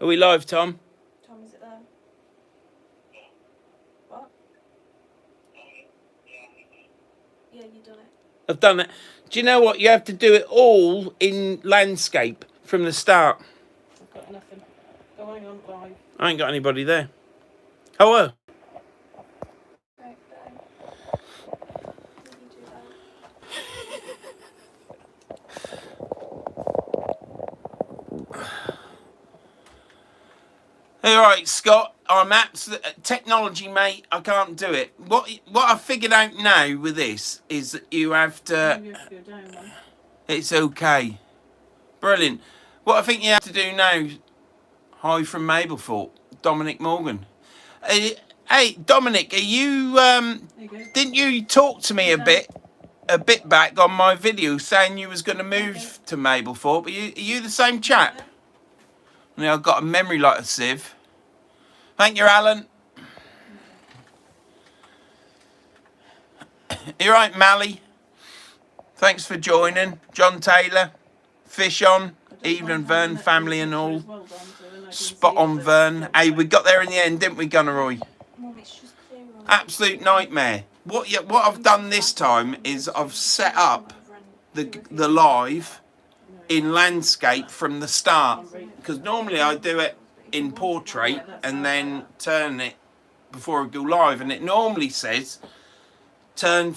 Are we live, Tom? Tom, is it there? What? Yeah, you done it. I've done it. Do you know what? You have to do it all in landscape from the start. I've got nothing. Go hang on, live. I ain't got anybody there. Hello. Right, bang. You do that. All right, Scott. I'm technology, mate. I can't do it. What I figured out now with this is that you have to. Maybe you have to go down one. It's okay. Brilliant. What I think you have to do now. Hi from Mablethorpe, Dominic Morgan. Hey, Dominic, are you? Didn't you talk to me a bit back on my video saying you was going to move to Mablethorpe? Are you the same chap? Yeah, I've got a memory like a sieve. Thank you, Alan. You're right, Mally. Thanks for joining. John Taylor, Fish on, Evelyn, Vern, family and all. Spot on, Vern. Hey, we got there in the end, didn't we, Gunneroy? Absolute nightmare. What I've done this time is I've set up the live in landscape from the start, because normally I do it in portrait and then turn it before I go live, and it normally says turn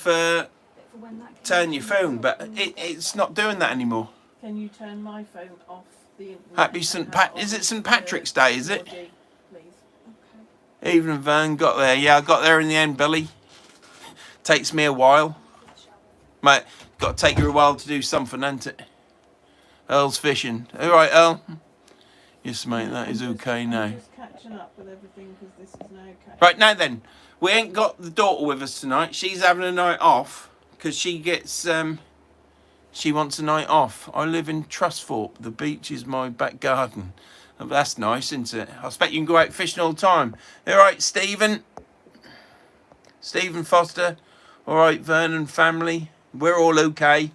your phone, but it's not doing that anymore. Can you turn my phone off the Happy is it St Patrick's Day, is it? please? Evelyn Vern got there. Yeah, I got there in the end, Billy. Takes me a while. Mate, got to take you a while to do something, ain't it? Earl's fishing. All right, Earl. Yes, mate, that is okay now. I'm just catching up with everything because this is now okay. Right, now then. We ain't got the daughter with us tonight. She's having a night off because she gets... she wants a night off. I live in Trustthorpe. The beach is my back garden. Oh, that's nice, isn't it? I expect you can go out fishing all the time. All right, Stephen. Stephen Foster. All right, Vernon family. We're all okay.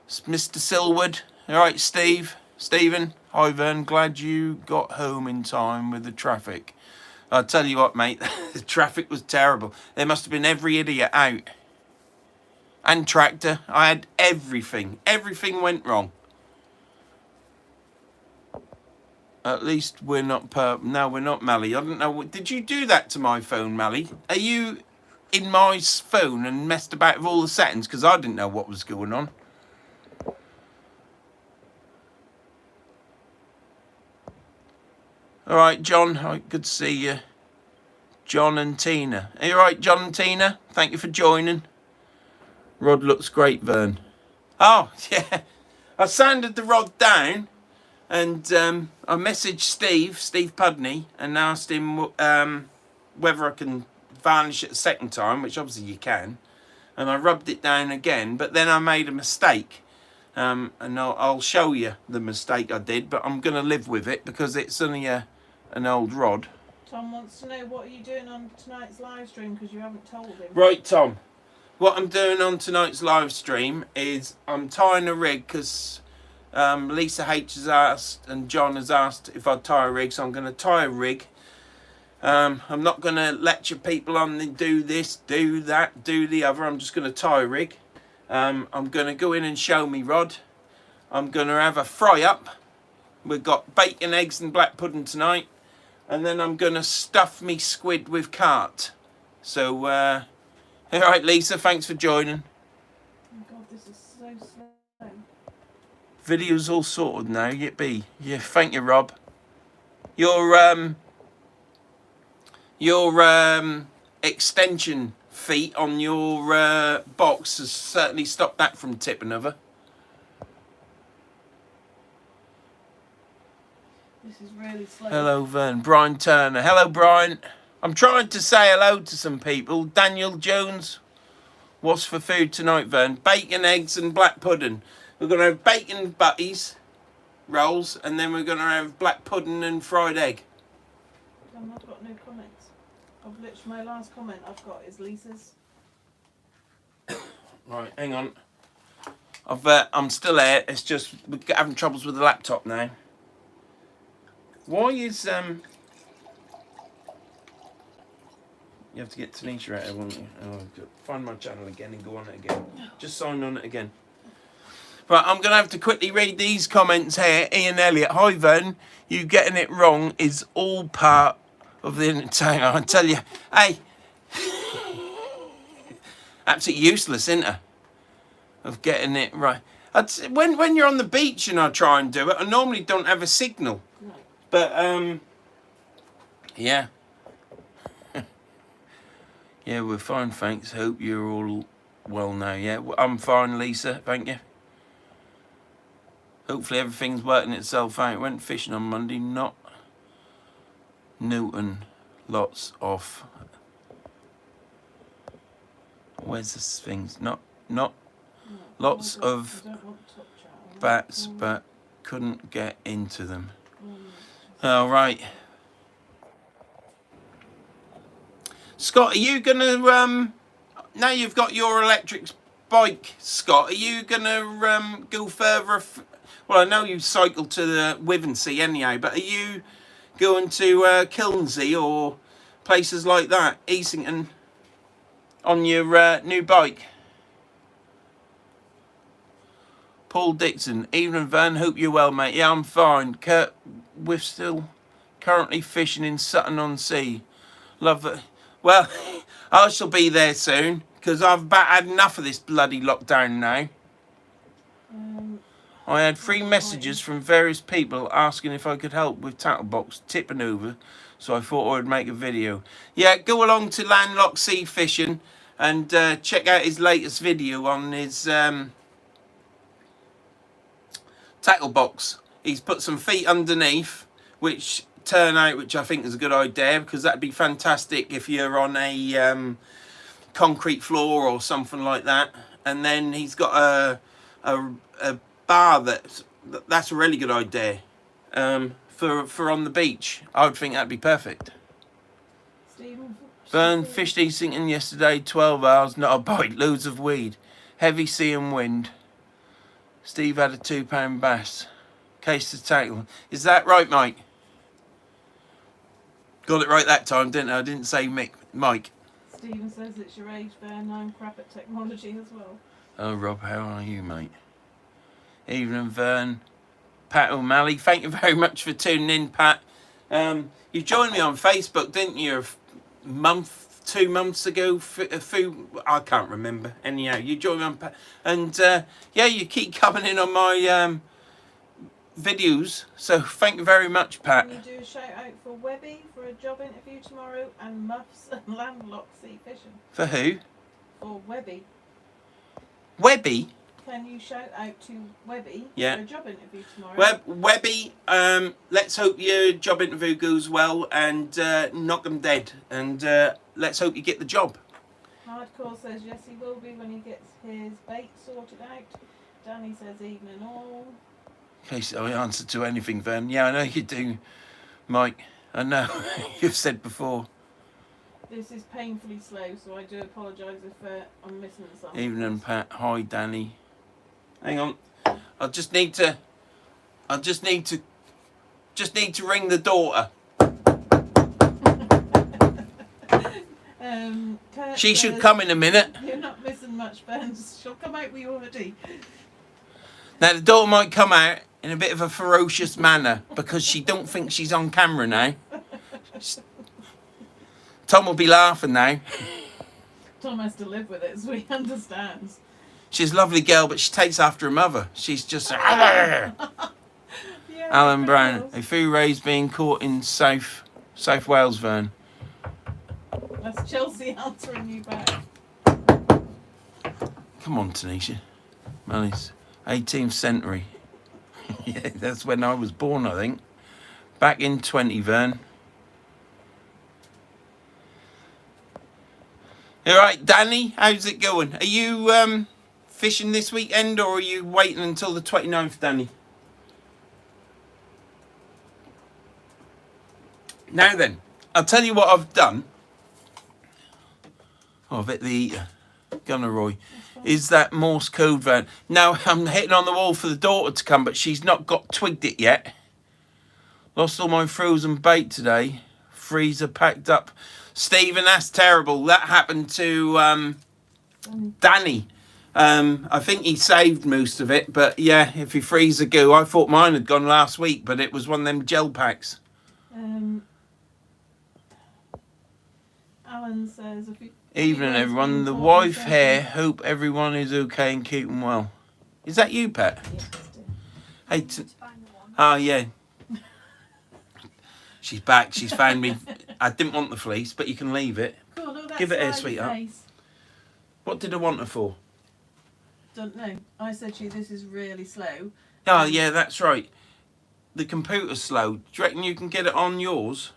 Mr. Silwood. All right, Stephen. Hi, Vern. Glad you got home in time with the traffic. I'll tell you what, mate. The traffic was terrible. There must have been every idiot out. And tractor. I had everything. Everything went wrong. At least we're not no, we're not, Mally. I don't know. Did you do that to my phone, Mally? Are you in my phone and messed about with all the settings? Because I didn't know what was going on. All right, John. All right, good to see you. John and Tina. Are you all right, John and Tina? Thank you for joining. Rod looks great, Vern. Oh, yeah. I sanded the rod down and I messaged Steve Pudney, and asked him whether I can varnish it a second time, which obviously you can. And I rubbed it down again, but then I made a mistake. And I'll show you the mistake I did, but I'm going to live with it because it's only an old rod. Tom wants to know, what are you doing on tonight's live stream, because you haven't told him. Right, Tom. What I'm doing on tonight's live stream is I'm tying a rig because Lisa H has asked and John has asked if I'd tie a rig, so I'm going to tie a rig. I'm not going to lecture people on the do this, do that, do the other. I'm just going to tie a rig. I'm going to go in and show me rod. I'm going to have a fry up. We've got bacon, eggs and black pudding tonight. And then I'm going to stuff me squid with cart. So, all right, Lisa, thanks for joining. Oh God, this is so slow. Video's all sorted now, yippee. Yeah, thank you, Rob. Your extension feet on your box has certainly stopped that from tipping over. This is really slow. Hello, Vern. Brian Turner. Hello, Brian. I'm trying to say hello to some people. Daniel Jones. What's for food tonight, Vern? Bacon, eggs and black pudding. We're going to have bacon butties, rolls, and then we're going to have black pudding and fried egg. I've got no comments. I've literally, my last comment I've got is Lisa's. Right, hang on. I'm still here. It's just we're having troubles with the laptop now. Why is you have to get Tanisha out there, won't you? Oh, good. Find my channel again and go on it again. Just sign on it again. Right, I'm going to have to quickly read these comments here. Ian Elliott. Hi, Vern. You getting it wrong is all part of the entertainment. I tell you. Hey. Absolutely useless, isn't it? Of getting it right. When you're on the beach and I try and do it, I normally don't have a signal. No. But, yeah. Yeah, we're fine, thanks. Hope you're all well now. Yeah, I'm fine, Lisa. Thank you. Hopefully everything's working itself out. Went fishing on Monday, not Newton. Lots of... Where's this things? Not lots of bats, but couldn't get into them. All right. Scott, are you gonna now you've got your electric bike, Scott? Are you gonna go further? Well, I know you cycle to the Wivensea anyhow, but are you going to Kilnsey or places like that, Easington, on your new bike? Paul Dixon, evening Van, hope you're well, mate. Yeah, I'm fine. Kurt, we're still currently fishing in Sutton-on-Sea. Love it. Well, I shall be there soon, because I've about had enough of this bloody lockdown now. I had 3 messages from various people asking if I could help with Tattlebox tipping over, so I thought I would make a video. Yeah, go along to Landlocked Sea Fishing and check out his latest video on his tackle box. He's put some feet underneath, which turn out, which I think is a good idea, because that'd be fantastic if you're on a concrete floor or something like that. And then he's got a bar that's a really good idea for on the beach. I would think that'd be perfect. Vern fished Easington yesterday, 12 hours, not a bite, loads of weed, heavy sea and wind. Steve had a £2 bass. Case to tackle. Is that right, Mike? Got it right that time, didn't I? I didn't say Mike. Stephen says it's your age, Vern. I'm crap at technology as well. Oh, Rob, how are you, mate? Evening, Vern. Pat O'Malley, thank you very much for tuning in, Pat. You joined me on Facebook, didn't you? A month, 2 months ago. I can't remember. Anyhow, you joined me on Pat. And, yeah, you keep coming in on my videos. So, thank you very much, Pat. Can you do a shout out for Webby for a job interview tomorrow and Muffs and Landlocked Sea Fishing? For who? For Webby. Webby? Can you shout out to Webby for a job interview tomorrow? Webby, let's hope your job interview goes well and knock them dead. And let's hope you get the job. Hardcore says yes, he will be when he gets his bait sorted out. Danny says evening all. In case I answer to anything, Vern. Yeah, I know you do, Mike. I know. You've said before. This is painfully slow, so I do apologise if I'm missing something. Evening, Pat. Hi, Danny. Hang on. I just need to ring the daughter. She should come in a minute. You're not missing much, Ben. She'll come out with you already. Now the daughter might come out in a bit of a ferocious manner because she don't think she's on camera now. Tom will be laughing now. Tom has to live with it, so he understands. She's a lovely girl, but she takes after her mother. She's just... Yeah, Alan Brown. A few rays being caught in South Wales, Vern. That's Chelsea answering you back. Come on, Tanisha. Man, it's 18th century. Yeah, that's when I was born, I think. Back in 20, Vern. All right, Danny, how's it going? Are you fishing this weekend or are you waiting until the 29th, Danny? Now then, I'll tell you what I've done. Oh, I've hit the eater. Gunner Roy. Is that Morse code, Van? Now, I'm hitting on the wall for the daughter to come, but she's not got twigged it yet. Lost all my frozen bait today. Freezer packed up. Stephen, that's terrible. That happened to Danny. I think he saved most of it, but yeah, if he freeze a goo, I thought mine had gone last week, but it was one of them gel packs. Alan says, Evening, everyone. The wife here. Hope everyone is okay and keeping well. Is that you, Pat? Yes, Hey. Oh yeah. She's back. She's found me. I didn't want the fleece, but you can leave it. cool, look, Give it here, smiley sweetheart. face. What did I want her for? Don't know. I said to you, this is really slow. Oh yeah, that's right. The computer's slow. Do you reckon you can get it on yours,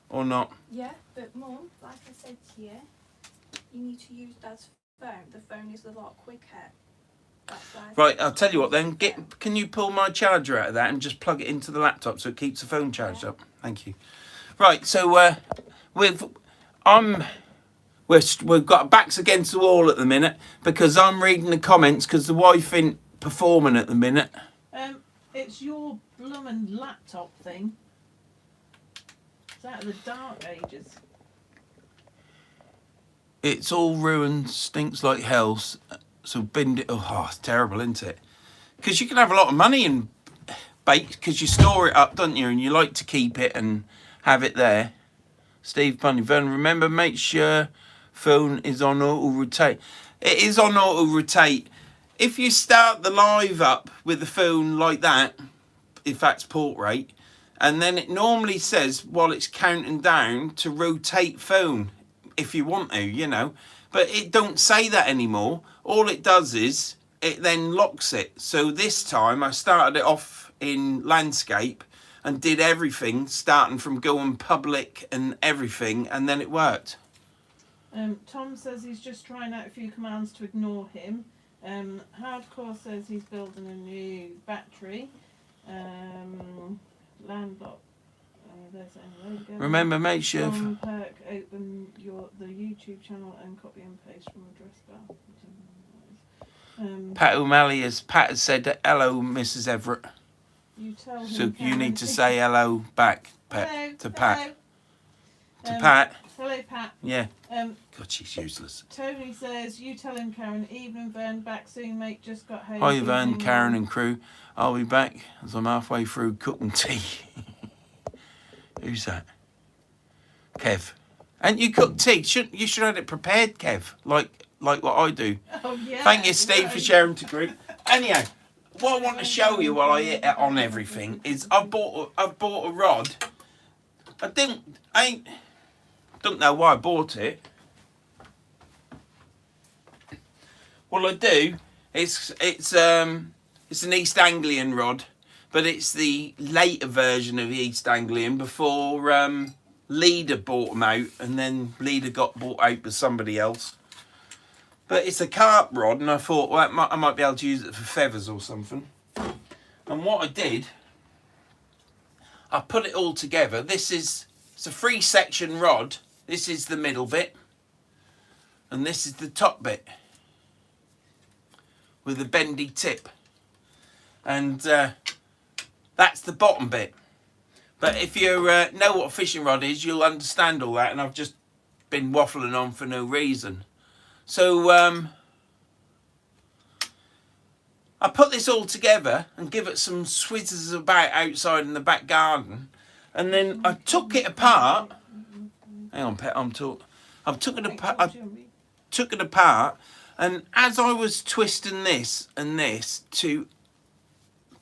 or not? Yeah, but Mum, like I said to you, you need to use Dad's phone. The phone is a lot quicker. That's why I Right, said I'll tell you what then. use the phone. Can you pull my charger out of that and just plug it into the laptop so it keeps the phone charged up? Thank you. Right, so we've got our backs against the wall at the minute because I'm reading the comments because the wife ain't performing at the minute. It's your bloomin' laptop thing. It's out of the dark ages. It's all ruined, stinks like hell. So binned it. Oh, it's terrible, isn't it? Because you can have a lot of money in bait because you store it up, don't you? And you like to keep it and have it there. Steve Bunny Vern, remember, make sure phone is on auto rotate. It is on auto rotate. If you start the live up with the phone like that, if that's port rate, and then it normally says while it's counting down to rotate phone if you want to, you know, but it don't say that anymore. All it does is it then locks it. So this time I started it off in landscape and did everything starting from going public and everything, and then it worked. Tom says he's just trying out a few commands to ignore him. Hardcore says he's building a new battery. Landlock. There's a load of going. Remember, make sure. Perk, open the YouTube channel and copy and paste from address bar. Pat O'Malley has said hello, Mrs. Everett. You tell him. So you need to say hello back, Pat, hello, to Pat. Hello. To Pat. Hello, Pat. Yeah. God, she's useless. Tony says, you tell him, Karen. Evening, Vern. Back soon, mate. Just got home. Hi, Vern, Karen, and crew. I'll be back as I'm halfway through cooking tea. Who's that? Kev. And you cook tea? You should have it prepared, Kev, like what I do. Oh, yeah. Thank you, Steve, for sharing to group. Anyhow, what I want to show you while I hit it on everything is I've bought a rod. I don't know why I bought it. Well, I do. It's an East Anglian rod, but it's the later version of the East Anglian before Leader bought them out, and then Leader got bought out by somebody else. But it's a carp rod, and I thought, well, I might be able to use it for feathers or something. And what I did, I put it all together. It's a 3-section rod. This is the middle bit, and this is the top bit with a bendy tip, and that's the bottom bit. But if you know what a fishing rod is, you'll understand all that, and I've just been waffling on for no reason. So I put this all together and give it some swizzes about outside in the back garden, and then I took it apart. Hang on, Pet, I took it apart, and as I was twisting this and this to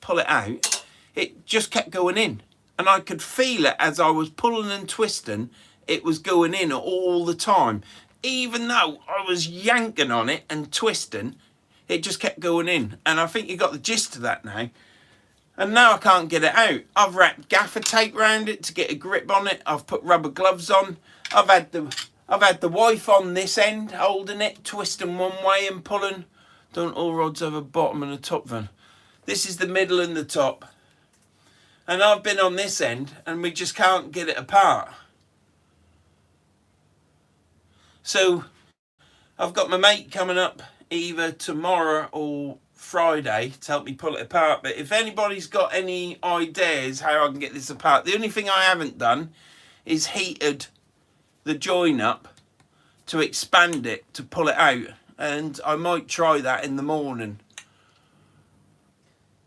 pull it out, it just kept going in. And I could feel it as I was pulling and twisting, it was going in all the time. Even though I was yanking on it and twisting, it just kept going in. And I think you got the gist of that now. And now I can't get it out. I've wrapped gaffer tape around it to get a grip on it. I've put rubber gloves on. I've had the wife on this end holding it, twisting one way and pulling. Don't all rods have a bottom and a top, Van? This is the middle and the top. And I've been on this end and we just can't get it apart. So I've got my mate coming up either tomorrow or Friday to help me pull it apart. But if anybody's got any ideas how I can get this apart, the only thing I haven't done is heated the join up to expand it to pull it out, and I might try that in the morning.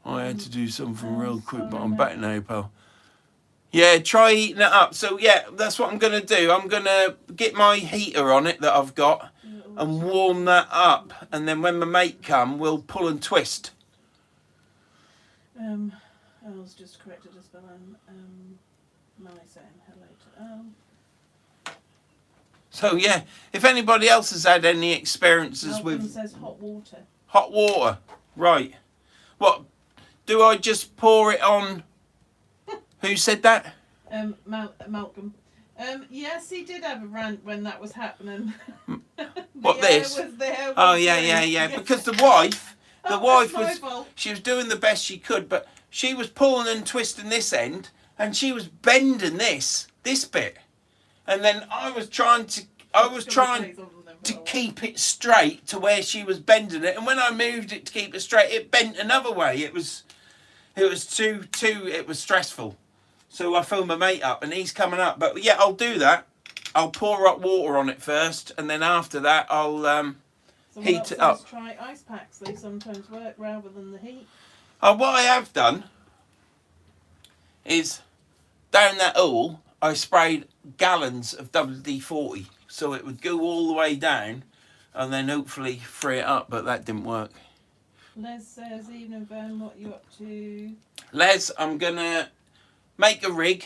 I had to do something real quick, but I'm back now, pal. Yeah, try heating it up. So yeah, that's what I'm gonna do. I'm gonna get my heater on it that I've got and warm that up, and then when my mate come, we'll pull and twist. Elle's just corrected a spelling. Molly saying hello to Elle. So yeah, if anybody else has had any experiences Malcolm with says hot water. hot water, right? What do I just pour it on? Who said that? Malcolm. Yes, he did have a rant when that was happening. What, this? Oh yeah. Because the wife was, she was doing the best she could, but she was pulling and twisting this end, and she was bending this bit, and then I was trying to keep it straight to where she was bending it, and when I moved it to keep it straight, it bent another way. It was stressful. So I phoned my mate up, and he's coming up. But yeah, I'll do that. I'll pour hot water on it first, and then after that, I'll heat it up. Try ice packs. They sometimes work rather than the heat. What I have done is down that hole, I sprayed gallons of WD-40, so it would go all the way down, and then hopefully free it up. But that didn't work. Les says, "Evening, Vern. What are you up to?" Les, I'm gonna make a rig,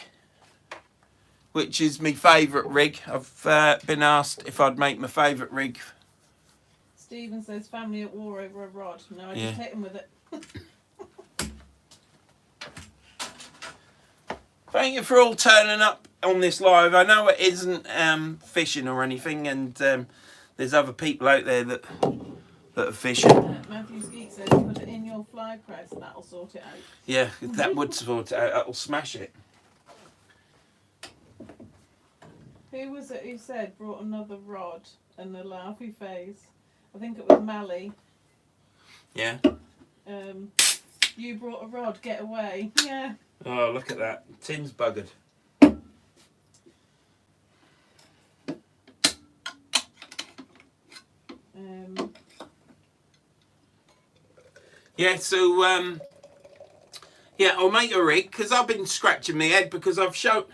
which is my favourite rig. I've been asked if I'd make my favourite rig. Stephen says, "Family at war over a rod." No, I just hit him with it. Thank you for all turning up on this live. I know it isn't fishing or anything, and there's other people out there that are fishing. Matthew Skeet says, "Put it in your fly press, and that'll sort it out." Yeah, that would sort it out. That'll smash it. Who was it who said brought another rod and a laughy face? I think it was Mally. Yeah. You brought a rod, get away. Yeah. Oh, look at that. Tin's buggered. Yeah, so yeah, I'll make a rig because I've been scratching my head because I've shown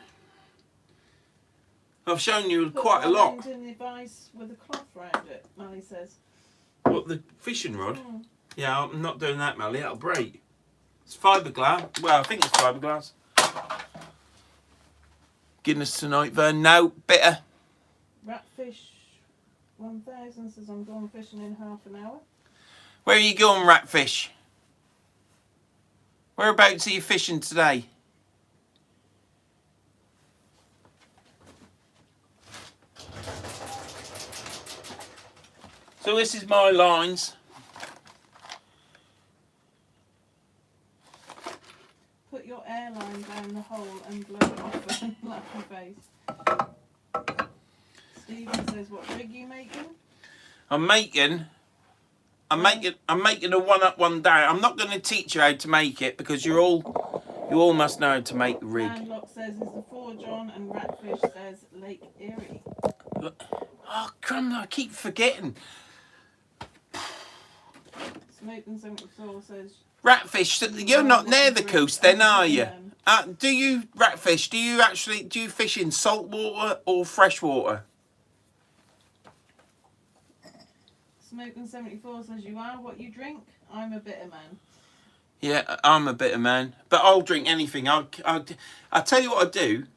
you quite a lot. Put in the vise with a cloth round it, Mally says. What, the fishing rod? Yeah, I'm not doing that, Mally. That'll break. It's fiberglass. Well, I think it's fiberglass. Guinness tonight, Vern. No, bitter. Ratfish 1000 says, "I'm going fishing in half an hour." Where are you going, Ratfish? Whereabouts are you fishing today? So this is my lines. Put your airline down the hole and blow it off and laugh your face. Stephen says, "What rig are you making?" I'm making a one up, one down. I'm not going to teach you how to make it because you all must know how to make a rig. Landlock says, "Is the forge on?" and Ratfish says, "Lake Erie." Oh, crumb! I keep forgetting. Smoking 74 says, Ratfish, you're not near the coast then, are you? Do you, Ratfish, do you fish in salt water or fresh water? Smoking 74 says, "You are what you drink. I'm a bitter man." Yeah, I'm a bitter man, but I'll drink anything. I'll tell you what I do,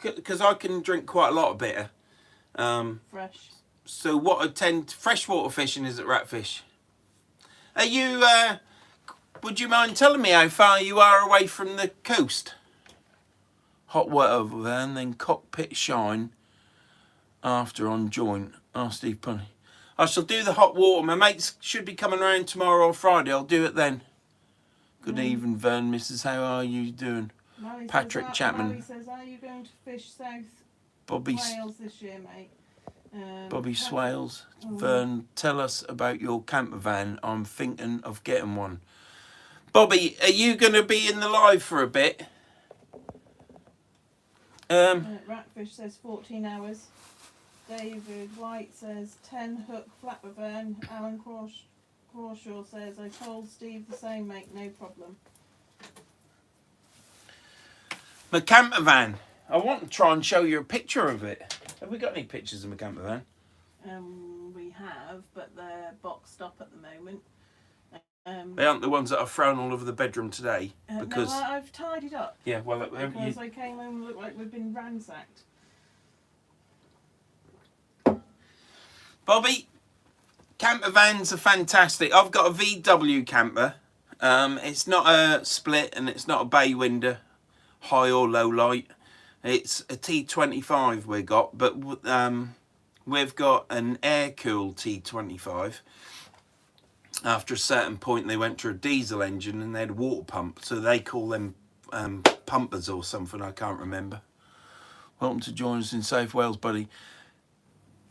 because I can drink quite a lot of bitter. Fresh. So what freshwater fishing is at Ratfish. Are you, would you mind telling me how far you are away from the coast? Hot water over there, and then cockpit shine after on joint. Ask Steve Punny. I shall do the hot water. My mates should be coming around tomorrow or Friday. I'll do it then. Good evening, Vern, Mrs. How are you doing? Patrick Chapman. Mally says, "Are you going to fish South Bobby Wales this year, mate?" Bobby Pat- Swales. Oh. Vern, tell us about your camper van. I'm thinking of getting one. Bobby, are you going to be in the live for a bit? Ratfish says 14 hours. David White says 10 hook flat with Vern. Alan Crawshaw says, I told Steve the same, mate, no problem. My camper van. I want to try and show you a picture of it. Have we got any pictures of my camper van? We have, but they're boxed up at the moment. They aren't the ones that I've thrown all over the bedroom today. Because no, I've tidied up. yeah, well, Because I came home and looked like we've been ransacked. Bobby, camper vans are fantastic. I've got a VW camper. It's not a split and it's not a bay window, high or low light. It's a T25 we got, but we've got an air-cooled T25. After a certain point, they went to a diesel engine and they had a water pump, so they call them pumpers or something. I can't remember. Welcome to join us in South Wales, buddy.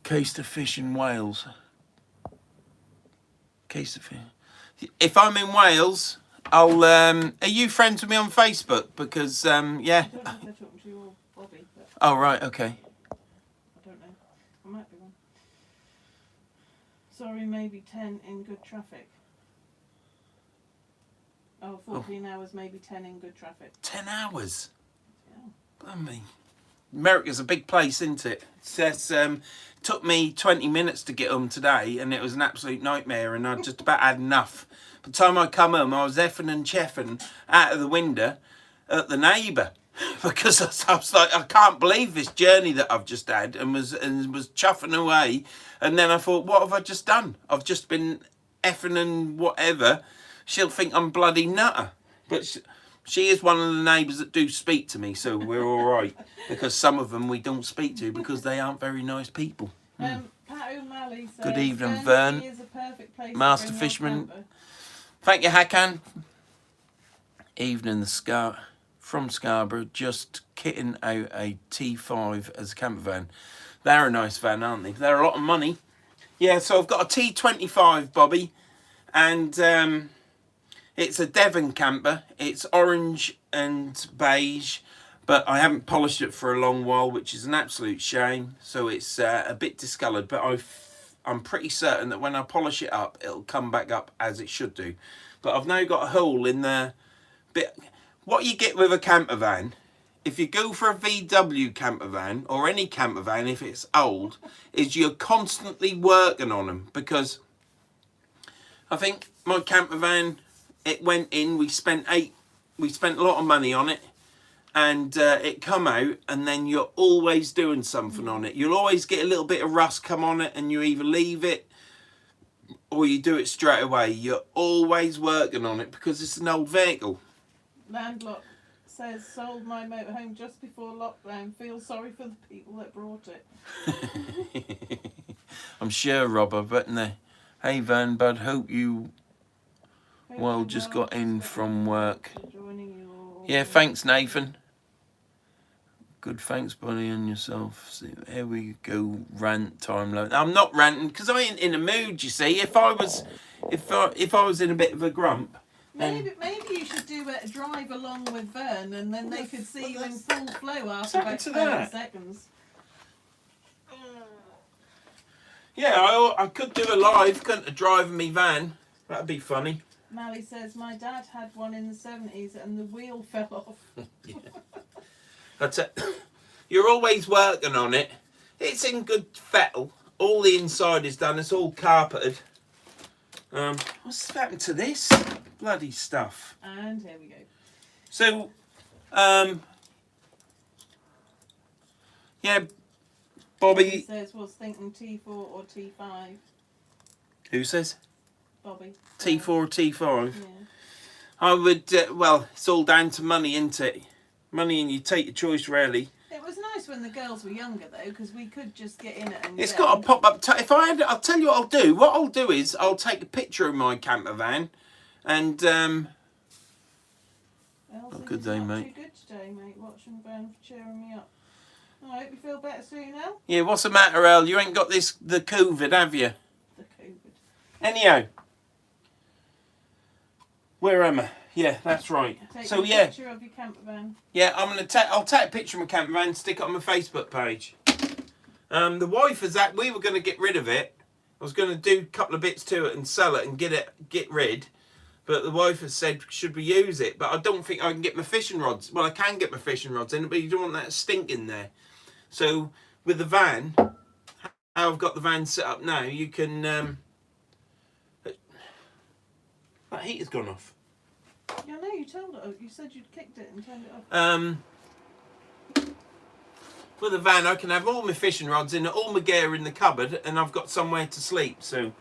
Case to fish in Wales. Case to fish. If I'm in Wales, I'll. Are you friends with me on Facebook? Because yeah. I don't know if they're talking to you or Bobby, but Oh right, okay. I don't know. I might be one. Sorry, maybe 10 in good traffic. Oh, 14 hours, maybe 10 in good traffic. 10 hours. Yeah. Blimey. America's a big place, isn't it? It says, took me 20 minutes to get home today, and it was an absolute nightmare, and I just about had enough. By the time I come home, I was effing and cheffing out of the window at the neighbour. Because I was like, I can't believe this journey that I've just had, and was chuffing away. And then I thought, what have I just done? I've just been effing and whatever. She'll think I'm bloody nutter. But she is one of the neighbours that do speak to me, so we're all right. Because some of them we don't speak to because they aren't very nice people. Pat O'Malley says, Good evening, Vern. Is a perfect place Master to bring Fisherman. your camper. Thank you, Hakan. Evening, from Scarborough, just kitting out a T5 as a camper van. They're a nice van, aren't they? They're a lot of money. Yeah, so I've got a T25, Bobby, and it's a Devon camper. It's orange and beige, but I haven't polished it for a long while, which is an absolute shame. So it's a bit discoloured, but I'm pretty certain that when I polish it up, it'll come back up as it should do. But I've now got a hole in the bit. What you get with a camper van, if you go for a VW camper van, or any camper van if it's old, is you're constantly working on them. Because I think my camper van, it went in, we spent a lot of money on it, and it come out, and then you're always doing something on it. You'll always get a little bit of rust come on it, and you either leave it or you do it straight away. You're always working on it because it's an old vehicle. Landlocked says, sold my motorhome just before lockdown. Feel sorry for the people that brought it. I'm sure, Robert, but no. Hey, Vern, bud, hope you just got in from work. Yeah, thanks, Nathan. Good, thanks, buddy, and yourself. See, here we go, rant time load. I'm not ranting because I ain't in a mood. You see, if I was in a bit of a grump. Maybe you should do a drive along with Vern, and then they could see you in full flow after about 30 seconds. Yeah, I could do a live, couldn't I, driving me van? That'd be funny. Mally says, my dad had one in the 70s and the wheel fell off. Yeah. That's it. You're always working on it. It's in good fettle. All the inside is done. It's all carpeted. What's happened to this bloody stuff? And here we go. So, yeah, Bobby says, was thinking T4 or T5. Who says? Bobby. T4 or T5? Yeah. I would, well, it's all down to money, isn't it? Money, and you take your choice, really. It was nice when the girls were younger, though, because we could just get in it and It's got a pop-up... I'll tell you what I'll do. What I'll do is I'll take a picture of my camper van and... Well, good day, mate. Too good today, mate. Watching Vern for cheering me up. I hope you feel better soon, El. Yeah, what's the matter, Earl? You ain't got the COVID, have you? The COVID. Anyhow. Where am I? Yeah, that's right. Take So a yeah. picture of your camper van. Yeah, I'll take a picture of my camper van and stick it on my Facebook page. The wife is that we were going to get rid of it. I was going to do a couple of bits to it and sell it and get rid. But the wife has said, should we use it? But I don't think I can get my fishing rods. Well, I can get my fishing rods in it, but you don't want that stink in there. So with the van, how I've got the van set up now, you can... that heater's gone off. Yeah, no, you told her. You said you'd kicked it and turned it off. With the van, I can have all my fishing rods in it, all my gear in the cupboard, and I've got somewhere to sleep. So.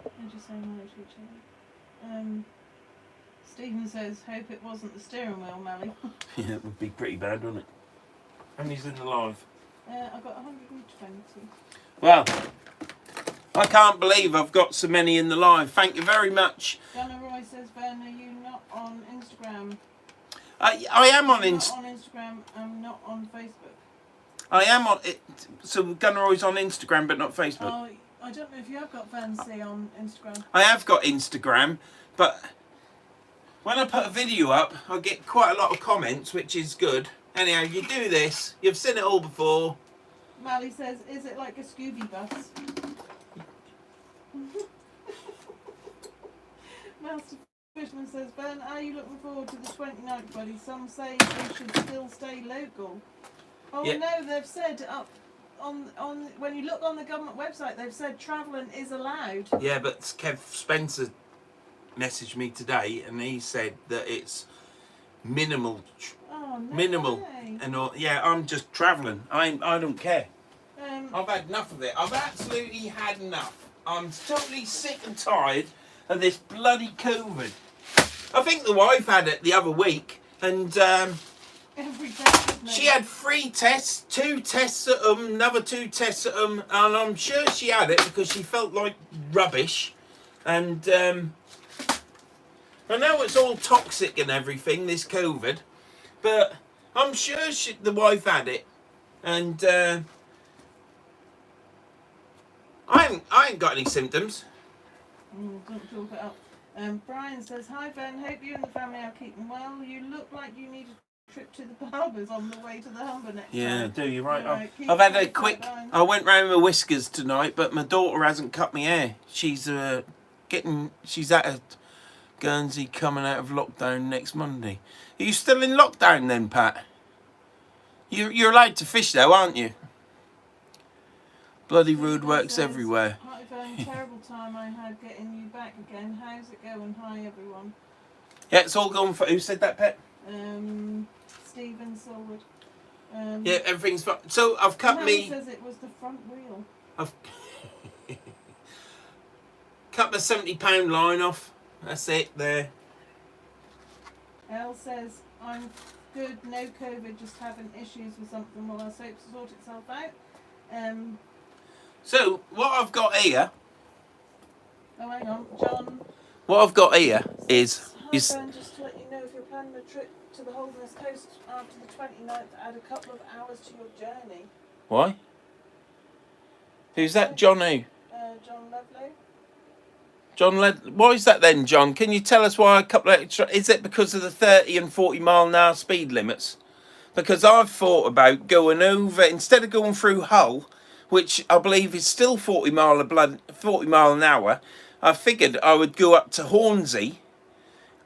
I'm just saying hello to each other. Stephen says, "Hope it wasn't the steering wheel, Melly." Yeah, it would be pretty bad, wouldn't it? How many's in the live? I've got 120. Well, I can't believe I've got so many in the live. Thank you very much. Donna Roy says, "Ben, are you not on Instagram?" I am on Not on Instagram. I'm not on Facebook. I am on it. So Gunneroy's on Instagram, but not Facebook. Oh, I don't know if you have got Verns on Instagram. I have got Instagram, but when I put a video up, I get quite a lot of comments, which is good. Anyhow, you do this. You've seen it all before. Mally says, "Is it like a Scooby bus?" Master Fishman says, "Ben, are you looking forward to the 29th, buddy? Some say we should still stay local." Oh Yeah. no, they've said up on when you look on the government website, they've said travelling is allowed. Yeah, but Kev Spencer messaged me today, and he said that it's minimal, Oh no. minimal, way. and all. Yeah, I'm just travelling. I don't care. Um, I've had enough of it. I've absolutely had enough. I'm totally sick and tired of this bloody COVID. I think the wife had it the other week, and every day. she had 3 tests, 2 tests at another 2 tests at and I'm sure she had it because she felt like rubbish. And I know it's all toxic and everything, this COVID, but I'm sure the wife had it, and I ain't got any symptoms. Don't talk it up. Brian says, "Hi Ben, hope you and the family are keeping well. You look like you need a trip to the barbers on the way to the Humber next time." Do you right? Alright, keep I've had a safe, quick. Brian. I went round with whiskers tonight, but my daughter hasn't cut my hair. She's She's at a Guernsey coming out of lockdown next Monday. Are you still in lockdown then, Pat? You're allowed to fish though, aren't you? Bloody road works Says, everywhere. "Hi Ben, terrible time I had getting you back again. How's it going? Hi everyone." Yeah, it's all gone for. Who said that, Pet? Stephen Silwood. Yeah, everything's fine. So I've cut Harry says it was the front wheel. I've cut my £70 line off. That's it there. Elle says, "I'm good, no COVID, just having issues with something. Well, I hope to sort itself out." So what I've got here. Oh, hang on, John. What I've got here is Hi Ben, just to let you know, if you're planning a trip to the Holderness Coast after the 29th, add a couple of hours to your journey. Why? Who's that? John who? John Lovelow. John Led. Why is that then, John? Can you tell us why a couple of extra? Is it because of the 30 and 40 mile an hour speed limits? Because I've thought about going over instead of going through Hull, which I believe is still 40 mile an hour. I figured I would go up to Hornsey,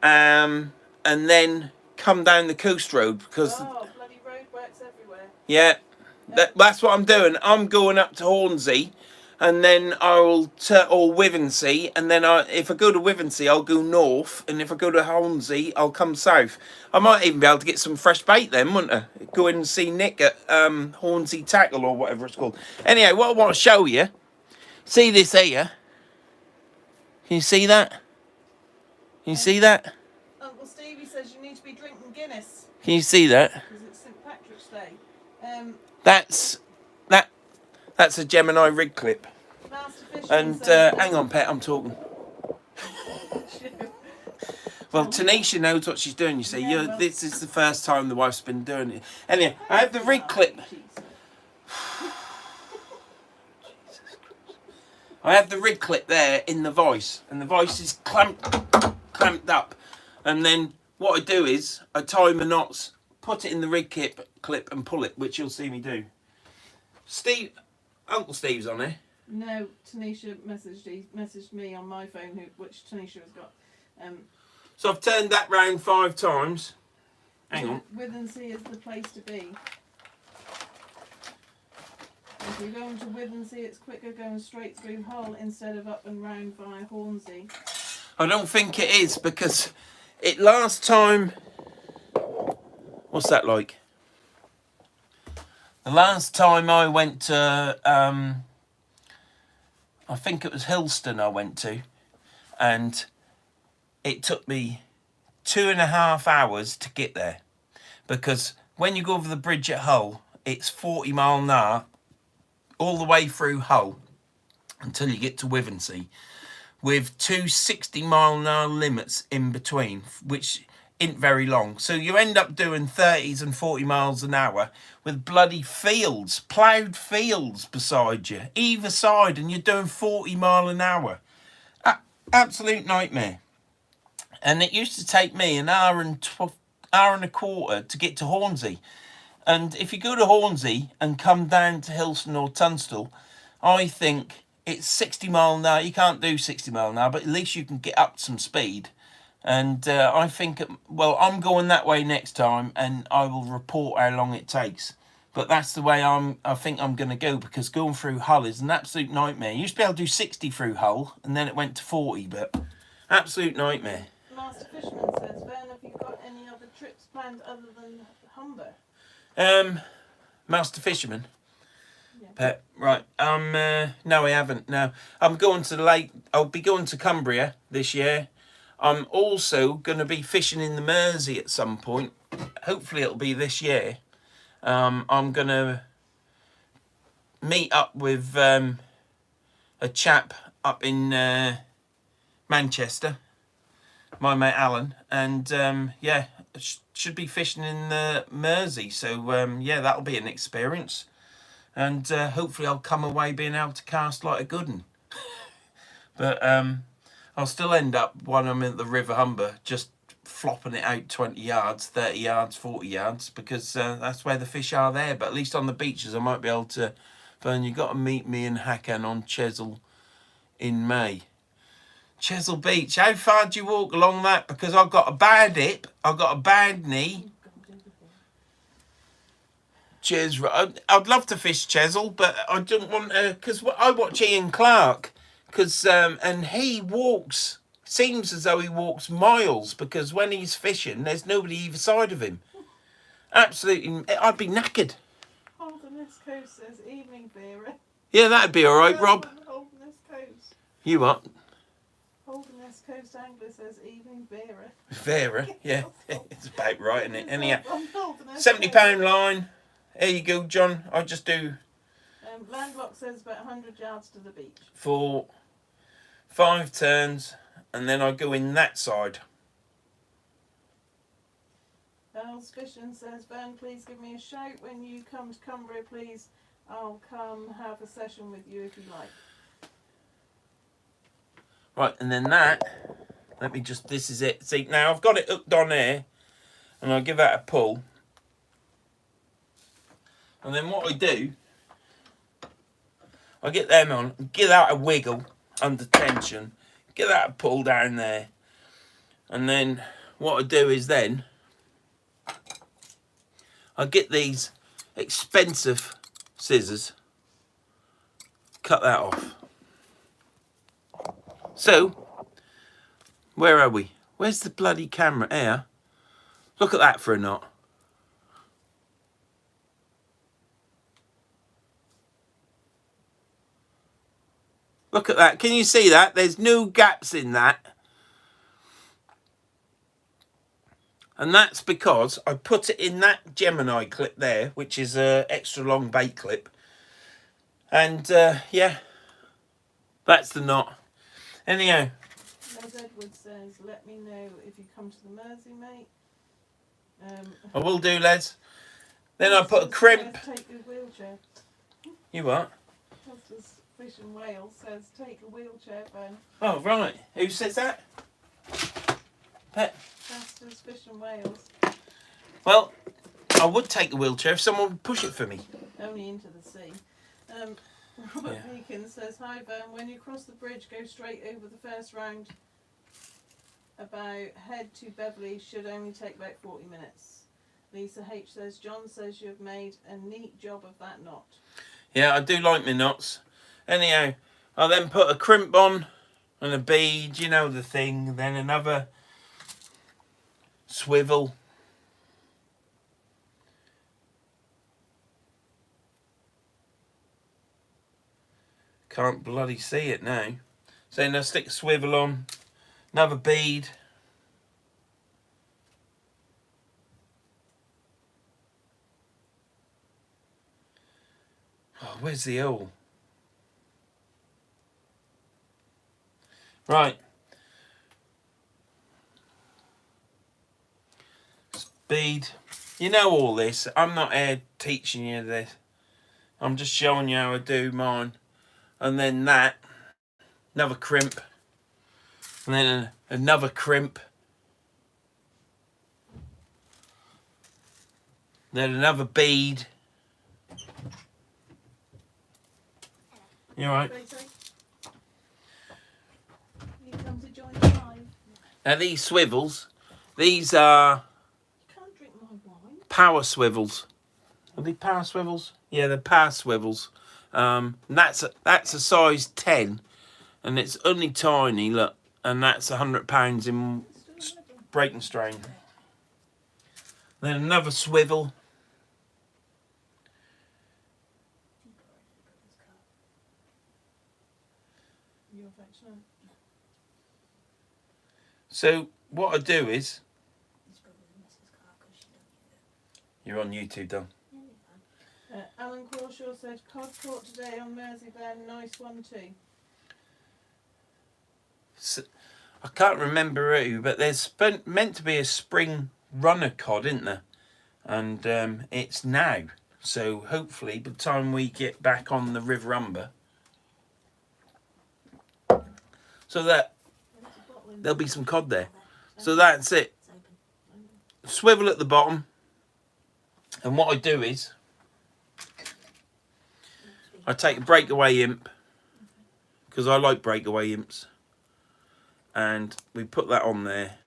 and then come down the coast road because Bloody road works everywhere. yeah, that's what I'm doing. I'm going up to Hornsey, and then or Wivensey, and then if I go to Wivensey, I'll go north, and if I go to Hornsey, I'll come south. I might even be able to get some fresh bait then, wouldn't I? Go in and see Nick at Hornsey Tackle or whatever it's called. Anyway, what I want to show you, see this here? Can you see that? Can you see that? Uncle Stevie says you need to be drinking Guinness Can you see that? because it's St Patrick's Day. That's a Gemini rig clip. Master Fishman And says, hang on, Pet, I'm talking. Well, tell me Tanisha knows what she's doing, you see. Yeah, well- This is the first time the wife's been doing it. Anyway, I have the rig clip. I have the rig clip there in the vice, and the vice is clamped up. And then what I do is I tie my knots, put it in the rig clip and pull it, which you'll see me do. Uncle Steve's on here. No, Tanisha messaged me on my phone, which Tanisha has got. So I've turned that round 5 times. Hang on. Withensea is the place to be. If you're going to Withensea, it's quicker going straight through Hull instead of up and round via Hornsey. I don't think it is, because last time... What's that like? The last time I went to... I think it was Hillston I went to. And it took me 2.5 hours to get there. Because when you go over the bridge at Hull, it's 40 mile an hour all the way through Hull until you get to Withensea, with 2 60 mile an hour limits in between, which isn't very long. So you end up doing 30s and 40 miles an hour with bloody fields, ploughed fields beside you, either side, and you're doing 40 mile an hour. Absolute nightmare. And it used to take me an hour and a quarter to get to Hornsey. And if you go to Hornsey and come down to Hillston or Tunstall, I think it's 60 mile an hour. You can't do 60 mile an hour, but at least you can get up some speed. And I think, well, I'm going that way next time, and I will report how long it takes. But that's the way I think I'm going to go, because going through Hull is an absolute nightmare. You used to be able to do 60 through Hull, and then it went to 40, but absolute nightmare. Master Fisherman says, Vern, have you got any other trips planned other than Humber? Master Fisherman. Yeah. Pet, right. No, I haven't. No, I'm going to the lake. I'll be going to Cumbria this year. I'm also going to be fishing in the Mersey at some point. Hopefully, it'll be this year. I'm going to meet up with a chap up in Manchester, my mate Alan, and yeah, should be fishing in the Mersey. So yeah, that'll be an experience, and hopefully I'll come away being able to cast like a good one. But I'll still end up when I'm in the River Humber just flopping it out 20 yards, 30 yards, 40 yards, because that's where the fish are there. But at least on the beaches I might be able to. Vern, you got to meet me and Hakan on Chesil in May. Chesil Beach, how far do you walk along that? Because I've got a bad hip, I've got a bad knee. Cheers. I'd love to fish Chesil, but I don't want to, because I watch Ian Clark, because and he walks, seems as though he walks miles, because when he's fishing there's nobody either side of him. Absolutely, I'd be knackered. Holderness Coast says, evening, Vera. Yeah, that'd be all right, Rob. Holderness Coast. You what? Holderness Coast Angler says, evening, Vera. Vera, yeah, it's about right, isn't it? Anyhow, Holderness £70 Coast. line. There you go, John. I just do Landlocked says about 100 yards to the beach. for 5 turns, and then I go in that side. Earl's Fishing says, Vern, please give me a shout when you come to Cumbria, please. I'll come have a session with you if you like. Right, and then that, let me just, this is it. See, now I've got it hooked on here, and I'll give that a pull. And then what I do, I get them on, give that a wiggle under tension, get that a pull down there. And then what I do is then, I get these expensive scissors, cut that off. So, where are we? Where's the bloody camera? Here. Look at that for a knot. Look at that. Can you see that? There's no gaps in that. And that's because I put it in that Gemini clip there, which is an extra long bait clip. And yeah, that's the knot. Anyhow, As Edward says, let me know if you come to the Mersey, mate. I will do, Les. Then I put a crimp. Take your wheelchair. You what? Custer's Fish and Wales says, take a wheelchair, Ben. Oh, right. Who says that? Pet. Custer's Fish and Wales. Well, I would take a wheelchair if someone would push it for me. Only into the sea. Robert Beacon says, hi, Vern. When you cross the bridge, go straight over the first round. About head to Beverley should only take about 40 minutes. Lisa H says, John says you have made a neat job of that knot. Yeah, I do like my knots. Anyhow, I then put a crimp on and a bead, you know the thing. Then another swivel. Can't bloody see it now. So then I stick a swivel on, another bead. Oh, where's the hole? Right. Bead. You know all this. I'm not here teaching you this. I'm just showing you how I do mine. And then that. Another crimp. And then another crimp. Then another bead. You alright? You come to join the live. Now these swivels, these are You can't drink my wine. power swivels. Are they power swivels? Yeah, they're power swivels. That's a size 10, and it's only tiny. Look, and that's £100 in break and strain. Then another swivel. You're affectionate. So what I do is, you're on YouTube, Don. Alan Crawshaw said, cod caught today on Mersey, Ben. Nice one too. So, I can't remember who, but there's meant to be a spring runner cod, isn't there? And it's now. So hopefully, by the time we get back on the River Humber, so that there'll be some cod there. So that's it. Swivel at the bottom. And what I do is, I take a breakaway imp, because I like breakaway imps. And we put that on there.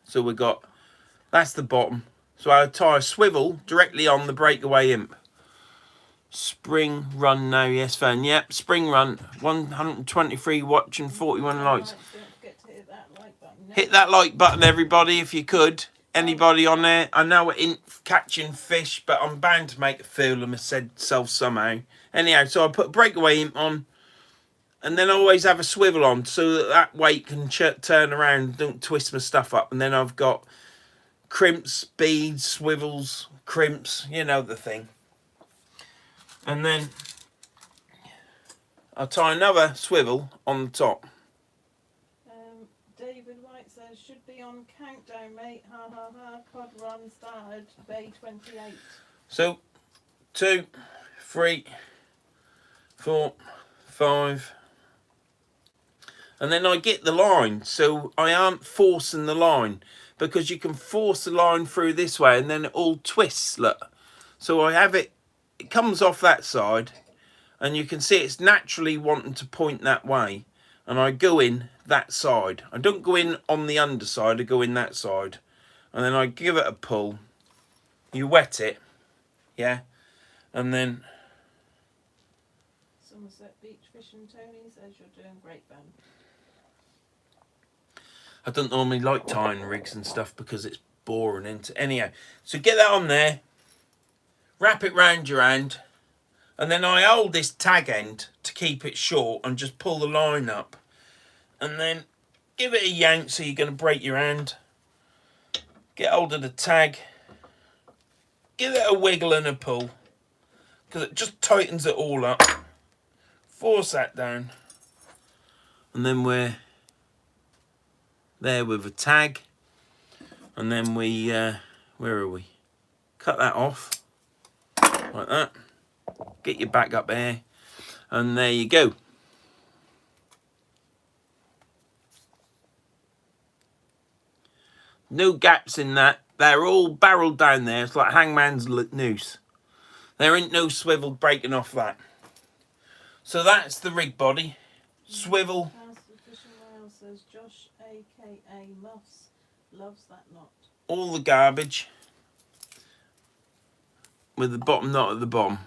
So we got, that's the bottom. So I tie a swivel directly on the breakaway imp. Spring run now, yes, Vern. Yep, spring run. 123 watch and 41 likes. Don't forget to hit that like button. Hit that like button, everybody, if you could. Anybody on there? I know it ain't catching fish, but I'm bound to make it fool them, I said self somehow. Anyhow, so I put a breakaway imp on, and then I always have a swivel on so that weight can turn around, don't twist my stuff up. And then I've got crimps, beads, swivels, crimps, you know the thing. And then I'll tie another swivel on the top. David White says, should be on countdown, mate. Ha ha ha. Cod run started Bay 28. So 2, 3, 4, 5. And then I get the line, so I aren't forcing the line, because you can force the line through this way and then it all twists, look. So I have it, it comes off that side, and you can see it's naturally wanting to point that way, and I go in that side. I don't go in on the underside, I go in that side, and then I give it a pull. You wet it, yeah, and then Somerset Beach Fishing Tony says you're doing great, Ben. I don't normally like tying rigs and stuff because it's boring, into anyhow. So get that on there, wrap it round your hand, and then I hold this tag end to keep it short and just pull the line up, and then give it a yank so you're going to break your hand. Get hold of the tag, give it a wiggle and a pull, because it just tightens it all up. Force that down, and then we're there with a tag, and then we where are we? Cut that off like that. Get your back up there, and there you go. No gaps in that. They're all barreled down there. It's like hangman's noose. There ain't no swivel breaking off that. So that's the rig body. Swivel. Says Josh, aka Muffs, loves that knot. All the garbage with the bottom knot at the bottom.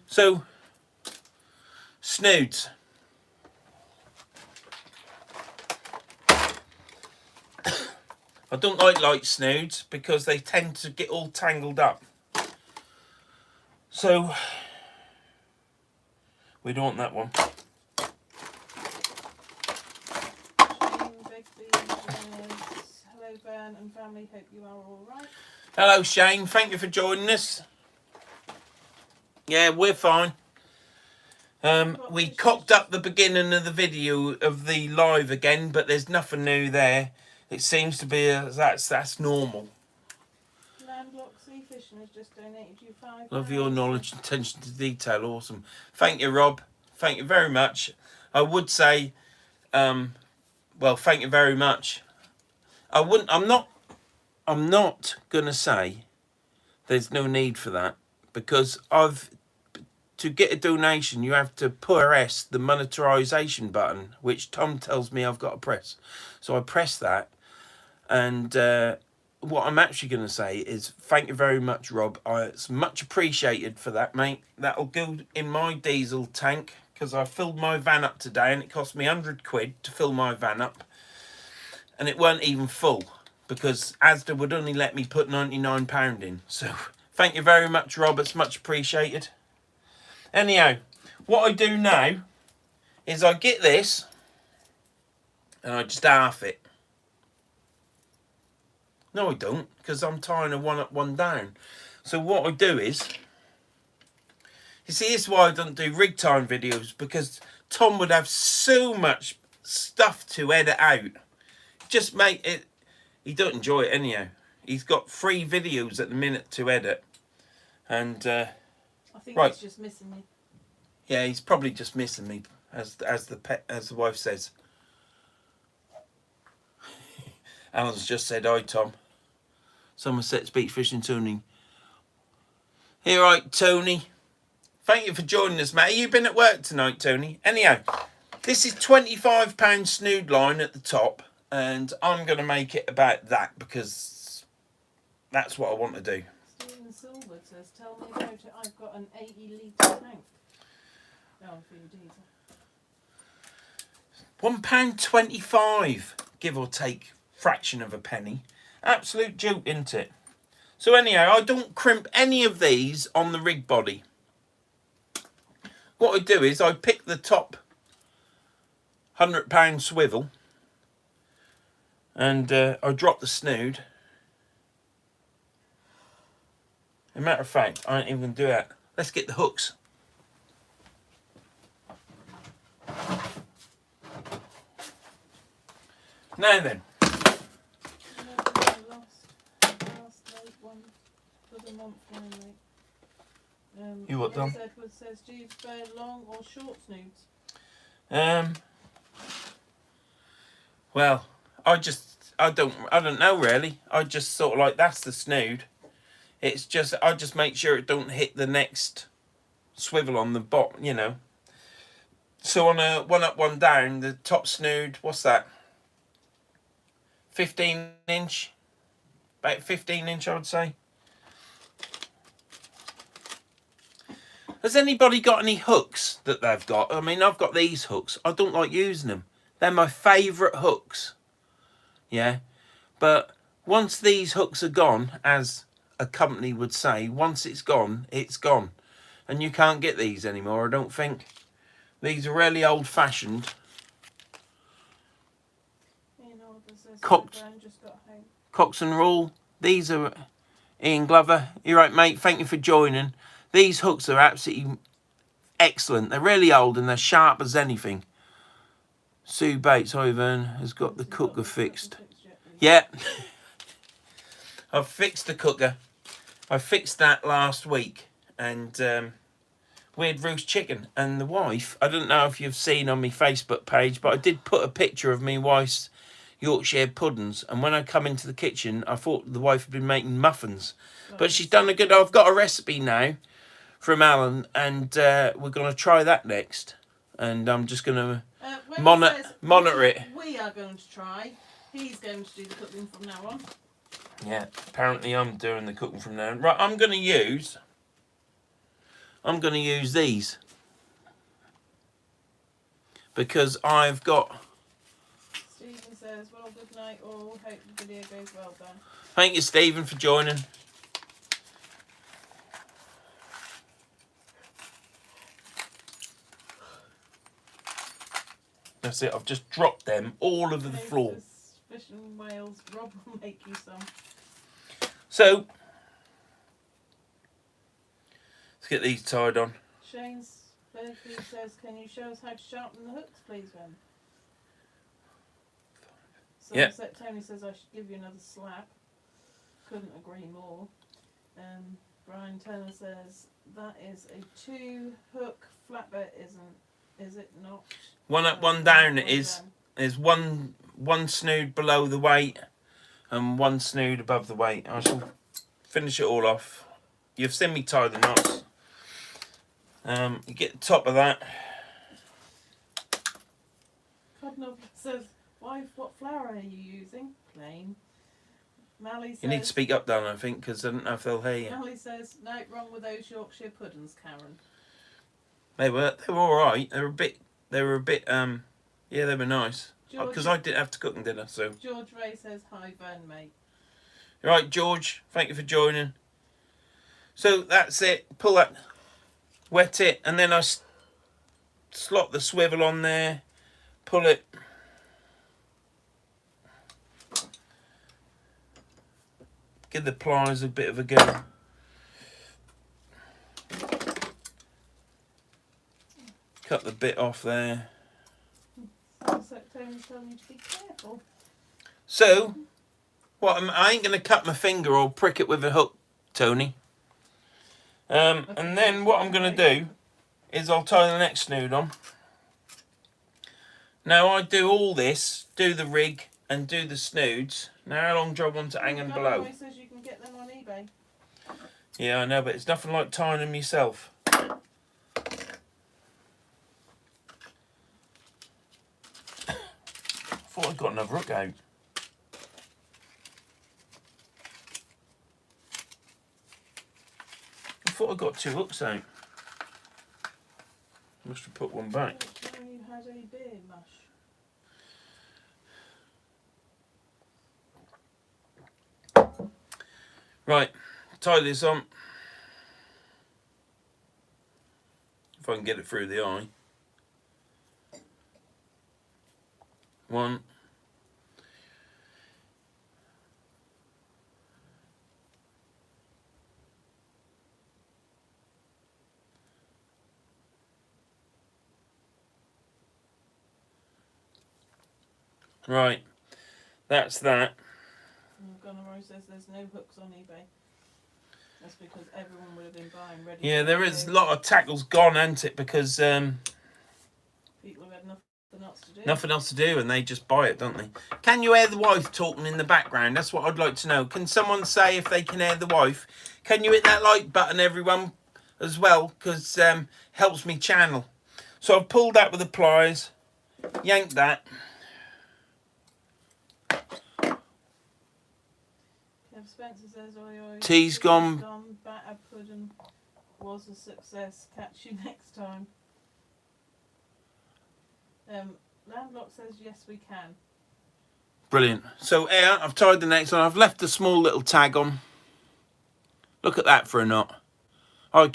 So, snoods. I don't like light snoods because they tend to get all tangled up. So, we don't want that one. Hello Vern and family, hope you are all right. Hello Shane, thank you for joining us. Yeah, we're fine. We cocked up the beginning of the video of the live again, but there's nothing new there. It seems to be that's normal. Landlocked Sea Fishing has just donated you £5. Love your knowledge and attention to detail. Awesome. Thank you, Rob. Thank you very much. I would say, well, thank you very much. I'm not gonna say there's no need for that, because to get a donation you have to press the monetization button, which Tom tells me I've got to press. So I press that, and what I'm actually going to say is thank you very much, Rob. It's much appreciated for that, mate. That'll go in my diesel tank, because I filled my van up today and it cost me £100 to fill my van up, and it weren't even full because Asda would only let me put £99 in. So thank you very much, Rob. It's much appreciated. Anyhow, what I do now is I get this and I just half it. No, I don't, because I'm tying a one up, one down. So what I do is, you see, this is why I don't do rig time videos, because Tom would have so much stuff to edit out. Just make it, he don't enjoy it anyhow. He's got 3 videos at the minute to edit. And, I think right. he's just missing me. Yeah, he's probably just missing me, as the wife says. Alan's just said hi, Tom. Somerset Beach Fishing Tuning. Here, right, Tony. Thank you for joining us, mate. You've been at work tonight, Tony. Anyhow, this is £25 snood line at the top, and I'm going to make it about that because that's what I want to do. Stephen Silver says, tell me about it. I've got an 80-litre tank. Oh, for your diesel. £1.25, give or take, fraction of a penny. Absolute joke, isn't it? So anyhow, I don't crimp any of these on the rig body. What I do is I pick the top £100 swivel, and I drop the snood. As a matter of fact, I ain't even going to do that. Let's get the hooks. Now then. Last late one for the month only. You what, Dom? Edward says, do you prefer long or short snoods? Well, I don't know really. I just sort of like, that's the snood. It's just, I just make sure it don't hit the next swivel on the bottom, you know. So on a one up, one down, the top snood, what's that? 15 inch? About 15 inch, I would say. Has anybody got any hooks that they've got? I mean, I've got these hooks. I don't like using them. They're my favourite hooks. Yeah. But once these hooks are gone, as a company would say, once it's gone, it's gone. And you can't get these anymore, I don't think. These are really old-fashioned. Cox and Rule. These are Ian Glover. You're right, mate. Thank you for joining. These hooks are absolutely excellent. They're really old and they're sharp as anything. Sue Bates, hi Vern, has got the He's cooker the fixed. yet, please. Yeah. I've fixed the cooker. I fixed that last week. And we had roast chicken. And the wife, I don't know if you've seen on my Facebook page, but I did put a picture of me wife's Yorkshire puddings. And when I come into the kitchen, I thought the wife had been making muffins. But she's done a good... I've got a recipe now from Alan. And we're going to try that next. And I'm just going to monitor it. We are going to try. He's going to do the cooking from now on. Yeah, apparently I'm doing the cooking from now on. Right, I'm going to use these. Because I've got... Stephen says, well, good night all. Hope the video goes well done. Thank you, Stephen, for joining. That's it. I've just dropped them all over the floor. Fish and Wales. Rob will make you some. So, let's get these tied on. Shane's Berkeley says, can you show us how to sharpen the hooks, please, Ben? Sunset Tony says, I should give you another slap. Couldn't agree more. Brian Turner says, that is a 2-hook flapper, is it not? One up, one down it is. There's one snood below the weight and one snood above the weight. I shall finish it all off. You've seen me tie the knots. You get the top of that. Codnob says, wife, what flour are you using? Plain. Mally says, You need to speak up, Dan, I think, because I don't know if they'll hear you. Mally says, no wrong with those Yorkshire puddings, Karen. They were all right. They were a bit. Yeah, they were nice. Because I didn't have to cook them, did I? So. George Ray says, hi, Vern, mate. Right, George. Thank you for joining. So that's it. Pull that, wet it, and then I slot the swivel on there. Pull it. Give the pliers a bit of a go. Cut the bit off there. Tony's telling you to be careful. So, I ain't going to cut my finger or prick it with a hook, Tony. And then what I'm going to do is I'll tie the next snood on. Now I do all this, do the rig and do the snoods. Now how long do I want to hang them below? He says you can get them on eBay. Yeah, I know, but it's nothing like tying them yourself. I thought I'd got another hook out. I thought I got 2 hooks out. Must have put one back. You had a beer mush. Right, tie this on. If I can get it through the eye. 1. Right, that's that. Gunnar says there's no hooks on eBay. That's because everyone would have been buying ready. Yeah, there is a lot of tackles gone, ain't it? Because people have had nothing else to do. Nothing else to do, and they just buy it, don't they? Can you hear the wife talking in the background? That's what I'd like to know. Can someone say if they can hear the wife? Can you hit that like button, everyone, as well? Because helps me channel. So I've pulled that with the pliers, yanked that. Spencer says, oi, oi. Tea's gone. Batter pudding was a success. Catch you next time. Landlock says, yes, we can. Brilliant. So here, I've tied the next one. I've left the small little tag on. Look at that for a knot.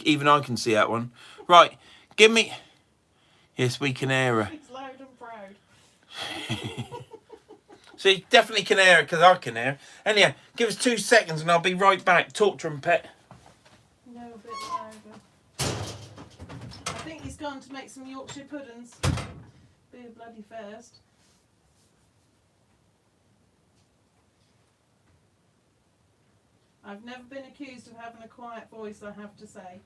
Even I can see that one. Right, give me... Yes, we can hear her. It's loud and proud. So you definitely can hear it because I can hear it. Anyhow, give us 2 seconds and I'll be right back. Talk to him, pet. No, a bit louder. I think he's gone to make some Yorkshire puddings. be a bloody first. I've never been accused of having a quiet voice, I have to say.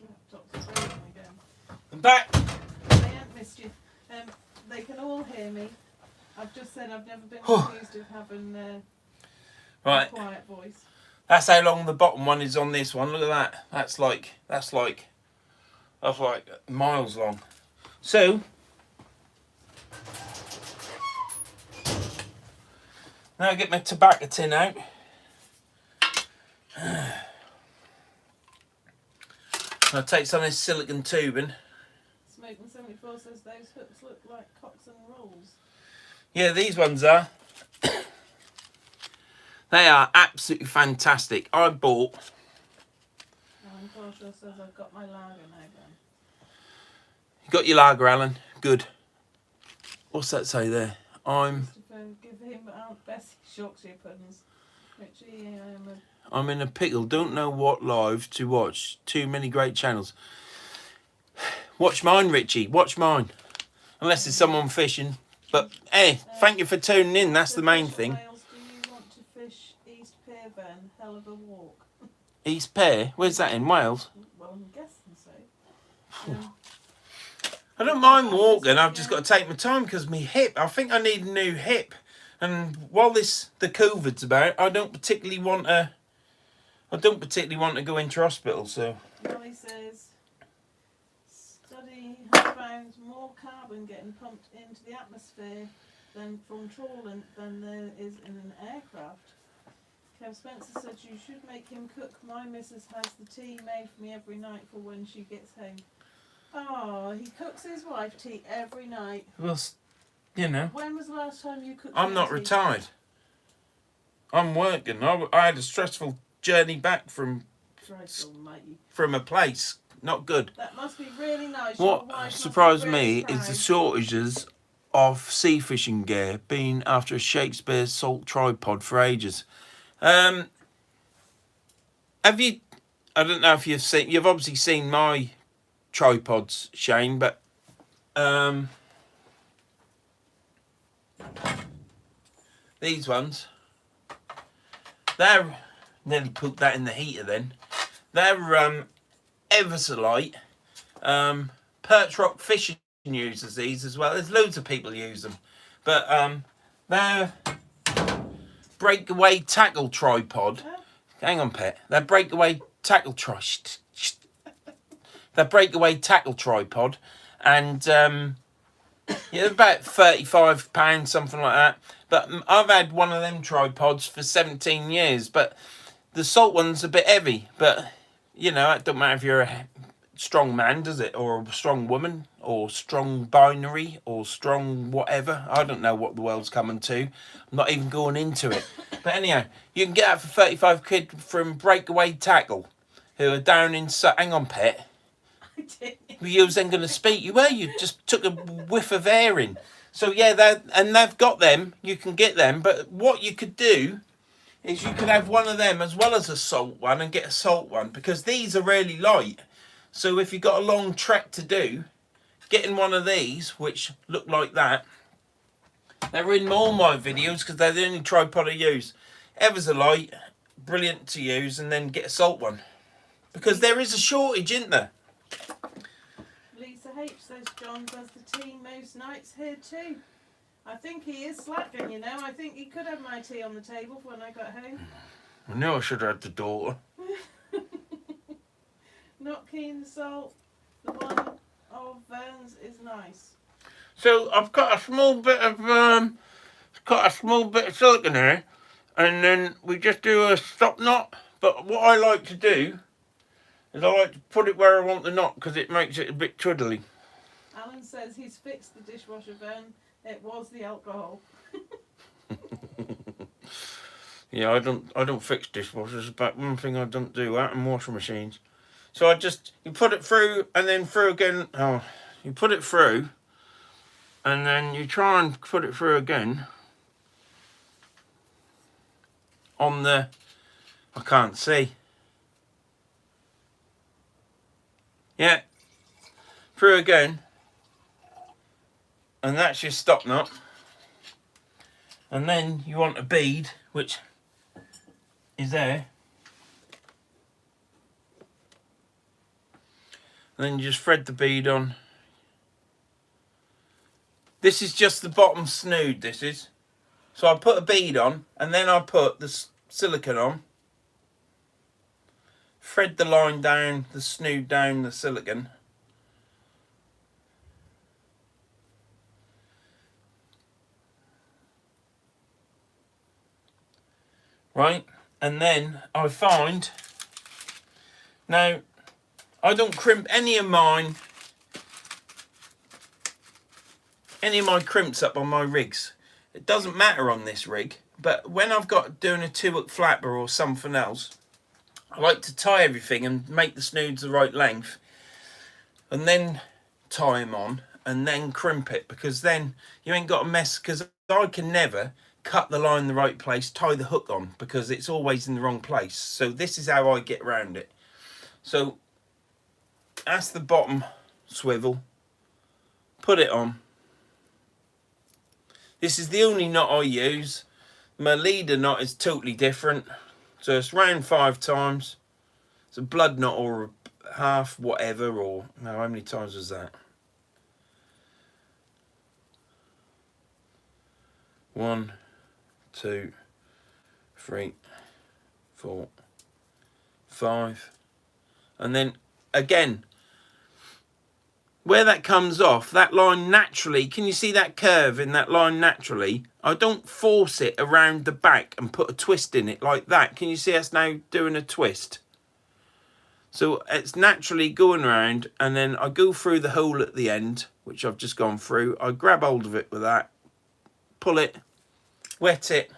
Laptop's frozen again. I'm back. They haven't missed you. They can all hear me. I've just said I've never been accused of having Right. a quiet voice. That's how long the bottom one is on this one. Look at that. That's like miles long. So now I get my tobacco tin out. I'll take some of this silicon tubing. Smoking 74 says those hooks look like cocks and rolls. Yeah, these ones are. They are absolutely fantastic. I bought. Alan Crawshaw says I've got my lager now, Ben. You got your lager, Alan. Good. What's that say there? Christopher, give him Aunt Bessie Yorkshire puddings. Richie, I'm in a pickle. Don't know what live to watch. Too many great channels. Watch mine, Richie. Watch mine. Unless it's someone fishing. But hey, thank you for tuning in. That's the main thing. Wales, do you want to fish East Pier, Ben? Hell of a walk. East Pear? Where's that in Wales? Well, I'm guessing so. I don't mind walking. I've just got to take my time because my hip. I think I need a new hip. And while the COVID's about, I don't particularly want to go into hospital. So. Molly says, study has found more carbon getting pumped into the atmosphere than from trawling than there is in an aircraft. Kev Spencer said you should make him cook. My missus has the tea made for me every night for when she gets home. Oh, he cooks his wife tea every night. Well, you know. When was the last time you cooked? I'm not tea? retired. I'm working. I had a stressful journey back from a place. Not good. That must be really nice. What surprised me is the shortages of sea fishing gear, being after a Shakespeare salt tripod for ages. Have you? I don't know if you've seen. You've obviously seen my tripods, Shane, but these ones, they're nearly put that in the heater. Then they're ever so light. Perch Rock Fishing uses these as well. There's loads of people use them, but they're breakaway tackle tripod. Hang on, pet. They're breakaway tackle They're breakaway tackle tripod, and yeah, about £35, something like that. But I've had one of them tripods for 17 years. But the salt one's a bit heavy. But you know, it don't matter if you're a strong man, does it? Or a strong woman, or strong binary, or strong whatever. I don't know what the world's coming to. I'm not even going into it. But anyhow, you can get that for 35 quid from Breakaway Tackle, who are down in... Hang on, pet. You was then going to speak. You were. You just took a whiff of air in. So yeah, they've got them. You can get them. But what you could do is you could have one of them as well as a salt one and get a salt one, because these are really light. So if you've got a long trek to do, getting one of these, which look like that, they're in all my videos because they're the only tripod I use. Ever so light, brilliant to use, and then get a salt one. Because there is a shortage, isn't there? Lisa H says John does the tea most nights here too. I think he is slacking, you know. I think he could have my tea on the table when I got home. I knew I should have had the daughter. Not keen the salt. The one of Verns is nice. So I've got a small bit of silicone here, and then we just do a stop knot. But what I like to do is I like to put it where I want the knot because it makes it a bit twiddly. Alan says he's fixed the dishwasher, Vern. It was the alcohol. Yeah, I don't fix dishwashers, but one thing I don't do that and washing machines. So you put it through and then through again. Oh, you put it through and then you try and put it through again on the I can't see. Yeah, through again, and that's your stop knot. And then you want a bead, which is there. And then you just thread the bead on. This is just the bottom snood, this is. So I put a bead on, and then I put the silicone on. Thread the line down, the snood down the silicone. Right, and then I find, now I don't crimp any of mine, any of my crimps up on my rigs. It doesn't matter on this rig, but when I've got doing a 2-hook flapper or something else, I like to tie everything and make the snoods the right length, and then tie them on, and then crimp it, because then you ain't got a mess, because I can never cut the line in the right place, tie the hook on, because it's always in the wrong place. So this is how I get around it. So that's the bottom swivel. Put it on. This is the only knot I use. My leader knot is totally different. So it's round 5 times. It's a blood knot or a half, whatever, or no, how many times was that? 1, 2, 3, 4, 5. And then again, where that comes off, that line naturally, can you see that curve in that line naturally? I don't force it around the back and put a twist in it like that. Can you see us now doing a twist? So it's naturally going around, and then I go through the hole at the end, which I've just gone through. I grab hold of it with that, pull it, wet it.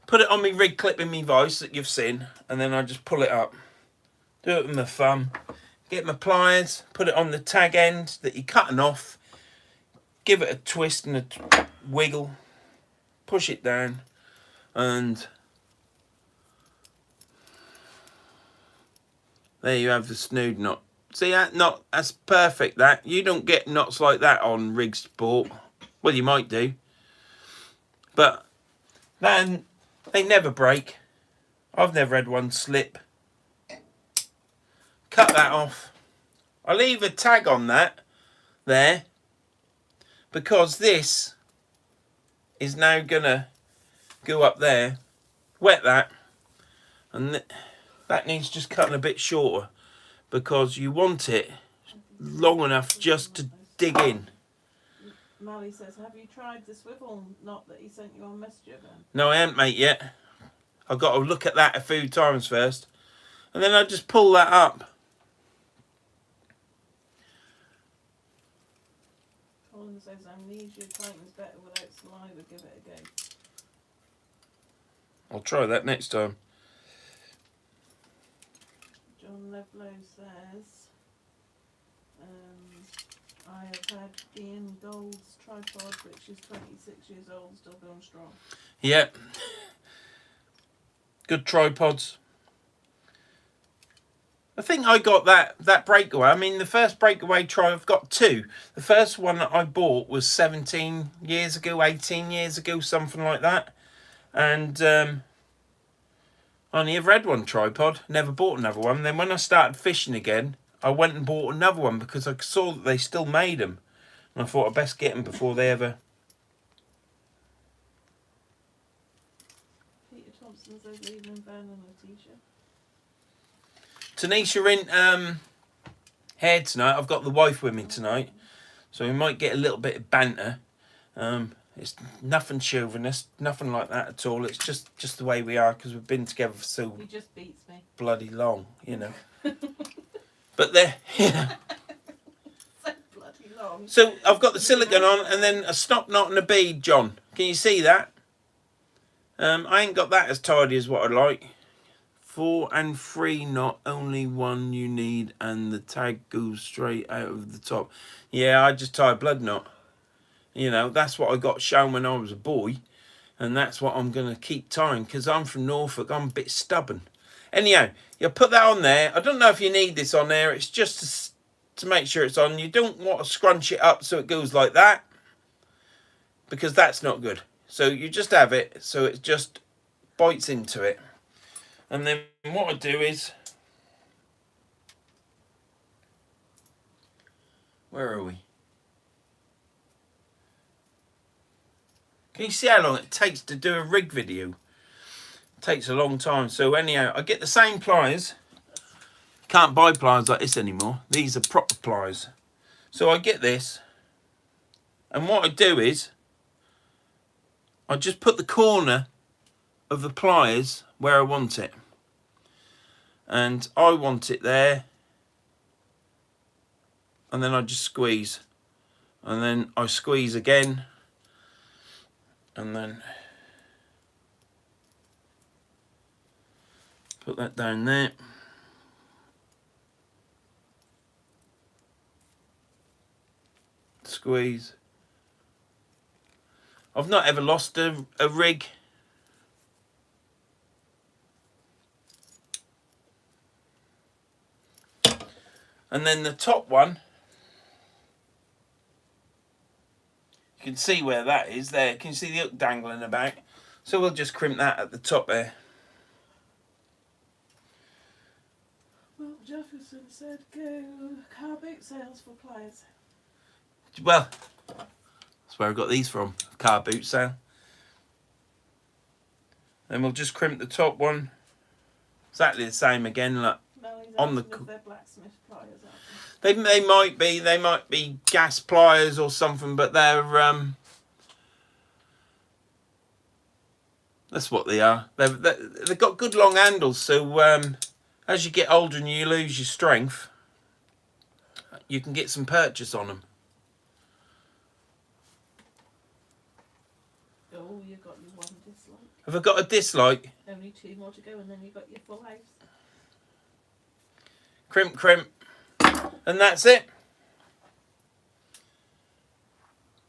Put it on my rig clip in my vice that you've seen, and then I just pull it up. Do it with my thumb. Get my pliers, put it on the tag end that you're cutting off. Give it a twist and a wiggle. Push it down, and there you have the snood knot. See that knot? That's perfect. That you don't get knots like that on rig sport. Well, you might do, but then they never break. I've never had one slip. Cut that off. I leave a tag on that there, because this is now gonna go up there. Wet that, and that needs just cutting a bit shorter, because you want it long enough just to dig in. Mally says, have you tried the swivel knot that he sent you on Messenger then? No, I haven't, mate, yet. I've got to look at that a few times first, and then I just pull that up. Colin says, amnesia tightens better without saliva, give it a go. I'll try that next time. John Levlow says, I have had Ian Gold's tripod, which is 26 years old, still going strong. Yep. Good tripods. I think I got that breakaway. I mean, the first breakaway I've got 2. The first one that I bought was 17 years ago, 18 years ago, something like that. And I only ever had one tripod, never bought another one. Then when I started fishing again, I went and bought another one, because I saw that they still made them. And I thought I'd best get them before they ever... Peter Thompson says, leaving Vernon and Letitia. Tanisha in here tonight. I've got the wife with me tonight, so we might get a little bit of banter. It's nothing chauvinist, nothing like that at all. It's just the way we are, because we've been together for so He just beats me. bloody long, you know. But there, yeah. So bloody long. So I've got the silicone on, and then a stop knot and a bead, John. Can you see that? I ain't got that as tidy as what I like. 4 and 3 knot, only 1 you need, and the tag goes straight out of the top. Yeah, I just tie a blood knot. You know, that's what I got shown when I was a boy. And that's what I'm going to keep tying, because I'm from Norfolk. I'm a bit stubborn. Anyhow, you put that on there. I don't know if you need this on there. It's just to make sure it's on. You don't want to scrunch it up so it goes like that, because that's not good. So you just have it so it just bites into it. And then what I do is, where are we? Can you see how long it takes to do a rig video? It takes a long time. So anyhow, I get the same pliers. Can't buy pliers like this anymore. These are proper pliers. So I get this. And what I do is, I just put the corner of the pliers where I want it. And I want it there. And then I just squeeze. And then I squeeze again. And then put that down there. Squeeze. I've not ever lost a rig. And then the top one, you can see where that is there. Can you see the hook dangling about? So we'll just crimp that at the top there. Well, Jefferson said go car boot sales for pliers. Well, that's where I got these from. Car boot sale. Then we'll just crimp the top one. Exactly the same again. Look, on the. If they're blacksmith pliers, aren't They might be gas pliers or something, but they're that's what they are. They've got good long handles, so as you get older and you lose your strength, you can get some purchase on them. Oh, you've got your one dislike. Have I got a dislike? Only 2 more to go, and then you've got your full house. Crimp, crimp, and that's it.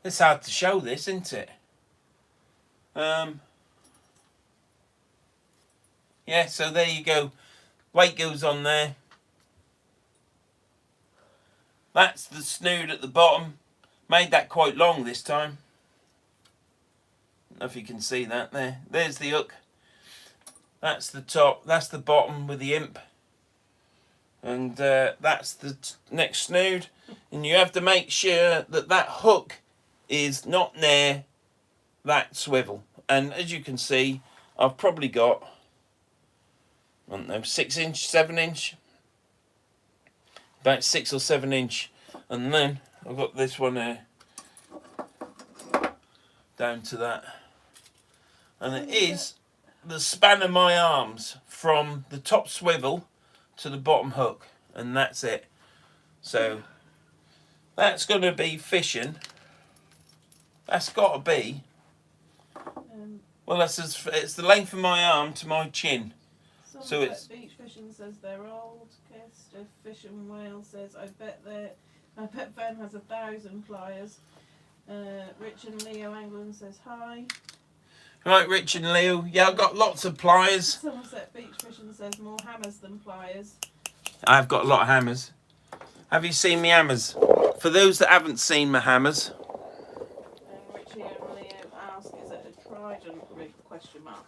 It's hard to show this, isn't it? Yeah, so there you go. Weight goes on there. That's the snood at the bottom. Made that quite long this time. I don't know if you can see that there. There's the hook. That's the top. That's the bottom with the imp. And that's the next snood. And you have to make sure that that hook is not near that swivel. And as you can see, I've probably got, I don't know, 6 inch, 7 inch. About 6 or 7 inch. And then I've got this one here. Down to that. And it is the span of my arms from the top swivel to the bottom hook. And that's it. So that's going to be fishing. That's got to be, well, it's the length of my arm to my chin. So it's Beach Fishing says they're old. Kester Fish and Whale says I bet Vern has 1,000 pliers. Rich and Leo England says hi. Right, Rich and Leo. Yeah, I've got lots of pliers. Somerset Beach Fishing says more hammers than pliers. I've got a lot of hammers. Have you seen me hammers? For those that haven't seen my hammers. Richie and Leo ask, is it a Trident rig? Question mark.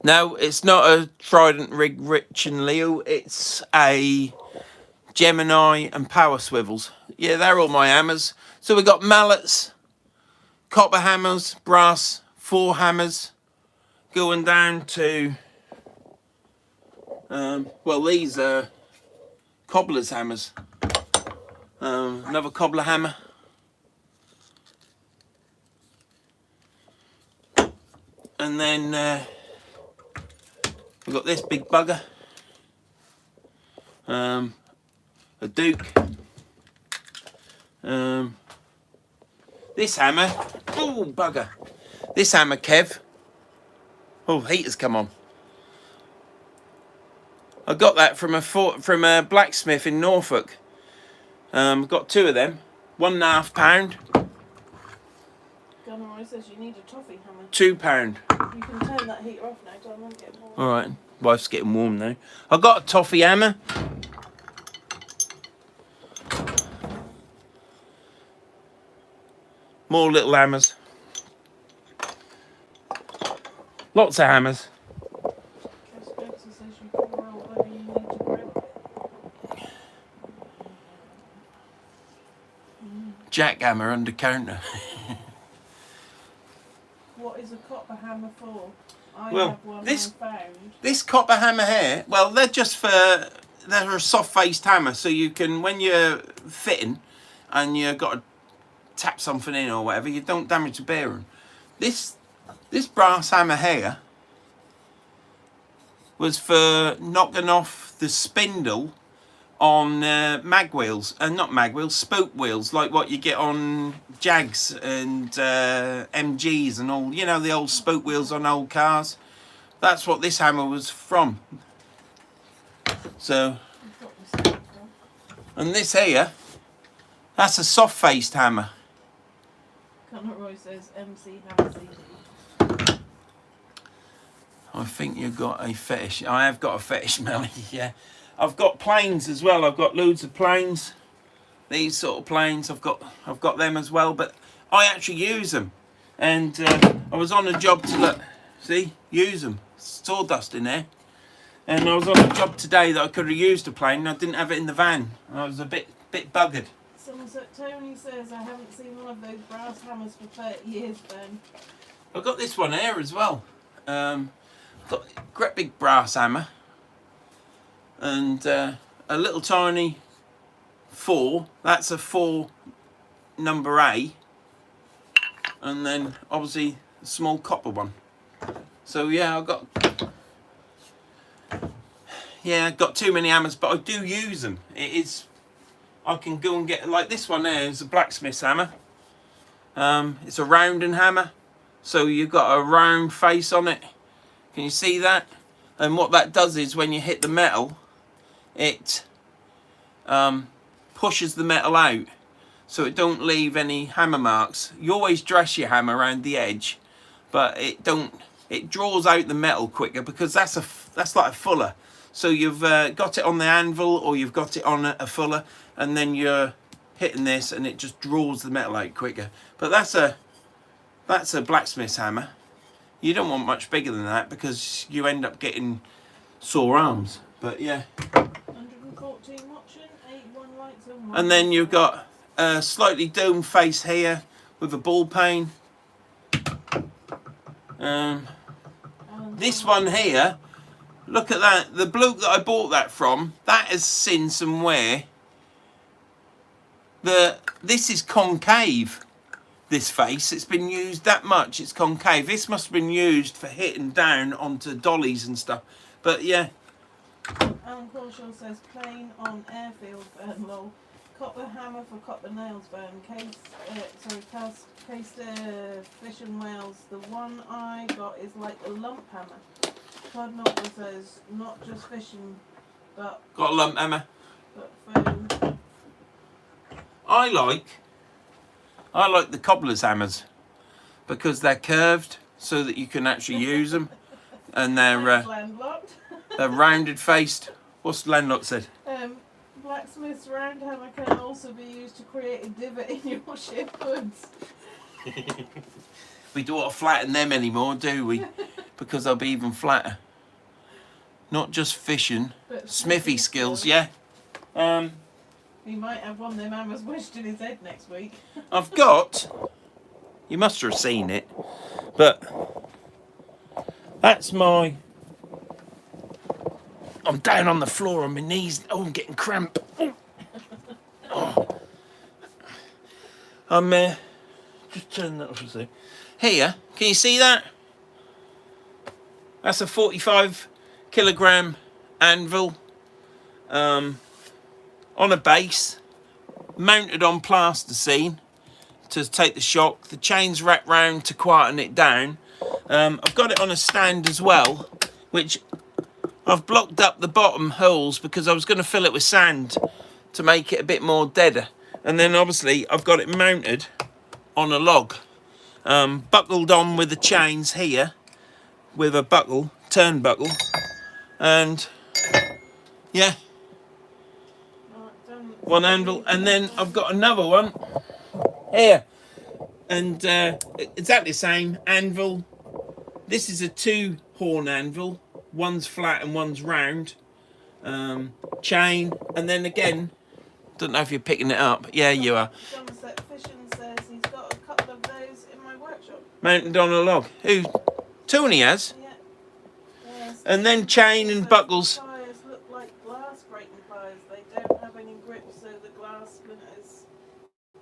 No, it's not a Trident rig, Rich and Leo. It's a Gemini and power swivels. Yeah, they're all my hammers. So we've got mallets, copper hammers, brass, 4 hammers, going down to, well, these are cobbler's hammers. Another cobbler hammer. And then we've got this big bugger. A Duke. This hammer. Oh, bugger. This hammer, Kev. Oh, heater's come on. I got that from a blacksmith in Norfolk. Got 2 of them. £1.5. Conroy says you need a toffee hammer. £2. You can turn that heater off now, Tom, and get more. All right, wife's getting warm now. I got a toffee hammer. More little hammers. Lots of hammers. Spencer says you can roll whatever you need to grip. Jackhammer under counter. What is a copper hammer for? I Well, have one this- I found. This copper hammer here, well, they're just for, they're a soft-faced hammer, so you can, when you're fitting and you've got to tap something in or whatever, you don't damage the bearing. This brass hammer here was for knocking off the spindle on mag wheels, and not mag wheels, spoke wheels, like what you get on Jags and MGs and all, you know, the old spoke wheels on old cars. That's what this hammer was from. So, I've got this stuff, though. and this here, that's a soft-faced hammer. Conroy says MC hammer CD. I think you've got a fetish. I have got a fetish, Melly, yeah. I've got planes as well. I've got loads of planes. These sort of planes, I've got them as well, but I actually use them. And I was on a job to look, see, use them. Sawdust in there. And I was on a job today that I could have used a plane and I didn't have it in the van. I was a bit buggered. Somerset Tony says, I haven't seen one of those brass hammers for 30 years, Ben. I've got this one here as well. Got a great big brass hammer. And a little tiny 4. That's a 4 number A. And then obviously a small copper one. So yeah, I've got too many hammers, but I do use them. I can go and get, like this one there is a blacksmith's hammer. It's a rounding hammer, so you've got a round face on it. Can you see that? And what that does is when you hit the metal, it pushes the metal out, so it don't leave any hammer marks. You always dress your hammer around the edge, but it draws out the metal quicker, because that's like a fuller. So you've got it on the anvil, or you've got it on a fuller, and then you're hitting this and it just draws the metal out quicker. But that's a blacksmith's hammer. You don't want much bigger than that, because you end up getting sore arms. But yeah. 114 watching, 81 likes and 1. And then you've got a slightly domed face here with a ball peen. This one here, look at that. The bloke that I bought that from, that has seen some wear. This is concave, this face. It's been used that much, it's concave. This must have been used for hitting down onto dollies and stuff. But yeah. Alan Crawshaw says, plain on airfield, Vern, lol. Copper hammer for copper nails, Vern. Cased fish and whales. The one I got is like a lump hammer. Todd Milton says, not just fishing, but... Got a lump hammer. But foam. I like the cobbler's hammers, because they're curved so that you can actually use them, and they're landlocked. they're rounded faced. What's the landlocked said? Blacksmith's round hammer can also be used to create a divot in your ship hoods. We don't want to flatten them anymore, do we? Because they'll be even flatter. Not just fishing, But smithy skills, yeah. He might have one of them hammers wedged in his head next week. I've got, you must have seen it, but that's my, I'm down on the floor on my knees. Oh, I'm getting cramp. Oh. I'm just turn that off a sec. Here, can you see that? That's a 45 kilogram anvil on a base, mounted on plasticine to take the shock. The chain's wrapped round to quieten it down. I've got it on a stand as well, which I've blocked up the bottom holes because I was going to fill it with sand to make it a bit more deader. And then obviously I've got it mounted on a log. buckled on with the chains here, with a buckle, turnbuckle, and yeah, Right, done. one handle, and then I've got another one here, and exactly the same anvil. This is a 2-horn anvil, one's flat and one's round, chain, and then again, don't know if you're picking it up. Yeah, you are. Somerset Fishing says he's got a couple of those in my workshop. Mounted on a log. Who? Tony has. Yeah. Yes. And then chain and Says buckles. the pliers look like glass breaking pliers. They don't have any grip, so the glass splinters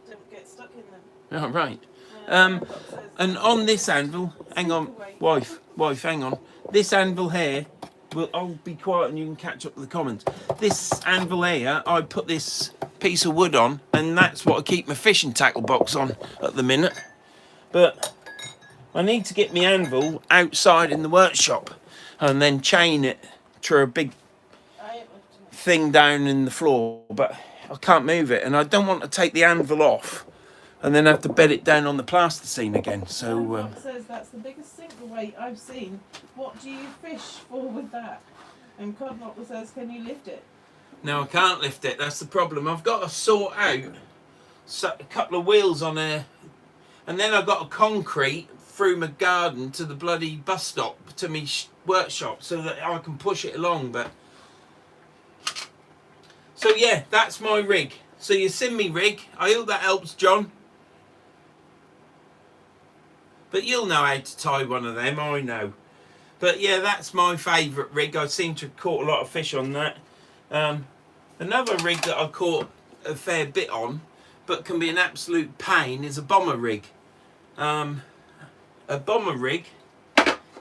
don't get stuck in them. Oh, right. Doc says And on this anvil, hang on, wife, hang on. This anvil here, I'll be quiet and you can catch up with the comments. This anvil here, I put this piece of wood on, and that's what I keep my fishing tackle box on at the minute. But I need to get my anvil outside in the workshop and then chain it to a big thing down in the floor, but I can't move it, and I don't want to take the anvil off and then have to bed it down on the plasticine again. So Doc says that's the biggest sinker weight I've seen. What do you fish for with that? And Codlocker says, can you lift it? no, I can't lift it. That's the problem. I've got to sort out a couple of wheels on there, and then I've got to concrete through my garden to the bloody bus stop to me workshop so that I can push it along. But so yeah, that's my rig. So you seen me rig. I hope that helps, John. But you'll know how to tie one of them, I know. But yeah, that's my favourite rig. I seem to have caught a lot of fish on that. Another rig that I caught a fair bit on, but can be an absolute pain, is a bomber rig. A bomber rig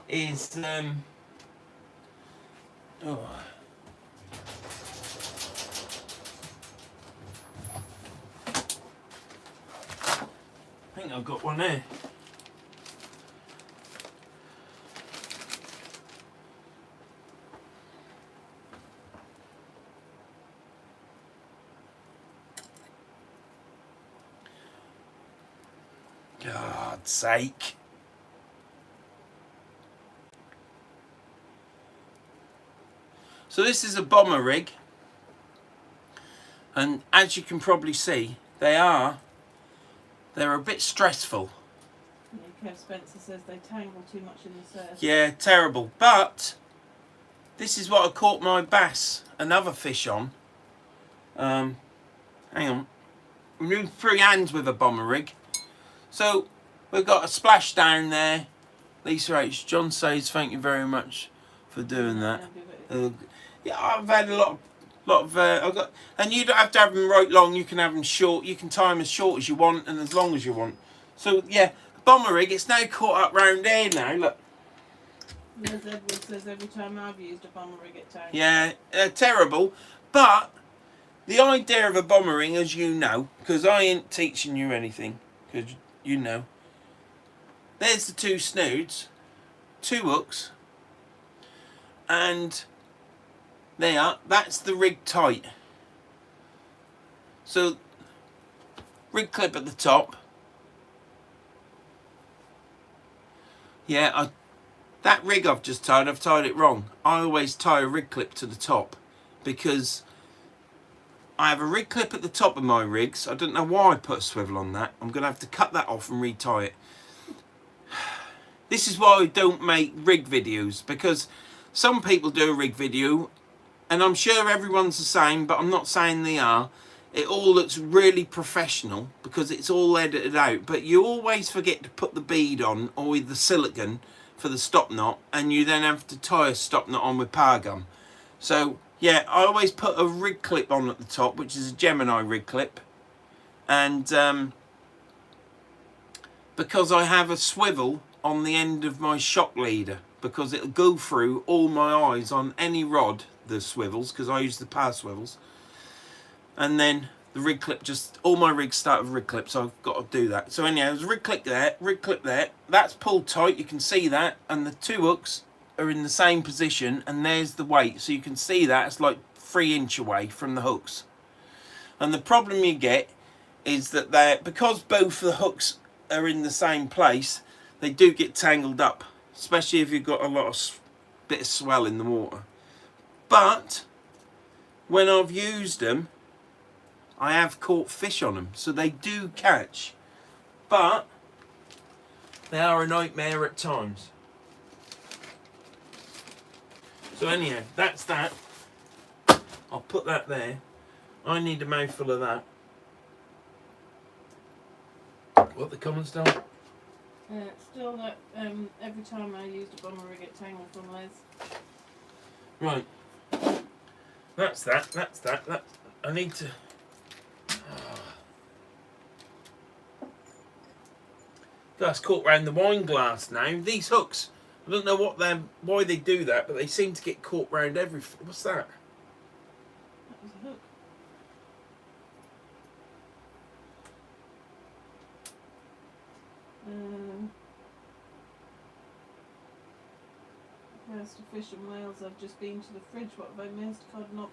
is... I think I've got one there. God's sake. So this is a bomber rig, and as you can probably see, they're a bit stressful. Yeah, Kev Spencer says they tangle too much in the surf. Yeah, terrible. But this is what I caught my bass and other fish on. Hang on. I'm doing 3 hands with a bomber rig. So we've got a splash down there. Lisa H. John says thank you very much for doing that. Yeah, I've had a lot of I've got, and you don't have to have them right long. You can have them short. You can tie them as short as you want and as long as you want. So yeah, bomber rig. It's now caught up round there now. Look. Les Edward says every time I've used a bomber rig it tangles. Yeah, terrible. But the idea of a bomber rig, as you know, because I ain't teaching you anything, because you know. There's the 2 snoods, 2 hooks, and there, that's the rig tight. So, rig clip at the top. Yeah, that rig I've just tied, I've tied it wrong. I always tie a rig clip to the top because I have a rig clip at the top of my rigs. I don't know why I put a swivel on that. I'm going to have to cut that off and retie it. This is why I don't make rig videos, because some people do a rig video and I'm sure everyone's the same, but I'm not saying they are. It all looks really professional because it's all edited out, but you always forget to put the bead on or the silicone for the stop knot, and you then have to tie a stop knot on with power gum. So yeah, I always put a rig clip on at the top, which is a Gemini rig clip, and because I have a swivel on the end of my shock leader, because it'll go through all my eyes on any rod, the swivels, because I use the power swivels. And then the rig clip, just all my rigs start with rig clips, so I've got to do that. So anyhow, there's a rig clip there, that's pulled tight, you can see that, and the 2 hooks are in the same position, and there's the weight, so you can see that it's like 3 inch away from the hooks. And the problem you get is that because both the hooks are in the same place, they do get tangled up, especially if you've got a lot of bit of swell in the water. But when I've used them, I have caught fish on them, so they do catch, but they are a nightmare at times. So anyhow, that's that. I'll put that there. I need a mouthful of that. What the comments done? Still that every time I used a bomber I get tangled from Les. Right. That's that. That. I need to. That's caught round the wine glass now. These hooks, I don't know why they do that, but they seem to get caught round everything. What's that? That was a hook. First to fish in Wales, I've just been to the fridge. What have I missed? Cod not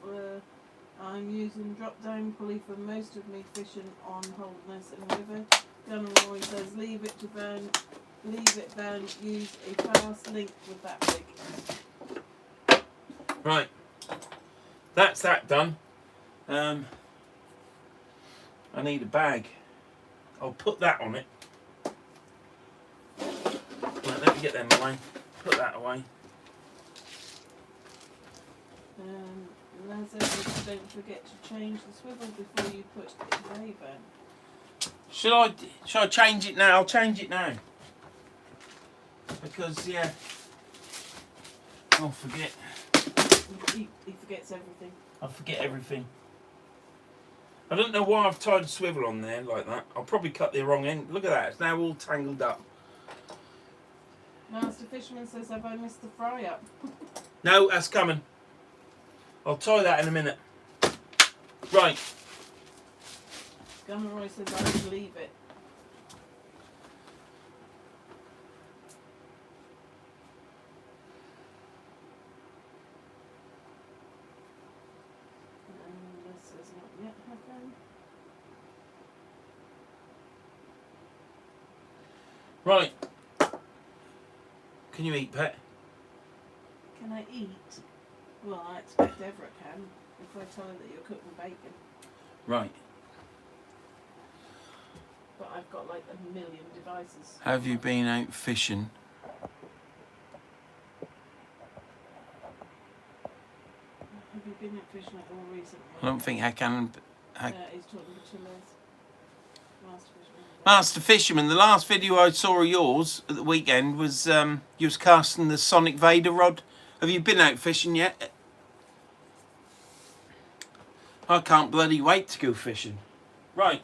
I'm using drop down pulley for most of me fishing on Holdness and River. Gunner Roy says leave it burn, use a fast link with that rig. Right. That's that done. I need a bag. I'll put that on it. Right, let me get them away. Put that away. Lazarus, don't forget to change the swivel before you put it away, Ben. Shall I change it now? I'll change it now. Because, yeah, I'll forget. He forgets everything. I'll forget everything. I don't know why I've tied a swivel on there like that. I'll probably cut the wrong end. Look at that. It's now all tangled up. Master Fisherman says, have I missed the fry up? No, that's coming. I'll tie that in a minute. Right. Gunner Roy says, I would leave it. And this is not yet happened. Right. Can you eat, pet? Can I eat? Well, I expect Everett can, if I tell her that you're cooking bacon. Right. But I've got like a million devices. Have you been out fishing? Have you been out fishing at all recently? I don't think I can. He's talking to Les. Master Fisherman. Master Fisherman, the last video I saw of yours at the weekend was you was casting the Sonic Vader rod. Have you been out fishing yet? I can't bloody wait to go fishing. Right.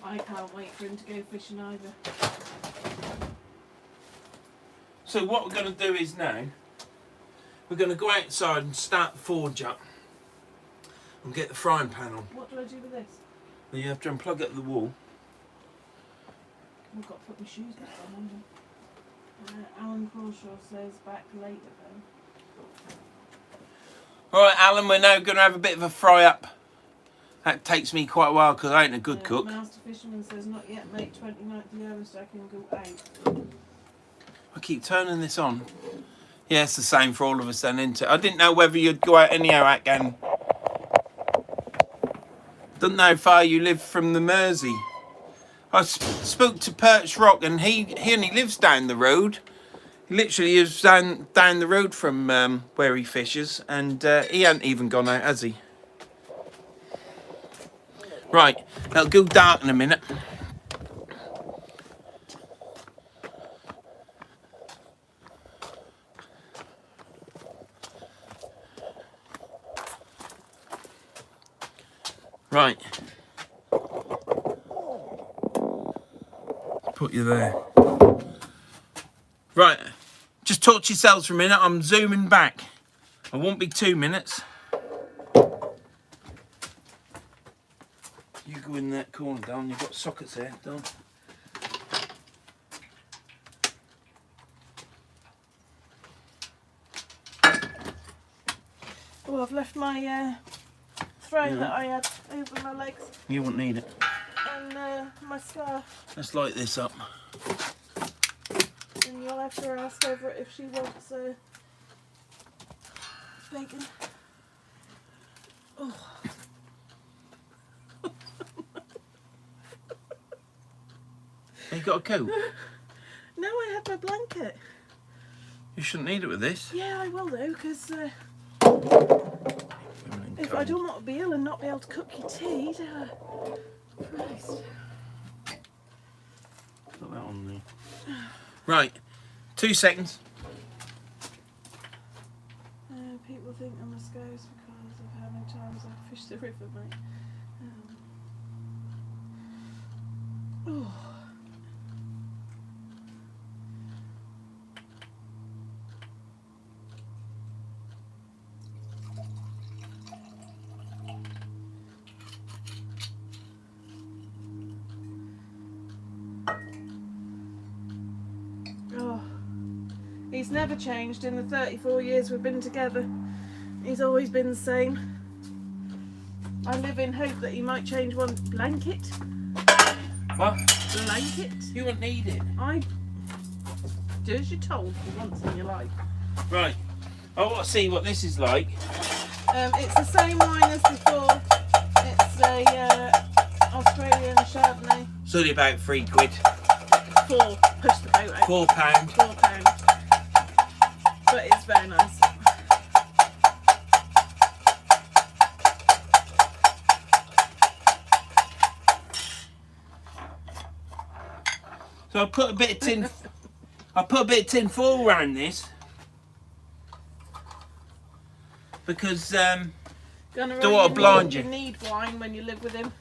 I can't wait for him to go fishing either. So what we're going to do is now, we're going to go outside and start the forge up and get the frying pan on. What do I do with this? Then you have to unplug it at the wall. I've got to put my shoes back on, haven't I? Alan Crawshaw says back later then. Alright Alan, we're now going to have a bit of a fry up. That takes me quite a while because I ain't a good cook. Master Fisherman says not yet mate, 29th of the August I can go out. I keep turning this on. Yeah, it's the same for all of us then, isn't it? I didn't know whether you'd go out anyhow, Atgan. Don't know how far you live from the Mersey. I spoke to Perch Rock and he only lives down the road. He literally is down the road from where he fishes, and he hasn't even gone out, has he? Right, it'll go dark in a minute. Right. Put you there. Right. Just talk to yourselves for a minute. I'm zooming back. I won't be 2 minutes. You go in that corner, Don. You've got sockets there, Don. Oh, I've left my throw that I had over my legs. You won't need it. and my scarf. Let's light this up. And you'll have to ask over it if she wants bacon. Oh. You got a coat? No, I had my blanket. You shouldn't need it with this. Yeah, I will though, because if I don't want to be ill and not be able to cook your tea, do I? Christ. Put that on there. Right, 2 seconds. People think I'm a scouse because of how many times I've fished the river, mate. Oh. Oh. He's never changed in the 34 years we've been together. He's always been the same. I live in hope that he might change one blanket. What? Blanket? You won't need it. I do as you're told for once in your life. Right. I want to see what this is like. It's the same wine as before. It's a Australian Chardonnay. It's only about £3. 4. Push the boat out. £4. £4. But it's very nice. So I put a bit of tin. I put a bit of tin foil around this because don't want to blind you. You need wine when you live with him.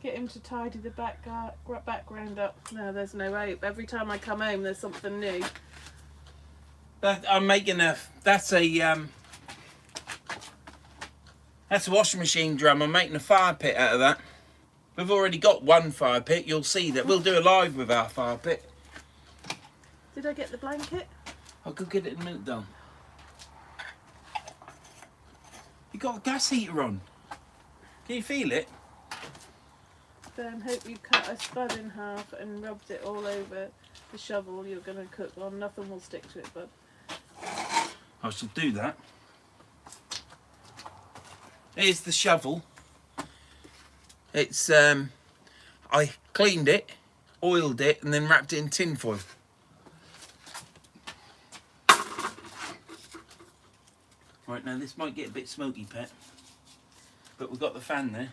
Get him to tidy the background up. No, there's no hope. Every time I come home, there's something new. I'm making a. That's a washing machine drum. I'm making a fire pit out of that. We've already got one fire pit. You'll see that. We'll do a live with our fire pit. Did I get the blanket? I'll go get it in a minute, Dom. You got a gas heater on. Can you feel it? Ben, hope you cut a spud in half and rubbed it all over the shovel you're going to cook on. Nothing will stick to it, bud. I shall do that. Here's the shovel. It's I cleaned it, oiled it, and then wrapped it in tin foil. Right, now this might get a bit smoky, Pet, but we've got the fan there.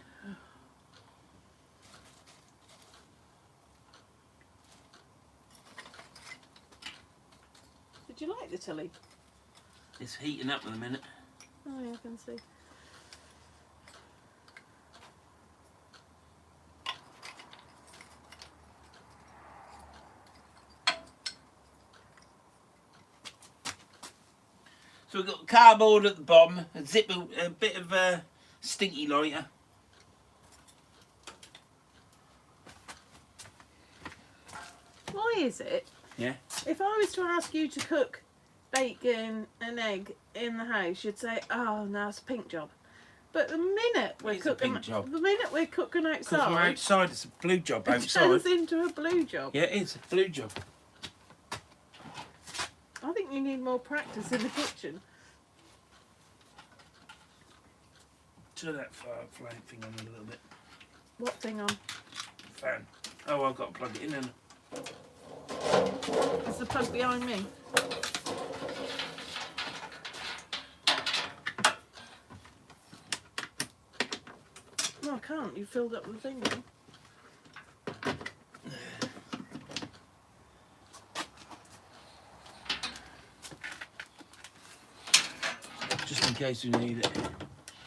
Did you like the tilly? It's heating up in a minute. Oh yeah, I can see. So we've got cardboard at the bottom, a bit of a stinky lighter. Why is it? Yeah. If I was to ask you to cook bacon and egg in the house, you'd say, "Oh, no, it's a pink job." But the minute we're It's a cooking, pink job. the minute we're cooking outside, Because we're outside, it's a blue job it outside. turns into a blue job. Yeah, it is a blue job. I think you need more practice in the kitchen. Turn that flame thing on a little bit. What thing on? Fan. Oh, I've got to plug it in and. Is the plug behind me? No, I can't. You filled up the thing. Then. Just in case we need it.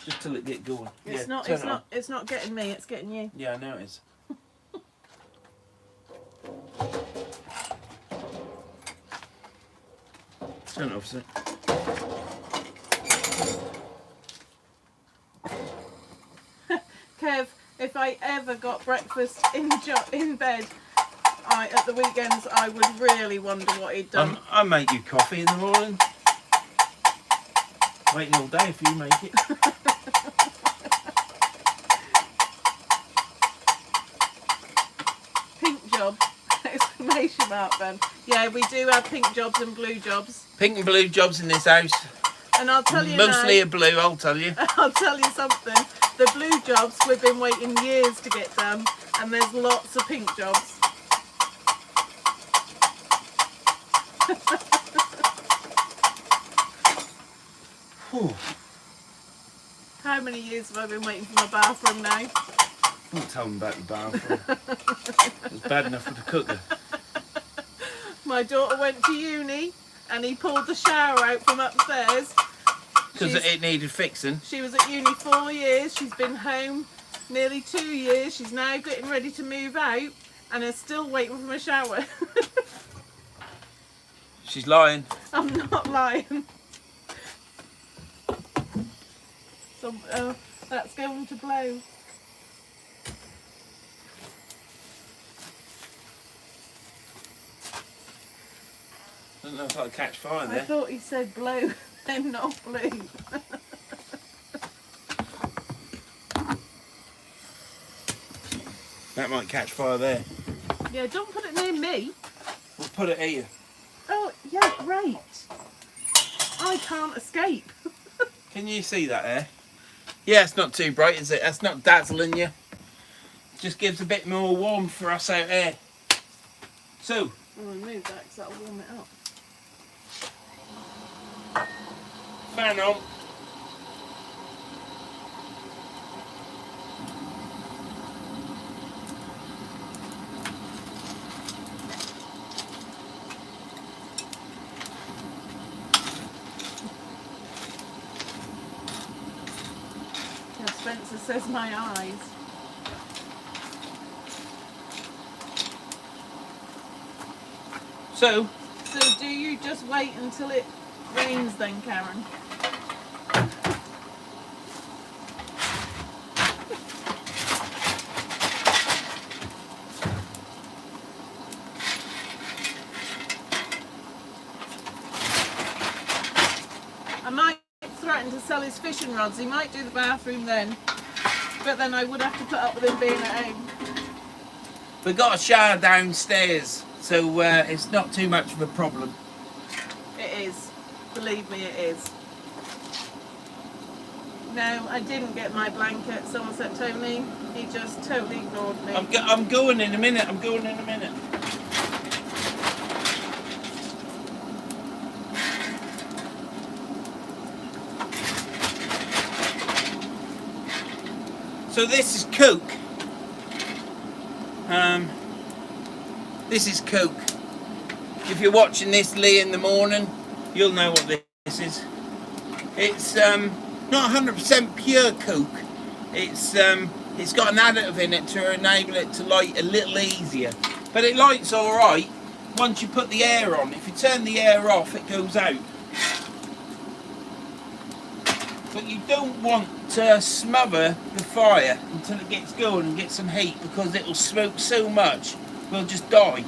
Just till it get going. It's Yeah, not. turn It's it not. on. It's not getting me. It's getting you. Yeah, I know it is. Turn it off, sir. Kev, if I ever got breakfast in bed, at the weekends, I would really wonder what he'd done. I make you coffee in the morning. Waiting all day if you make it. job. Exclamation mark then. Yeah, we do have pink jobs and blue jobs. Pink and blue jobs in this house. And I'll tell you Mostly now, a blue, I'll tell you. I'll tell you something. The blue jobs we've been waiting years to get done, and there's lots of pink jobs. Whew. How many years have I been waiting for my bathroom now? Don't tell them about the bathroom. It was bad enough with the cooker. My daughter went to uni and he pulled the shower out from upstairs. Because it needed fixing. She was at uni 4 years. She's been home nearly 2 years. She's now getting ready to move out and is still waiting for my shower. She's lying. I'm not lying. So, that's going to blow. I don't know if I'll catch fire there. I thought he said blow and not blue. That might catch fire there. Yeah, don't put it near me. We'll put it here. Oh, yeah, great. I can't escape. Can you see that there? Yeah, it's not too bright, is it? That's not dazzling you. Just gives a bit more warmth for us out here. So, I'll remove that because that'll warm it up. fan on. Yeah, Spencer says my eyes. So do you just wait until it rains then, Karen? I might threaten to sell his fishing rods. He might do the bathroom then, but then I would have to put up with him being at home. we've got a shower downstairs, so it's not too much of a problem. It is. Believe me, it is. No, I didn't get my blanket, someone said Tony. He just totally ignored me. I'm going in a minute. I'm going in a minute. So this is Coke. This is Coke. If you're watching this, Lee, in the morning, you'll know what this is. It's not 100% pure Coke. It's got an additive in it to enable it to light a little easier. But it lights all right once you put the air on. If you turn the air off, it goes out. But you don't want to smother the fire until it gets going and get some heat, because it'll smoke so much we'll just die.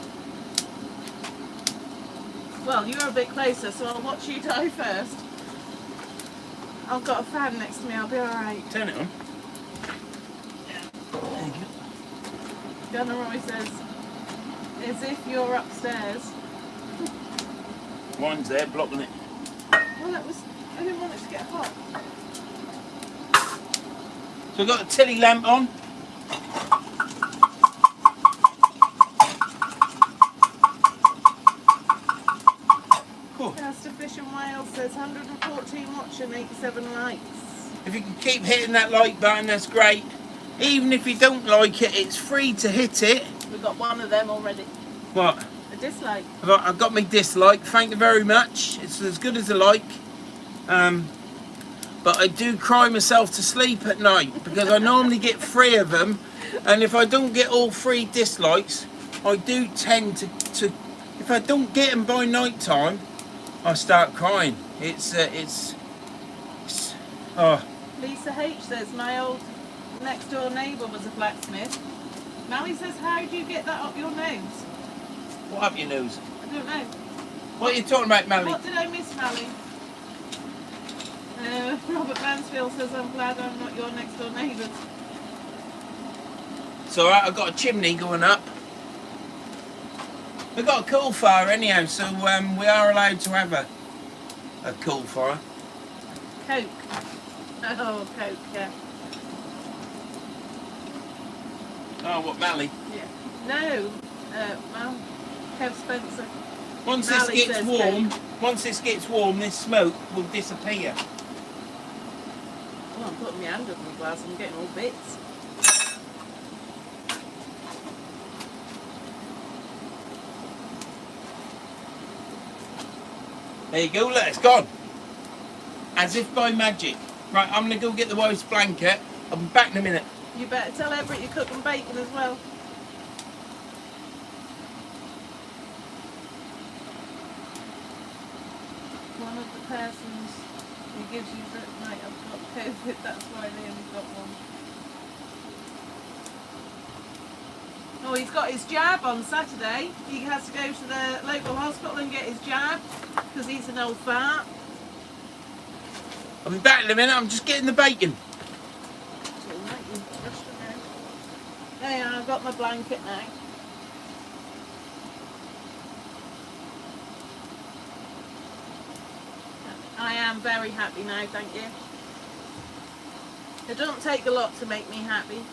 Well, you're a bit closer, so I'll watch you die first. I've got a fan next to me, I'll be alright. Turn it on. Gunnar always says, as if you're upstairs. Mine's there blocking it. Well, I didn't want it to get hot. So we've got the tilly lamp on. Cool. Master Fish and Wales says 114 watching, 87 likes. If you can keep hitting that like button, that's great. Even if you don't like it, it's free to hit it. We've got one of them already. What? A dislike. I've got my dislike. Thank you very much. It's as good as a like. But I do cry myself to sleep at night because I normally get 3 of them, and if I don't get all 3 dislikes, I do tend to if I don't get them by night time, I start crying. It's oh. Lisa H says, my old next door neighbour was a blacksmith. Mally says, how do you get that up your nose? What up your nose? I don't know. What are you talking about, Mally? What did I miss, Mally? Robert Mansfield says, I'm glad I'm not your next door neighbour. So I've got a chimney going up. We've got a cool fire anyhow, so we are allowed to have a cool fire. Coke. Oh, Coke, yeah. Oh, what, Mally? Yeah. No, well, Kev Spencer. Once Mally this gets says warm, this smoke will disappear. Oh, I'm putting my hand up my glass, I'm getting all bits. There you go, look, it's gone. As if by magic. Right, I'm going to go get the wife's blanket. I'll be back in a minute. You better tell Everett you're cooking bacon as well. One of the persons who gives you that might have got COVID, that's why they only got one. Oh, he's got his jab on Saturday. He has to go to the local hospital and get his jab because he's an old fart. I'll be back in a minute, I'm just getting the bacon. It's all right, you rushed around. There you are, I've got my blanket now. I am very happy now, thank you. It doesn't take a lot to make me happy.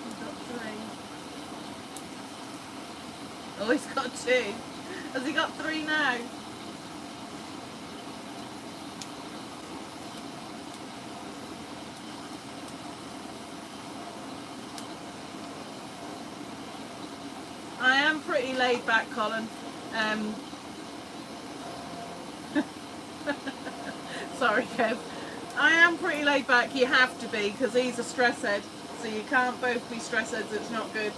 He's got 3. Oh, he's got 2. Has he got 3 now? I am pretty laid back, Colin. Sorry, Kev. I am pretty laid back. You have to be because he's a stress head. So you can't both be stress heads. It's not good.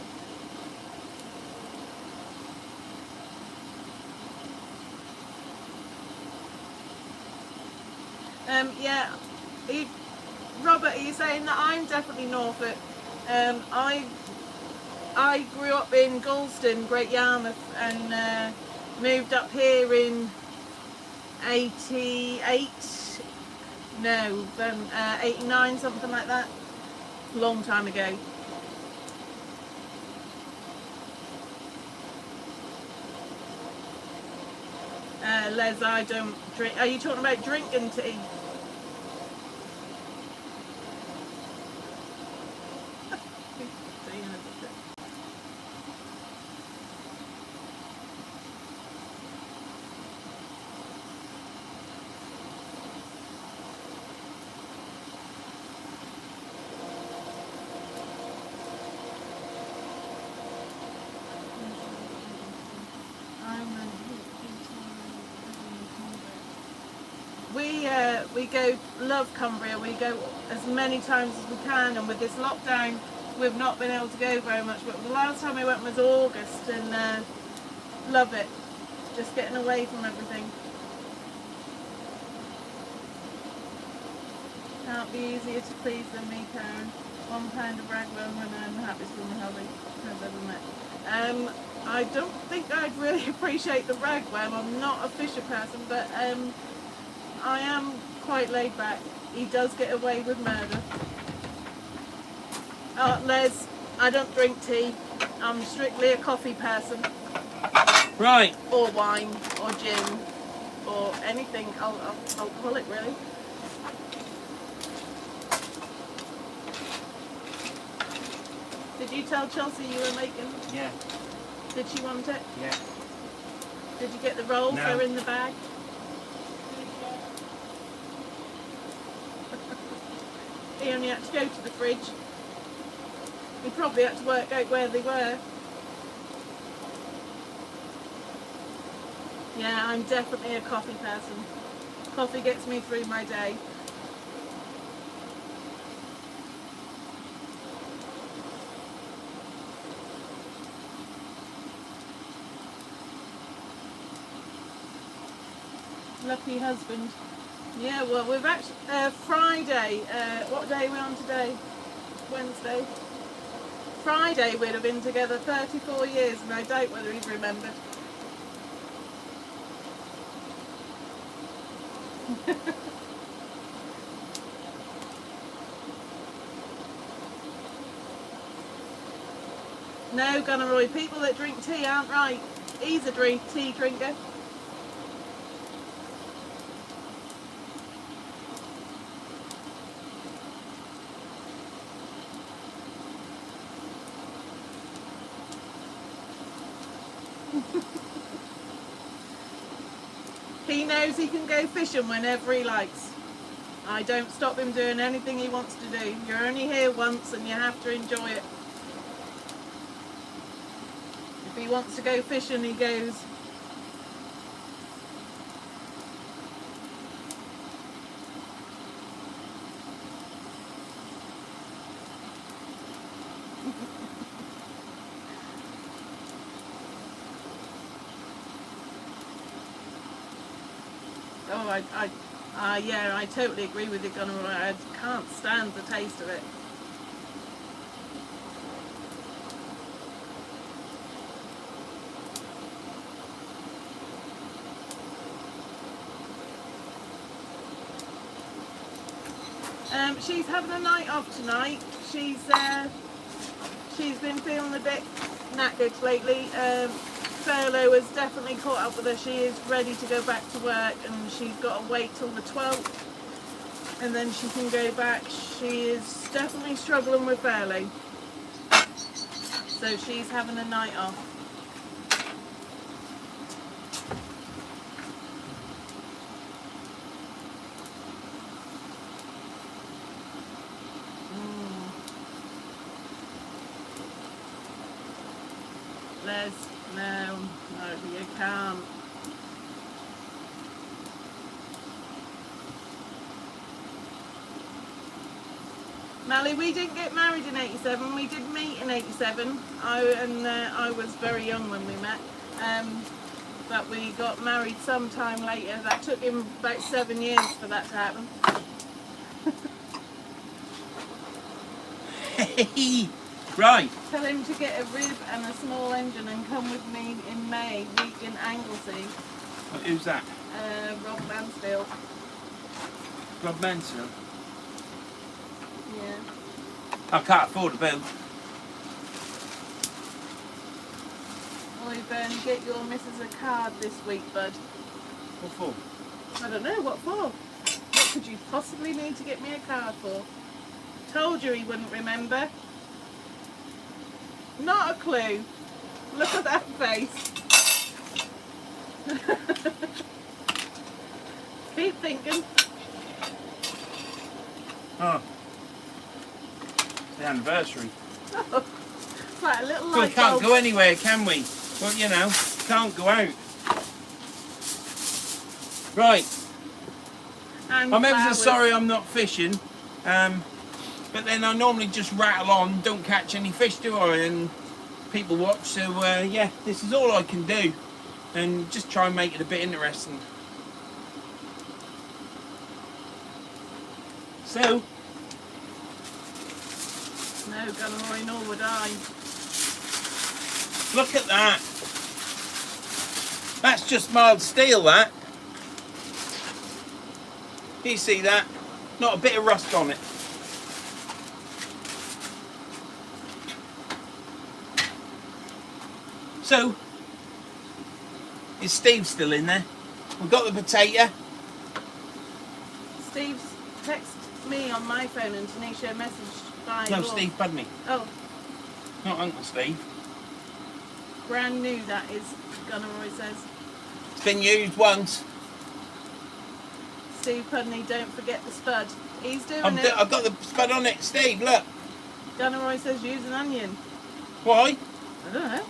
Yeah. Robert, are you saying that I'm definitely Norfolk? I grew up in Galston, Great Yarmouth, and moved up here in 88. No, then 89, something like that. Long time ago. Les, I don't drink. Are you talking about drinking tea? We go, love Cumbria, we go as many times as we can, and with this lockdown we've not been able to go very much, but the last time we went was August, and love it, just getting away from everything. Can't be easier to please than me, Karen. £1 of ragworm when I'm happy from the hobby. Has ever met. I don't think I'd really appreciate the ragworm. I'm not a fisher person, but I am quite laid back. He does get away with murder. Les, I don't drink tea. I'm strictly a coffee person. Right. Or wine, or gin, or anything alcoholic, really. Did you tell Chelsea you were making? Yeah. Did she want it? Yeah. Did you get the rolls? No. They're in the bag. He only had to go to the fridge. He probably had to work out where they were. Yeah, I'm definitely a coffee person. Coffee gets me through my day. Lucky husband. Yeah, well, we've actually Friday. What day are we on today? Wednesday. Friday we'd have been together 34 years, and I doubt whether he'd remembered. No, Gunneroy, people that drink tea aren't right. He's a tea drinker. He knows he can go fishing whenever he likes. I don't stop him doing anything he wants to do. You're only here once and you have to enjoy it. If he wants to go fishing, he goes. Oh, yeah, I totally agree with you, Gunneroy. I can't stand the taste of it. She's having a night off tonight. She's been feeling a bit knackered lately. Furlough has definitely caught up with her. She is ready to go back to work, and she's got to wait till the 12th, and then she can go back. She is definitely struggling with Furlough, so she's having a night off. Les, no, you can't. Mally, we didn't get married in 87, we did meet in 87. I was very young when we met. But we got married sometime later. That took him about 7 years for that to happen. Right. Tell him to get a rib and a small engine and come with me in May, week in Anglesey. Who's that? Rob Mansfield. Rob Mansfield? Yeah. I can't afford a bill. Oi, Ben, get your missus a card this week, bud. What for? I don't know, what for? What could you possibly need to get me a card for? Told you he wouldn't remember. Not a clue. Look at that face. Keep thinking. Oh. It's the anniversary. Oh, like a little Well, we light can't bulb. go anywhere, can we? Well, you know, can't go out. Right. And I'm ever so flowers. sorry I'm not fishing. But then I normally just rattle on, don't catch any fish, do I? And people watch, so yeah, this is all I can do. And just try and make it a bit interesting. So, No, Gunneroy, nor would I. look at that. That's just mild steel, that. Can you see that? Not a bit of rust on it. So, is Steve still in there? We've got the potato. Steve's texted me on my phone and Tanisha messaged by No, yours. Steve, pardon me. Oh, Not Uncle Steve. brand new that is, Gunneroy says. It's been used once. Steve Pudney, don't forget the spud. He's doing it. I've got the spud on it. Steve, look. Gunneroy says use an onion. Why? I don't know.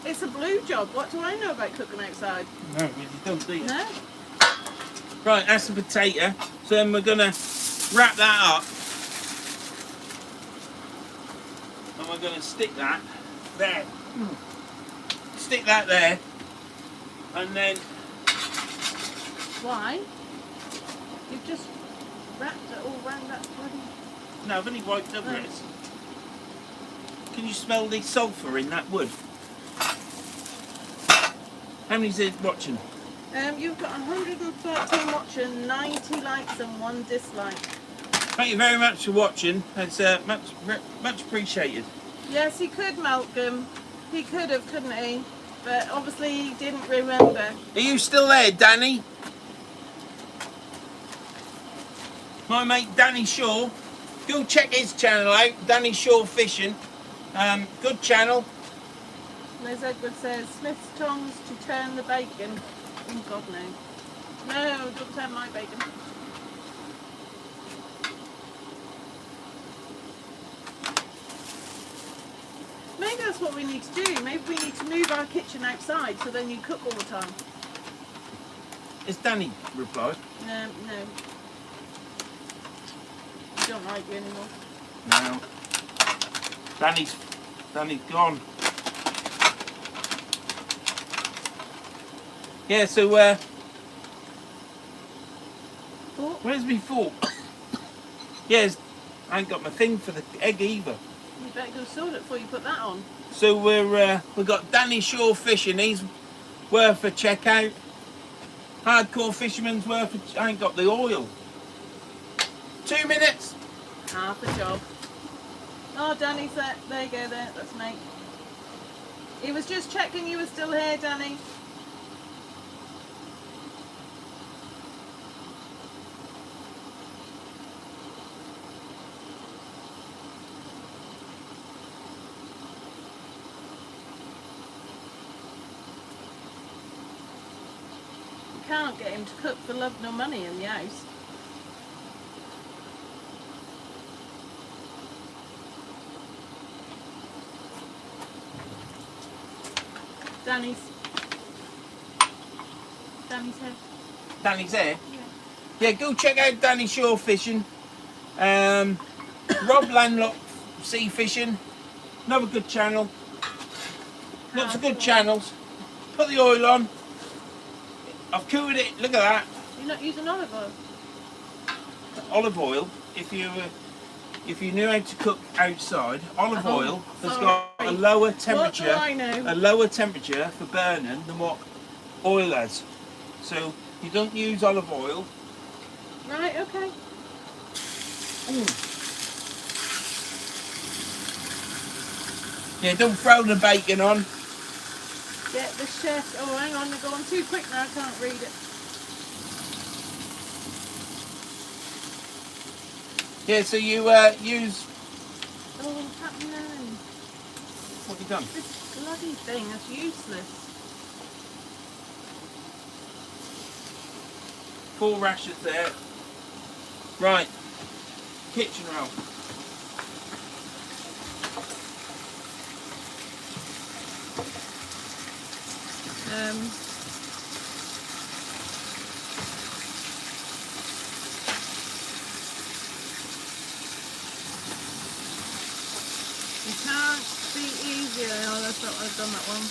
It's a blue job. What do I know about cooking outside? No, you don't, do you? No? Right, that's the potato. So then we're going to wrap that up. And we're going to stick that there. Stick that there. And then... Why? You've just wrapped it all round that bloody... No, I've only wiped over Oh. it. Can you smell the sulphur in that wood? How many's it watching? You've got 113 watching, 90 likes and 1 dislike. Thank you very much for watching. It's much appreciated. Yes, he could, Malcolm. He could have, couldn't he? But obviously he didn't remember. Are you still there, Danny? My mate Danny Shaw. Go check his channel out, Danny Shaw Fishing. Good channel. Les Edward says, Smith's tongs to turn the bacon. Oh, God, no. No, don't turn my bacon. Maybe that's what we need to do. Maybe we need to move our kitchen outside so then you cook all the time. It's Danny replied. No. I don't like you anymore. No. Danny's gone. Yeah, so Fork? where's my fork? Yes, I ain't got my thing for the egg either. You better go sort it before you put that on. So we've got Danny Shaw Fishing. He's worth a check out. Hardcore Fisherman's worth a I ain't got the oil. 2 minutes. Half a job. Oh, Danny's there. There you go, there. That's mate. He was just checking you were still here, Danny. You can't get him to cook for love nor money in the house. Danny's here. Danny's there. Yeah. Yeah, go check out Danny Shaw Fishing. Rob Landlock Sea Fishing. Another good channel. Lots of good channels. Put the oil on. I've cooled it. Look at that. You're not using olive oil? Olive oil. If you knew how to cook outside, olive Oh, oil has sorry. got a lower What do temperature. I know? A lower temperature for burning than what oil has. So you don't use olive oil. Right, okay. Ooh. Yeah, don't throw the bacon on. Get the chef. Oh, hang on, they're going too quick now. I can't read it. Yeah, so you use. Oh, what's happening now? What have you done? This bloody thing is useless. 4 rashers there. Right. Kitchen roll. You can't be easier. Oh, that's not. I've done that one.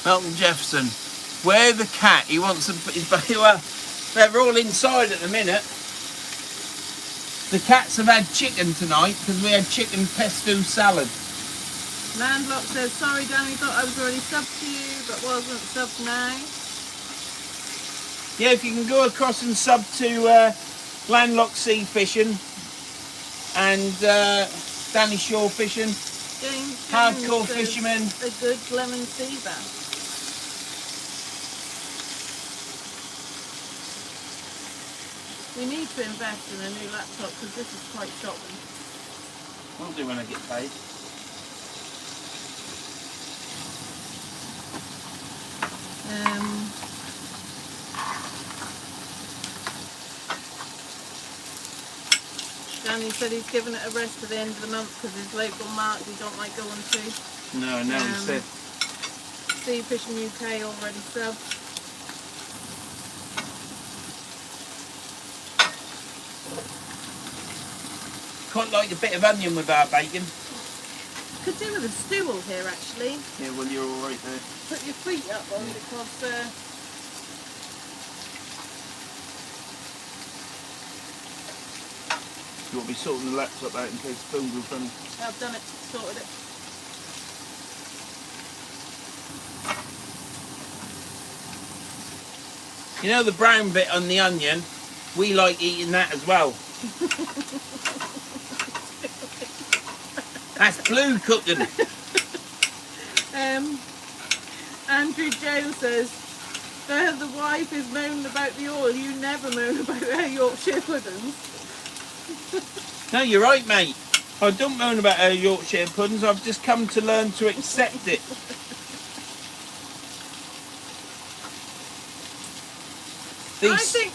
Melton Jefferson. Where the cat? He wants to put his baby. Well, they're all inside at the minute. The cats have had chicken tonight because we had chicken pesto salad. Landlock says, sorry Danny, thought I was already subbed to you, but wasn't subbed now. Yeah, if you can go across and sub to Landlock Sea Fishing and Danny Shaw Fishing. James Hardcore says, fisherman. a good lemon sea bass. We need to invest in a new laptop because this is quite shocking. We'll do when I get paid. Danny said he's given it a rest to the end of the month because his local market he don't like going to. No, he said. Sea Fishing UK already subbed. Quite like a bit of onion with our bacon. Could do with a stool here actually. Yeah, well you're all right there. Put your feet up on because You want me sorting the laptop out in case the phone goes funny? I've done it, sorted it. You know the brown bit on the onion? We like eating that as well. That's blue cooking. Andrew Jones says, the wife is moaning about the oil. You never moan about our Yorkshire puddings. No, you're right, mate. I don't moan about our Yorkshire puddings. I've just come to learn to accept it.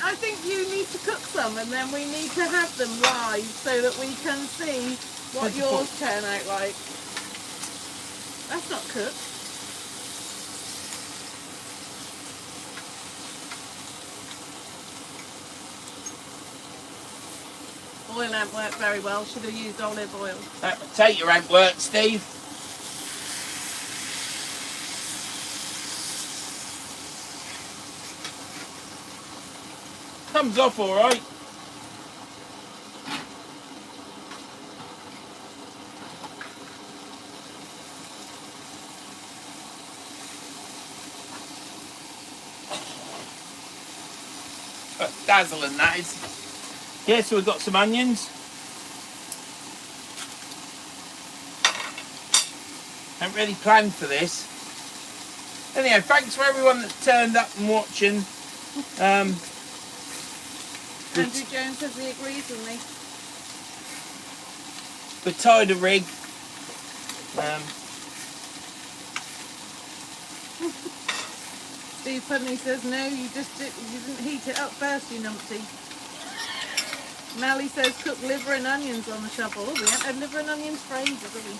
I think you need to cook some, and then we need to have them live so that we can see what yours turn out like. That's not cooked. Oil lamp worked very well. Should have used olive oil. Take your lamp work, Steve. Comes off all right. Dazzling that is. Yeah, so we've got some onions. Haven't really planned for this. Anyhow, thanks for everyone that's turned up and watching. Andrew Jones says he agrees with me. We're tied a rig. Steve Pudney says no, you didn't heat it up first, you numpty. Mally says cook liver and onions on the shovel. We haven't had liver and onions for ages, have we?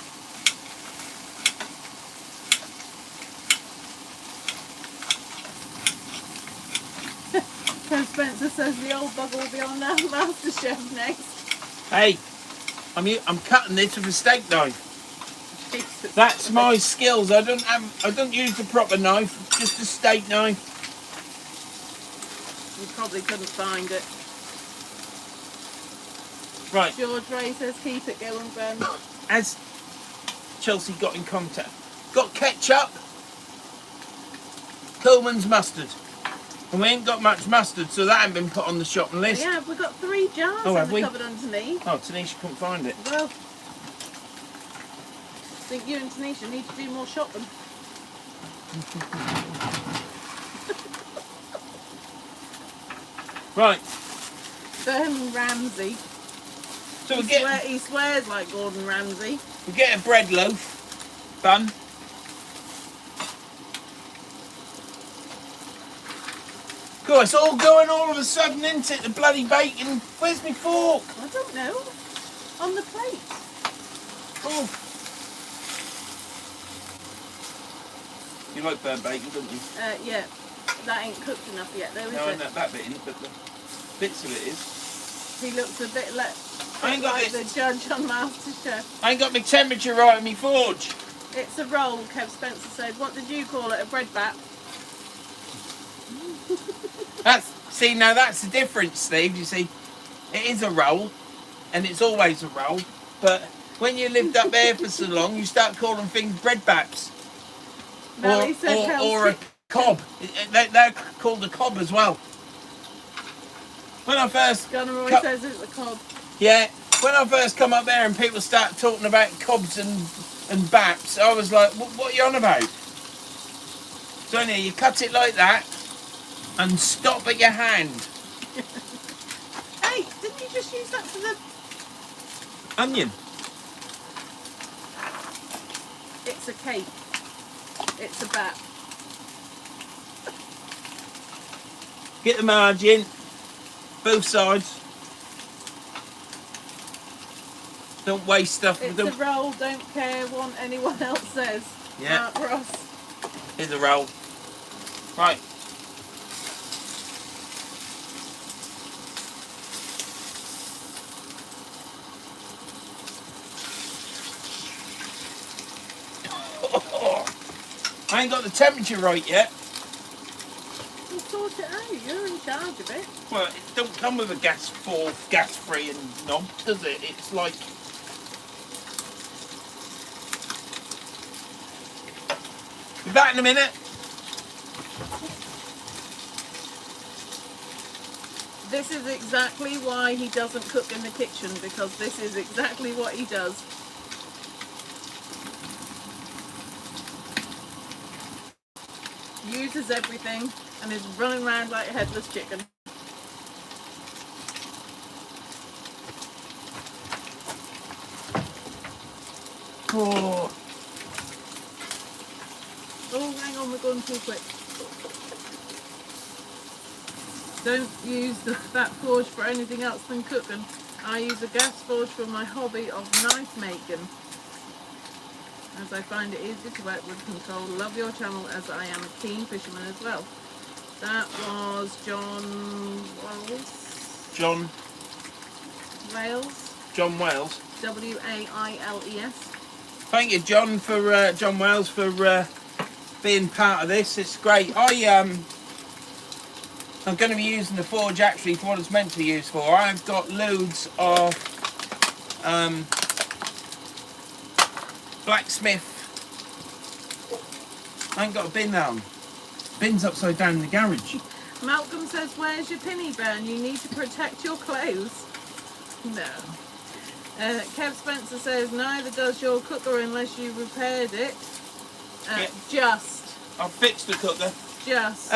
Spencer says the old bugger will be on MasterChef next. Hey, I'm cutting this with a steak knife. Jesus. That's my skills. I don't use the proper knife, just a steak knife. You probably couldn't find it. Right. George Ray says keep it going, Ben. As Chelsea got in contact, got ketchup, Coleman's mustard. And we ain't got much mustard, so that ain't been put on the shopping list. Yeah, we've got 3 jars Oh, have in the we? cupboard underneath. Oh, Tanisha couldn't find it. Well, I think you and Tanisha need to do more shopping. Right. Ramsay. So He swears like Gordon Ramsay. we get a bread loaf bun. Cool, it's all going all of a sudden, isn't it? The bloody bacon. Where's my fork? I don't know. On the plate. Oh. You like burnt bacon, don't you? Yeah. That ain't cooked enough yet, though, is No, it? that bit isn't, but the bits of it is. He looks a bit like the judge on MasterChef. I ain't got my temperature right in my forge. It's a roll, Kev Spencer said. What did you call it? A bread bat? Now that's the difference, Steve. You see, it is a roll, and it's always a roll. But when you lived up there for so long, you start calling things bread baps, or a cob. They're called a cob as well. When I first Gunnar says it's a cob. Yeah, when I first come up there and people start talking about cobs and baps, I was like, what are you on about? So anyway, you cut it like that and stop at your hand. Hey, didn't you just use that for the Onion. It's a cake. It's a bat. Get the margin, both sides. Don't waste stuff. It's a roll, don't care what anyone else says. Yeah. Mark Ross. Here's a roll. Right. I ain't got the temperature right yet. We'll sort it out. You're in charge of it. Well, it don't come with a gas-free and knob, does it? It's like... Be back in a minute. This is exactly why he doesn't cook in the kitchen, because this is exactly what he does. Uses everything and is running around like a headless chicken. Oh, Oh, hang on, we're going too quick. Don't use the fat forge for anything else than cooking. I use a gas forge for my hobby of knife making, as I find it easy to work with control. Love your channel as I am a keen fisherman as well. That was John Wales. John Wales. John Wales. W-A-I-L-E-S. Thank you, John, for John Wales for being part of this. It's great. I'm going to be using the forge actually for what it's meant to be used for. I've got loads of blacksmith. I ain't got a bin on. Bin's upside down in the garage. Malcolm says, where's your pinny, Burn? You need to protect your clothes. No. Kev Spencer says, neither does your cooker unless you repaired it. Yeah. Just. I've fixed the cooker. Just.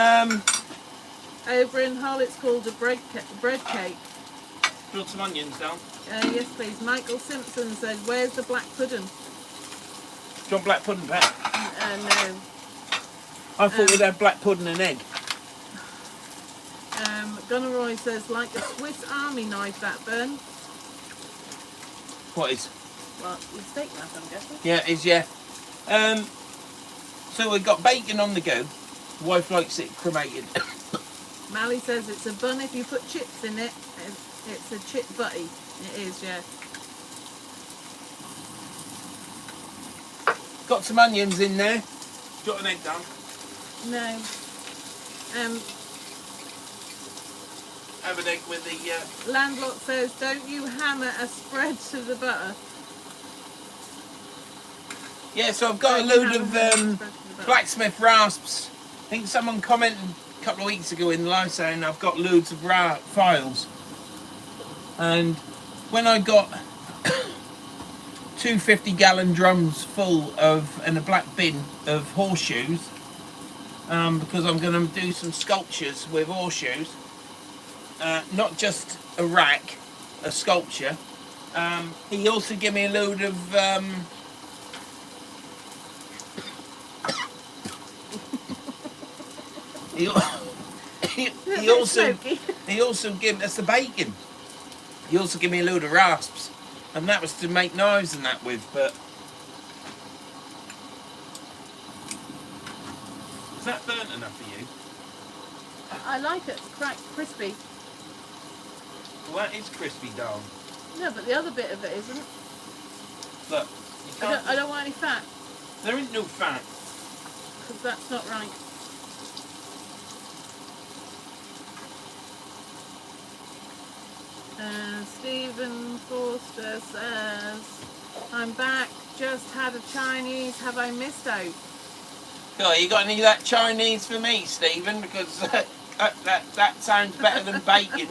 Over in Hull, it's called a bread cake. Put some onions down. Yes, please. Michael Simpson says, where's the black pudding? Do you want black pudding, Pat? No. I thought we'd have black pudding and egg. Gunneroy says, like a Swiss Army knife, that, Burn. What is? Well, your steak knife, I'm guessing. Yeah, it is, yeah. So we've got bacon on the go. Wife likes it cremated. Mally says it's a bun if you put chips in it. It's a chip butty. It is, yeah. Got some onions in there. Do you want an egg down? No. Have an egg with the... Landlord says, don't you hammer a spread to the butter? Yeah, so I've got a load of blacksmith rasps. I think someone commented a couple of weeks ago in live saying I've got loads of files. And when I got 2 50-gallon drums full of, and a black bin of horseshoes, because I'm going to do some sculptures with horseshoes, not just a rack, a sculpture. He also gave me a load of he also gave us the bacon. He also gave me a load of rasps, and that was to make knives and that with. But is that burnt enough for you? I like it. It's crispy. Well, that is crispy, darling. No, but the other bit of it isn't. Look, you can't. I don't want any fat, There ain't no fat. because that's not right. Stephen Forster says, I'm back, just had a Chinese, have I missed out? Oh, you got any of that Chinese for me, Stephen? Because that sounds better than bacon.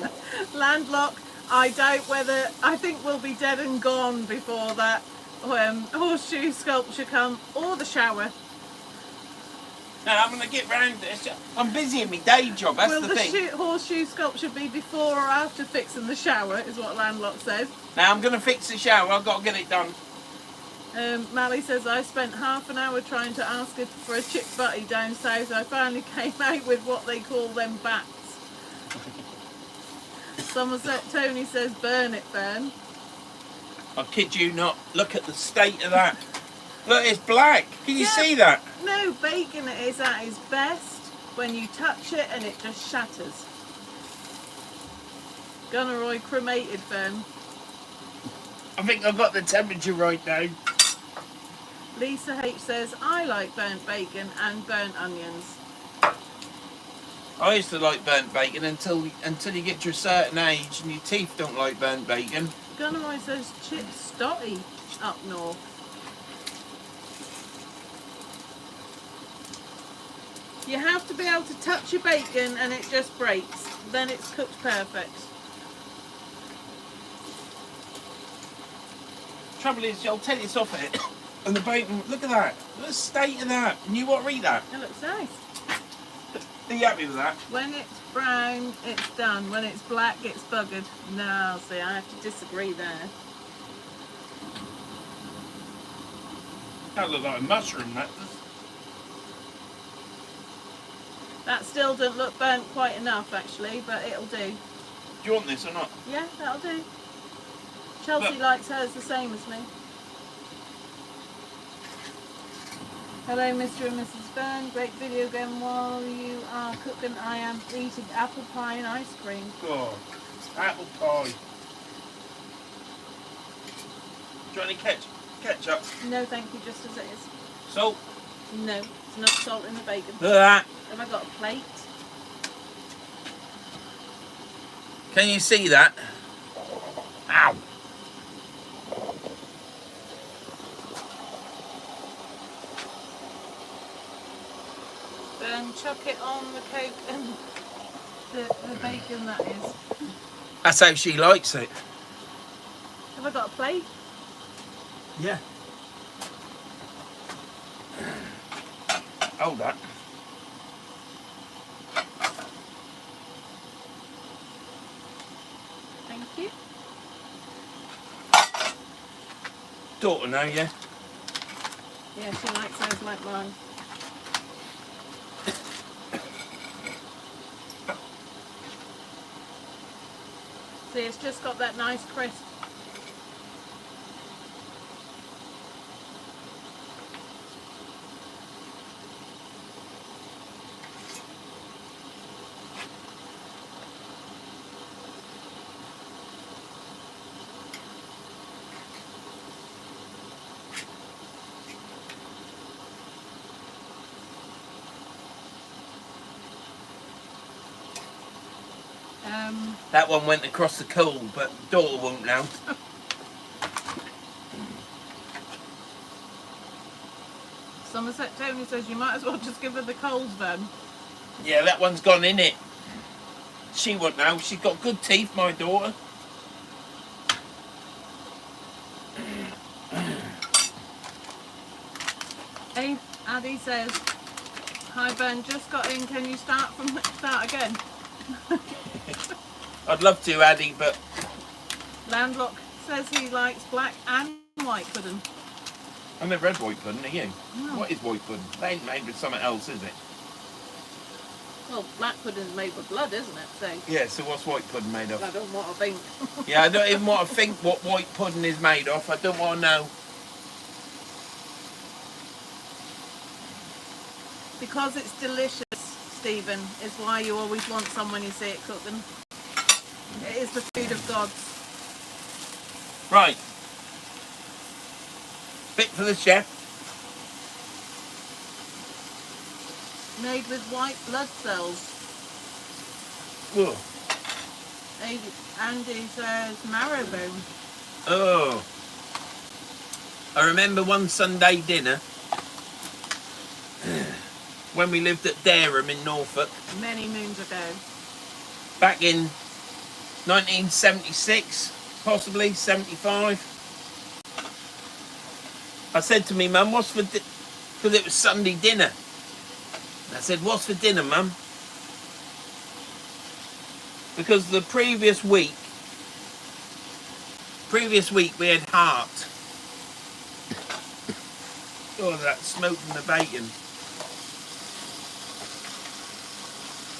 Landlock, I doubt whether, I think we'll be dead and gone before that horseshoe sculpture come, or the shower. Now, I'm going to get round this. I'm busy in my day job, that's Will the the thing. horseshoe sculpture be before or after fixing the shower, is what Landlock says. Now, I'm going to fix the shower. I've got to get it done. Mally says, I spent half an hour trying to ask her for a chip butty down south. I finally came out with what they call them bats. Somerset Tony says, burn it, Burn. I kid you not. Look at the state of that. Look, it's black. Can you see that? No, bacon is at its best when you touch it and it just shatters. Gunneroy cremated, Burn. I think I've got the temperature right now. Lisa H says, I like burnt bacon and burnt onions. I used to like burnt bacon until you get to a certain age and your teeth don't like burnt bacon. Gunneroy says, Chip Stotty up north. You have to be able to touch your bacon and it just breaks. Then it's cooked perfect. Trouble is, I'll take this off it. And the bacon, look at that. Look at the state of that. And you want to read that? It looks nice. Are you happy with that? When it's brown, it's done. When it's black, it's buggered. No, see, I have to disagree there. That looks like a mushroom, that. That still doesn't look burnt quite enough, actually, but it'll do. Do you want this or not? Yeah, that'll do. Chelsea Look. likes hers the same as me. Hello, Mr. and Mrs. Byrne. Great video game. While you are cooking, I am eating apple pie and ice cream. God, apple pie. Do you want any ketchup? No, thank you, just as it is. Salt? No, there's enough salt in the bacon. Look at that. Have I got a plate? Can you see that? Ow. Then chuck it on the cake and the bacon, that is. That's how she likes it. Have I got a plate? Yeah. Hold that. Thank you. Daughter now, yeah? Yeah, she likes hers like mine. See, it's just got that nice crisp. That one went across the coal, but daughter won't now. Somerset Tony says you might as well just give her the coals then. Yeah, that one's gone in it. She won't now. She's got good teeth, my daughter. Hey, Addy says, hi Ben, just got in, can you start again? I'd love to, Addy, but Landlock says he likes black and white pudding. I never had white pudding, are you? No. What is white pudding? They ain't made with something else, is it? Well, black pudding's made with blood, isn't it? So, Yeah, so what's white pudding made of? I don't want to think. Yeah, I don't even want to think what white pudding is made of. I don't want to know. Because it's delicious, Stephen, is why you always want someone you see it cooking. It is the food of gods. Right. Bit for the chef. Made with white blood cells. Ugh. Andy says marrowbone. Oh. I remember one Sunday dinner when we lived at Dareham in Norfolk Many moons ago. back in 1976, possibly 75. I said to me mum, what's for because it was Sunday dinner. I said, what's for dinner, mum? Because the previous week we had heart. Oh, that smoke from the bacon.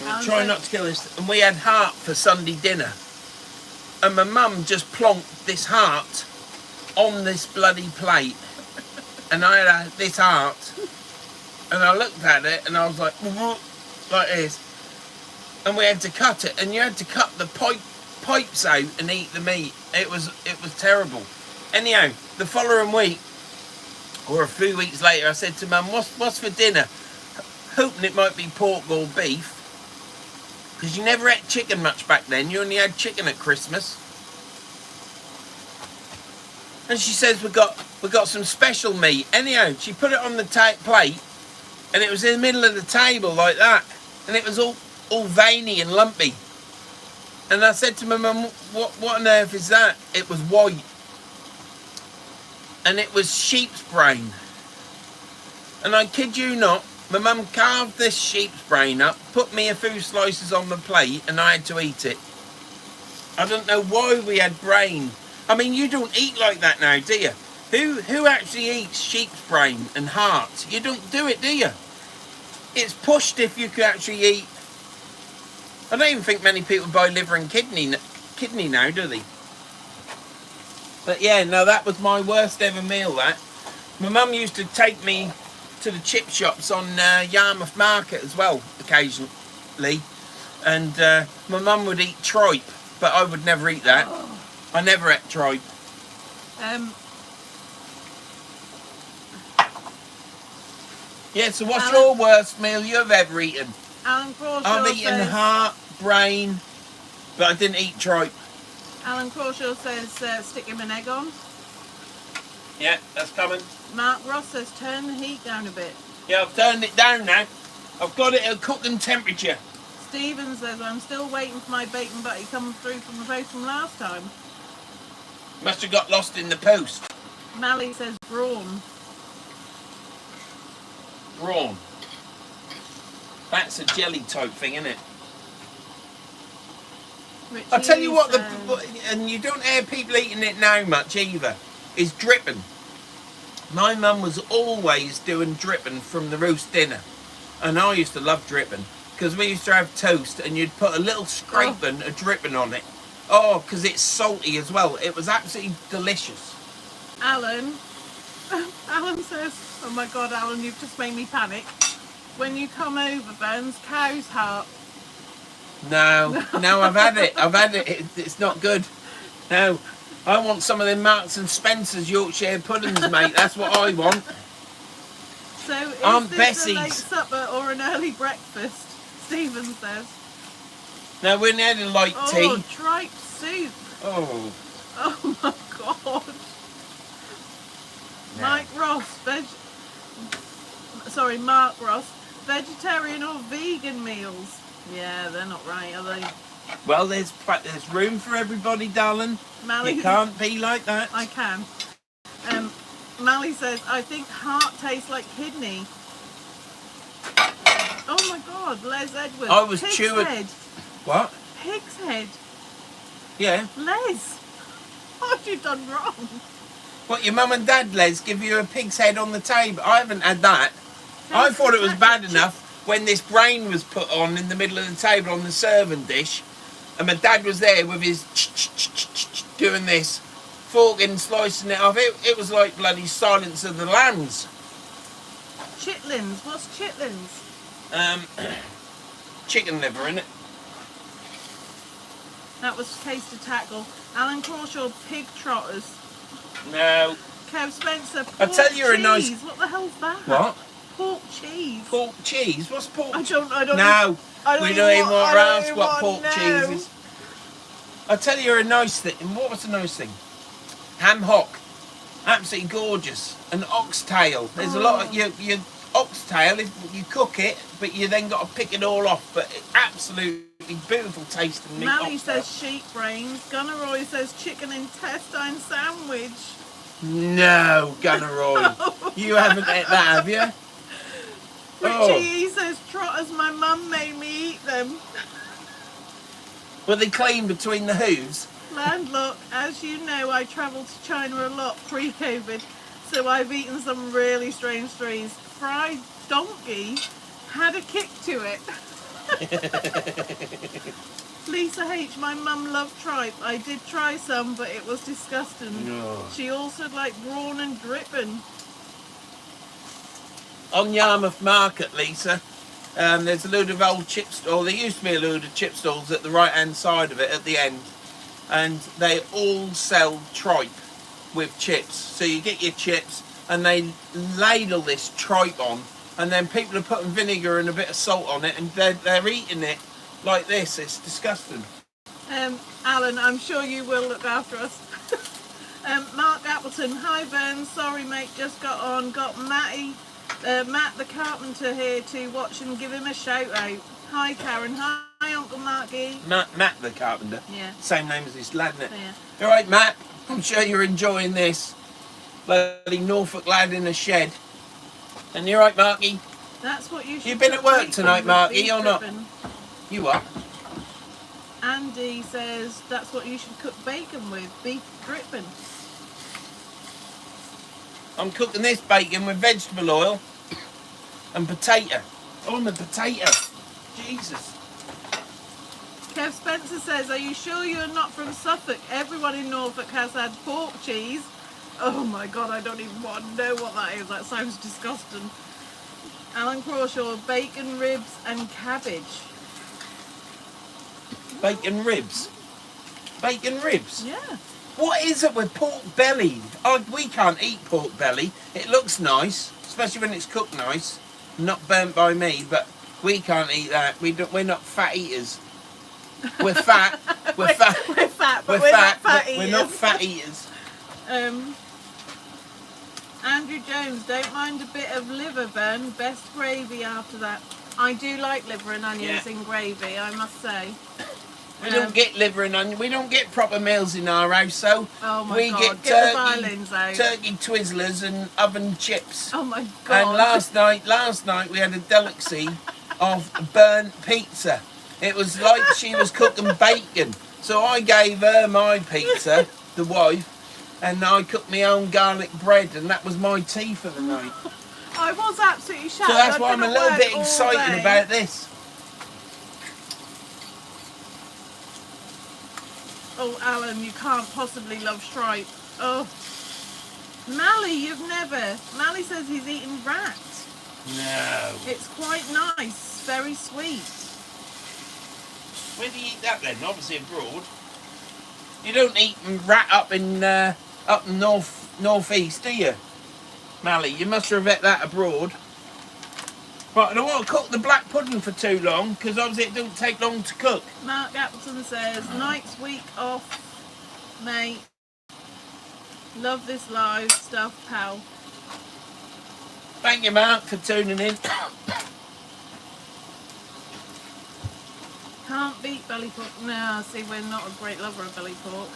I'm trying not to kill this. And we had heart for Sunday dinner. And my mum just plonked this heart on this bloody plate. And I had this heart. And I looked at it and I was like this. And we had to cut it. And you had to cut the pipes out and eat the meat. It was terrible. Anyhow, the following week, or a few weeks later, I said to mum, what's for dinner? Hoping it might be pork or beef. Because you never ate chicken much back then. You only had chicken at Christmas. And she says, we got some special meat. Anyhow, she put it on the plate. and it was in the middle of the table like that, and it was all veiny and lumpy. And I said to my mum, what on earth is that? It was white, and it was sheep's brain. And I kid you not, my mum carved this sheep's brain up, put me a few slices on the plate, and I had to eat it. I don't know why we had brain. I mean, you don't eat like that now, do you? Who actually eats sheep's brain and heart? You don't do it, do you? It's pushed if you could actually eat. I don't even think many people buy liver and kidney now, do they? But yeah, no, that was my worst ever meal, that. My mum used to take me to the chip shops on Yarmouth Market as well, occasionally. And my mum would eat tripe, but I would never eat that. Oh. I never ate tripe. Yeah, so what's Alan, your worst meal you've ever eaten? Alan Crawshaw I've eaten says, heart, brain, but I didn't eat tripe. Alan Crawshaw says stick him an egg on. Yeah, that's coming. Mark Ross says turn the heat down a bit. Yeah, I've turned it down now. I've got it at cooking temperature. Stephen says I'm still waiting for my bacon butty coming through from the post from last time. Must have got lost in the post. Mally says brawn. Brawn. That's a jelly type thing, isn't it? Richie I'll tell you what, says, and you don't hear people eating it now much either, is dripping. My mum was always doing dripping from the roast dinner. And I used to love dripping. Because we used to have toast and you'd put a little scraping of dripping on it. Oh, because it's salty as well. It was absolutely delicious. Alan says, oh my God, Alan, you've just made me panic. When you come over, Verns, cow's heart. No, I've had it. It's not good. No, I want some of them Marks and Spencer's Yorkshire puddings, mate. That's what I want. So is Aunt this a late Bessie's. supper or an early breakfast? Stephen says. No, we had a light Oh, tea. tripe soup. Oh, Oh my God. No. Mark Ross, vegetarian or vegan meals? Yeah, they're not right, are they? well, there's room for everybody, darling. Mally, You can't be like that. I can. Mally says, I think heart tastes like kidney. Oh my God, Les Edwards. I was Pig's chewing- head. What? Pig's head. Yeah. Les, what have you done wrong? What, your mum and dad, Les, give you a pig's head on the table? I haven't had that. I thought it was bad enough when this brain was put on in the middle of the table on the serving dish, and my dad was there with his doing this, forking, slicing it off. It was like bloody Silence of the Lambs. Chitlins, what's chitlins? Chicken liver, innit? That was Taste to Tackle. Alan Crawshaw, pig trotters. No. Kev Spencer, pork I tell you, a cheese. nice- What the hell's that? What? Pork cheese. Pork cheese? What's pork I cheese? don't No, I don't we don't even want- want I to don't ask even what want- pork no. cheese is. I tell you a nice thing. What was a nice thing? Ham hock. Absolutely gorgeous. An oxtail. There's a lot of your oxtail. You cook it, but you then got to pick it all off. But it's absolutely beautiful tasting meat. Mally oxtail. says sheep brains. Gunnar Roy says chicken intestine sandwich. No, Gunnar Roy. You haven't had that, have you? Richie he says trotters. My mum made me eat them. Were they clean between the hooves? Landlock, as you know, I travelled to China a lot pre-COVID, so I've eaten some really strange trees. Fried donkey had a kick to it. Lisa H, my mum loved tripe. I did try some, but it was disgusting. No. She also liked brawn and dripping. On Yarmouth Market, Lisa, there's a load of old chip stalls. There used to be a load of chip stalls at the right-hand side of it at the end. And they all sell tripe with chips. So you get your chips and they ladle this tripe on, and then people are putting vinegar and a bit of salt on it, and they're eating it like this. It's disgusting. Alan, I'm sure you will look after us. Mark Appleton, hi Verns, sorry mate, just got on. Got Matty Matt the Carpenter here to watch and give him a shout out. Hi Karen, hi Uncle Marky. Matt the carpenter. Yeah. Same name as this lad, isn't it? Yeah. All right, Matt. I'm sure you're enjoying this. Bloody Norfolk lad in a shed. And you're right, Marky. That's what you should. You've been at work tonight, Marky, or not? Dripping. You are. Andy says that's what you should cook bacon with, beef dripping. I'm cooking this bacon with vegetable oil and potato. Oh, the potato. Jesus. Kev Spencer says, are you sure you're not from Suffolk? Everyone in Norfolk has had pork cheese. Oh my God, I don't even want to know what that is. That sounds disgusting. Alan Crawshaw, bacon, ribs and cabbage. Bacon ribs. Bacon ribs? Yeah. What is it with pork belly? We can't eat pork belly. It looks nice, especially when it's cooked nice. Not burnt by me, but we can't eat that. We're not fat eaters. We're fat. We're fat. We're fat, but we're not fat eaters. We're not fat eaters. Andrew Jones, don't mind a bit of liver, Vern. Best gravy after that. I do like liver and onions in gravy, I must say. We don't get liver and onion. We don't get proper meals in our house, so oh my we God. get the violins out. turkey Twizzlers and oven chips. Oh my God. And last night we had a delicacy of burnt pizza. It was like she was cooking bacon. So I gave her my pizza, the wife, and I cooked my own garlic bread, and that was my tea for the night. I was absolutely shocked. So that's why I'm a little bit excited about this. Oh, Alan, you can't possibly love stripe. Oh. Mally, you've never. Mally says he's eaten rat. No. It's quite nice. Very sweet. Where do you eat that then? Obviously abroad. You don't eat rat up northeast, do you, Mally? You must have ate that abroad. Right, I don't want to cook the black pudding for too long because obviously it don't take long to cook. Mark Appleton says, night's week off, mate. Love this live stuff, pal. Thank you, Mark, for tuning in. Can't beat belly pork. No, see, we're not a great lover of belly pork.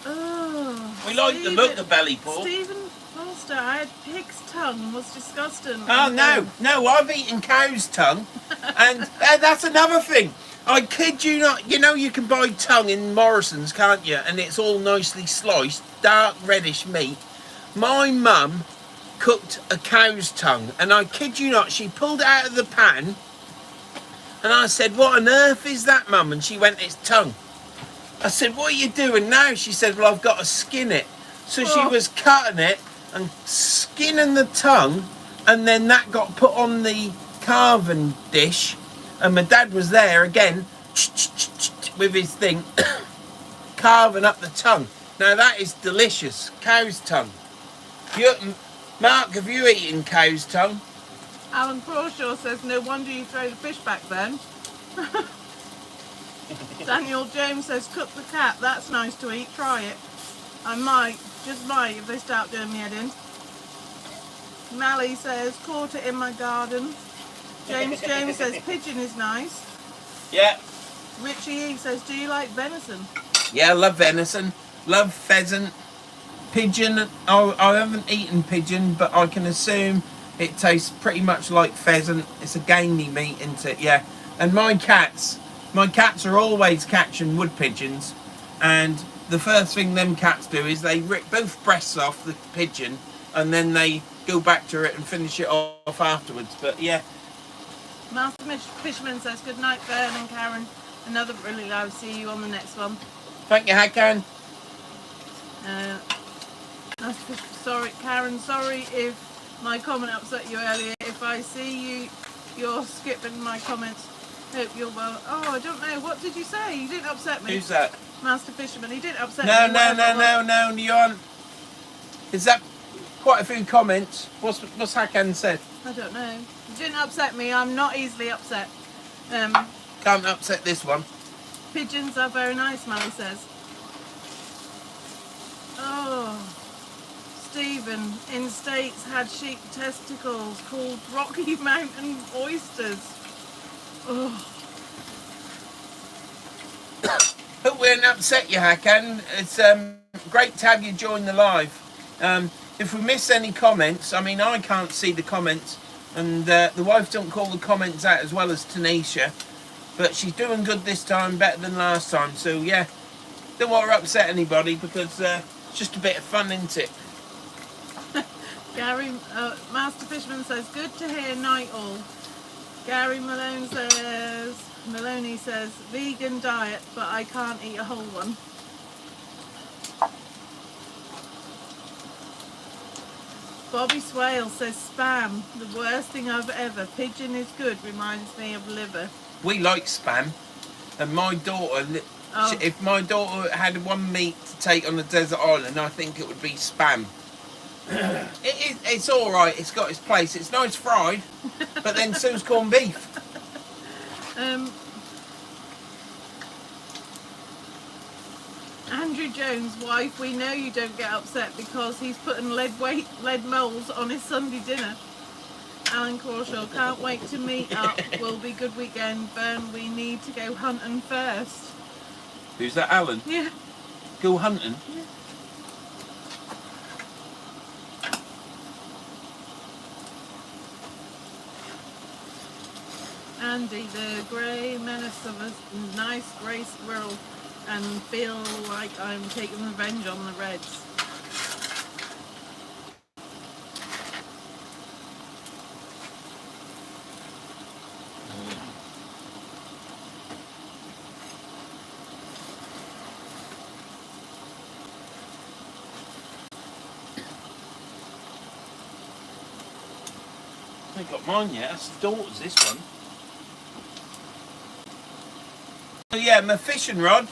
Oh, We like the look of belly pork. Stephen Foster, I had pig's tongue. Was disgusting. Oh, no, I've eaten cow's tongue. And that's another thing. I kid you not. You know you can buy tongue in Morrison's, can't you? And it's all nicely sliced, dark reddish meat. My mum cooked a cow's tongue, and I kid you not, she pulled it out of the pan, and I said, what on earth is that, Mum? And she went, it's tongue. I said, what are you doing now? She said, well, I've got to skin it. So she was cutting it and skinning the tongue, and then that got put on the carving dish, and my dad was there again with his thing carving up the tongue. Now that is delicious, cow's tongue. Mark, have you eaten cow's tongue? Alan Crawshaw says, no wonder you throw the fish back then. Daniel James says, cook the cat, that's nice to eat, try it. I might, just might, if they start doing me head in. Mally says, caught it in my garden. James says, pigeon is nice. Yeah. Richie E says, do you like venison? Yeah, I love venison, love pheasant, pigeon. I haven't eaten pigeon, but I can assume it tastes pretty much like pheasant. It's a gamey meat, isn't it? Yeah. And my cats are always catching wood pigeons, and the first thing them cats do is they rip both breasts off the pigeon, and then they go back to it and finish it off afterwards. But yeah. Master Fisherman says, good night, Vern and Karen. Another really loud. See you on the next one. Thank you, Hakan. Sorry, Karen. Sorry if my comment upset you earlier. If I see you're skipping my comments. Hope you're well. Oh, I don't know. What did you say? You didn't upset me. Who's that? Master Fisherman. He didn't upset me. No. You're on. Is that quite a few comments? What's Hakan said? I don't know. You didn't upset me. I'm not easily upset. Can't upset this one. Pigeons are very nice, Mally says. Oh, Stephen in States had sheep testicles called Rocky Mountain oysters. Oh, Hope we didn't upset you, Hakan. It's great to have you join the live. If we miss any comments, I mean, I can't see the comments, and the wife don't call the comments out as well as Tanisha, but she's doing good this time, better than last time. So yeah, don't want to upset anybody because it's just a bit of fun, isn't it? Gary, Master Fishman says, good to hear night all. Gary Maloney says, vegan diet, but I can't eat a whole one. Bobby Swale says, spam, the worst thing I've ever. Pigeon is good, reminds me of liver. We like spam, and my daughter, if my daughter had one meat to take on a desert island, I think it would be spam. It's all right. It's got its place. It's nice fried, but then so's corned beef. Andrew Jones' wife, we know you don't get upset because he's putting lead moles on his Sunday dinner. Alan Crawshaw, can't wait to meet up. Will be good weekend. Vern, we need to go hunting first. Who's that, Alan? Yeah. Go hunting? Yeah. Andy, the grey menace of a nice grey squirrel, and feel like I'm taking revenge on the Reds. I ain't got mine yet. That's the daughter's, this one. So yeah, my fishing rod.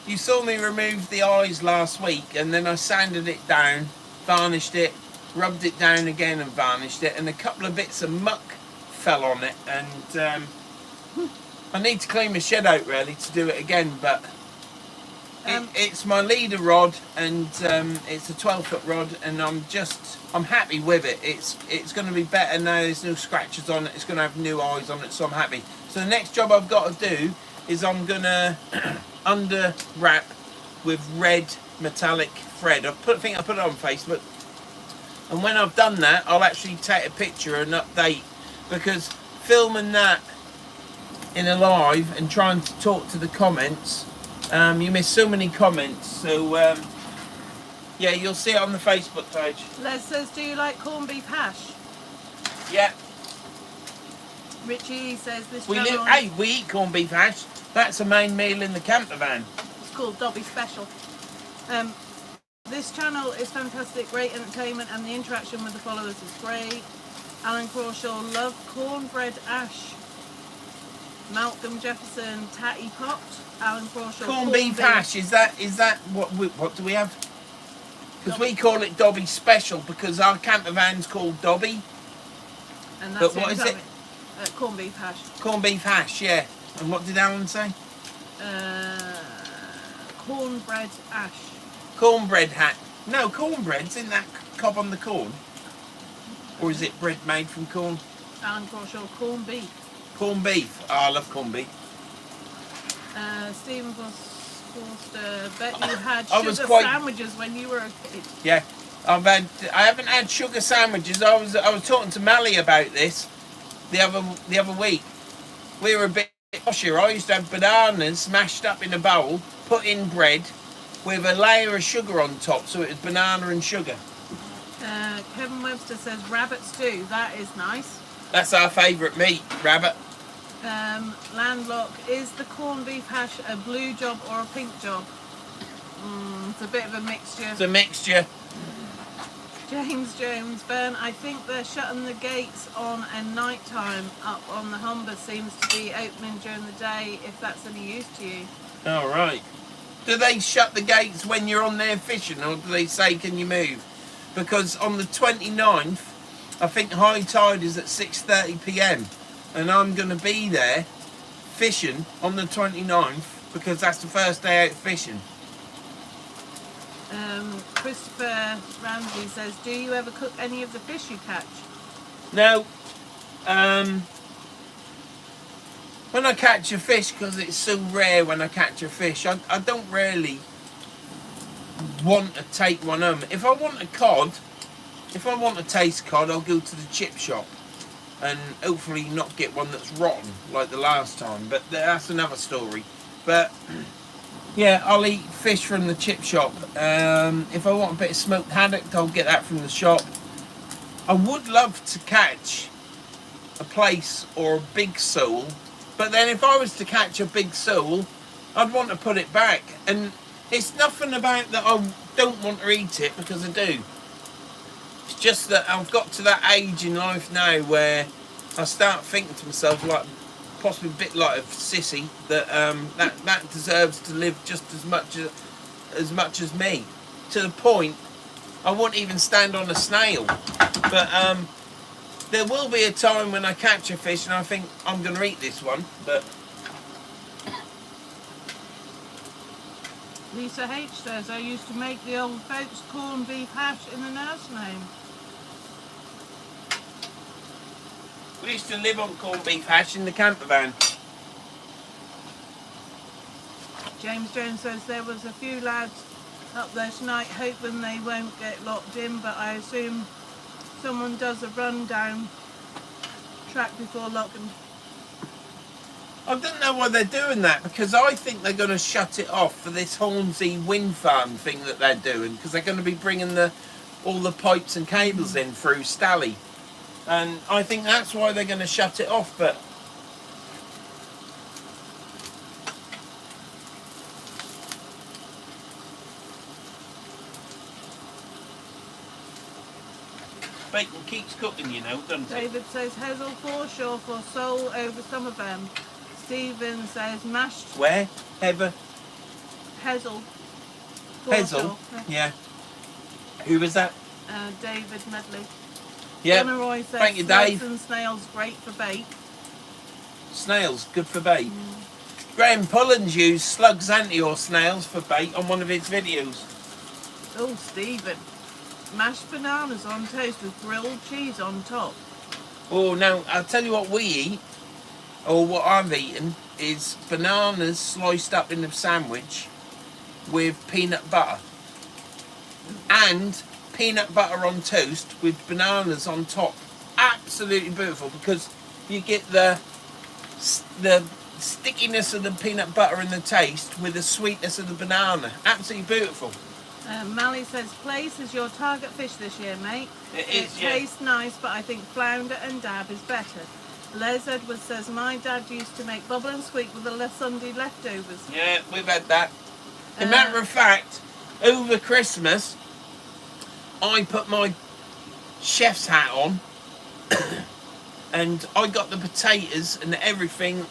You saw me remove the eyes last week, and then I sanded it down, varnished it, rubbed it down again and varnished it, and a couple of bits of muck fell on it, and I need to clean my shed out really to do it again, but it's my leader rod, and it's a 12-foot rod, and I'm happy with it. It's going to be better now. There's no scratches on it. It's going to have new eyes on it, so I'm happy. So the next job I've got to do is I'm going to under wrap with red metallic thread. I think I put it on Facebook, and when I've done that, I'll actually take a picture and update, because filming that in a live and trying to talk to the comments, you miss so many comments. So yeah, you'll see it on the Facebook page. Les says, do you like corned beef hash? Yeah. Richie says this We channel... we eat corned beef hash. That's a main meal in the camper van. It's called Dobby Special. This channel is fantastic, great entertainment, and the interaction with the followers is great. Alan Crawshaw, love cornbread ash. Malcolm Jefferson, tatty pot. Alan Crawshaw, corned beef hash. Is that what do we have? Because we call it Dobby Special because our camper van's called Dobby. And that's but what is it? Corned beef hash. Corned beef hash, yeah. And what did Alan say? Cornbread ash. Cornbread hat. No, cornbread's in that cob on the corn. Or is it bread made from corn? Alan Crawshaw, corned beef. Corned beef. Oh, I love corned beef. Stephen Forster, bet you had I sugar sandwiches when you were a kid. Yeah, I haven't had sugar sandwiches. I was talking to Mally about this the other week. We were a bit posher. I used to have bananas smashed up in a bowl, put in bread, with a layer of sugar on top, so it was banana and sugar. Kevin Webster says rabbit stew. That is nice. That's our favourite meat, rabbit. Landlock, is the corned beef hash a blue job or a pink job? It's a bit of a mixture. It's a mixture. James Jones, Vern, I think they're shutting the gates on at night time up on the Humber. Seems to be opening during the day, if that's any use to you. All right. Do they shut the gates when you're on there fishing, or do they say, can you move? Because on the 29th, I think high tide is at 6:30 p.m. and I'm going to be there fishing on the 29th because that's the first day out fishing. Christopher Ramsey says, do you ever cook any of the fish you catch? No. When I catch a fish, because it's so rare when I catch a fish, I don't really want to take one home. If I want a cod, if I want to taste cod, I'll go to the chip shop and hopefully not get one that's rotten like the last time. But that's another story. But yeah, I'll eat fish from the chip shop. If I want a bit of smoked haddock, I'll get that from the shop. I would love to catch a plaice or a big sole, but then if I was to catch a big sole, I'd want to put it back. And it's nothing about that I don't want to eat it, because I do. It's just that I've got to that age in life now where I start thinking to myself, like possibly a bit like a sissy, that that deserves to live just as much as me. To the point I won't even stand on a snail. But there will be a time when I catch a fish and I think I'm going to eat this one. But Lisa H says, I used to make the old folks corned beef hash in the nursing home. we used to live on corned beef hash in the camper van. James Jones says, there was a few lads up there tonight hoping they won't get locked in, but I assume someone does a rundown track before locking. I don't know why they're doing that, because I think they're going to shut it off for this Hornsey wind farm thing that they're doing, because they're going to be bringing all the pipes and cables in through Stally, and I think that's why they're going to shut it off. But bacon keeps cooking, you know, doesn't it? David says, Hazel foreshore for sole over Summerburn. Stephen says, mashed Where? Heather? Hazel. Hazel? Yeah. Who was that? David Medley. Yeah. Donna Roy says, Thank you, slugs Dave. and snails great for bake. Snails, good for bait. Graham Pullens used slugs or snails for bait on one of his videos. Oh, Stephen. Mashed bananas on toast with grilled cheese on top. Oh, now, I'll tell you what we eat, or what I've eaten, is bananas sliced up in a sandwich with peanut butter. And peanut butter on toast with bananas on top. Absolutely beautiful, because you get the stickiness of the peanut butter and the taste with the sweetness of the banana. Absolutely beautiful. Mally says, plaice is your target fish this year, mate. It is, yeah. tastes nice, but I think flounder and dab is better. Les Edwards says, my dad used to make bubble and squeak with the Sunday leftovers. Yeah, we've had that. As a matter of fact, over Christmas, I put my chef's hat on and I got the potatoes and everything,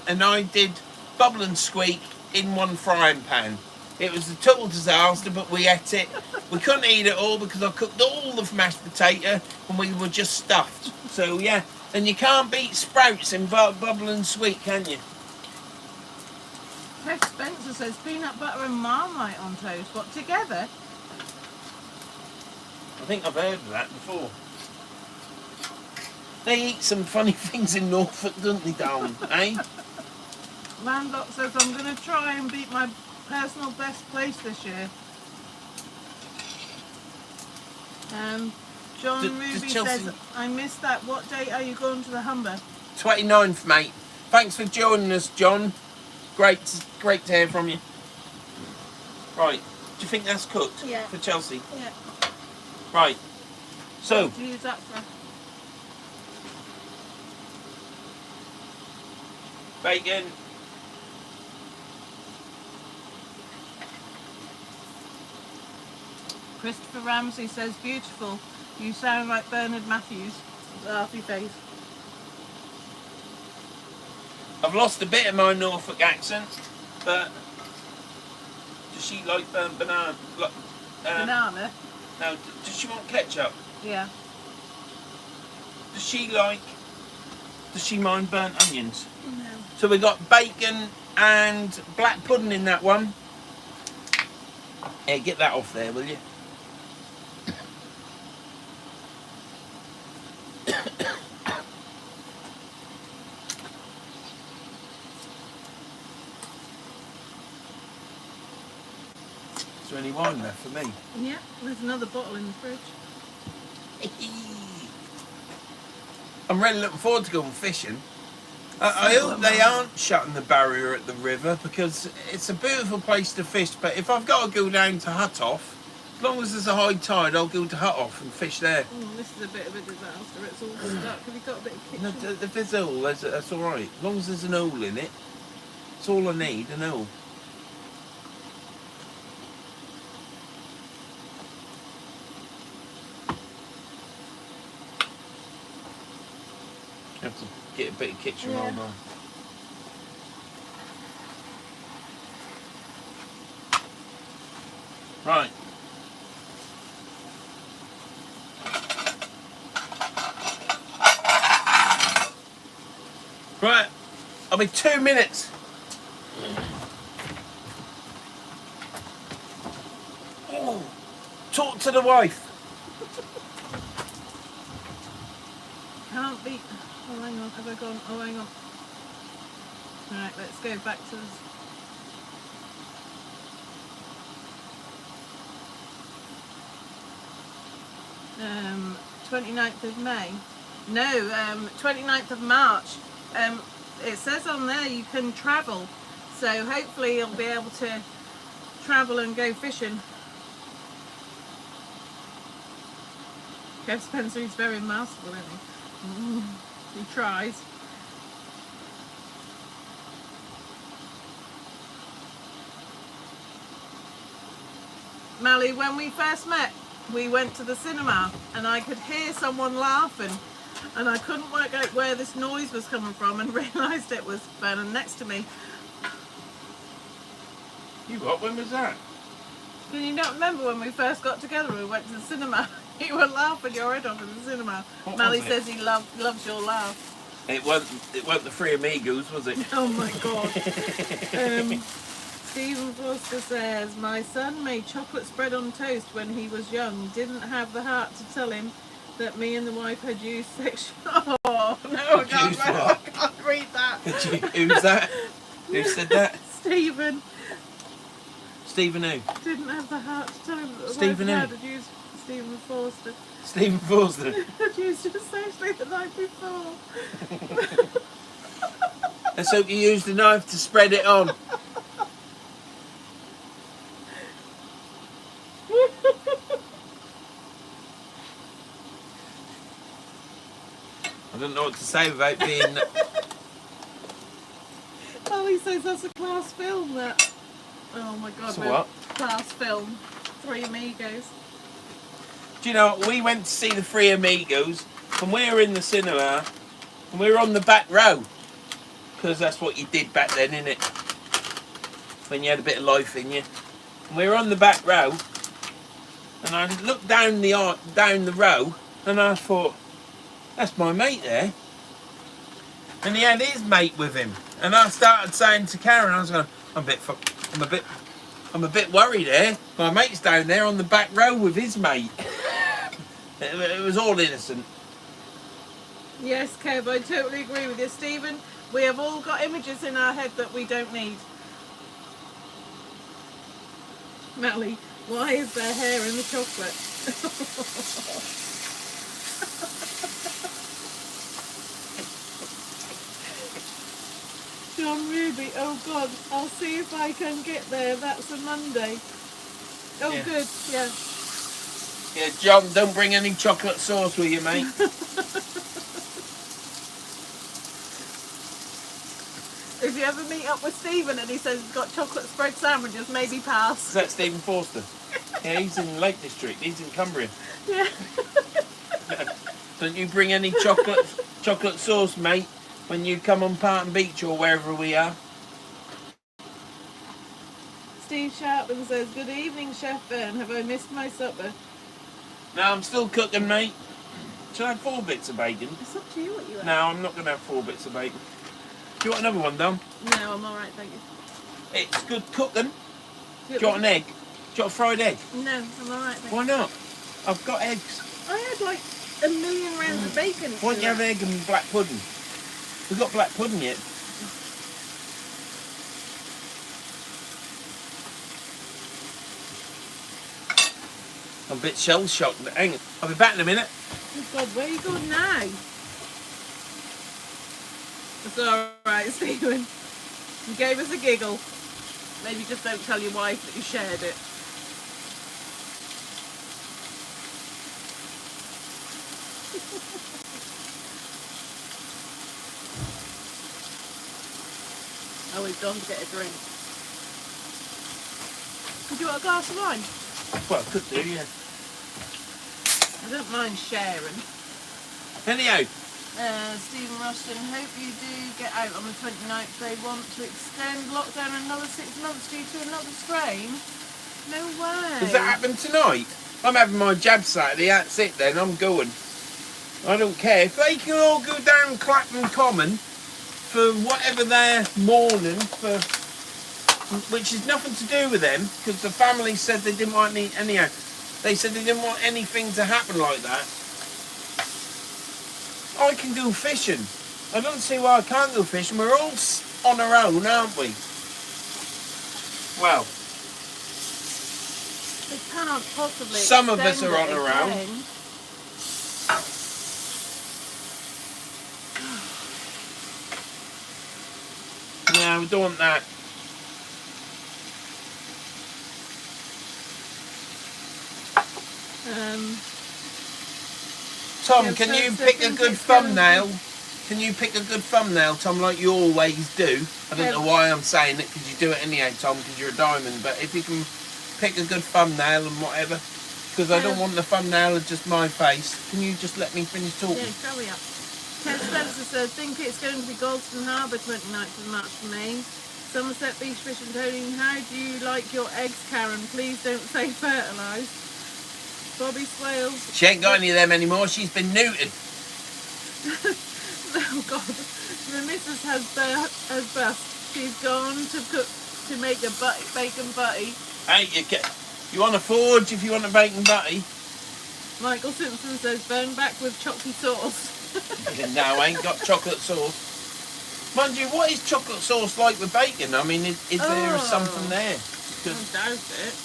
and I did bubble and squeak in one frying pan. It was a total disaster, but we ate it. We couldn't eat it all because I cooked all the mashed potato and we were just stuffed. So yeah, and you can't beat sprouts in bubble and sweet, can you? Tess Spencer says, peanut butter and Marmite on toast. What, together? I think I've heard of that before. They eat some funny things in Norfolk, don't they, darling? Eh? Landlock says, I'm going to try and beat my personal best place this year. John Ruby says, I missed that. What date are you going to the Humber? 29th, mate. Thanks for joining us, John. Great to hear from you. Right, do you think that's cooked? Yeah. For Chelsea? Yeah. Right, so To use that for... bacon. Christopher Ramsey says, beautiful. You sound like Bernard Matthews. Laughy face. I've lost a bit of my Norfolk accent, but does she like banana? Banana? No, does she want ketchup? Yeah. Does she mind burnt onions? No. So we got bacon and black pudding in that one. Hey, get that off there, will you? Is there any wine left for me? Yeah, there's another bottle in the fridge. I'm really looking forward to going fishing. I hope they aren't shutting the barrier at the river because it's a beautiful place to fish. But if I've got to go down to Hut Off, as long as there's a high tide, I'll go to Hut Off and fish there. Oh, this is a bit of a disaster. It's all stuck. Have you got a bit of kitchen? No, if there's a hole, that's all right. As long as there's an hole in it, that's all I need, an hole. You have to get a bit of kitchen roll on. Right. Right. I'll be 2 minutes. Oh, talk to the wife. Can't be. Oh, hang on. Have I gone? Oh, hang on. Right, let's go back to this. 29th of May. No, 29th of March. It says on there you can travel. So hopefully you'll be able to travel and go fishing. Kev Spencer is very masterful, isn't he? He tries. Mally, when we first met, we went to the cinema and I could hear someone laughing and I couldn't work out where this noise was coming from and realised it was Vernon next to me. You what? When was that? Can you not remember when we first got together? We went to the cinema. You were laughing your head off in the cinema. What Mally was it? says he loves your laugh. It wasn't the Three Amigos, was it? Oh my god. Stephen Foster says, my son made chocolate spread on toast when he was young. Didn't have the heart to tell him that me and the wife had used sexual... Oh, no, I can't read that. Who's that? Who said that? Stephen. Stephen who? Didn't have the heart to tell him that the Stephen wife who? had used Stephen Forster. Stephen Forster. Had used it sexually the night before. Let's hope you used the knife to spread it on. I don't know what to say without being... Oh, he says that's a class film, that. Oh my god. So what? Class film. Three Amigos. Do you know, we went to see the Three Amigos and we were in the cinema and we were on the back row. Because that's what you did back then, innit? When you had a bit of life in you. And we were on the back row and I looked down the row and I thought, that's my mate there. And he had his mate with him. And I started saying to Karen, I was going, I'm a bit worried here. My mate's down there on the back row with his mate. It was all innocent. Yes, Kev, I totally agree with you. Stephen, we have all got images in our head that we don't need. Mally, why is there hair in the chocolate? John Ruby, oh god, I'll see if I can get there. That's a Monday. Oh Yeah. good, yeah. Yeah, John, don't bring any chocolate sauce with you, mate. If you ever meet up with Stephen and he says he's got chocolate spread sandwiches, maybe pass. Is that Stephen Forster? Yeah, he's in Lake District. He's in Cumbria. Yeah. Don't you bring any chocolate sauce, mate, when you come on Parton Beach or wherever we are. Steve Sharpman says, good evening, Chef Vern. Have I missed my supper? No, I'm still cooking, mate. Shall I have 4 bits of bacon? It's up to you what you have. No, I'm not going to have 4 bits of bacon. Do you want another one, Dom? No, I'm alright, thank you. It's good cooking. Yeah, Do you want an egg? you want a fried egg? No, I'm alright. Why not? I've got eggs. I had like a million rounds of bacon. Why don't you have an egg and black pudding? We've got black pudding yet. I'm a bit shell shocked. Hang on. I'll be back in a minute. Oh God, where are you going now? It's alright, Stephen. You gave us a giggle. Maybe just don't tell your wife that you shared it. Oh, we've gone to get a drink. Would you want a glass of wine? Well, I could do, yeah. I don't mind sharing. Anyhow, Stephen Rushton, hope you do get out on the 29th. They want to extend lockdown another 6 months due to another strain. No way. does that happen tonight? I'm having my jab Saturday, that's it then, I'm going. I don't care. If they can all go down Clapham Common for whatever they're mourning for, which is nothing to do with them, because the family said they didn't want any, anyhow, they said they didn't want anything to happen like that. I can go fishing. I don't see why I can't go fishing. We're all on our own, aren't we? Well, They can't possibly. Some of us extend are on it our own. again. no, we don't want that. Tom, Yeah, can so- you so pick a think good it's gonna thumbnail? Can you pick a good thumbnail, Tom, like you always do? I don't Yeah. know why I'm saying it, because you do it anyhow, Tom, because you're a diamond. But if you can pick a good thumbnail and whatever, because I don't want the thumbnail of just my face. Can you just let me finish talking? Yeah, carry up. Ted Spencer says, think it's going to be Galston Harbour 29th of March for me. Somerset Beach Fish and Tony, how do you like your eggs, Karen? Please don't say fertilised. Bobby Swales. She ain't got any of them anymore. She's been neutered. Oh God, the missus has bust. She's gone to cook to make a bacon butty. Hey, you want a forge if you want a bacon butty? Michael Simpson says, burn back with chocolate sauce. No, I ain't got chocolate sauce. Mind you, what is chocolate sauce like with bacon? I mean, is there something there? I 'Cause doubt it.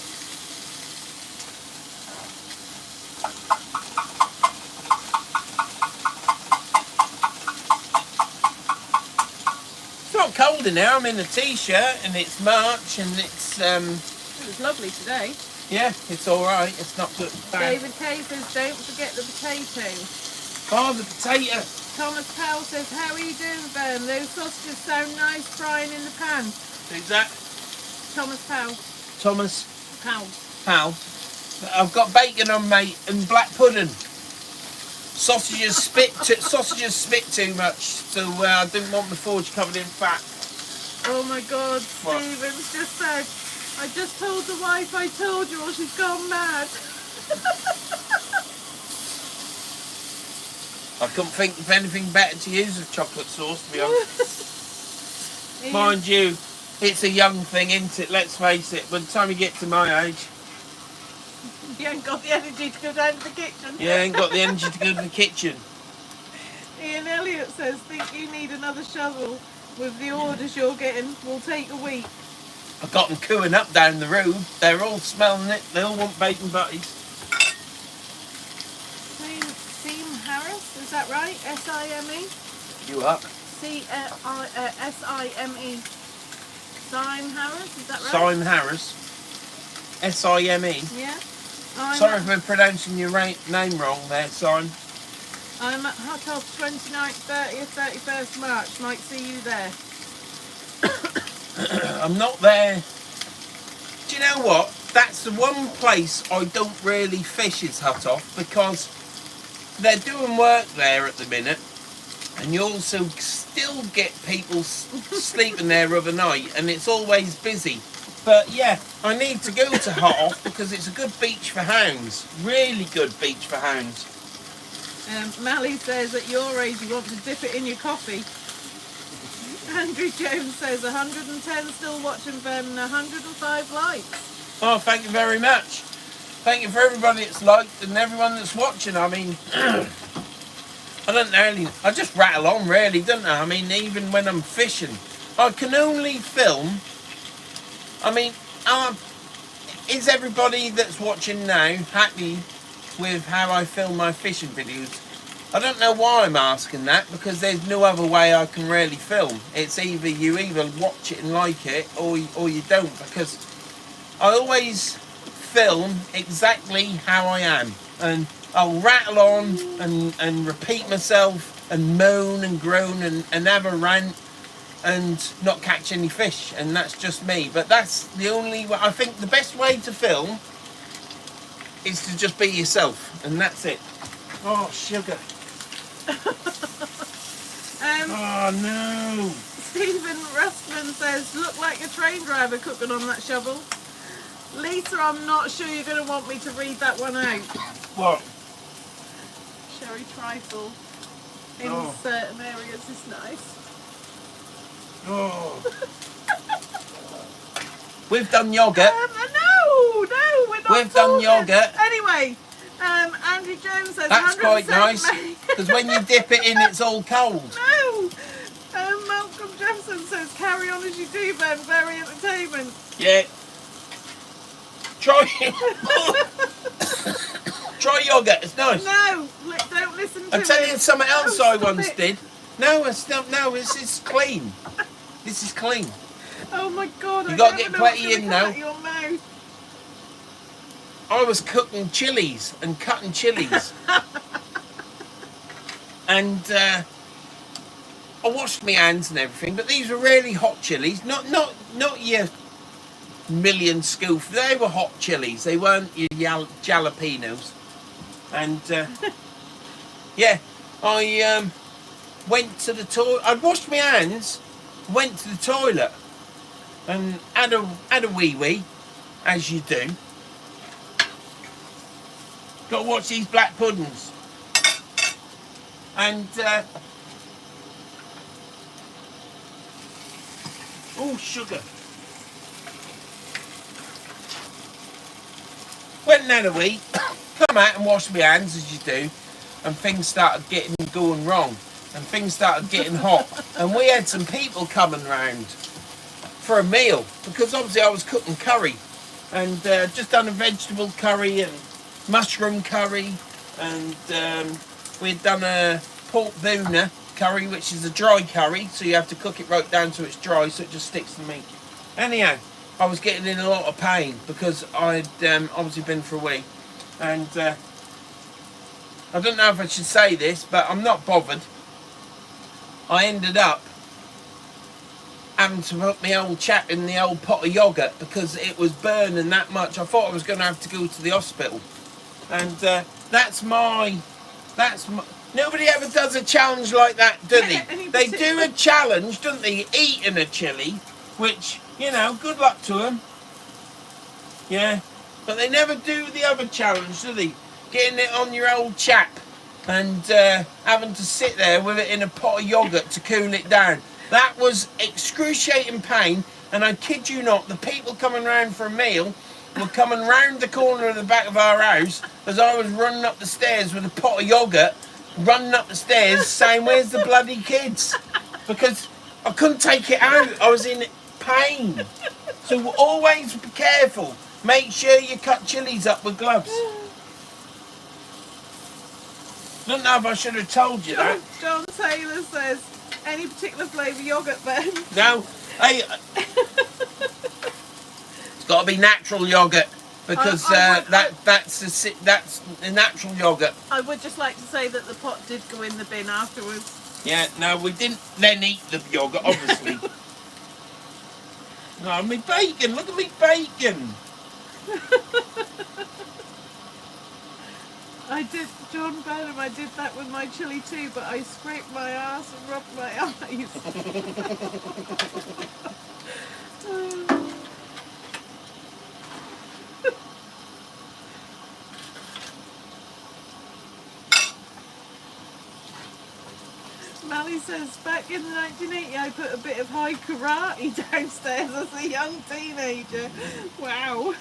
it's not cold in there. I'm in a t-shirt and it's March and it's It was lovely today. yeah, it's all right. It's not good. Bad. David Kay says, don't forget the potato. Oh, the potato. Thomas Powell says, how are you doing, Vern? Those sausages sound nice frying in the pan. Who's that? Thomas Powell. Thomas Powell. Powell. I've got bacon on, mate, and black pudding. Sausages spit too much, so I didn't want the forge covered in fat. Oh my God, What? Stephen's just said, I just told the wife I told you or she's gone mad. I couldn't think of anything better to use as chocolate sauce, to be honest. Ian, Mind you, it's a young thing, isn't it? Let's face it. By the time you get to my age, you ain't got the energy to go down to the kitchen. you ain't got the energy to go to the kitchen. Ian Elliott says, think you need another shovel with the orders you're getting. Will take a week. I've got them cooing up down the road. They're all smelling it. They all want bacon butties. Seam Harris, is that right? S-I-M-E? You up? S-I-M-E. Sime Harris, is that right? Sime Harris. S-I-M-E. Yeah. Sorry if I'm pronouncing your name wrong there, Sime. I'm at Hot Off 29th, 30th, 31st March. Might see you there. I'm not there. Do you know what? That's the one place I don't really fish is Hut Off, because they're doing work there at the minute, and you also still get people sleeping there overnight, and it's always busy. But yeah, I need to go to Hut Off because it's a good beach for hounds. Really good beach for hounds. Mally says at your age you want to dip it in your coffee. Andrew Jones says 110 still watching Vernon, 105 likes. Oh, thank you very much. Thank you for everybody that's liked and everyone that's watching. I mean, I don't really, I just rattle on really, don't I? I mean, even when I'm fishing, I can only film. I mean, is everybody that's watching now happy with how I film my fishing videos? I don't know why I'm asking that, because there's no other way I can really film. It's either you watch it and like it, or you don't, because I always film exactly how I am, and I'll rattle on and repeat myself and moan and groan and have a rant and not catch any fish, and that's just me. But that's the only way. I think the best way to film is to just be yourself, and that's it. Oh, sugar. Oh no. Stephen Rustman says, look like a train driver cooking on that shovel. Lisa, I'm not sure you're going to want me to read that one out. What? Sherry trifle in Oh. certain areas is nice. Oh. We've done yogurt. No, we're not. We've done talking. yogurt. Anyway, Andrew Jones says That's quite 100% nice, because when you dip it in, it's all cold. No. Malcolm Jefferson says, carry on as you do, Ben. Very entertainment. Yeah. Try Try yogurt. It's nice. No, don't listen to I'll tell him. you something else I once it. did. No, it's not. No, it's clean. This is clean. Oh my God! You gotta get plenty in now. Your mouth. I was cooking chilies and cutting chilies, and I washed my hands and everything. But these were really hot chilies, not your million scoof. They were hot chilies. They weren't your jalapenos. And yeah, I went to the toilet. I'd washed my hands, went to the toilet, and had a wee, as you do. Got to watch these black puddings. And oh, sugar. Went and had a wee, come out and washed my hands as you do, and things started going wrong, and things started getting hot, and we had some people coming round for a meal, because obviously I was cooking curry, and just done a vegetable curry and mushroom curry, and we'd done a pork boona curry, which is a dry curry, so you have to cook it right down so it's dry, so it just sticks to the meat. Anyhow, I was getting in a lot of pain because I'd obviously been for a wee, and I don't know if I should say this, but I'm not bothered. I ended up having to put my old chap in the old pot of yoghurt because it was burning that much. I thought I was going to have to go to the hospital, and that's my. Nobody ever does a challenge like that, do they? They do a challenge, don't they? Eating a chili, which, you know, good luck to them. Yeah, but they never do the other challenge, do they? Getting it on your old chap and having to sit there with it in a pot of yoghurt to cool it down. That was excruciating pain, and I kid you not, the people coming round for a meal were coming round the corner of the back of our house as I was running up the stairs with a pot of yoghurt, running up the stairs saying, where's the bloody kids? Because I couldn't take it out. I was in pain. So always be careful. Make sure you cut chilies up with gloves. I don't know if I should have told you that. John Taylor says, any particular flavour yoghurt, Ben? No. Hey, it's got to be natural yoghurt, because that's the natural yoghurt. I would just like to say that the pot did go in the bin afterwards. Yeah, no, we didn't then eat the yoghurt, obviously. No, me bacon, look at me bacon. I did, John Burnham, I did that with my chili too, but I scraped my ass and rubbed my eyes. Mally says, back in the 1980, I put a bit of high karate downstairs as a young teenager. Wow.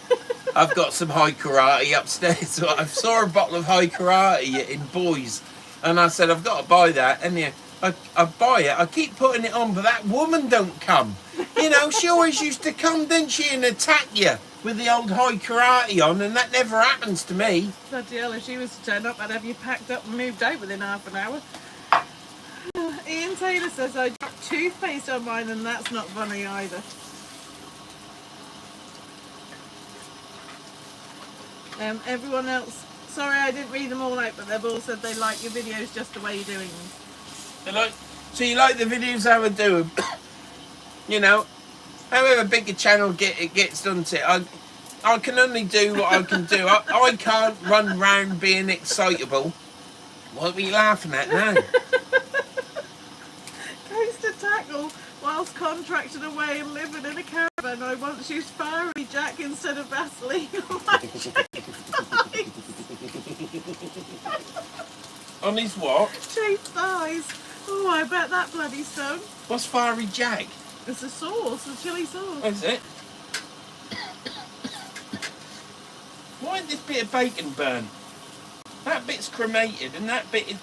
I've got some high karate upstairs. So I saw a bottle of high karate in Boys, and I said, I've got to buy that. And yeah, I buy it. I keep putting it on, but that woman don't come. You know, she always used to come, didn't she, and attack you with the old high karate on, and that never happens to me. Bloody hell, if she was to turn up, I'd have you packed up and moved out within half an hour. Ian Taylor says, I dropped toothpaste on mine, and that's not funny either. Everyone else, sorry I didn't read them all out, but they've all said they like your videos just the way you're doing them. They like, so you like the videos I would do? You know, however big a channel gets, doesn't it? I can only do what I can do. I can't run round being excitable. What are we laughing at now? Goes to tackle whilst contracted away and living in a caravan. I once used fiery jack instead of Vaseline on my chafed thighs. On his what? Chafed thighs. Oh, I bet that bloody stung. What's fiery jack? It's a sauce, a chilli sauce. Is it? Why is this bit of bacon burnt? That bit's cremated and that bit is...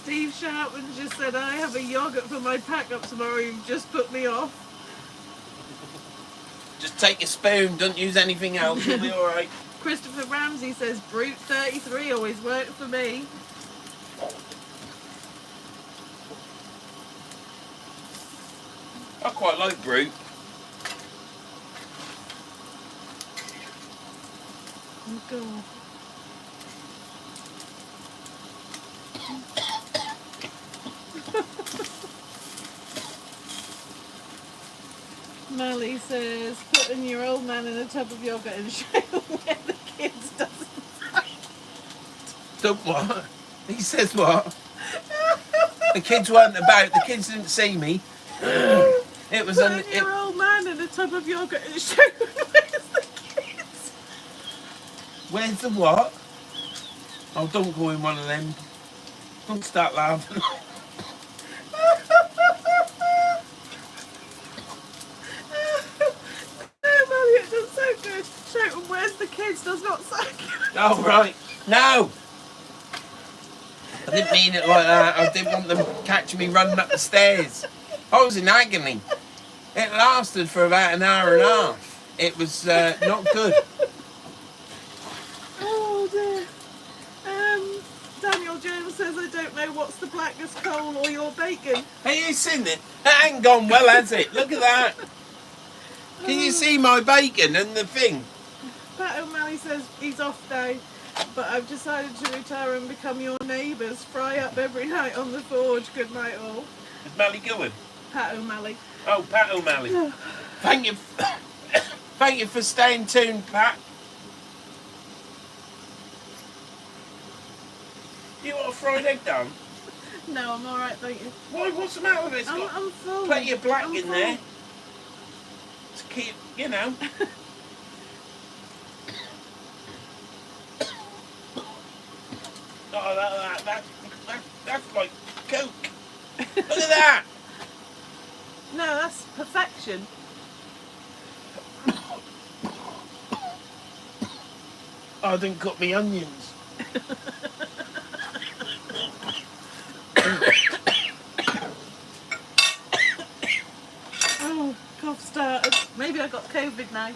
Steve Sharpman just said, I have a yoghurt for my pack-up tomorrow. You've just put me off. Just take a spoon, don't use anything else, you'll be alright. Christopher Ramsey says, Brute 33 always worked for me. I quite like Brute. Oh, God. Mally says, putting your old man in a tub of yogurt and show him where the kids doesn't. Don't what? He says what? The kids weren't about, the kids didn't see me. It was putting your old man in a tub of yogurt and show him where's the kids. Where's the what? Oh, don't go in one of them. Don't start laughing. It does so good. Shout them, where's the kids does not sound good. Oh, right. No! I didn't mean it like that. I didn't want them catching me running up the stairs. I was in agony. It lasted for about an hour and a half. It was not good. Oh dear. Daniel Jones says, I don't know what's the blackest coal or your bacon. Have you seen it? That ain't gone well, has it? Look at that. Can you see my bacon and the thing? Pat O'Malley says he's off now, but I've decided to retire and become your neighbours. Fry up every night on the forge. Good night all. Is Mally going? Pat O'Malley. Oh, Pat O'Malley. Thank you. Thank you for staying tuned, Pat. You want a fried egg done? No, I'm alright, thank you. Why? What's the matter with it? It's got I'm full. plenty of black I'm in full. there. To keep, you know. Oh, that's like Coke. Look at that. No, that's perfection. I didn't cut me onions. Oh, cough started. Maybe I got COVID now.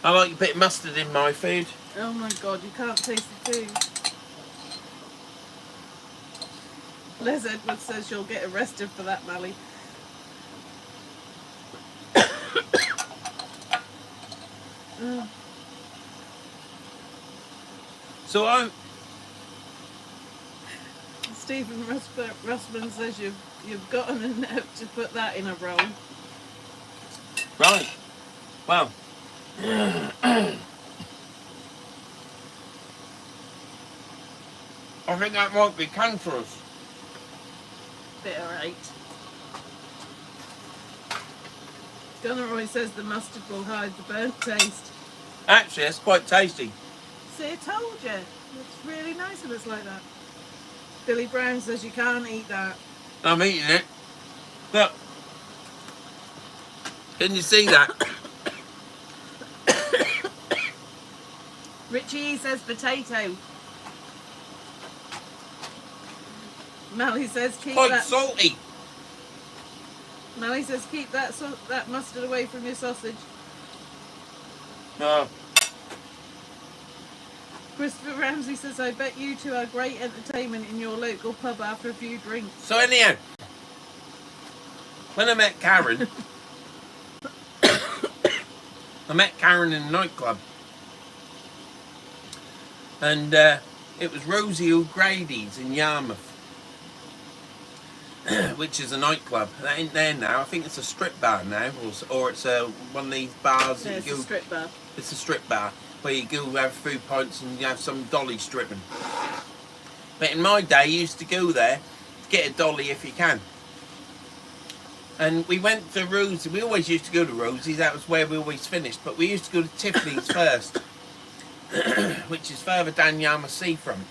I like a bit of mustard in my food. Oh my God, you can't taste the food. Les Edwards says she'll get arrested for that, Mally. So I'm... Stephen Russman says you've gotten a note to put that in a roll. Right. Well. I think that might be cancerous. Bit alright. Gunneroy says the mustard will hide the burnt taste. Actually, it's quite tasty. See, I told you. It's really nice when it's like that. Billy Brown says you can't eat that. I'm eating it. Look. Can you see that? Richie says potato. Mally says keep Quite that. salty. Mally says keep that that mustard away from your sausage. No. Christopher Ramsey says I bet you two are great entertainment in your local pub after a few drinks. So anyhow, when I met Karen, I met Karen in a nightclub, and it was Rosie O'Grady's in Yarmouth, which is a nightclub. That ain't there now. I think it's a strip bar now, or it's one of these bars. Yeah, that it's you a go, strip bar. It's a strip bar where you go have food pints and you have some dolly stripping. But in my day, you used to go there to get a dolly if you can. And we went to Rosie. We always used to go to Rosie's. That was where we always finished. But we used to go to Tiffany's first, which is further down Yarmouth seafront.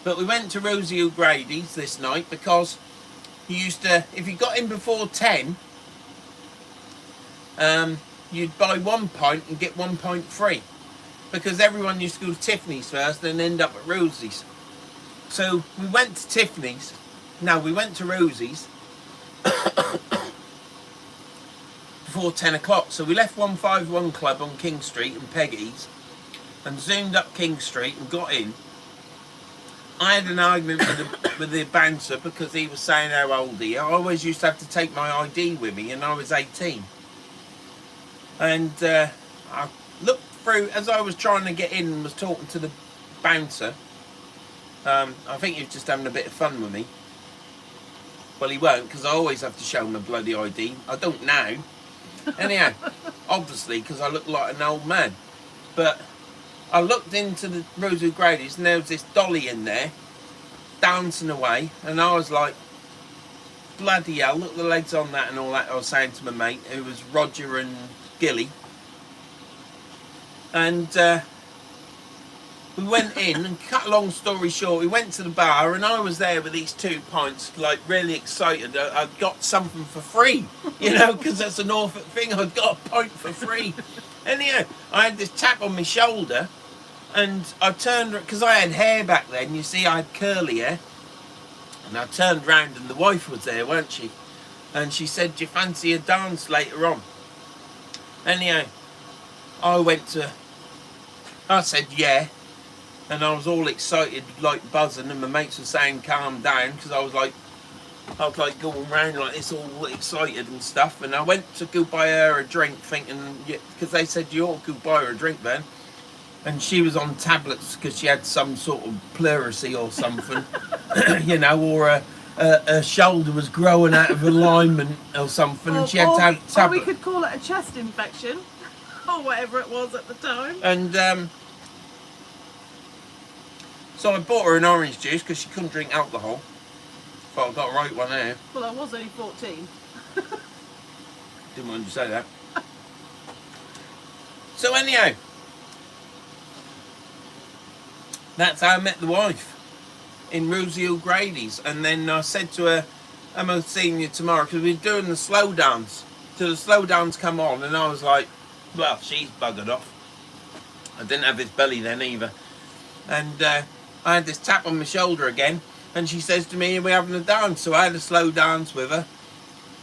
But we went to Rosie O'Grady's this night because you used to, if you got in before 10, you'd buy 1 pint and get 1 pint free. Because everyone used to go to Tiffany's first and end up at Rosie's. So we went to Tiffany's. No, we went to Rosie's before 10 o'clock. So we left 151 Club on King Street and Peggy's and zoomed up King Street and got in. I had an argument with the bouncer because he was saying how old he is. I always used to have to take my ID with me and I was 18. And I looked through, as I was trying to get in and was talking to the bouncer, I think he was just having a bit of fun with me. Well, he won't, because I always have to show him a bloody ID. I don't now. Anyhow, obviously, because I look like an old man. But I looked into the Rosie O'Grady's and there was this dolly in there, dancing away, and I was like, bloody hell, look at the legs on that and all that. I was saying to my mate, who was Roger and Gilly. And we went in, and cut a long story short, we went to the bar and I was there with these 2 pints, like really excited. I got something for free, you know, because that's a Norfolk thing. I got a pint for free. Anyhow, I had this tap on my shoulder and I turned, because I had hair back then, you see, I had curly hair. And I turned round and the wife was there, weren't she? And she said, do you fancy a dance later on? Anyhow, I said yeah. And I was all excited, like buzzing, and my mates were saying calm down, because I was like going round like this, all excited and stuff. And I went to go buy her a drink, thinking, because they said you ought to go buy her a drink then. And she was on tablets because she had some sort of pleurisy or something, you know, or her shoulder was growing out of alignment or something, and she had to have tablets. Or we could call it a chest infection, or whatever it was at the time. And so I bought her an orange juice because she couldn't drink alcohol. But I got a right one there. Well, I was only 14. Didn't want you to say that. So anyhow, that's how I met the wife, in Rosie O'Grady's. And then I said to her, am I seeing you tomorrow? Because we're doing the slow dance. So the slow dance come on and I was like, well, she's buggered off. I didn't have this belly then either. And I had this tap on my shoulder again, and she says to me, are we having a dance? So I had a slow dance with her,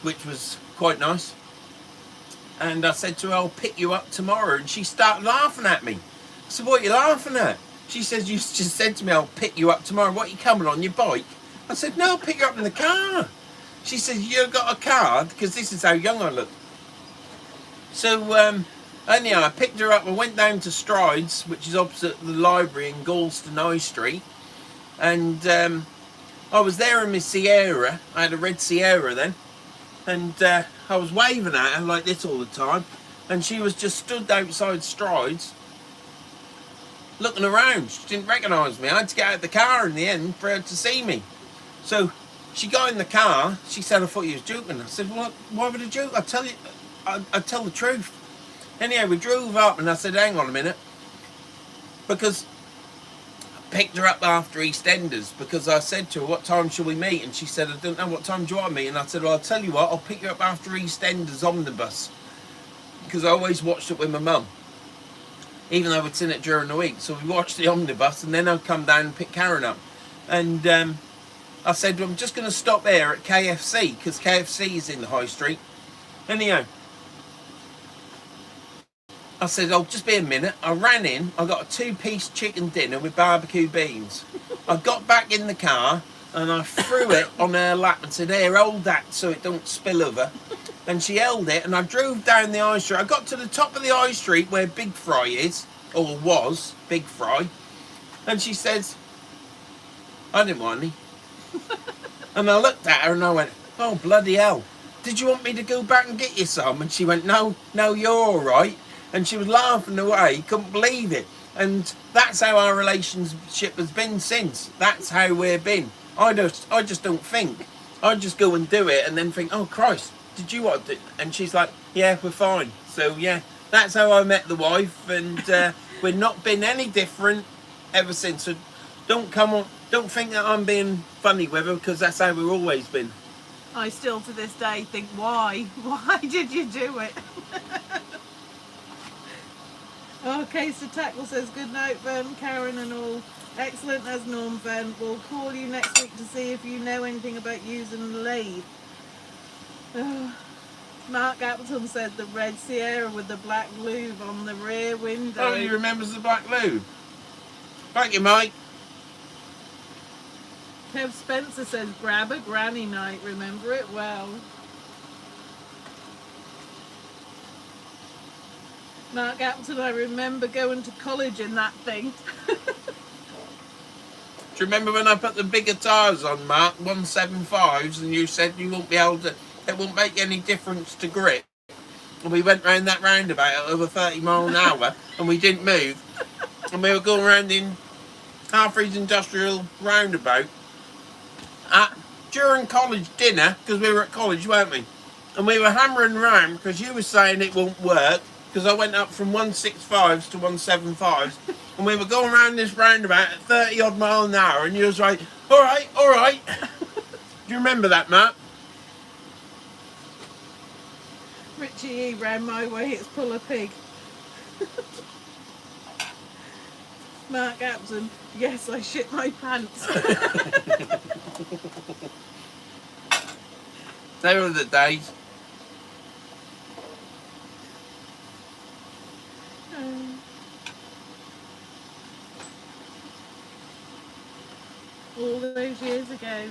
which was quite nice. And I said to her, I'll pick you up tomorrow. And she started laughing at me. I said, what are you laughing at? She says, you just said to me, I'll pick you up tomorrow. What, are you coming on your bike? I said, no, I'll pick you up in the car. She says, you got a card? Because this is how young I look. So, anyhow, I picked her up. I went down to Strides, which is opposite the library in Galston High Street. And I was there in my Sierra. I had a red Sierra then. And I was waving at her like this all the time. And she was just stood outside Strides, looking around. She didn't recognise me. I had to get out of the car in the end for her to see me. So she got in the car. She said, I thought you was joking. I said, well, why would I joke? I tell you, I tell the truth. Anyhow, we drove up and I said, hang on a minute. Because I picked her up after EastEnders because I said to her, what time shall we meet? And she said, I don't know, what time do you want to meet? And I said, well, I'll tell you what, I'll pick you up after EastEnders omnibus. Because I always watched it with my mum. Even though we'd seen it during the week. So we watched the omnibus and then I'd come down and pick Karen up. And I said, well, I'm just going to stop there at KFC because KFC is in the high street. Anyhow, I said, oh, just be a minute. I ran in. I got a 2-piece chicken dinner with barbecue beans. I got back in the car and I threw it on her lap and said, here, hold that so it don't spill over. And she held it and I drove down the high street. I got to the top of the high street where Big Fry is, or was Big Fry. And she says, I didn't want any. And I looked at her and I went, oh, bloody hell. Did you want me to go back and get you some? And she went, no, you're all right. And she was laughing away, couldn't believe it. And that's how our relationship has been since. That's how we've been. I just don't think. I just go and do it and then think, oh, Christ, did you want to do? And she's like, yeah, we're fine. So, yeah, that's how I met the wife. And we've not been any different ever since. So don't think that I'm being funny with her because that's how we've always been. I still to this day think, why? Why did you do it? Okay, so Tackle says, good night, Vern, Karen and all. Excellent as norm, Vern. We'll call you next week to see if you know anything about using the lathe. Mark Appleton said the red Sierra with the black lube on the rear window. Oh, he remembers the black lube. Thank you, Mike. Kev Spencer says, grab a granny night, remember it well. Mark Appleton, I remember going to college in that thing. Do you remember when I put the bigger tyres on, Mark, 175s, and you said you won't be able to, it won't make any difference to grip? And we went round that roundabout at over 30 miles an hour, and we didn't move. And we were going around in Harfreys Industrial Roundabout during college dinner, because we were at college, weren't we? And we were hammering round because you were saying it won't work, because I went up from 165s to 175s, and we were going around this roundabout at 30 odd mile an hour, and you was like, all right. Do you remember that, Matt? Richie E, round my way, it's pull a pig. Mark Appleton, yes, I shit my pants. They were the days. All those years ago.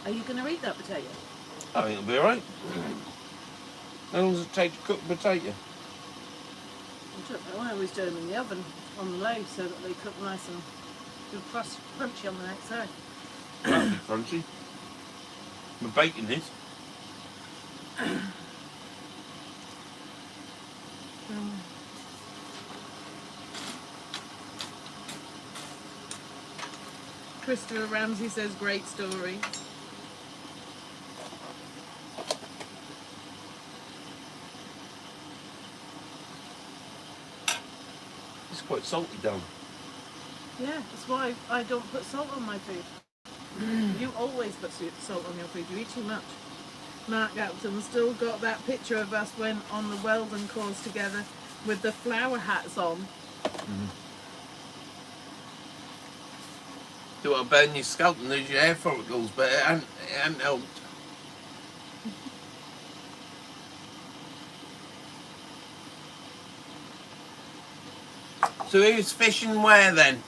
Are you going to eat that potato? I think it'll be alright. How long does it take to cook a potato? I don't know, I always do them in the oven on the low so that they cook nice and good crunchy on the next side. That'll be crunchy. My bacon is. Christopher Ramsey says, great story. It's quite salty, down. Yeah, that's why I don't put salt on my food. You always put salt on your food. You eat too much. Mark Appleton still got that picture of us when on the Weldon course together with the flower hats on. Do want to burn your scalp and lose your hair follicles, but it hasn't helped. So who's fishing where then?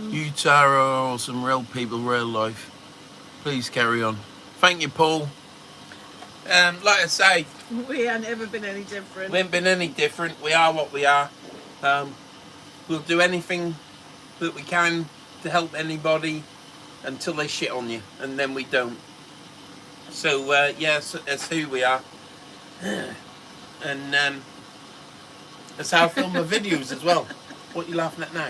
You, Tara, are some real people, real life. Please carry on. Thank you, Paul. Like I say, We ain't ever been any different. we haven't been any different. We are what we are. We'll do anything that we can to help anybody until they shit on you, and then we don't. So, yes, that's who we are. And that's how I film my videos as well. What are you laughing at now?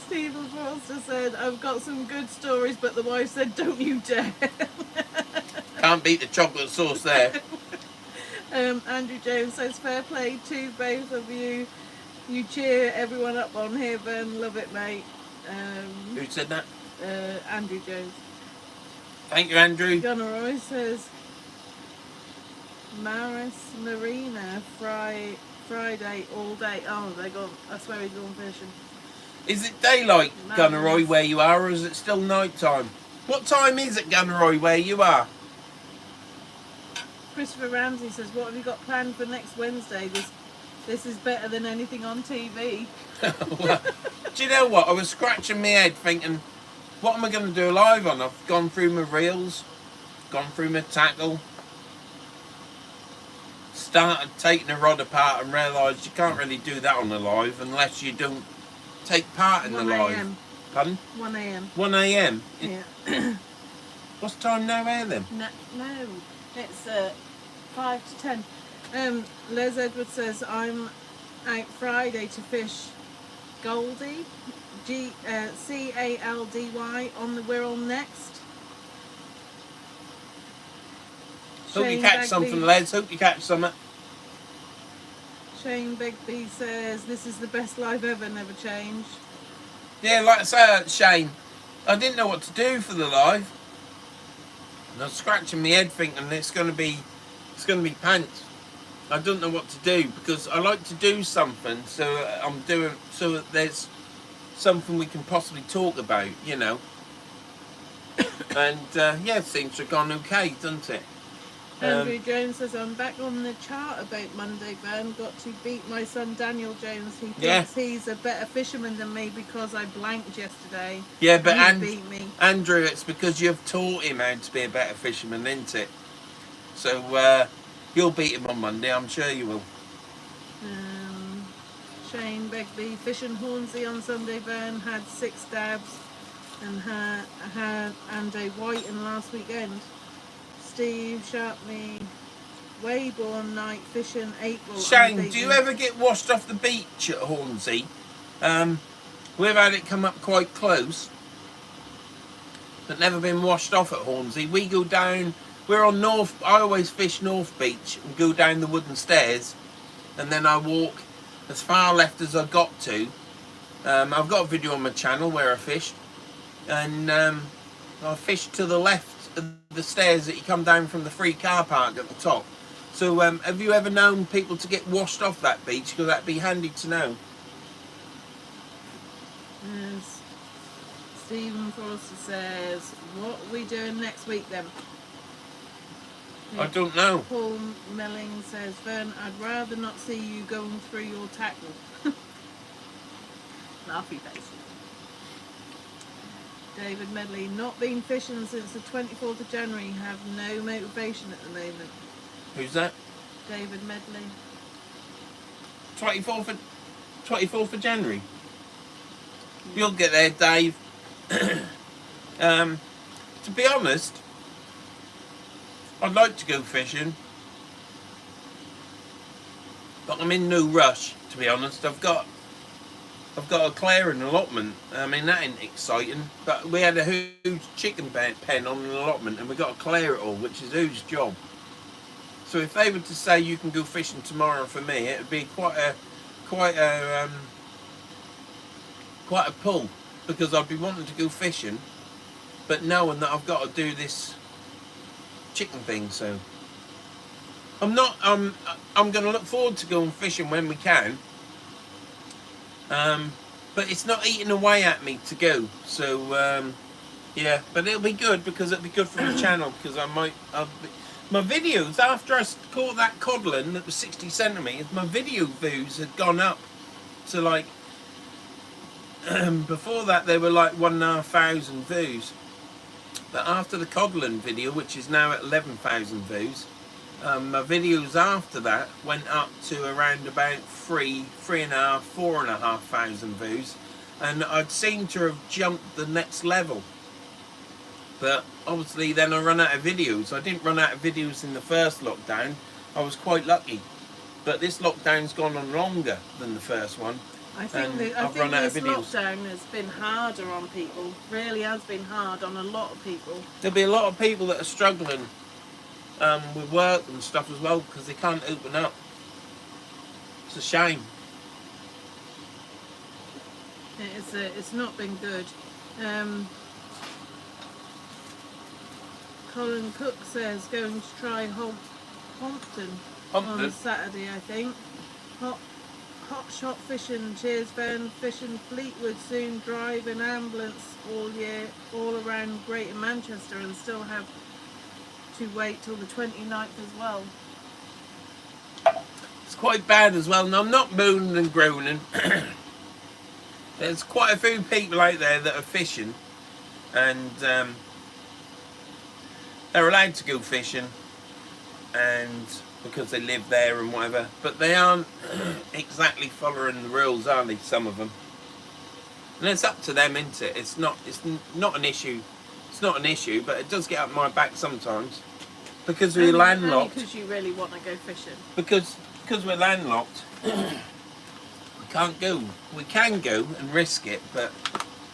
Stephen Foster said, I've got some good stories, but the wife said, don't you dare. Can't beat the chocolate sauce there. Andrew Jones says, fair play to both of you. You cheer everyone up on here, Ben. Love it, mate. Who said that? Andrew Jones. Thank you, Andrew. Gunneroy says, Maris Marina, Friday all day. Oh, they gone. I swear he's gone fishing. Is it daylight, No. Gunneroy, where you are, or is it still night time? What time is it, Gunneroy, where you are? Christopher Ramsey says, what have you got planned for next Wednesday? This is better than anything on TV. Well, do you know what? I was scratching my head thinking, what am I going to do live on? I've gone through my reels, gone through my tackle, started taking the rod apart and realised you can't really do that on the live unless you don't take part in the 1 live. a.m. Pardon? 1 a.m. 1 a.m? Yeah. What's the time now here then? No, it's 5 to 10. Les Edwards says, I'm out Friday to fish Goldie, C-A-L-D-Y, we're on next. Hope you Shane catch Bagby- something, Les. Hope you catch something. Shane Begbie says, this is the best live ever, never changed. Yeah, like I say, Shane, I didn't know what to do for the live. And I was scratching my head thinking it's going to be pants. I don't know what to do because I like to do something, so I'm doing so that there's something we can possibly talk about, you know. And yeah, it seems to have gone okay, doesn't it? Andrew Jones says, I'm back on the chart about Monday, Ben. Got to beat my son Daniel Jones. He thinks he's a better fisherman than me because I blanked yesterday. Yeah, but beat me. Andrew, it's because you've taught him how to be a better fisherman, isn't it? So you'll beat him on Monday, I'm sure you will. Shane Begbie, fishing Hornsey on Sunday, Ben. Had 6 dabs and had a white in last weekend. Steve Sharpney, Wayborn night fishing April. Shane, do you ever get washed off the beach at Hornsey? We've had it come up quite close, but never been washed off at Hornsey. We go down, we're on North, I always fish North Beach and go down the wooden stairs, and then I walk as far left as I got to. I've got a video on my channel where I fished, and I fished to the left of the stairs that you come down from the free car park at the top. So have you ever known people to get washed off that beach? Because that'd be handy to know. Yes. Stephen Forster says, what are we doing next week then? I don't know. Paul Melling says, Vern, I'd rather not see you going through your tackle. Laughy face. David Medley, not been fishing since the 24th of January, have no motivation at the moment. Who's that? David Medley. 24th of January. You'll get there, Dave. To be honest, I'd like to go fishing, but I'm in no rush, to be honest. I've got a clearing allotment. I mean, that ain't exciting, but we had a huge chicken pen on an allotment and we got to clear it all, which is a huge job. So if they were to say you can go fishing tomorrow for me, it would be quite a pull, because I'd be wanting to go fishing, but knowing that I've got to do this chicken thing. So I'm going to look forward to going fishing when we can. But it's not eating away at me to go, so yeah, but it'll be good because it'll be good for the channel, because my videos, after I caught that codlin that was 60 centimetres, my video views had gone up to like, before that they were like 1,500 views, but after the codlin video, which is now at 11,000 views, my videos after that went up to around about 3,500, 4,500 views, and I'd seem to have jumped the next level. But obviously then I ran out of videos. I didn't run out of videos in the first lockdown. I was quite lucky. But this lockdown's gone on longer than the first one. I think, And I I've think run out of this videos. lockdown has been harder on people. Really has been hard on a lot of people. There'll be a lot of people that are struggling with work and stuff as well because they can't open up. It's a shame. It's not been good. Colin Cook says going to try Hompton on Saturday, I think. Hot shot fishing. Cheers, Vern. Fishing Fleetwood soon. Drive an ambulance all year, all around Greater Manchester, and still have to wait till the 29th as well. It's quite bad as well. And I'm not mooning and groaning. There's quite a few people out there that are fishing, and they're allowed to go fishing, and because they live there and whatever, but they aren't exactly following the rules, are they? Some of them, and it's up to them, isn't it? It's not an issue. It's not an issue, but it does get up my back sometimes because we're landlocked. Because you really want to go fishing. Because we're landlocked. We can't go. We can go and risk it, but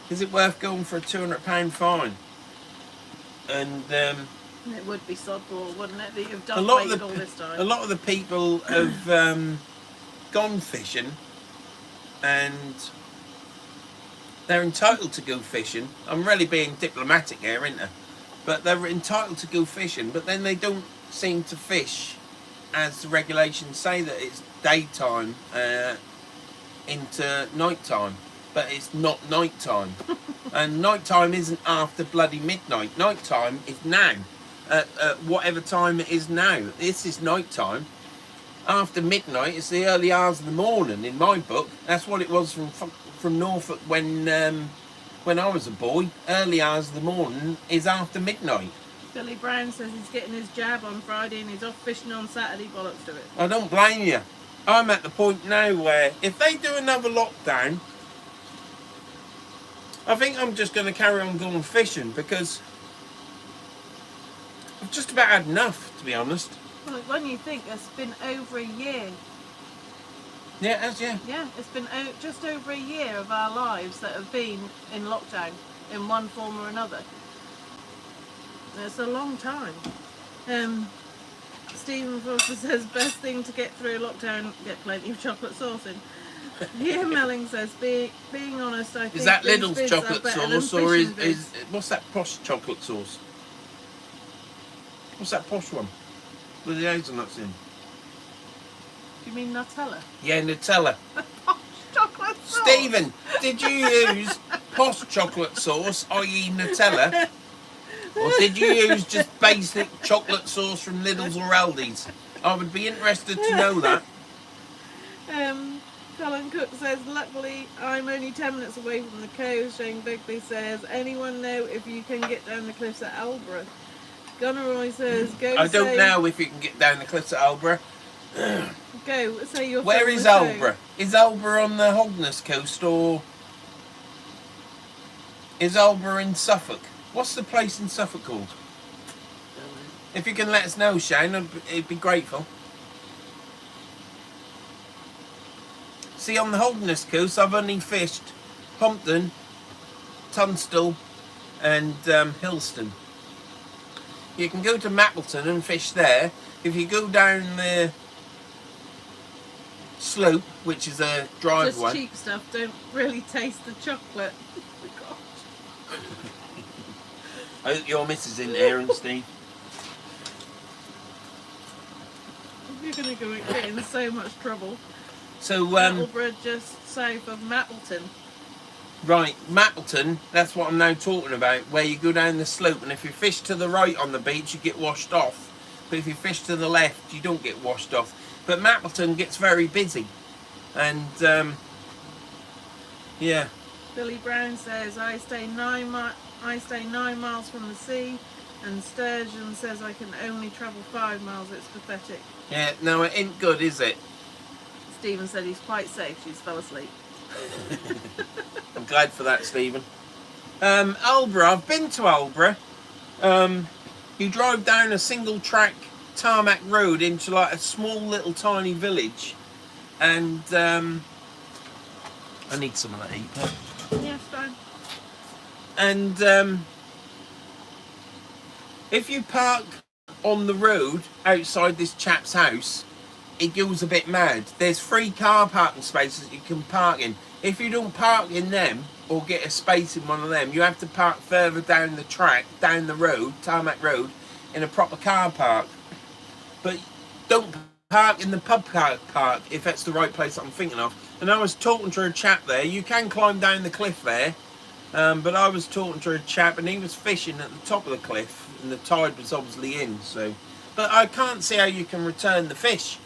is it worth going for a £200 fine? And it would be sodball, wouldn't it? That you've done all this time. A lot of the people have gone fishing, and they're entitled to go fishing. I'm really being diplomatic here, isn't I? But they're entitled to go fishing, but then they don't seem to fish as the regulations say, that it's daytime into nighttime, but it's not nighttime. And nighttime isn't after bloody midnight. Nighttime is now, at whatever time it is now. This is nighttime. After midnight, it's the early hours of the morning in my book. That's what it was from Norfolk when I was a boy. Early hours of the morning is after midnight. Billy Brown says he's getting his jab on Friday and he's off fishing on Saturday. Bollocks to it. I don't blame you. I'm at the point now where if they do another lockdown, I think I'm just going to carry on going fishing because I've just about had enough, to be honest. Well, when you think it's been over a year. Yeah, it has, yeah. Yeah, it's been just over a year of our lives that have been in lockdown in one form or another. It's a long time. Stephen Foster says best thing to get through lockdown, get plenty of chocolate sauce in. Yeah, Melling says being honest, I think is that these Lidl's bids are chocolate better sauce than or fishing is bids. what's that posh chocolate sauce? What's that posh one with the hazelnuts in? Do you mean Nutella? Yeah, Nutella. Posh chocolate sauce. Stephen, did you use posh chocolate sauce, i.e. Nutella? Or did you use just basic chocolate sauce from Lidl's or Aldi's? I would be interested to know that. Colin Cook says, luckily I'm only 10 minutes away from the coast. Shane Begley says, anyone know if you can get down the cliffs at Alborough? Gunneroy says, go I don't know if you can get down the cliffs at Alborough. Go, say you're Where from is the Alborough? coast. Is Alborough on the Hogness coast or is Alborough in Suffolk? What's the place in Suffolk called? If you can let us know, Shane, I'd be grateful. See, on the Hogness coast, I've only fished Pompton, Tunstall, and Hillston. You can go to Mappleton and fish there. If you go down the slope, which is a driveway. Just cheap stuff, don't really taste the chocolate. I hope your missus in there, and Steve. You're going to get in so much trouble. So, Attleborough just south of Mappleton. right, Mappleton, that's what I'm now talking about, where you go down the slope, and if you fish to the right on the beach, you get washed off. But if you fish to the left, you don't get washed off. But Mappleton gets very busy. And, yeah. Billy Brown says, I stay 9 miles from the sea, and Sturgeon says I can only travel 5 miles. It's pathetic. Yeah, no, it ain't good, is it? Stephen said he's quite safe. She's fell asleep. I'm glad for that, Stephen. Alborough, I've been to Alborough. You drive down a single track tarmac road into like a small little tiny village, and I need some of that heat. Yes, fine. And if you park on the road outside this chap's house, it goes a bit mad. There's 3 car parking spaces you can park in. If you don't park in them or get a space in one of them, you have to park further down the track, down the road, tarmac road, in a proper car park. But don't park in the pub car park if that's the right place I'm thinking of. And I was talking to a chap there. You can climb down the cliff there, but I was talking to a chap and he was fishing at the top of the cliff, and the tide was obviously in. So, but I can't see how you can return the fish.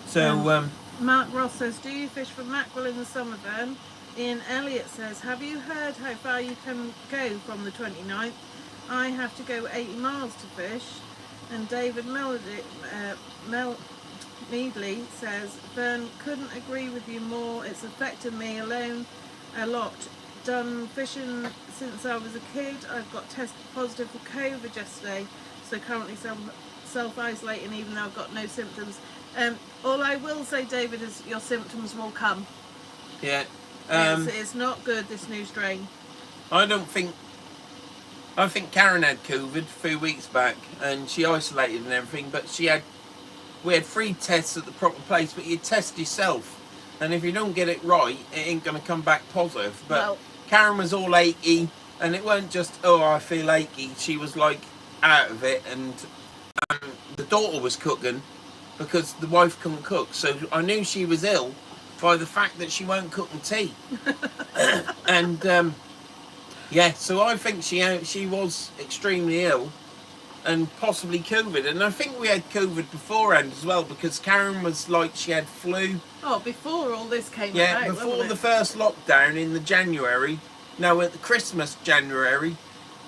So, Mark Ross says, do you fish for mackerel in the summer, Vern? Ian Elliott says, have you heard how far you can go from the 29th? I have to go 80 miles to fish. And David Meadley says, Vern, couldn't agree with you more. It's affected me alone a lot. Done fishing since I was a kid. I've got tested positive for COVID yesterday. So currently self-isolating even though I've got no symptoms. All I will say, David, is your symptoms will come. yeah. It's not good, this new strain. I think Karen had COVID a few weeks back and she isolated and everything, but we had 3 tests at the proper place, but you test yourself. And if you don't get it right, it ain't going to come back positive. But Well, Karen was all achy, and it weren't just, oh, I feel achy. She was like out of it, and the daughter was cooking because the wife couldn't cook. So I knew she was ill by the fact that she weren't cooking tea. And yeah, so I think she was extremely ill and possibly COVID. And I think we had COVID beforehand as well because Karen was like, she had flu. oh, before all this came Yeah, out, before wasn't the it? first lockdown in the January, no, at the Christmas January,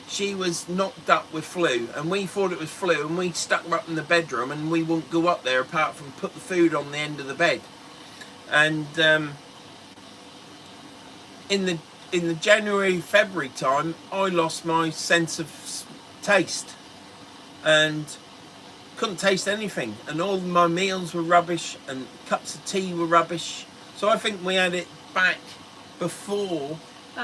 she was knocked up with flu, and we thought it was flu, and we stuck her up in the bedroom, and we wouldn't go up there apart from put the food on the end of the bed. And in the January, February time, I lost my sense of taste, and couldn't taste anything, and all my meals were rubbish, and cups of tea were rubbish. So I think we had it back before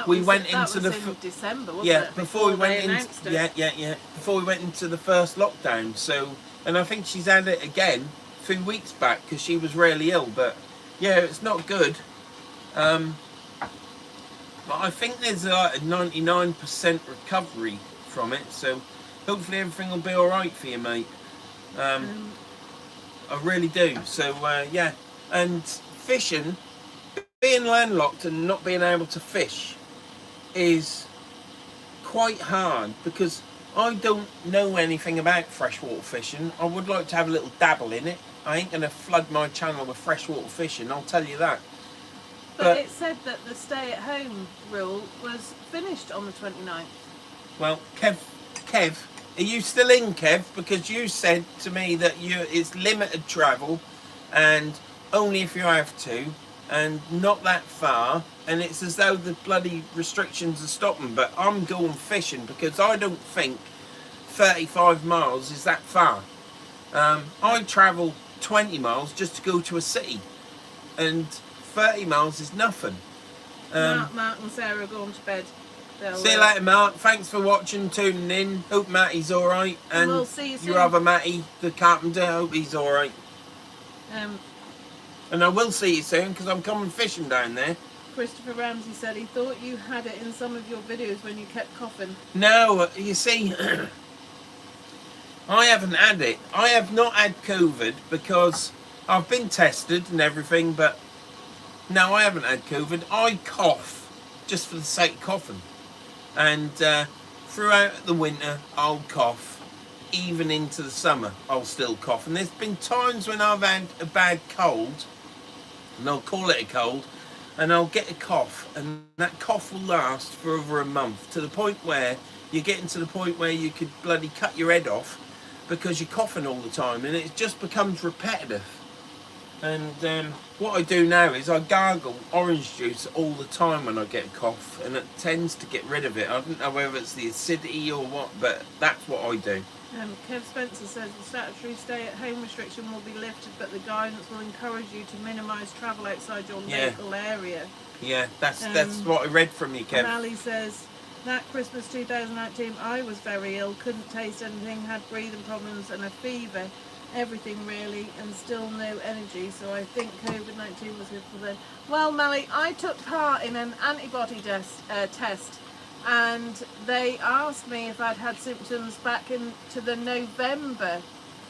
we went into the in December, wasn't yeah, it? before we they went into announced it. yeah, before we went into the first lockdown. So, and I think she's had it again a few weeks back because she was really ill. But yeah, it's not good. But I think there's a 99% recovery from it. So hopefully everything will be all right for you, mate. I really do. So yeah, and fishing, being landlocked and not being able to fish is quite hard because I don't know anything about freshwater fishing. I would like to have a little dabble in it. I ain't going to flood my channel with freshwater fishing, I'll tell you that. But it said that the stay-at-home rule was finished on the 29th. Well, Kev, are you still in, Kev? Because you said to me that it's limited travel and only if you have to, and not that far, and it's as though the bloody restrictions are stopping. But I'm going fishing because I don't think 35 miles is that far. I travel 20 miles just to go to a city, and 30 miles is nothing. Mark and Sarah are going to bed. See you later, Mark. Thanks for watching, tuning in. Hope Matty's alright. And we'll see you soon. Your other Matty, the carpenter, hope he's alright. And I will see you soon because I'm coming fishing down there. Christopher Ramsey said he thought you had it in some of your videos when you kept coughing. No, you see, I haven't had it. I have not had COVID because I've been tested and everything, but no, I haven't had COVID. I cough just for the sake of coughing. And throughout the winter, I'll cough. Even into the summer, I'll still cough. And there's been times when I've had a bad cold, and I'll call it a cold, and I'll get a cough, and that cough will last for over a month, to the point where you're getting to the point where you could bloody cut your head off because you're coughing all the time, and it just becomes repetitive. And what I do now is I gargle orange juice all the time when I get a cough, and it tends to get rid of it. I don't know whether it's the acidity or what, but that's what I do. Kev Spencer says the statutory stay-at-home restriction will be lifted, but the guidance will encourage you to minimise travel outside your local area. Yeah, that's what I read from you, Kev. And Ali says, that Christmas 2019, I was very ill, couldn't taste anything, had breathing problems and a fever, everything really, and still no energy. So I think COVID-19 was good for them. Well, Mally, I took part in an antibody test, and they asked me if I'd had symptoms back into the November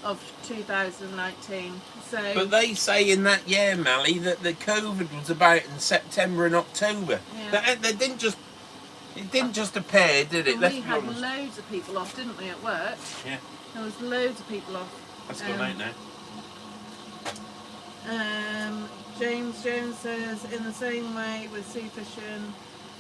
of 2019. So, but they say in that year, Mally, that the COVID was about in September and October. yeah. It didn't just appear, did it? And Let's we be had honest. loads of people off, didn't we, at work? Yeah. There was loads of people off. That's gone out now. James Jones says, in the same way with sea fishing,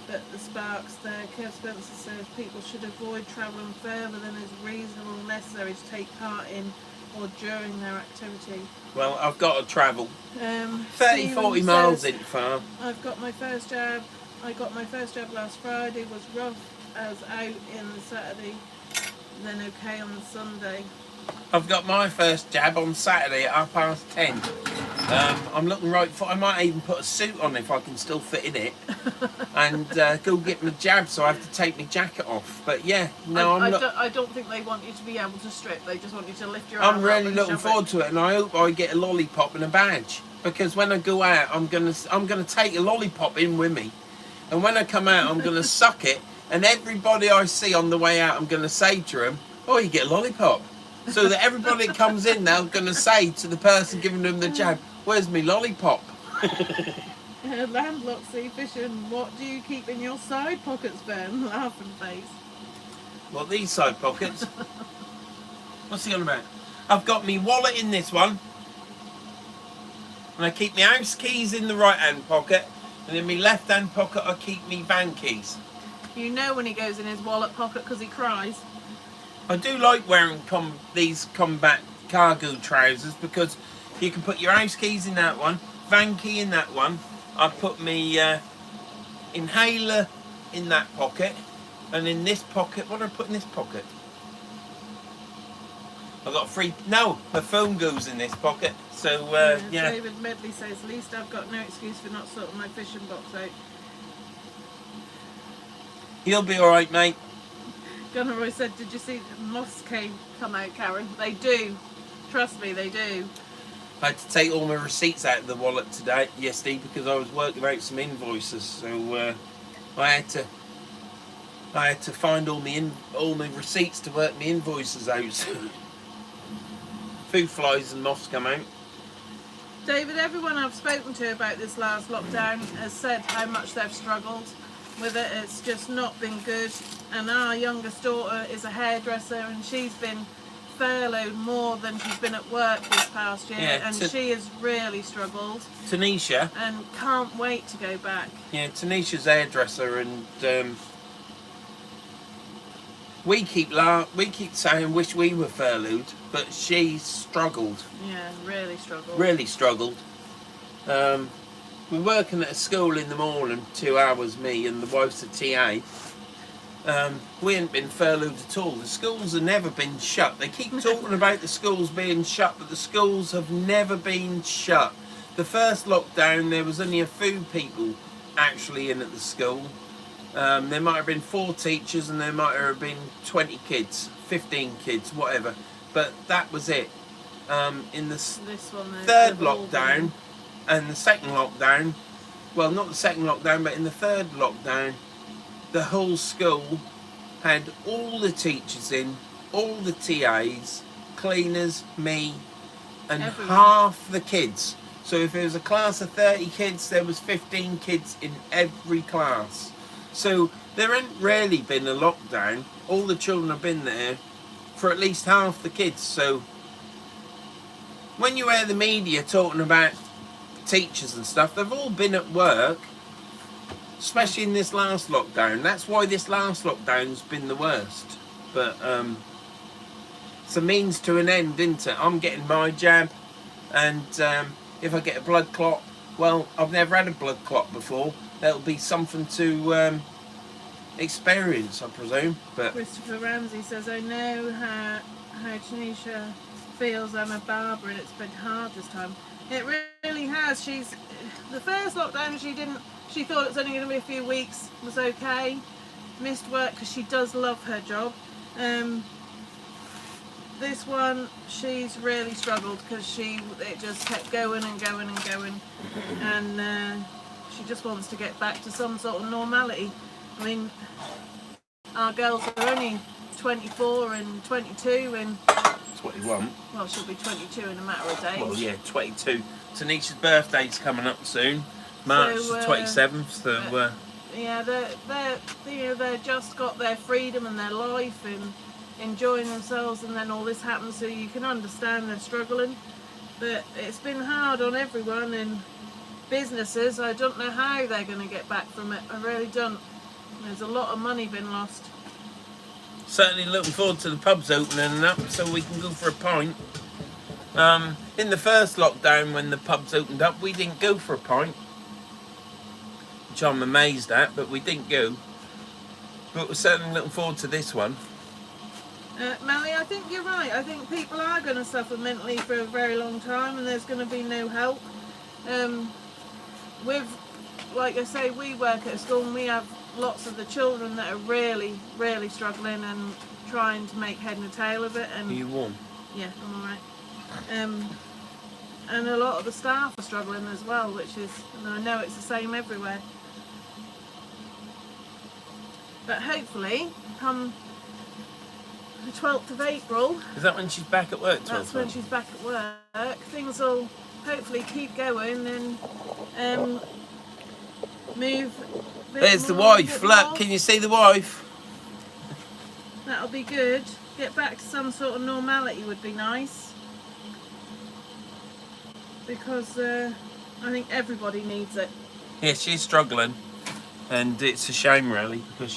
but the sparks there. Kev Spencer says people should avoid travelling further than is reasonable and necessary to take part in or during their activity. Well, I've got to travel. 30, 40 Stephen miles says, ain't far. I've got my first jab. I got my first jab last Friday. Was rough as out in the Saturday, then okay on the Sunday. I've got my first jab on Saturday at 10:30. I'm looking right for. I might even put a suit on if I can still fit in it, and go get my jab. So I have to take my jacket off. But yeah, no, I don't think they want you to be able to strip. They just want you to lift your arm I'm up really and looking shove forward to it, and I hope I get a lollipop and a badge, because when I go out, I'm gonna take a lollipop in with me, and when I come out, I'm gonna suck it, and everybody I see on the way out, I'm gonna say to them, "Oh, you get a lollipop." So that everybody that comes in now going to say to the person giving them the jab, "Where's me lollipop?" Landlocked sea fishing. What do you keep in your side pockets, Ben? Laughing face. What, these side pockets? What's he on about? I've got me wallet in this one, and I keep my house keys in the right hand pocket, and in my left hand pocket I keep me van keys. You know when he goes in his wallet pocket because he cries. I do like wearing these combat cargo trousers, because you can put your house keys in that one, van key in that one. I put my inhaler in that pocket, and in this pocket, what do I put in this pocket? I've got my phone goes in this pocket. So yeah. David Medley says, at least I've got no excuse for not sorting my fishing box out. You'll be alright, mate. Gunnar said, did you see the moss cave come out, Karen? They do. Trust me, they do. I had to take all my receipts out of the wallet yesterday, because I was working out some invoices. So I had to find all my receipts to work my invoices out. Food flies and moths come out. David, everyone I've spoken to about this last lockdown has said how much they've struggled with it. It's just not been good. And our youngest daughter is a hairdresser, and she's been furloughed more than she's been at work this past year, Yeah, and she has really struggled. Tanisha. And can't wait to go back. Yeah, Tanisha's a hairdresser, and we keep saying wish we were furloughed, but she struggled. Yeah, really struggled. Really struggled. We're working at a school in the morning, 2 hours, me and the wife's a TA. We ain't been furloughed at all. The schools have never been shut. They keep talking about the schools being shut, but the schools have never been shut. The first lockdown, there was only a few people actually in at the school. There might have been 4 teachers, and there might have been 20 kids, 15 kids, whatever. But that was it. In the third lockdown and the second lockdown, well, not the second lockdown, but in the third lockdown, the whole school had all the teachers in, all the TAs, cleaners, me, and everyone. Half the kids. So if there was a class of 30 kids, there was 15 kids in every class. So there ain't really been a lockdown. All the children have been there for at least half the kids. So when you hear the media talking about teachers and stuff, they've all been at work, especially in this last lockdown. That's why this last lockdown's been the worst. But it's a means to an end, isn't it? I'm getting my jab, and if I get a blood clot, well, I've never had a blood clot before. That'll be something to experience, I presume. But Christopher Ramsey says, I know how Tanisha feels. I'm a barber, and it's been hard this time. It really has. The first lockdown, She thought it was only going to be a few weeks, was okay. Missed work because she does love her job. This one, she's really struggled because it just kept going and going and going, and she just wants to get back to some sort of normality. I mean, our girls are only 24 and 22 and 21. well, she'll be 22 in a matter of days. Well, yeah, 22. Tanisha's birthday's coming up soon, March the 27th. So yeah, they're just got their freedom and their life and enjoying themselves, and then all this happens, so you can understand they're struggling. But it's been hard on everyone, and businesses, I don't know how they're going to get back from it. I really don't. There's a lot of money been lost. certainly looking forward to the pubs opening up so we can go for a pint. In the first lockdown, when the pubs opened up, we didn't go for a pint, which I'm amazed at, but we didn't go. But we're certainly looking forward to this one. Melly, I think you're right. I think people are going to suffer mentally for a very long time, and there's going to be no help. Like I say, we work at a school and we have lots of the children that are really, really struggling and trying to make head and tail of it. And Are you warm? yeah, I'm alright. And a lot of the staff are struggling as well, which is, and I know it's the same everywhere. But hopefully, come the 12th of April, Is that when she's back at work? that's when she's back at work, things will hopefully keep going and move. There's the wife. Look, can you see the wife? That'll be good. Get back to some sort of normality would be nice. Because I think everybody needs it. Yeah, she's struggling, and it's a shame really, because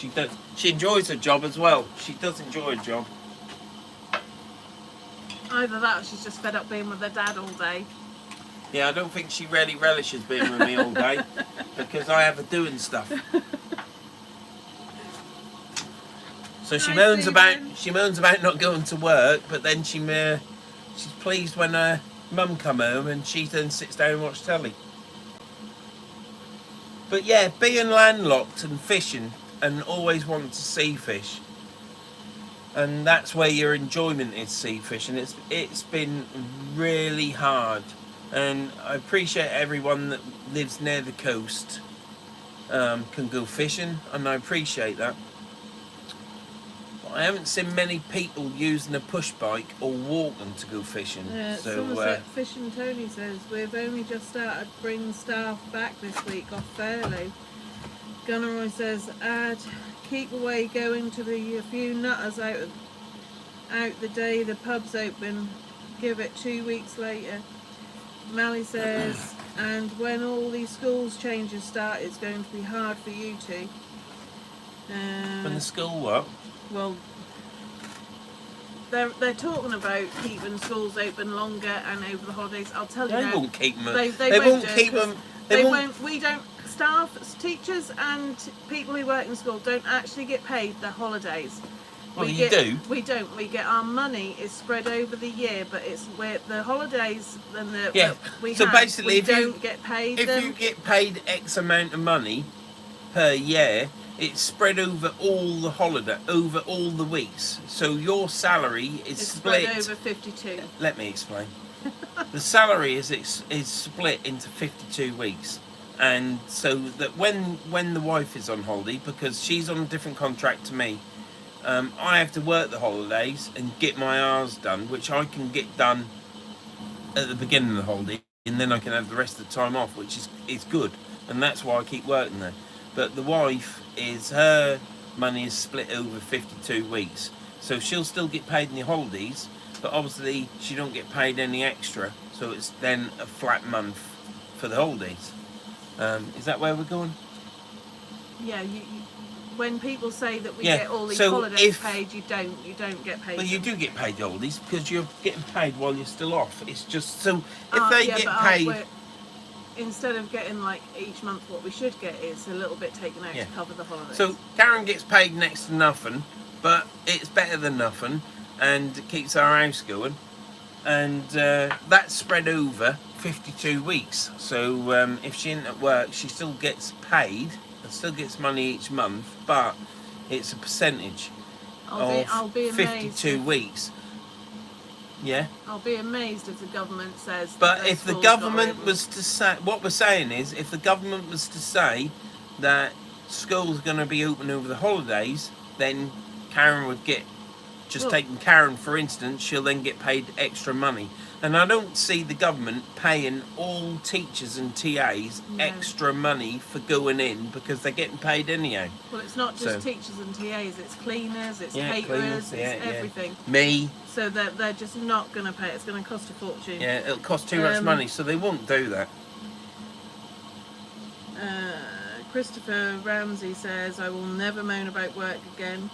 she enjoys her job as well. She does enjoy her job. Either that or she's just fed up being with her dad all day. Yeah, I don't think she really relishes being with me all day, because I have her doing stuff. So she moans about not going to work, but then she's pleased when her mum come home and she then sits down and watches telly. But yeah, being landlocked and fishing and always wanting to sea fish, and that's where your enjoyment is, sea fishing. It's been really hard, and I appreciate everyone that lives near the coast can go fishing, and I appreciate that. But I haven't seen many people using a push bike or walking to go fishing. Somerset Fishing Tony says we've only just started bringing staff back this week off furlough. Gunneroy says keep away going to be a few nutters out the day the pubs open, give it 2 weeks later. Mally says, and when all these schools changes start, it's going to be hard for you two. When the school what? Well, they're talking about keeping schools open longer and over the holidays. I'll tell you They now. won't keep them. They won't keep them. They won't. We don't. Staff, teachers, and people who work in school don't actually get paid the holidays. Well, you do. We don't. We get our money is spread over the year, but it's where the holidays and the Yeah. we So have, basically, we if don't get paid If them. you get paid X amount of money per year, it's spread over all the weeks. So your salary is It's split. spread over 52. Let me explain. The salary is split into 52 weeks, and so that when the wife is on holiday, because she's on a different contract to me, I have to work the holidays and get my hours done, which I can get done at the beginning of the holiday, and then I can have the rest of the time off, which is good, and that's why I keep working there. But the wife her money is split over 52 weeks, so she'll still get paid in the holidays, but obviously she don't get paid any extra, so it's then a flat month for the holidays. Is that where we're going? Yeah, when people say that we Yeah, get all these so holidays paid, you don't get paid. Well, you do get paid the holidays because you're getting paid while you're still off. It's just so if Yeah, they get but paid. Instead of getting like each month what we should get, it's a little bit taken out Yeah. to cover the holidays. So Karen gets paid next to nothing, but it's better than nothing, and it keeps our house going. And that's spread over 52 weeks. So if she isn't at work, she still gets paid and still gets money each month, but it's a percentage I'll be amazed 52 weeks. Yeah. I'll be amazed if the government says. But that if the schools got government open. was to say, what we're saying is, if the government was to say that schools are going to be open over the holidays, then Karen would get, just Well- taking Karen for instance, she'll then get paid extra money. And I don't see the government paying all teachers and TAs No. extra money for going in because they're getting paid anyhow. Well, it's not just So- teachers and TAs, it's cleaners, it's Yeah, caterers, cleaners, yeah, it's yeah. everything. Me, So they're just not going to pay. It's going to cost a fortune. yeah, it'll cost too much money, so they won't do that. Christopher Ramsey says, I will never moan about work again.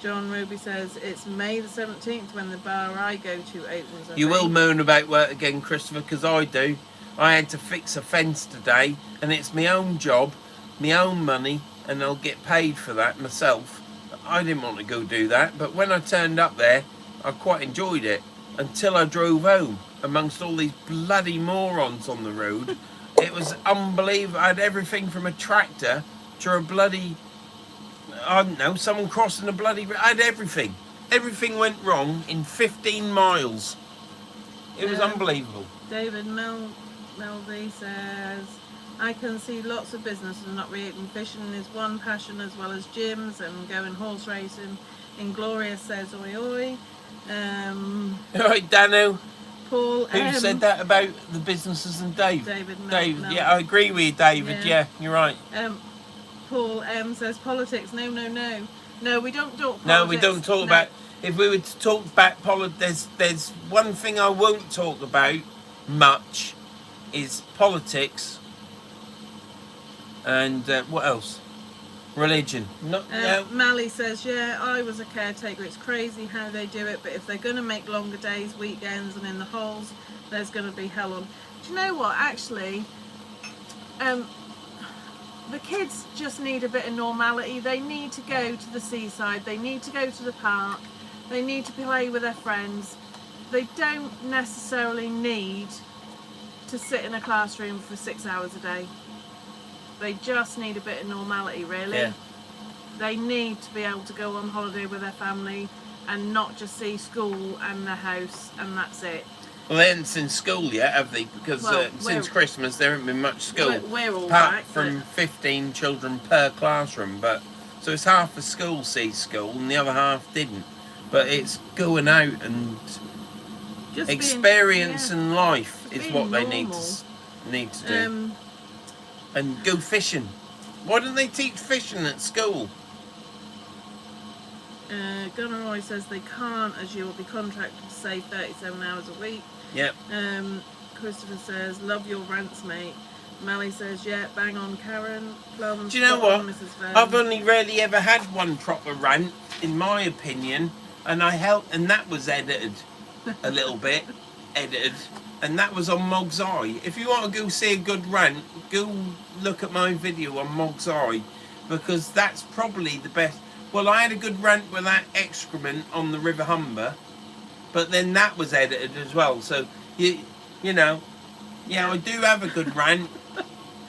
John Ruby says, it's May the 17th when the bar I go to opens. I You will think." moan about work again, Christopher, because I do. I had to fix a fence today, and it's my own job, my own money, and I'll get paid for that myself. I didn't want to go do that, but when I turned up there, I quite enjoyed it until I drove home amongst all these bloody morons on the road. It was unbelievable. I had everything from a tractor to a bloody, I don't know, someone crossing a bloody... I had everything. Everything went wrong in 15 miles. It was unbelievable. David Meldy says, I can see lots of businesses not reopening. Fishing is one passion as well as gyms and going horse racing. Inglorious says, oi oi. All right, Dano. Paul Who said that about the businesses and Dave? David Mel- Dave, Mel- yeah, I agree with you, David. Yeah, you're right. Paul M says politics. No, we don't talk politics. No, we don't talk about. If we were to talk about politics, there's one thing I won't talk about much is politics. And what else? Religion. No. Mally says, yeah, I was a caretaker. It's crazy how they do it, but if they're going to make longer days, weekends, and in the holes, there's going to be hell on. Do you know what? Actually, the kids just need a bit of normality. They need to go to the seaside. They need to go to the park. They need to play with their friends. They don't necessarily need to sit in a classroom for 6 hours a day. They just need a bit of normality, really. Yeah. They need to be able to go on holiday with their family and not just see school and the house and that's it. Well, they haven't seen school yet, have they? Because Well, since Christmas there hasn't been much school. We're all apart back, from but 15 children per classroom, but so it's half the school sees school and the other half didn't. But it's going out and just experiencing life is being what they normal. need to do. And go fishing. Why don't they teach fishing at school? Gunneroy says they can't, as you will be contracted to say 37 hours a week. Yep. Christopher says, love your rants, mate. Mally says, yeah, bang on, Karen. Plum, Do you know spot on, what? Mrs. Verns. I've only really ever had one proper rant, in my opinion, and that was edited a little bit, and that was on Mog's Eye. If you want to go see a good rant, go look at my video on Mog's Eye, because that's probably the best. Well, I had a good rant with that excrement on the River Humber, but then that was edited as well. So you know, yeah, I do have a good rant,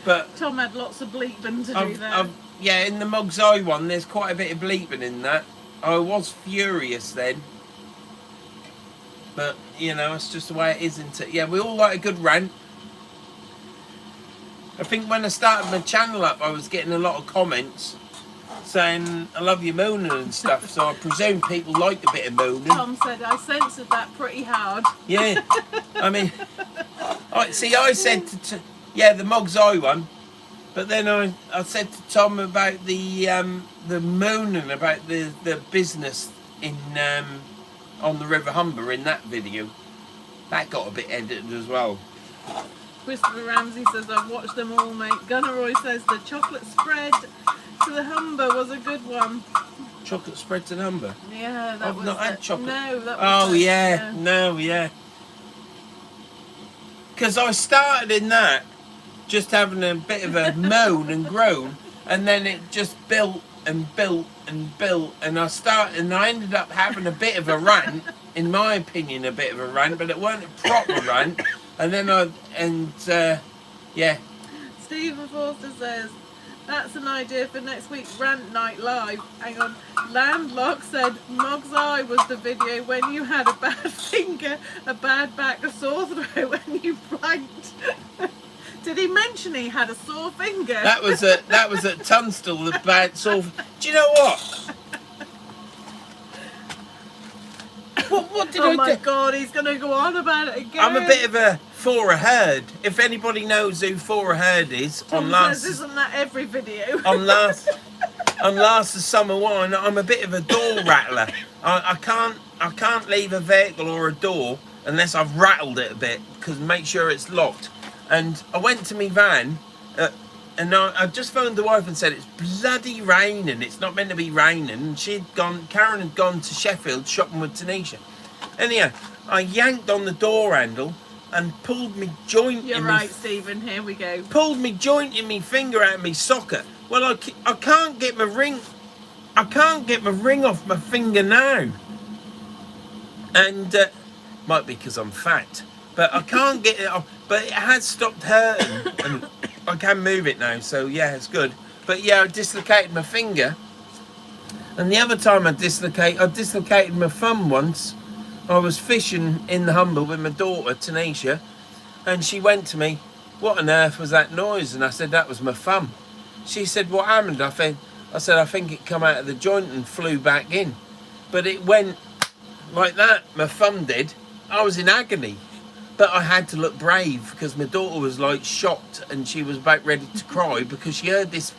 but Tom had lots of bleeping to do there. yeah, in the Mog's Eye one, there's quite a bit of bleeping in that. I was furious then, but you know, it's just the way it is, isn't it? Yeah, we all like a good rant. I think when I started my channel up, I was getting a lot of comments saying I love you moaning and stuff, so I presume people like a bit of moaning. Tom said, I censored that pretty hard. Yeah, I mean, I said the Mog's Eye one, but then I said to Tom about the moaning about the business in on the River Humber in that video. That got a bit edited as well. Christopher Ramsey says, I've watched them all, mate. Gunneroy says the chocolate spread to the Humber was a good one. Chocolate spread to the Humber? Yeah, that I've was not had chocolate. No, that was Oh yeah, no, yeah. Because I started in that, just having a bit of a moan and groan, and then it just built and built and built, and I ended up having a bit of a rant, in my opinion, a bit of a rant, but it weren't a proper rant. And then yeah. Stephen Forster says, that's an idea for next week's Rant Night Live. Hang on. Landlock said, Mog's Eye was the video when you had a bad finger, a bad back, a sore throat when you planked. Did he mention he had a sore finger? That was at Tunstall, the bad sore. Do you know what? What did I do? Oh my God, he's going to go on about it again. I'm a bit of a Fora Herd. If anybody knows who Fora Herd is, Tom on last says, isn't that every video? on last of summer wine, I'm a bit of a door rattler. I can't leave a vehicle or a door unless I've rattled it a bit, because make sure it's locked. And I went to my van, and I just phoned the wife and said it's bloody raining. It's not meant to be raining. And Karen had gone to Sheffield shopping with Tanisha. Anyhow, I yanked on the door handle and pulled me joint. You're right, Stephen. Here we go. Pulled me joint in my finger out of my socket. Well, I can't get my ring. I can't get my ring off my finger now. And might be because I'm fat, but I can't get it off. But it has stopped hurting, and I can move it now. So yeah, it's good. But yeah, I dislocated my finger. And the other time I dislocated my thumb once. I was fishing in the Humber with my daughter, Tanisha, and she went to me, what on earth was that noise? And I said, that was my thumb. She said, what happened? I said, I think it come out of the joint and flew back in. But it went like that, my thumb did. I was in agony. But I had to look brave because my daughter was like shocked and she was about ready to cry because she heard this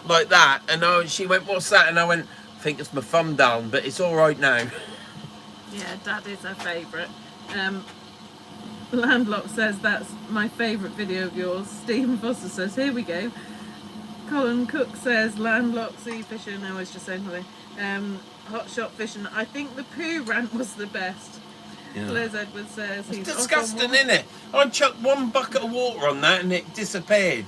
like that. And she went, what's that? And I went, I think it's my thumb down, but it's all right now. Yeah, Dad is her favourite. Landlock says that's my favourite video of yours. Stephen Foster says, here we go. Colin Cook says, Landlock sea fishing. I was just saying something. Hot shot fishing. I think the poo rant was the best. Yeah. Liz Edwards says he's disgusting, isn't it? I chucked one bucket of water on that and it disappeared.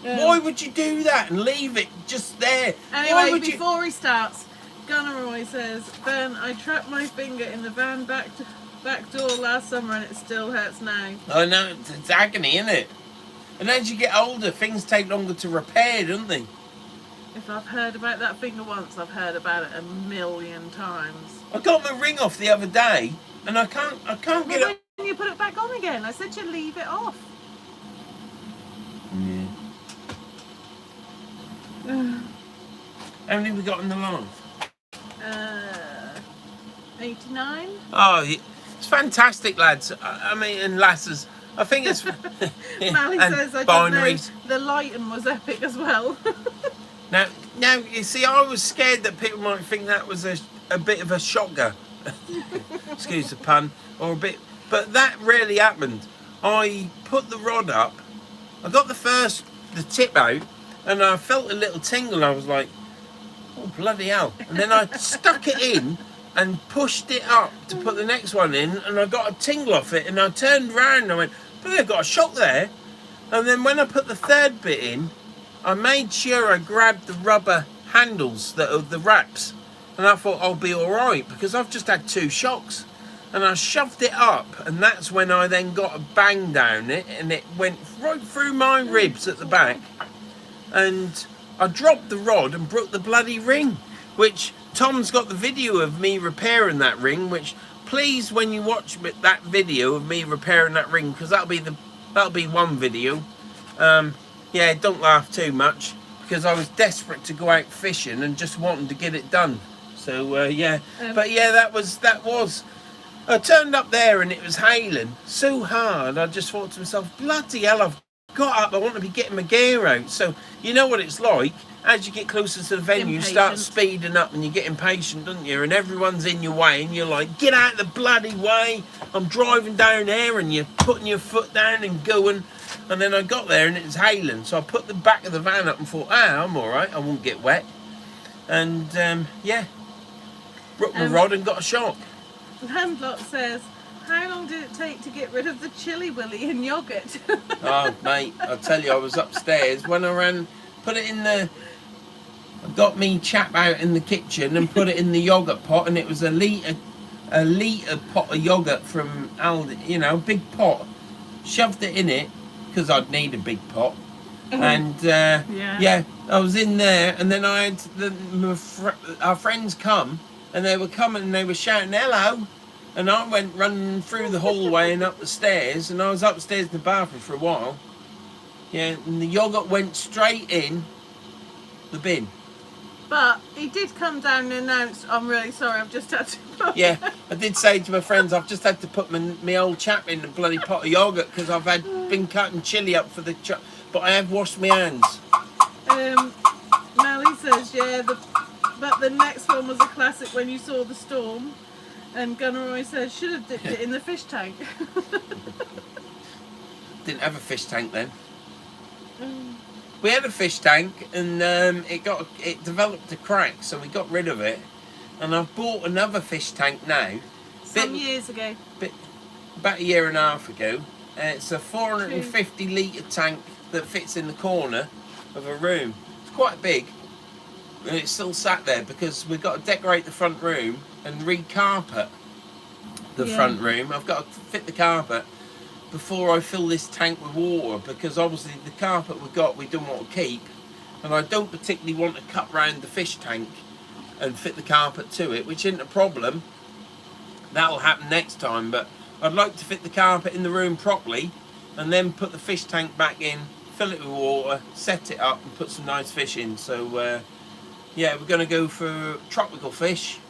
Why would you do that and leave it just there? Anyway, before he starts, Gunneroy says, Ben, I trapped my finger in the van back door last summer and it still hurts now. I know, it's agony, isn't it? And as you get older, things take longer to repair, don't they? If I've heard about that finger once, I've heard about it a million times. I got my ring off the other day and I can't get it. When you put it back on again, I said you leave it off. Yeah. How many have we got in the line? 89. Oh, it's fantastic, lads. I mean, and lasses. I think it's. Mally says, I don't know, the lighting was epic as well. Now, you see, I was scared that people might think that was a bit of a shocker. Excuse the pun, or a bit. But that really happened. I put the rod up. I got the tip out, and I felt a little tingle. And I was like, oh, bloody hell. And then I stuck it in and pushed it up to put the next one in, and I got a tingle off it, and I turned round and I went, but I got a shock there. And then when I put the third bit in, I made sure I grabbed the rubber handles that are the wraps, and I thought I'll be all right because I've just had 2 shocks. And I shoved it up, and that's when I then got a bang down it, and it went right through my ribs at the back. And I dropped the rod and broke the bloody ring, which Tom's got the video of me repairing that ring, which please, when you watch that video of me repairing that ring, because that'll be one video. Yeah, don't laugh too much because I was desperate to go out fishing and just wanting to get it done. So yeah, but yeah, that was. I turned up there and it was hailing so hard. I just thought to myself, bloody hell, I've got up. I want to be getting my gear out. So you know what it's like. As you get closer to the venue, you start speeding up and you get impatient, don't you? And everyone's in your way and you're like, get out of the bloody way. I'm driving down there and you're putting your foot down and going. And then I got there and it was hailing. So I put the back of the van up and thought, I'm all right. I won't get wet. And yeah, broke my rod and got a shock. Landlock says, how long did it take to get rid of the chili willy and yoghurt? Oh, mate, I tell you, I was upstairs when I put it in I got me chap out in the kitchen and put it in the yoghurt pot, and it was a litre pot of yoghurt from Aldi, big pot. shoved it in it because I'd need a big pot. And yeah, I was in there, and then I had our friends come, and they were coming and they were shouting hello, and I went running through the hallway and up the stairs, and I was upstairs in the bathroom for a while. Yeah, and the yogurt went straight in the bin. But he did come down and announce, I'm really sorry, I've just had to put... Yeah, I did say to my friends, I've just had to put my old chap in a bloody pot of yogurt because I've been cutting chilli up for the but I have washed my hands. Mally says, yeah, but the next one was a classic when you saw the storm. And Gunneroy says, should have dipped it in the fish tank. Didn't have a fish tank then. We had a fish tank, and it developed a crack, so we got rid of it. And I've bought another fish tank now. Some years ago. About a year and a half ago. It's a 450 litre tank that fits in the corner of a room. It's quite big, and it's still sat there because we've got to decorate the front room and re-carpet the front room. I've got to fit the carpet before I fill this tank with water, because obviously the carpet we don't want to keep, and I don't particularly want to cut round the fish tank and fit the carpet to it, which isn't a problem. That'll happen next time, but I'd like to fit the carpet in the room properly and then put the fish tank back in, fill it with water, set it up and put some nice fish in. So yeah, we're going to go for tropical fish.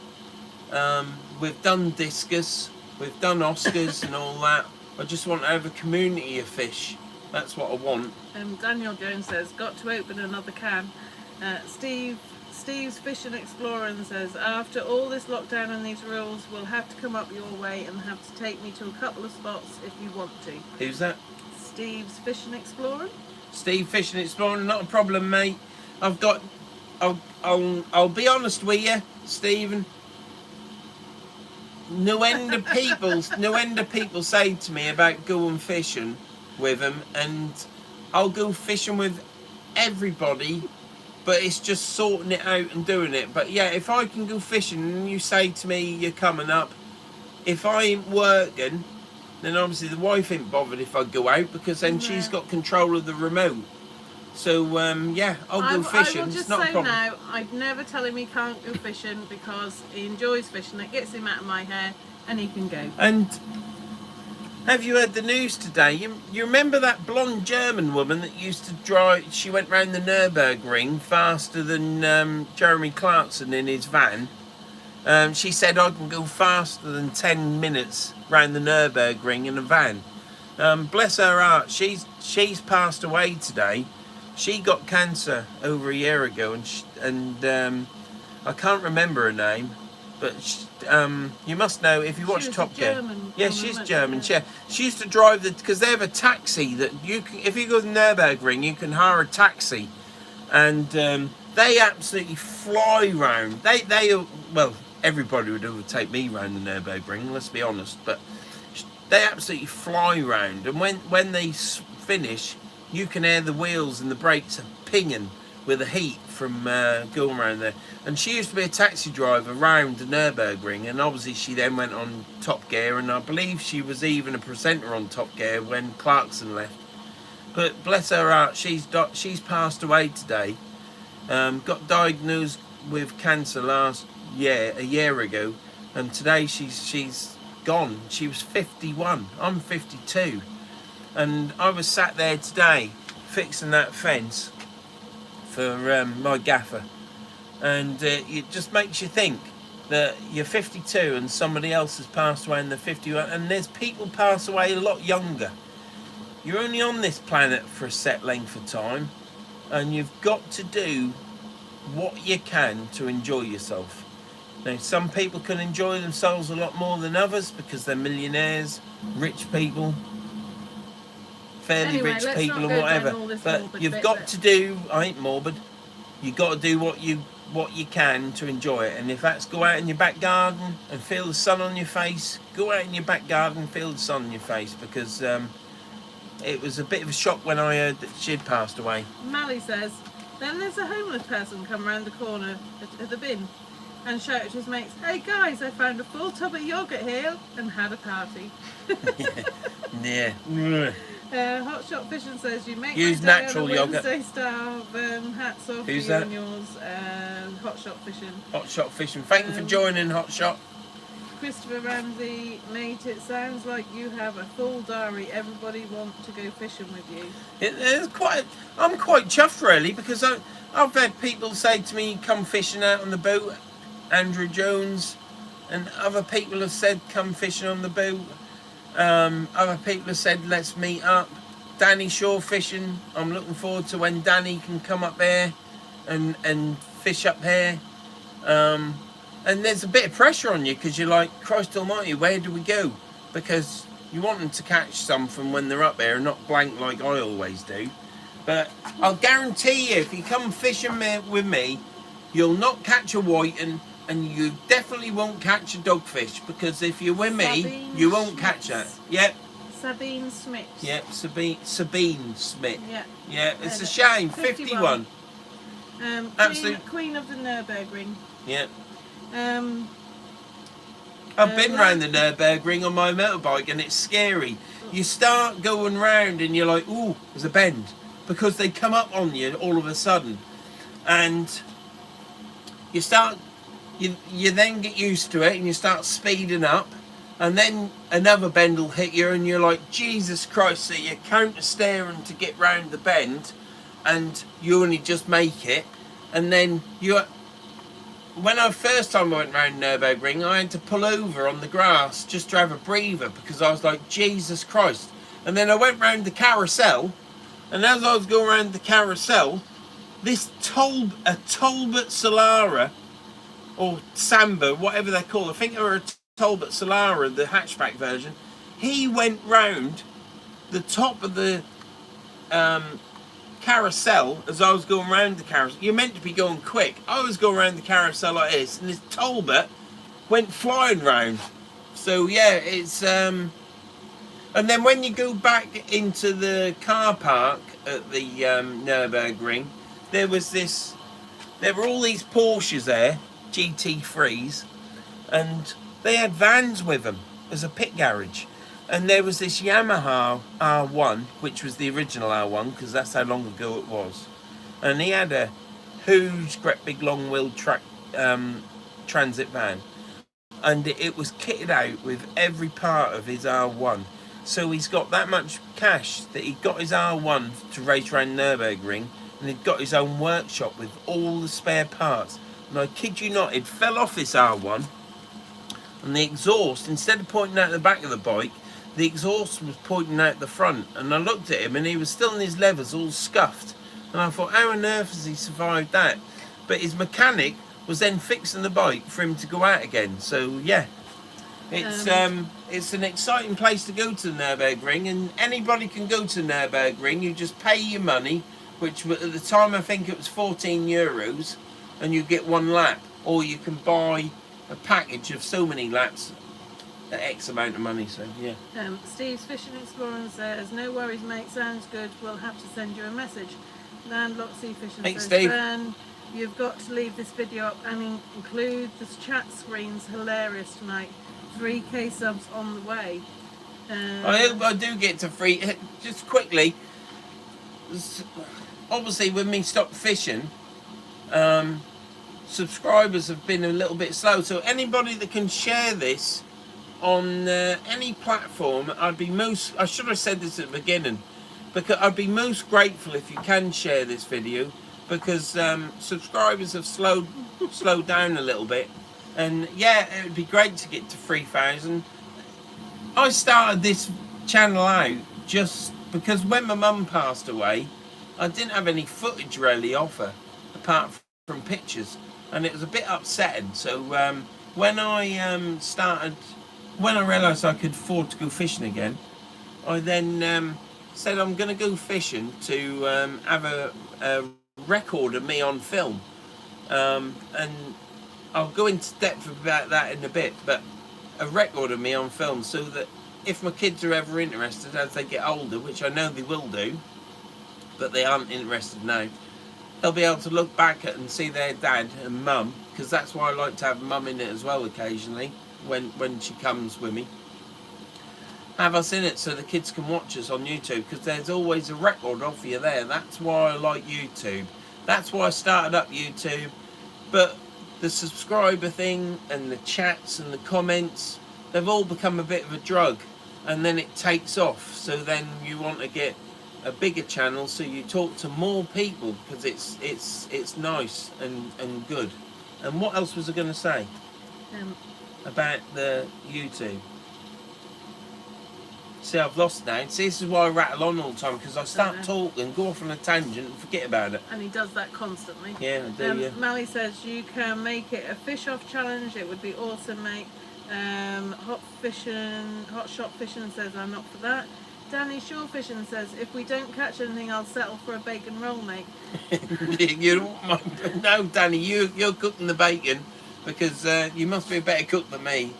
We've done discus, we've done Oscars and all that. I just want to have a community of fish. That's what I want. Daniel Jones says, got to open another can. Steve's Fishing Explorer and says, after all this lockdown and these rules, we'll have to come up your way and have to take me to a couple of spots if you want to. Who's that? Steve's Fishing Explorer. Steve Fishing Explorer, not a problem, mate. I'll be honest with you, Stephen. No end of people say to me about going fishing with them, and I'll go fishing with everybody, but it's just sorting it out and doing it. But yeah, if I can go fishing and you say to me you're coming up, if I ain't working, then obviously the wife ain't bothered if I go out, because then she's got control of the remote. So yeah, I'll go fishing. I will just it's not say a problem. now, I'd never tell him he can't go fishing because he enjoys fishing. It gets him out of my hair, and he can go. And have you heard the news today? You remember that blonde German woman that used to drive? She went round the Nürburgring faster than Jeremy Clarkson in his van. She said I can go faster than 10 minutes round the Nürburgring in a van. Bless her heart. She's passed away today. She got cancer over a year ago, and I can't remember her name, but you must know if you watch Top Gear. Yeah, she's German. Yeah. She used to drive because they have a taxi that you can. If you go to the Nürburgring, you can hire a taxi, and they absolutely fly round. Well, everybody would overtake me round the Nürburgring. Let's be honest, but they absolutely fly round, and when they finish, you can hear the wheels and the brakes are pinging with the heat from going around there. And she used to be a taxi driver around the Nürburgring, and obviously she then went on Top Gear, and I believe she was even a presenter on Top Gear when Clarkson left. But bless her heart, she's passed away today. Got diagnosed with cancer a year ago, and today she's gone. She was 51. I'm 52. And I was sat there today fixing that fence for my gaffer, and it just makes you think that you're 52 and somebody else has passed away and they're 51, and there's people pass away a lot younger. You're only on this planet for a set length of time, and you've got to do what you can to enjoy yourself. Now, some people can enjoy themselves a lot more than others because they're millionaires, rich people, fairly rich people and whatever, but you've got to do, I ain't morbid, you've got to do what you can to enjoy it. And if that's go out in your back garden and feel the sun on your face, go out in your back garden and feel the sun on your face, because it was a bit of a shock when I heard that she'd passed away. Mally says, then there's a homeless person come around the corner at the bin. and shouted to his mates, "Hey guys, I found a full tub of yoghurt here," and had a party. Yeah. Hot Shot Fishing says, "You make Use my day natural on a yoghurt." Wednesday style. Hats off Who's to you that? and yours. Hot Shot Fishing. Hot Shot Fishing. Thank you for joining, Hot Shot. Christopher Ramsey, mate, it sounds like you have a full diary. Everybody wants to go fishing with you. I'm quite chuffed really, because I've had people say to me, "Come fishing out on the boat." Andrew Jones and other people have said, "Come fishing on the boat." Other people have said, "Let's meet up." Danny Shore Fishing. I'm looking forward to when Danny can come up there and fish up here. And there's a bit of pressure on you, because you're like, Christ almighty, where do we go? Because you want them to catch something when they're up there and not blank like I always do. But I'll guarantee you, if you come fishing with me, you'll not catch a whiting, and you definitely won't catch a dogfish, because if you're with me, Sabine you won't catch that. Yep. Sabine Smith. Yep, Sabine Smith. Yeah. Yeah, it's a shame. 51. Absolute. Queen of the Nürburgring. Yeah. Um, I've been round the Nürburgring on my motorbike, and it's scary. You start going round and you're like, ooh, there's a bend, because they come up on you all of a sudden, and you then get used to it, and you start speeding up, and then another bend will hit you, and you're like, Jesus Christ, so you're counter steering to get round the bend, and you only just make it, and then when first time I went round Nürburgring, I had to pull over on the grass just to have a breather, because I was like, Jesus Christ. And then I went round the carousel, and as I was going round the carousel, this Talbot Solara, or Samba, whatever they're called, I think they were a Talbot Solara, the hatchback version, he went round the top of the carousel as I was going round the carousel. You're meant to be going quick. I was going around the carousel like this, and this Talbot went flying round. So yeah, it's and then when you go back into the car park at the Nürburgring, there were all these Porsches there, GT3s, and they had vans with them as a pit garage. And there was this Yamaha R1, which was the original R1, because that's how long ago it was. And he had a huge, great big long-wheeled transit van. And it was kitted out with every part of his R1. So he's got that much cash that he got his R1 to race around Nürburgring, and he'd got his own workshop with all the spare parts. And I kid you not, it fell off this R1, and the exhaust, instead of pointing out the back of the bike, the exhaust was pointing out the front. And I looked at him, and he was still in his levers, all scuffed. And I thought, how on earth has he survived that? But his mechanic was then fixing the bike for him to go out again. So yeah, it's an exciting place to go to Nürburgring, and anybody can go to Nürburgring. You just pay your money, which at the time I think it was €14, and you get one lap, or you can buy a package of so many laps at X amount of money. So yeah. Steve's Fishing Explorer says, "No worries, mate. Sounds good. We'll have to send you a message." Landlocked Sea Fishing Thanks, says, Steve. "Vern, you've got to leave this video up and include the chat screens. Hilarious tonight. 3K subs on the way." I hope I do get to free. Just quickly, obviously when we stopped fishing, subscribers have been a little bit slow. So anybody that can share this on any platform, I should have said this at the beginning, because I'd be most grateful if you can share this video, because subscribers have slowed down a little bit, and yeah, it would be great to get to 3,000. I started this channel out just because when my mum passed away, I didn't have any footage really off her apart from pictures, and it was a bit upsetting. So when I realised I could afford to go fishing again, I then said I'm going to go fishing to have a record of me on film, and I'll go into depth about that in a bit, but a record of me on film, so that if my kids are ever interested as they get older, which I know they will do, but they aren't interested now, they'll be able to look back at and see their dad and mum, because that's why I like to have mum in it as well occasionally when she comes with me. Have us in it so the kids can watch us on YouTube, because there's always a record of you there. That's why I like YouTube. That's why I started up YouTube. But the subscriber thing and the chats and the comments, they've all become a bit of a drug, and then it takes off. So then you want to get a bigger channel so you talk to more people, because it's nice and good. And what else was I going to say about the YouTube? See, I've lost now. See, this is why I rattle on all the time, because I start talking, go off on a tangent and forget about it. And he does that constantly. Yeah, I do, yeah. Mally says you can make it a fish off challenge. It would be awesome, mate. Hot shot fishing says I'm not for that. Danny Shore Fishing says if we don't catch anything, I'll settle for a bacon roll, mate. No, Danny, you're cooking the bacon, because you must be a better cook than me.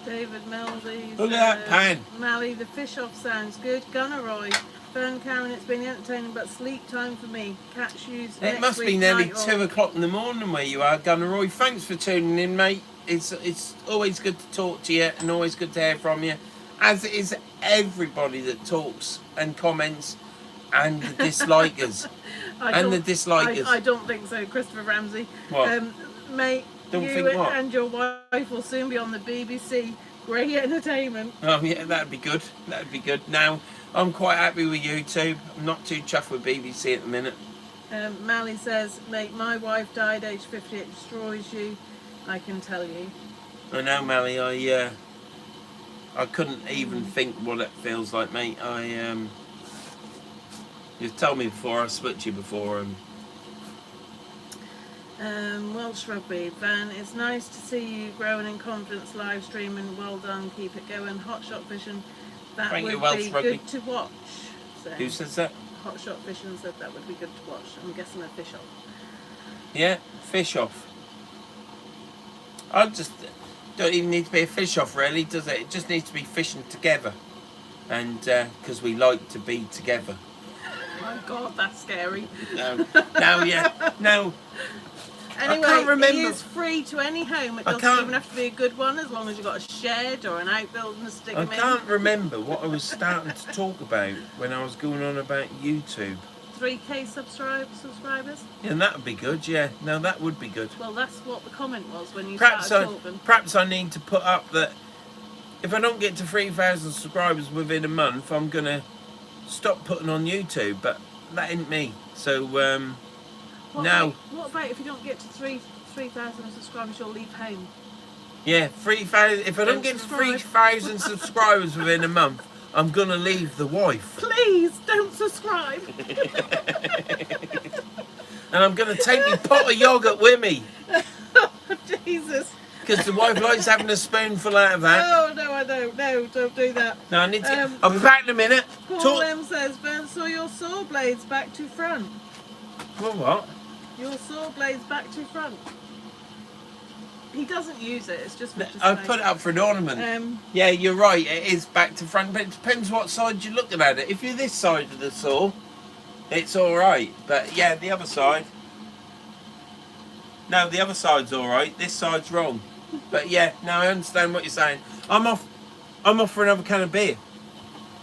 David Meldy. Look at that pan. Mally, the fish off sounds good. Gunneroy. Fern Karen, it's been entertaining, but sleep time for me. Catch you next It must be week, nearly night 2 o'clock in the morning where you are, Gunneroy. Thanks for tuning in, mate. It's always good to talk to you and always good to hear from you, as it is everybody that talks and comments, and the dislikers. I dislikers. don't think so, Christopher Ramsey. What? Mate, Don't you think what? and your wife will soon be on the BBC. Great entertainment. Oh yeah, that'd be good. That'd be good. Now, I'm quite happy with YouTube. I'm not too chuffed with BBC at the minute. Mally says, mate, my wife died age 50. It destroys you. I can tell you. I know, Mally. I couldn't even think what it feels like, mate. You've told me before. I spoke to you before. Welsh Rugby. Van, it's nice to see you growing in confidence live streaming. Well done. Keep it going. Hot shot fishing. That Thank you, would Welsh be Rugby. good to watch. So, Who says that? Hot shot fishing said that would be good to watch. I'm guessing a fish off. Yeah, fish off. I just don't even need to be a fish off, really, does it? It just needs to be fishing together, and because we like to be together. Oh God, that's scary. No, no. Anyway, I can't remember. it is free to any home. It I doesn't can't- even have to be a good one, as long as you've got a shed or an outbuilding to stick I them in. can't remember what I was starting to talk about when I was going on about YouTube. 3K subscribers. Yeah, that would be good. Yeah, no, that would be good. Well, that's what the comment was when you Perhaps started talking. perhaps I need to put up that if I don't get to 3,000 subscribers within a month, I'm gonna stop putting on YouTube. But that ain't me. So What about if you don't get to 3,000 subscribers, you'll leave home? yeah, 3,000. If I don't Don't get to subscribe. 3,000 subscribers within a month, I'm gonna leave the wife, Please don't subscribe. and I'm gonna take my pot of yogurt with me, Jesus. because the wife likes having a spoonful out of that. Oh no, I don't. No, don't do that. No, I need to. Um, I'll be back in a minute. Paul M says, Verns, saw your saw blades back to front. Well, what? Your saw blades back to front. He doesn't use it. It's just for I display. put it up for an ornament. Yeah, you're right. It is back to front, but it depends what side you're looking at it. If you're this side of the saw, it's all right. But yeah, the other side. No, the other side's all right. This side's wrong. But yeah, now I understand what you're saying. I'm off for another can of beer.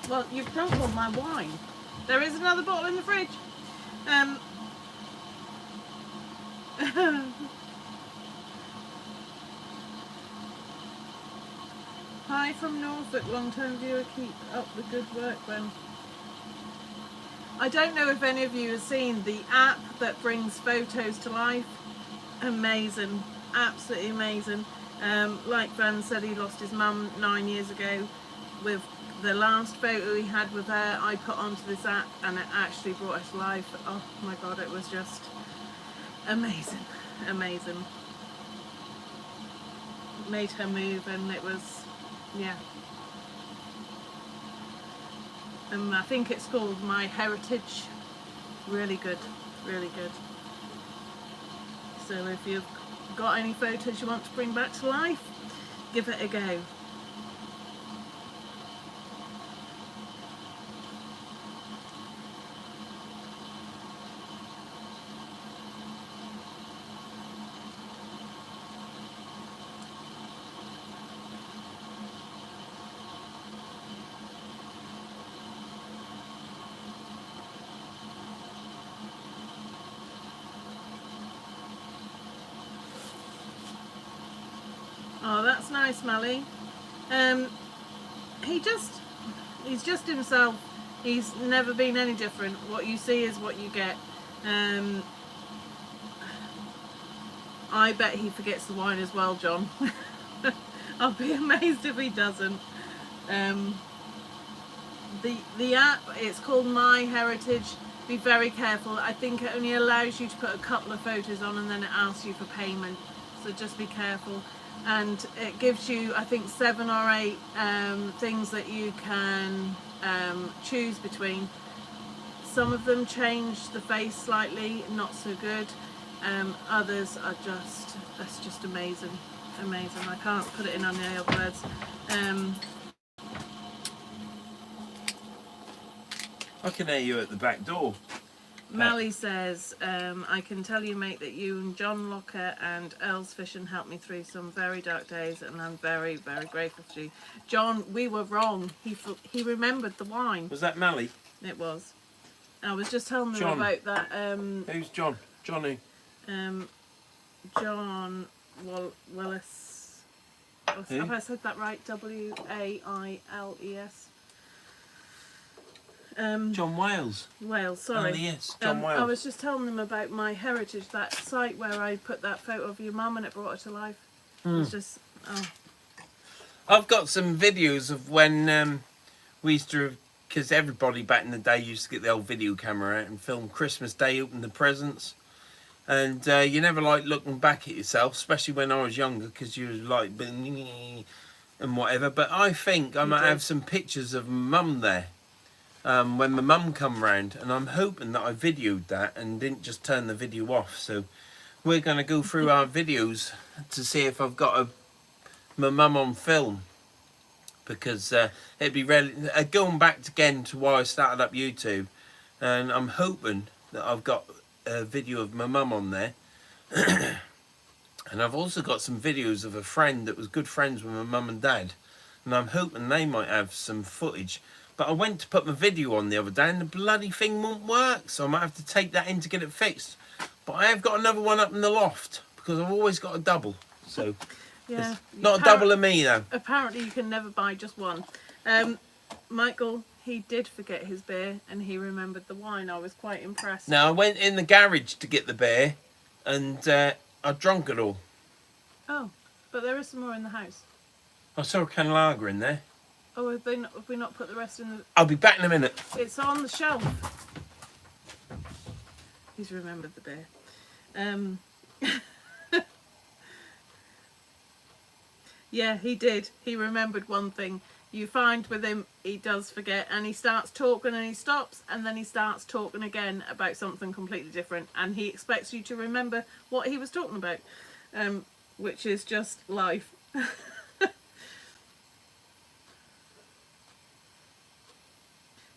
Well, you've drunk all my wine. There is another bottle in the fridge. Hi from Norfolk, long-term viewer. Keep up the good work, Ben. I don't know if any of you have seen the app that brings photos to life. Amazing, absolutely amazing. Like Ben said, he lost his mum 9 years ago. With the last photo he had with her, I put onto this app, and it actually brought her to life. Oh my God, it was just amazing, amazing. It made her move, and it was, yeah. And I think it's called My Heritage. Really good, really good. So if you've got any photos you want to bring back to life, give it a go. Oh, that's nice, Mally. He's just himself. He's never been any different. What you see is what you get. I bet he forgets the wine as well, John. I'll be amazed if he doesn't. The app, it's called My Heritage. Be very careful. I think it only allows you to put a couple of photos on and then it asks you for payment. So just be careful. And it gives you, I think, 7 or 8 things that you can choose between. Some of them change the face slightly, not so good. Others are that's just amazing. Amazing. I can't put it in any other words. I can hear you at the back door. Mally says, I can tell you, mate, that you and John Locker and Earl's Fishing helped me through some very dark days, and I'm very, very grateful to you. John, we were wrong. He remembered the wine. Was that Mally? It was. I was just telling them John. about that. Who's John? Johnny. John Willis. Have I said that right? W-A-I-L-E-S. John Wales. Wales, sorry. Oh, yes, John Wales. I was just telling them about My Heritage, that site where I put that photo of your mum and it brought her to life. It's just, I've got some videos of when we used to, because everybody back in the day used to get the old video camera out and film Christmas Day, open the presents. And you never like looking back at yourself, especially when I was younger, because you was like, and whatever. But I think I might have some pictures of mum there. When my mum come round, and I'm hoping that I videoed that and didn't just turn the video off. So we're going to go through our videos to see if I've got my mum on film, because it'd be really going back again to why I started up YouTube, and I'm hoping that I've got a video of my mum on there. And I've also got some videos of a friend that was good friends with my mum and dad, and I'm hoping they might have some footage. But I went to put my video on the other day and the bloody thing won't work, so I might have to take that in to get it fixed. But I have got another one up in the loft, because I've always got a double. So yeah. not a double of me though. Apparently you can never buy just one. Michael, he did forget his beer and he remembered the wine. I was quite impressed. Now I went in the garage to get the beer and I drunk it all. Oh, but there is some more in the house. I saw a can of lager in there. Oh, have we not put the rest in the... I'll be back in a minute. It's on the shelf. He's remembered the beer. Yeah, he did. He remembered one thing. You find with him, he does forget, and he starts talking and he stops, and then he starts talking again about something completely different, and he expects you to remember what he was talking about, which is just life.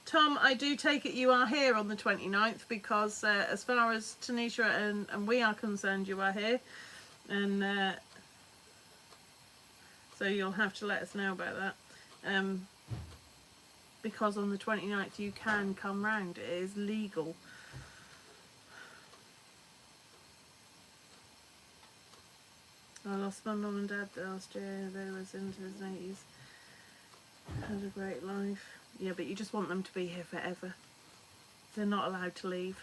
Tom, I do take it you are here on the 29th, because as far as Tanisha and we are concerned, you are here. And so you'll have to let us know about that. Because on the 29th you can come round. It is legal. I lost my mum and dad last year. They was into his 80s. Had a great life. Yeah, but you just want them to be here forever. They're not allowed to leave.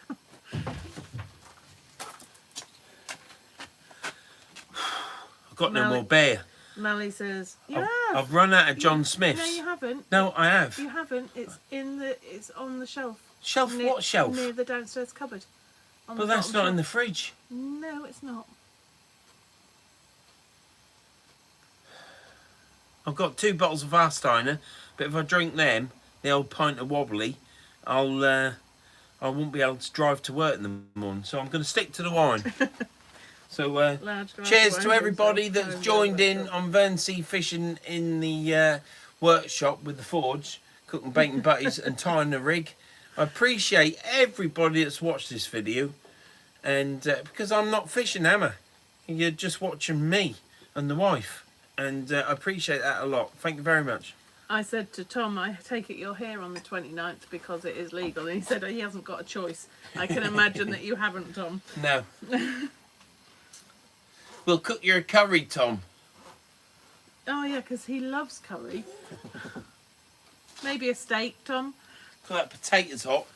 I've got no more beer. Mally says, I've run out of John Smith's. No, you haven't. No, I have. You haven't. It's on the shelf. Shelf? What shelf? Near the downstairs cupboard. But that's not in the fridge. No, it's not. I've got 2 bottles of Arsteiner, but if I drink them, the old pint of wobbly, I won't be able to drive to work in the morning. So I'm going to stick to the wine. So cheers to everybody that's joined in on Verns Fishing in the workshop with the forge, cooking bacon butties and tying the rig. I appreciate everybody that's watched this video, and because I'm not fishing, am I? You're just watching me and the wife. And I appreciate that a lot. Thank you very much. I said to Tom, I take it you're here on the 29th because it is legal. And he said he hasn't got a choice. I can imagine that you haven't, Tom. No. We'll cook you a curry, Tom. Oh yeah, because he loves curry. Maybe a steak, Tom. So that potato's hot.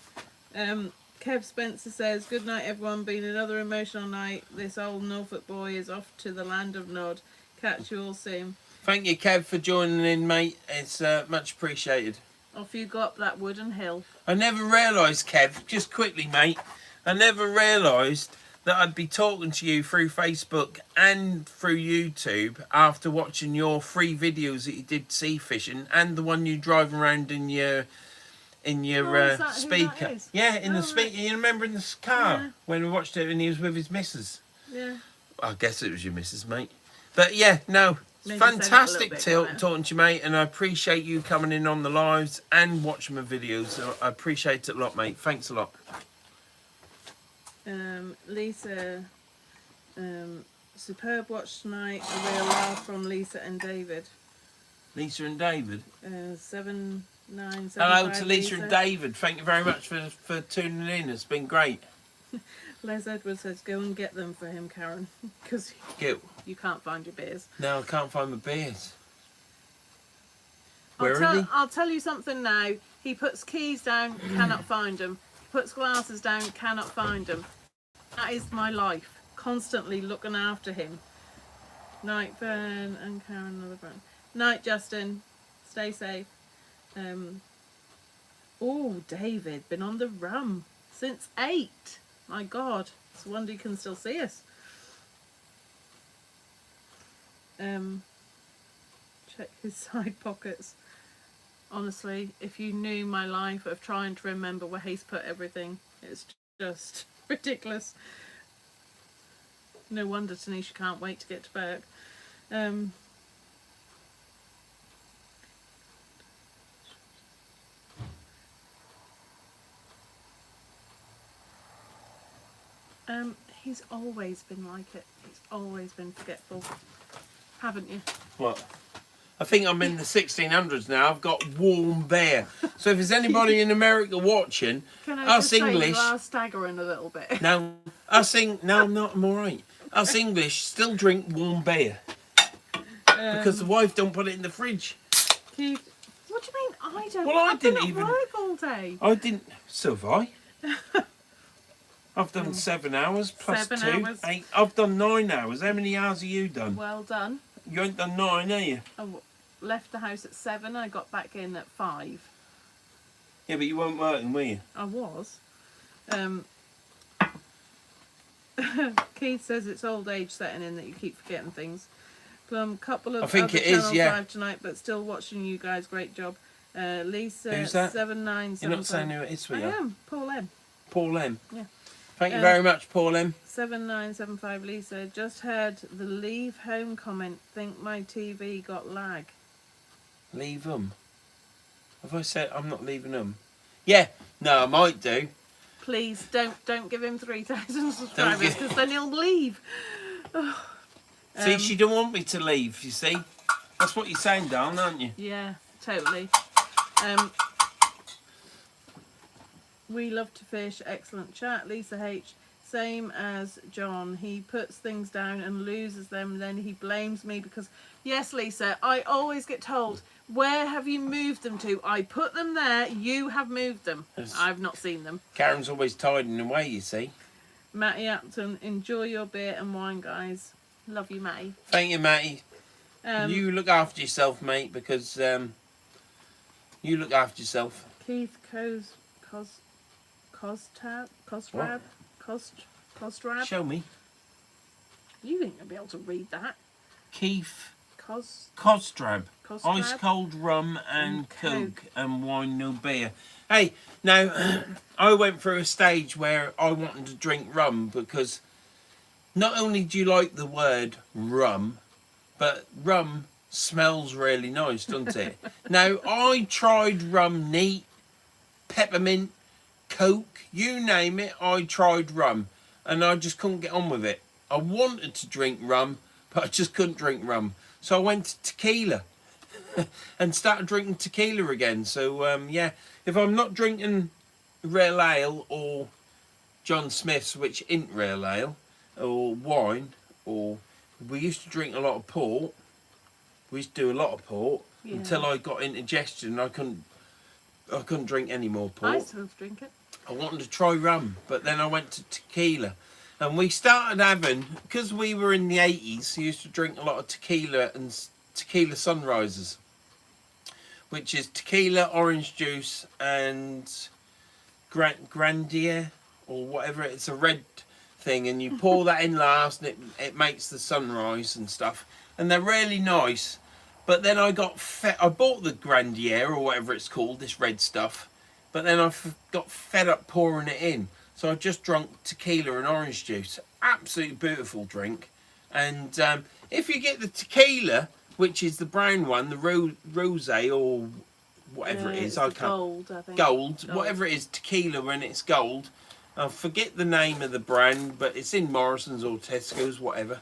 Kev Spencer says, good night everyone, been another emotional night. This old Norfolk boy is off to the land of Nod. Catch you all soon. Thank you, Kev, for joining in, mate. It's much appreciated. Off you go up that wooden hill. I never realised, Kev, just quickly, mate, I never realised that I'd be talking to you through Facebook and through YouTube after watching your 3 videos that you did sea fishing and the one you driving around in your Is that speaker. who that is? Yeah, in the Oh, speaker. You remember in the car Yeah. when we watched it and he was with his missus? Yeah. I guess it was your missus, mate. But yeah, no, Maybe say that a fantastic little bit, talking to you, mate, and I appreciate you coming in on the lives and watching my videos. I appreciate it a lot, mate. Thanks a lot. Lisa, superb watch tonight. A real laugh from Lisa and David. Lisa and David. 7975. Hello to Lisa and David. Thank you very much for tuning in. It's been great. Les Edwards says, go and get them for him, Karen, because Cute. you can't find your beers. No, I can't find my beers. Where are they? I'll tell you something now. He puts keys down, cannot find them. Puts glasses down, cannot find them. That is my life. Constantly looking after him. Night, Vern and Karen, another friend. Night, Justin. Stay safe. Oh, David, been on the rum since 8. My God, it's a wonder you can still see us. Check his side pockets. Honestly, if you knew my life of trying to remember where he's put everything, it's just ridiculous. No wonder Tanisha can't wait to get to Berk. He's always been like it. He's always been forgetful. Haven't you? What? I think I'm in the 1600s now. I've got warm beer. So if there's anybody in America watching, Can I us just say English. you are staggering a little bit? No, no, I'm not. I'm all right. Us English still drink warm beer because the wife don't put it in the fridge. Keith, what do you mean I don't? Well, I I've been didn't at even- work all day. I didn't. So have I. I've done 7 hours plus 7 2. hours. 8. I've done 9 hours. How many hours have you done? Well done. You ain't done 9, are you? I left the house at 7. I got back in at 5. Yeah, but you weren't working, were you? I was. Keith says it's old age setting in that you keep forgetting things. Couple of I think other it is, channels yeah. live tonight, but still watching you guys. Great job. Lisa Who's that? 7975. You're not saying who it is, I sweetheart. am. Paul M. Paul M. Yeah. Thank you very much, Paul M. 7975 Lisa. Just heard the leave home comment. Think my TV got lag. Leave them. Have I said I'm not leaving them? Yeah. No, I might do. Please don't give him 3,000 subscribers because then he'll leave. See, she don't want me to leave, you see. That's what you're saying, darling, aren't you? Yeah, totally. We love to fish. Excellent chat. Lisa H. Same as John. He puts things down and loses them. Then he blames me because... Yes, Lisa, I always get told, where have you moved them to? I put them there. You have moved them. Yes. I've not seen them. Karen's always tidying away, you see. Matty Acton, enjoy your beer and wine, guys. Love you, Matty. Thank you, Matty. You look after yourself, mate, because you look after yourself. Keith Kostrab. Show me. You ain't gonna be able to read that. Keith Kostrab. Kostrab. Ice cold rum and Coke and wine, no beer. Hey, now, I went through a stage where I wanted to drink rum because not only do you like the word rum, but rum smells really nice, doesn't it? Now, I tried rum neat, peppermint, Coke, you name it, I tried rum. And I just couldn't get on with it. I wanted to drink rum, but I just couldn't drink rum. So I went to tequila and started drinking tequila again. So, yeah, if I'm not drinking Real Ale or John Smith's, which isn't Real Ale, or wine, or we used to drink a lot of port, we used to do a lot of port Yeah. until I got indigestion. I couldn't drink any more port. I still drink it. I wanted to try rum, but then I went to tequila. And we started having, because we were in the 80s, we used to drink a lot of tequila and tequila sunrises, which is tequila, orange juice, and Grandier, or whatever. It's a red thing, and you pour that in last, and it makes the sunrise and stuff. And they're really nice. But then I got I bought the Grandier, or whatever it's called, this red stuff. But then I got fed up pouring it in. So I just drunk tequila and orange juice. Absolutely beautiful drink. And if you get the tequila, which is the brown one, the rosé or whatever it is, I can't. Gold, I think. Gold, whatever it is, tequila when it's gold. I forget the name of the brand, but it's in Morrison's or Tesco's, whatever,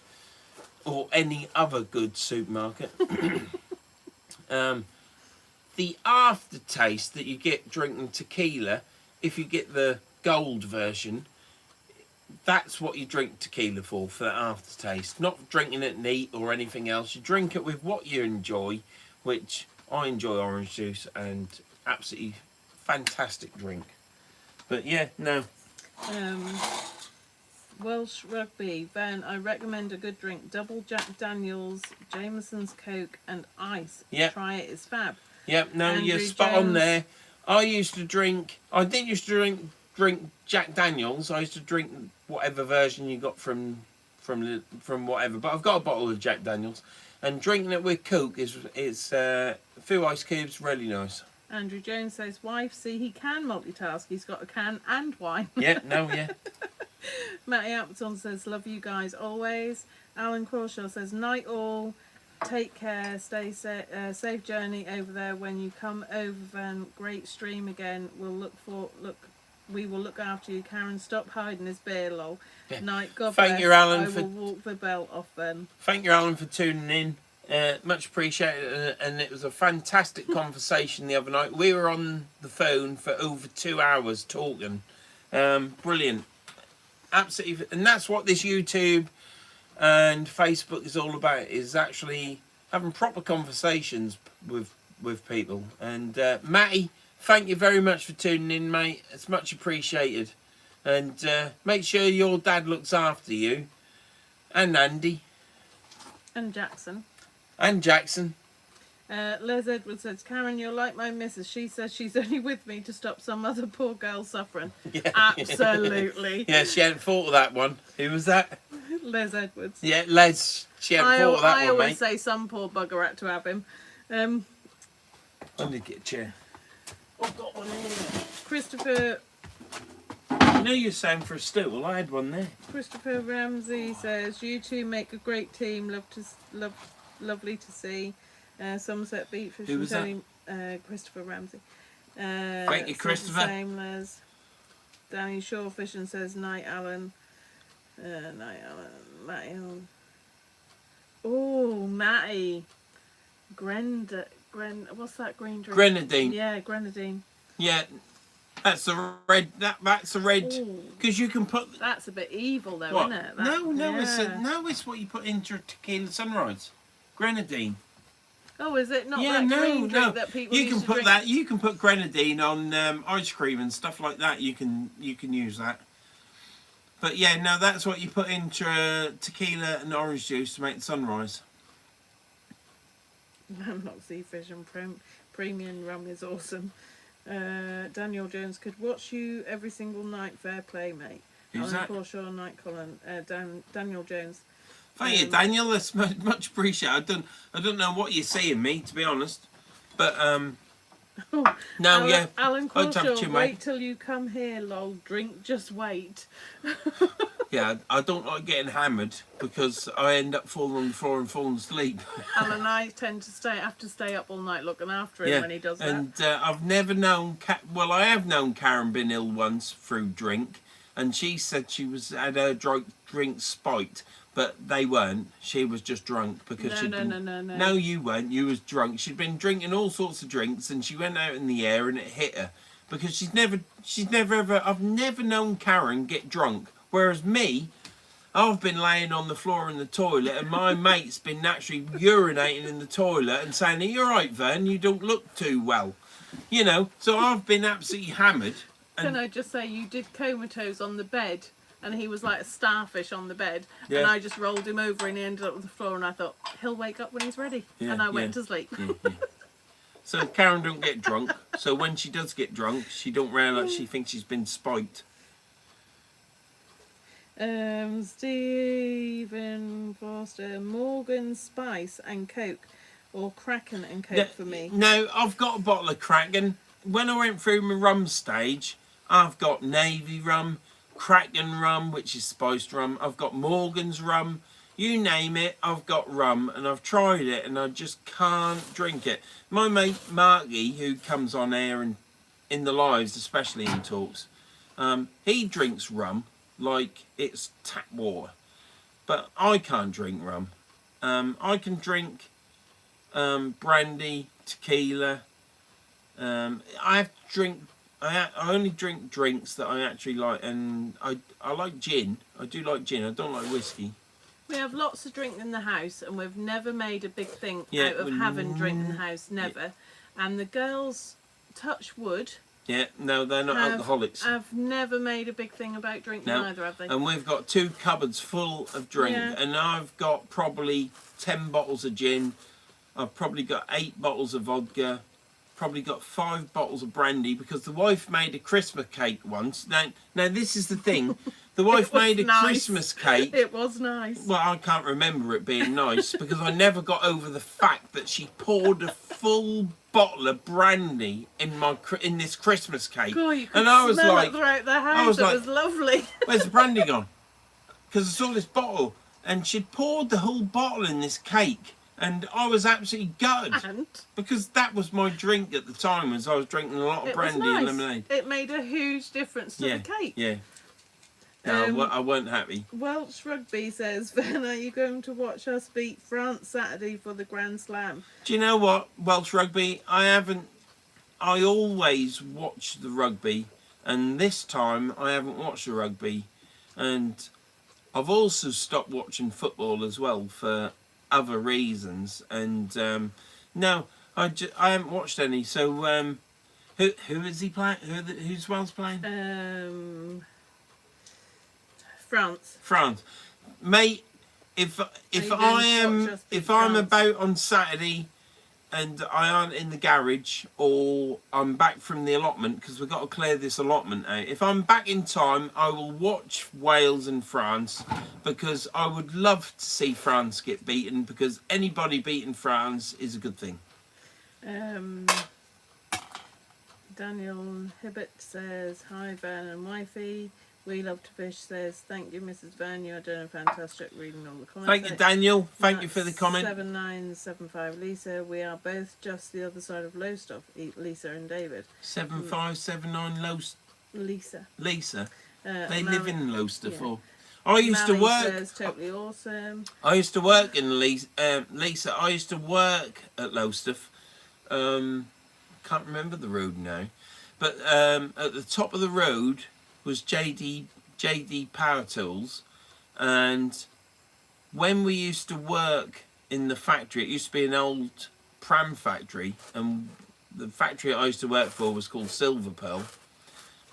or any other good supermarket. The aftertaste that you get drinking tequila, if you get the gold version, that's what you drink tequila for that aftertaste. Not drinking it neat or anything else. You drink it with what you enjoy, which I enjoy orange juice, and absolutely fantastic drink. But yeah, no. Welsh Rugby, Vern, I recommend a good drink. Double Jack Daniels, Jameson's Coke and ice. Yep. Try it, it's fab. Yep, no, Andrew you're spot on Jones. there. I didn't used to drink Jack Daniels. I used to drink whatever version you got from whatever. But I've got a bottle of Jack Daniels, and drinking it with Coke is a few ice cubes, really nice. Andrew Jones says, wife, see, he can multitask. He's got a can and wine. Yeah, no, yeah. Matty Appleton says, love you guys always. Alan Crawshaw says, night all. Take care. Stay safe journey over there when you come over. Then great stream again. We will look after you. Karen, stop hiding his beer, lol. Yeah. Night. God Thank bless. you, Alan, I for- will walk the belt off then. Thank you, Alan, for tuning in. Much appreciated, and it was a fantastic conversation the other night. We were on the phone for over 2 hours talking. Brilliant. Absolutely. And that's what this YouTube and Facebook is all about, is actually having proper conversations with people. And Matty, thank you very much for tuning in, mate. It's much appreciated. And make sure your dad looks after you. And Andy. And Jackson. And Jackson. Les Edwards says, Karen, you're like my missus. She says she's only with me to stop some other poor girl suffering. Yeah. Absolutely. Yeah, she hadn't thought of that one. Who was that? Les Edwards. Yeah, Les. She hadn't thought of that I one, always mate. say some poor bugger had to have him. I need to get a chair. I've got one here. Christopher I know you're saying for a stool. I had one there. Christopher Ramsey says, you two make a great team. Lovely to see. Somerset Beatfish. Who was that? Christopher Ramsey. Thank you, Christopher. Same Les. Danny Shawfish and says, night Alan. Night Alan. Matty on. Oh, Matty. What's that green drink? Grenadine. Yeah, grenadine. Yeah, that's a red. That's a red. Ooh, Because you can put. that's a bit evil though, What? isn't it? No, it's what you put into a tequila sunrise. Grenadine. Oh, is it not Yeah, that no, green no. drink that people You used can to put drink? that. You can put grenadine on ice cream and stuff like that. You can use that. But yeah, no, that's what you put into tequila and orange juice to make the sunrise. Not Seafish and premium rum is awesome. Daniel Jones could watch you every single night. Fair play, mate. Who's Alan that? Forshaw, Night Colin. Daniel Jones. Thank you, Daniel. That's much appreciated. I don't know what you see in me, to be honest. But no, Alan, yeah. Alan I'd have Crawshaw, to, mate. wait till you come here, lol. Drink, just wait. Yeah, I don't like getting hammered because I end up falling on the floor and falling asleep. Alan and I tend to have to stay up all night looking after him when he does that. And I've never known. I have known Karen been ill once through drink, and she said she had her drink spiked, but they weren't. She was just drunk because she'd been. No. No, you weren't. You was drunk. She'd been drinking all sorts of drinks, and she went out in the air, and it hit her because she's never ever. I've never known Karen get drunk. Whereas me, I've been laying on the floor in the toilet, and my mate's been naturally urinating in the toilet and saying, "Are you all right, Vern? You don't look too well." You know, so I've been absolutely hammered. Can And I just say, you did comatose on the bed, and he was like a starfish on the bed, and Yeah. I just rolled him over and he ended up on the floor, and I thought, he'll wake up when he's ready. Yeah, And I yeah. went to sleep. yeah. So Karen don't get drunk. So when she does get drunk, she don't realise, she thinks she's been spiked. Stephen Foster, Morgan Spice and Coke, or Kraken and Coke No, for me. No, I've got a bottle of Kraken. When I went through my rum stage, I've got Navy rum, Kraken rum, which is spiced rum. I've got Morgan's rum. You name it, I've got rum, and I've tried it, and I just can't drink it. My mate Marky, who comes on air and in the lives, especially in talks, he drinks rum like it's tap water, but I can't drink rum. I can drink brandy, tequila. I have to drink. I only drink drinks that I actually like, and I like gin. I do like gin. I don't like whiskey. We have lots of drink in the house, and we've never made a big thing Yeah, out of having drink in the house, never. Yeah. And the girls, touch wood, Yeah, no, they're not alcoholics. have never made a big thing about drinking No. either, have they? And we've got 2 cupboards full of drink, Yeah. and I've got probably 10 bottles of gin. I've probably got 8 bottles of vodka. Probably got 5 bottles of brandy, because the wife made a Christmas cake once. Now this is the thing. The wife was made a nice. Christmas cake. It was nice. Well, I can't remember it being nice because I never got over the fact that she poured a full bottle of brandy in this Christmas cake. God, you could And I was smell like, it throughout the house. was It like- was lovely. "Where's the brandy gone?" Because I saw this bottle, and she'd poured the whole bottle in this cake, and I was absolutely gutted And because that was my drink at the time. Was I was drinking a lot of it brandy was nice. and lemonade. It made a huge difference to Yeah, the cake. yeah. No, Um, I weren't happy. Welsh Rugby says, Vern, are you going to watch us beat France Saturday for the Grand Slam? Do you know what, Welsh Rugby? I always watch the rugby, and this time I haven't watched the rugby, and I've also stopped watching football as well for other reasons. And no, I haven't watched any. So who is he playing? Who's Wales playing? France. France, mate. If Are you I going to am watch us beat if I'm France? about on Saturday and I aren't in the garage, or I'm back from the allotment, because we've got to clear this allotment out. If I'm back in time, I will watch Wales and France, because I would love to see France get beaten, because anybody beating France is a good thing. Daniel Hibbert says, hi Vern and wifey. We love to fish says, thank you Mrs. Vern, you are doing a fantastic reading all the comments. Thank you, Daniel. Thank you for the comment. 7975 Lisa, we are both just the other side of Lowestoft, Lisa and David. 7579 Lisa. Lisa. They Mally- live in Lowestoft. yeah. Or I used to Mally work. says, totally awesome. I used to work in Lisa. I used to work at Lowestoft. Can't remember the road now, but at the top of the road was JD Power Tools, and when we used to work in the factory, it used to be an old pram factory, and the factory I used to work for was called Silver Pearl,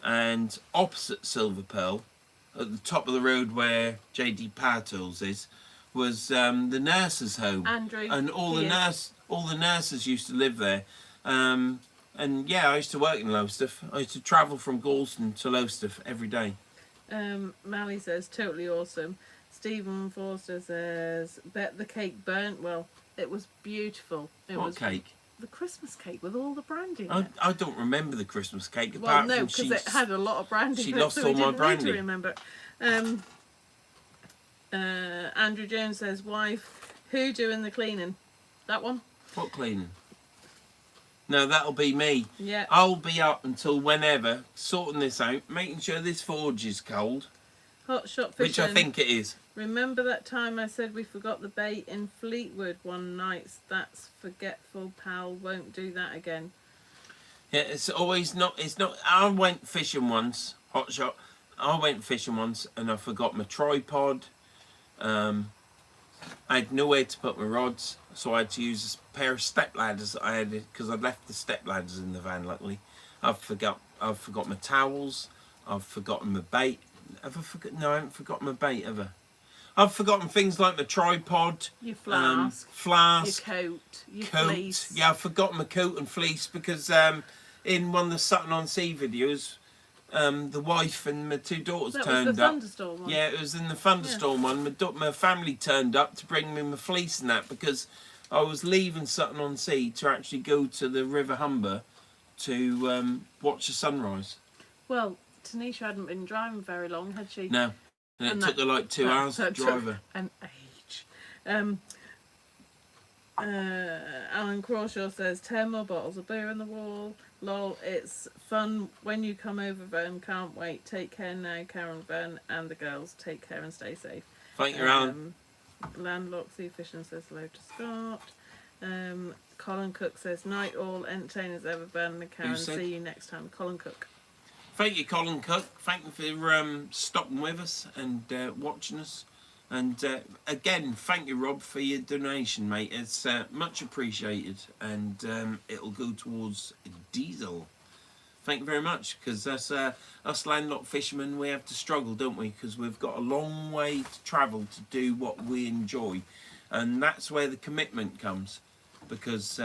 and opposite Silver Pearl, at the top of the road where JD Power Tools is, was the nurses' home, Andrew. and all the nurses used to live there. And yeah, I used to work in Lowestoft. I used to travel from Galston to Lowestoft every day. Mally says, totally awesome. Stephen Forster says, bet the cake burnt. Well, it was beautiful. It What was cake? the Christmas cake with all the brandy in I, it. I don't remember the Christmas cake. Well, apart no, from because it had a lot of brandy she in it, lost so all we my didn't need brandy. to remember. Andrew Jones says, wife, who doing the cleaning? That one? What cleaning? No, that'll be me. Yeah. I'll be up until whenever, sorting this out, making sure this forge is cold, Hot shot fishing. which I think it is. Remember that time I said we forgot the bait in Fleetwood one night? That's forgetful, pal. Won't do that again. Yeah, it's always not. It's not. I went fishing once, hot shot. I went fishing once and I forgot my tripod. I had nowhere to put my rods, so I had to use a pair of step ladders that I had, because I'd left the step ladders in the van. Luckily, I've forgot my towels. I've forgotten my bait. Have I forgot? No, I haven't forgotten my bait, have I? I've forgotten things like my tripod, Your flask, your coat, your fleece. Yeah, I've forgotten my coat and fleece because in one of the Sutton on Sea videos, the wife and my two daughters turned was the up. thunderstorm one. Yeah, it was in the thunderstorm one. My family turned up to bring me my fleece and that, because I was leaving Sutton on Sea to actually go to the River Humber to watch the sunrise. Well, Tanisha hadn't been driving very long, had she? No, and it took her like 2 hours to drive her. An age. Alan Crawshaw says 10 more bottles of beer on the wall. Lol, it's fun when you come over, Vern. Can't wait. Take care now, Karen, Vern, and the girls. Take care and stay safe. Thank you, Alan. Landlocked Sea Fishing says hello to Scott. Colin Cook says night all, entertaining as ever, Vern and Karen. See you next time. Colin Cook. Thank you, Colin Cook. Thank you for stopping with us and watching us. And again, thank you, Rob, for your donation, mate. It's much appreciated, and it'll go towards diesel. Thank you very much, because us landlocked fishermen, we have to struggle, don't we? Because we've got a long way to travel to do what we enjoy, and that's where the commitment comes. Because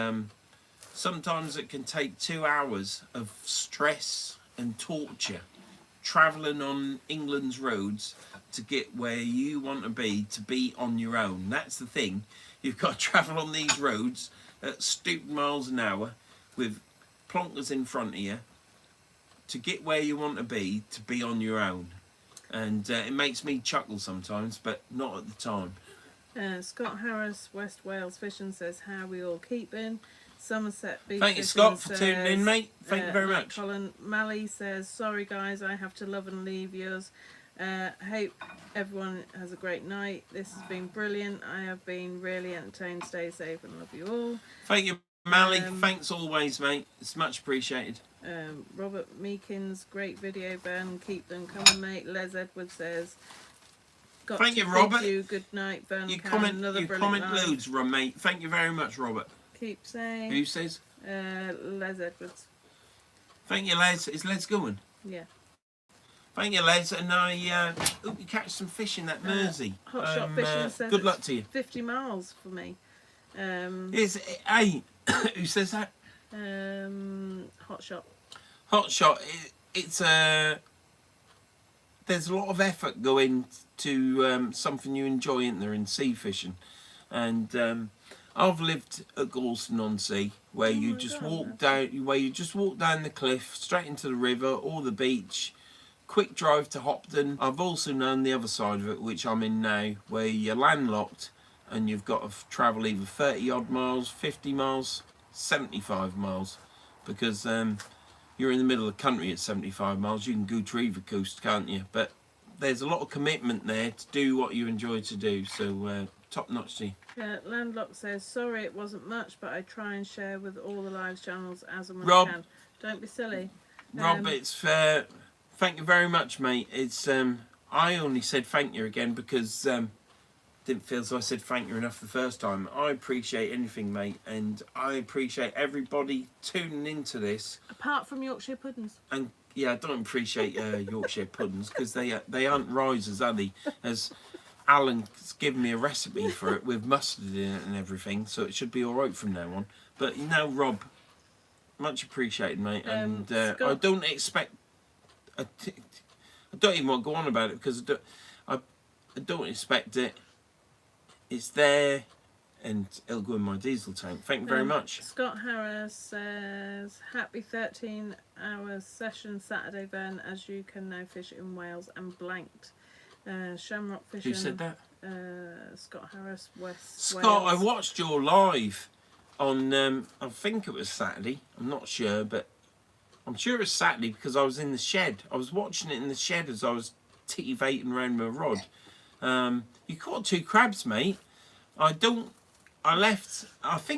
sometimes it can take 2 hours of stress and torture travelling on England's roads to get where you want to be on your own. That's the thing. You've got to travel on these roads at stupid miles an hour with plonkers in front of you to get where you want to be on your own. And it makes me chuckle sometimes, but not at the time. Scott Harris, West Wales Fishing says, how we all keeping? Somerset Beach. Thank you, Scott, for tuning in, mate. Thank you very much. Colin Malley says, sorry guys, I have to love and leave yours. Hope everyone has a great night. This has been brilliant. I have been really entertained. Stay safe and love you all. Thank you, Mally. Thanks always, mate. It's much appreciated. Robert Meekins, great video, Ben. Keep them coming, mate. Les Edwards says, thank you, Robert. Good night, Ben. You comment loads, mate. Thank you very much, Robert. Keep saying. Who says? Les Edwards. Thank you, Les. Is Les going? Yeah. Thank you, Les. And I hope you catch some fish in that Mersey. Hot Shot Fishing says good luck to you. 50 miles for me. Hey, who says that? Hot Shot. Hot Shot. It's there's a lot of effort going to something you enjoy, isn't there, in sea fishing, and I've lived at Galston-on-Sea, where you just walk down the cliff straight into the river or the beach. Quick drive to Hopton. I've also known the other side of it, which I'm in now, where you're landlocked and you've got to travel either 30 odd miles, 50 miles, 75 miles, because you're in the middle of the country at 75 miles. You can go to either coast, can't you? But there's a lot of commitment there to do what you enjoy to do, so top notch to you. Landlocked says, sorry it wasn't much, but I try and share with all the live channels as and when Rob, I can. Don't be silly. Rob, it's fair. Thank you very much, mate. It's I only said thank you again because didn't feel as though I said thank you enough the first time. I appreciate anything, mate, and I appreciate everybody tuning into this. Apart from Yorkshire puddings. And yeah, I don't appreciate Yorkshire puddings because they aren't risers, are they? As Alan's given me a recipe for it with mustard in it and everything, so it should be all right from now on. But you know, Rob, much appreciated, mate. And I don't expect. I don't even want to go on about it because I don't expect it. It's there, and it'll go in my diesel tank. Thank you very much. Scott Harris says, happy 13-hour session Saturday, Ben, as you can now fish in Wales and blanked. Shamrock fishing. Who said that? Scott Harris, West Scott, Wales. I watched your live on, I think it was Saturday. I'm not sure, but I'm sure it was Saturday because I was in the shed. I was watching it in the shed as I was titivating around my rod. You caught 2 crabs, mate. I think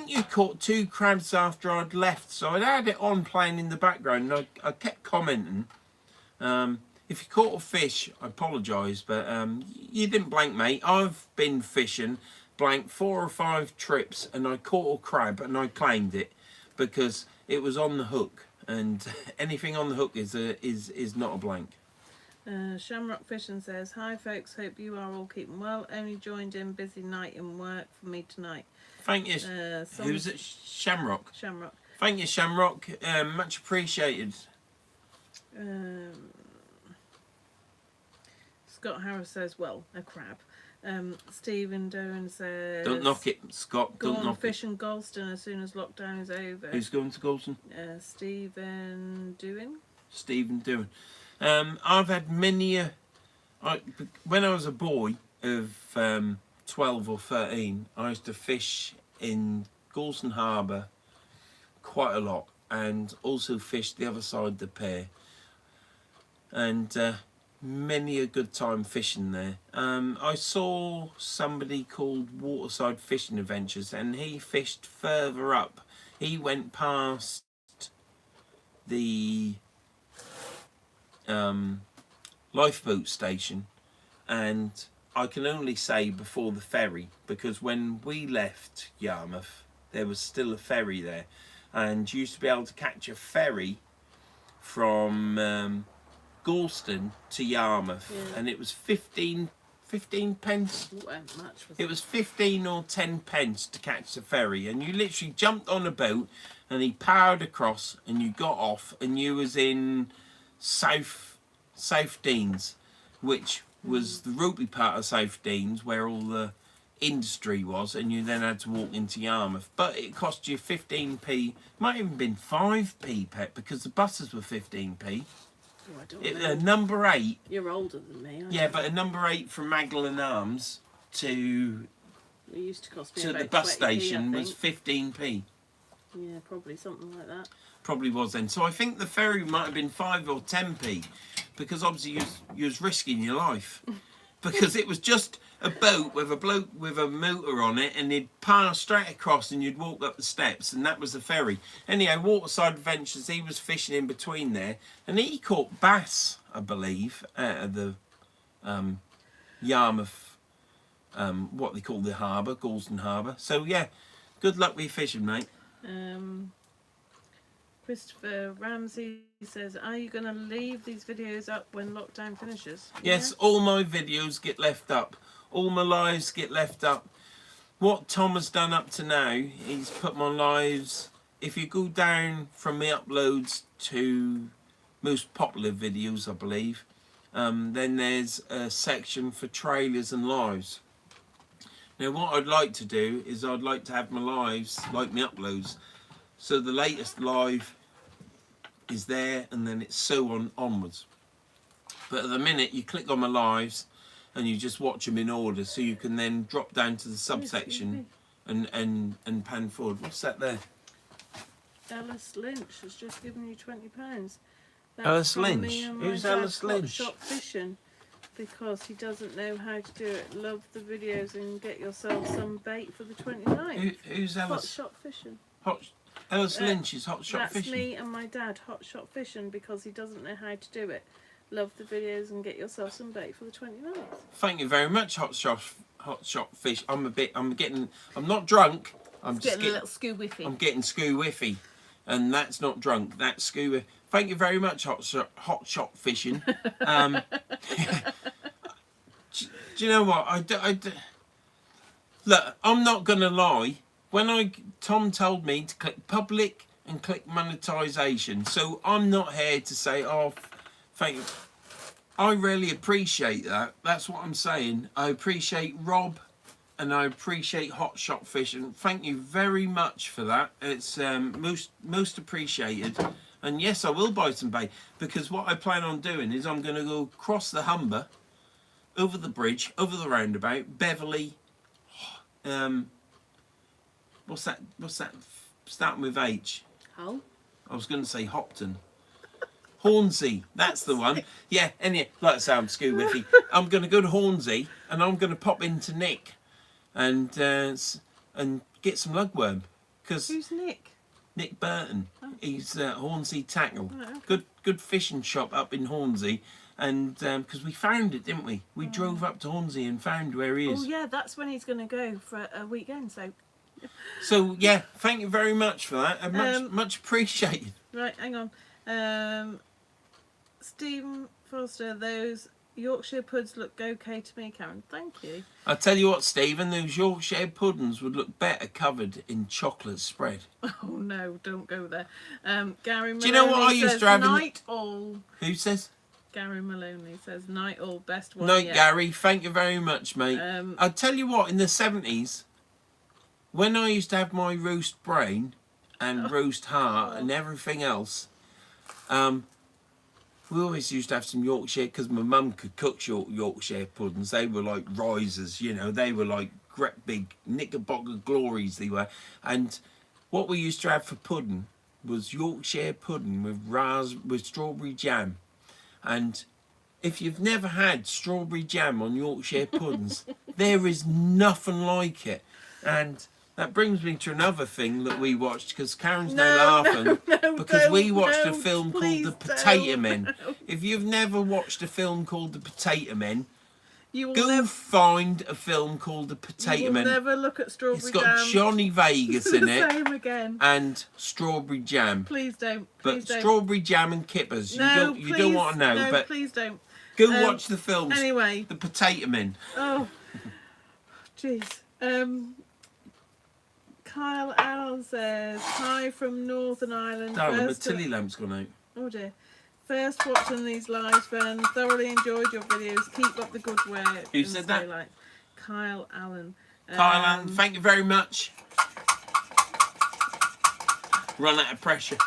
you caught 2 crabs after I'd left, so I had it on playing in the background, and I kept commenting. if you caught a fish, I apologise, but you didn't blank, mate. I've been fishing, blank 4 or 5 trips, and I caught a crab and I claimed it because it was on the hook, and anything on the hook is not a blank. Shamrock Fishing says, hi folks, hope you are all keeping well. Only joined in, busy night in work for me tonight. Thank you. Who's it? Shamrock. Shamrock. Thank you, Shamrock. Much appreciated. Scott Harris says, well, a crab. Stephen Doan says, Don't knock it, Scott. Go Don't on knock fish in Galston as soon as lockdown is over. Who's going to Galton? Stephen Doan. Stephen Doan. I've had many when I was a boy of 12 or 13, I used to fish in Galston Harbour quite a lot, and also fish the other side of the pier, and many a good time fishing there. I saw somebody called Waterside Fishing Adventures, and he fished further up. He went past the lifeboat station, and I can only say before the ferry, because when we left Yarmouth there was still a ferry there, and you used to be able to catch a ferry from Galston to Yarmouth, and it was 15 pence. It was 15 or 10 pence to catch the ferry, and you literally jumped on a boat and he powered across and you got off and you was in South Deans, which was the ropey part of South Deans where all the industry was, and you then had to walk into Yarmouth. But it cost you 15p, might even been 5p, Pet, because the buses were 15p. Oh, I don't know. Number 8. You're older than me. Yeah, but a number 8 from Magdalen Arms to it used to cost me to about the bus 20p, station was 15p. Yeah, probably something like that. Probably was then. So I think the ferry might have been 5 or 10p, because obviously you was risking your life, because it was just a boat with a bloke with a motor on it, and he'd pass straight across and you'd walk up the steps, and that was the ferry. Anyhow, Waterside Adventures, he was fishing in between there, and he caught bass, I believe, out of the Yarmouth, what they call the harbour, Galston Harbour. So yeah, good luck with your fishing, mate. Christopher Ramsey says, are you going to leave these videos up when lockdown finishes? Yes, all my videos get left up. All my lives get left up. What Tom has done up to now, he's put my lives, if you go down from the uploads to most popular videos, I believe, then there's a section for trailers and lives. Now what I'd like to do is I'd like to have my lives like my uploads. So the latest live is there, and then it's so on onwards. But at the minute you click on my lives and you just watch them in order, so you can then drop down to the subsection and pan forward. What's that there? Alice Lynch has just given you £20. Alice from Lynch? me and my Who's dad, Alice Lynch? Hot Shot Fishing, because he doesn't know how to do it. Love the videos and get yourself some bait for the 29th. Who's Hot Alice? Shot Fishing. Alice Lynch is Hot Shot Fishing. That's me and my dad, Hot Shot Fishing, because he doesn't know how to do it. Love the videos and get yourself some bait for the 29th. Thank you very much, Hot Shot Fish. I'm not drunk. I'm getting a little scoo-whiffy. I'm getting scoo-whiffy, and that's not drunk. That's scoo. Thank you very much, Hot Shot Fishing. Do you know what? Look, I'm not gonna lie. When Tom told me to click public and click monetization, so I'm not here to say, oh, thank you. I really appreciate that. That's what I'm saying. I appreciate Rob, and I appreciate Hot Shot Fishing. Thank you very much for that. It's most appreciated. And yes, I will buy some bait, because what I plan on doing is I'm going to go across the Humber, over the bridge, over the roundabout, Beverley. What's that? Starting with H. Hull? I was going to say Hopton. Hornsey, that's the one. Yeah, anyway, like I say, I'm scoo-whiffy. I'm going to go to Hornsey, and I'm going to pop into Nick and get some lugworm. Who's Nick? Nick Burton. Oh. He's Hornsey Tackle. Oh, okay. Good fishing shop up in Hornsey. And because we found it, didn't we? We drove up to Hornsey and found where he is. Oh yeah, that's when he's going to go for a weekend. So yeah, thank you very much for that. And much appreciated. Right, hang on. Stephen Foster, those Yorkshire puds look okay to me, Karen. Thank you. I'll tell you what, Stephen, those Yorkshire puddings would look better covered in chocolate spread. Oh no, don't go there. Gary Maloney, Do you know what I used to have? Night all. Who says? Gary Maloney says night all, best one. Night, yet. Gary. Thank you very much, mate. I'll tell you what. In the 70s, when I used to have my roast brain and roast heart and everything else, we always used to have some Yorkshire, because my mum could cook Yorkshire puddings. They were like risers, you know. They were like great big Knickerbocker glories, they were. And what we used to have for pudding was Yorkshire pudding with strawberry jam. And if you've never had strawberry jam on Yorkshire puddings, there is nothing like it. And that brings me to another thing that we watched, because Karen's now laughing, because we watched a film called The Potato Men. If you've never watched a film called The Potato Men, go find a film called The Potato Men. Never look at strawberry It's jam. got Johnny Vegas in it. Same again. And strawberry jam. Please don't. But strawberry jam and kippers, you don't want to know. No, but please don't. Go watch the films. Anyway. The Potato Men. Oh, jeez. Kyle Allen says, hi from Northern Ireland. Darling, the tilly lamp's gone out. Oh dear. First watching these lives, Ben. Thoroughly enjoyed your videos. Keep up the good work. Who said that? Like Kyle Allen. Kyle Allen, thank you very much. Run out of pressure.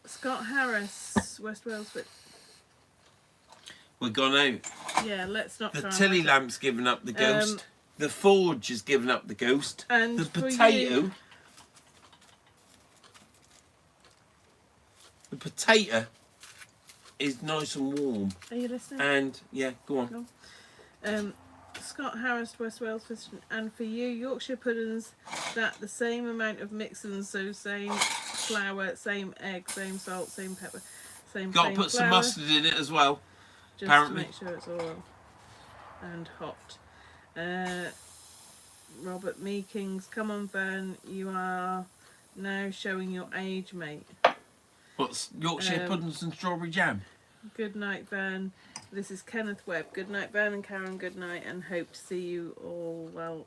Scott Harris, West Wales. We're gone out. Yeah, let's not. The tilly lamp's given up the ghost. The forge has given up the ghost. And the potato. The potato is nice and warm. Are you listening? And yeah, go on. Scott Harris, West Wales, and for you, Yorkshire puddings, that the same amount of mixing, so same flour, same egg, same salt, same pepper, same. Got to put some mustard in it as well. Just apparently. to make sure it's all and hot. Robert Meekings, come on, Vern, you are now showing your age, mate. What's Yorkshire puddings and strawberry jam? Good night, Vern. This is Kenneth Webb. Good night, Vern and Karen. Good night, and hope to see you all well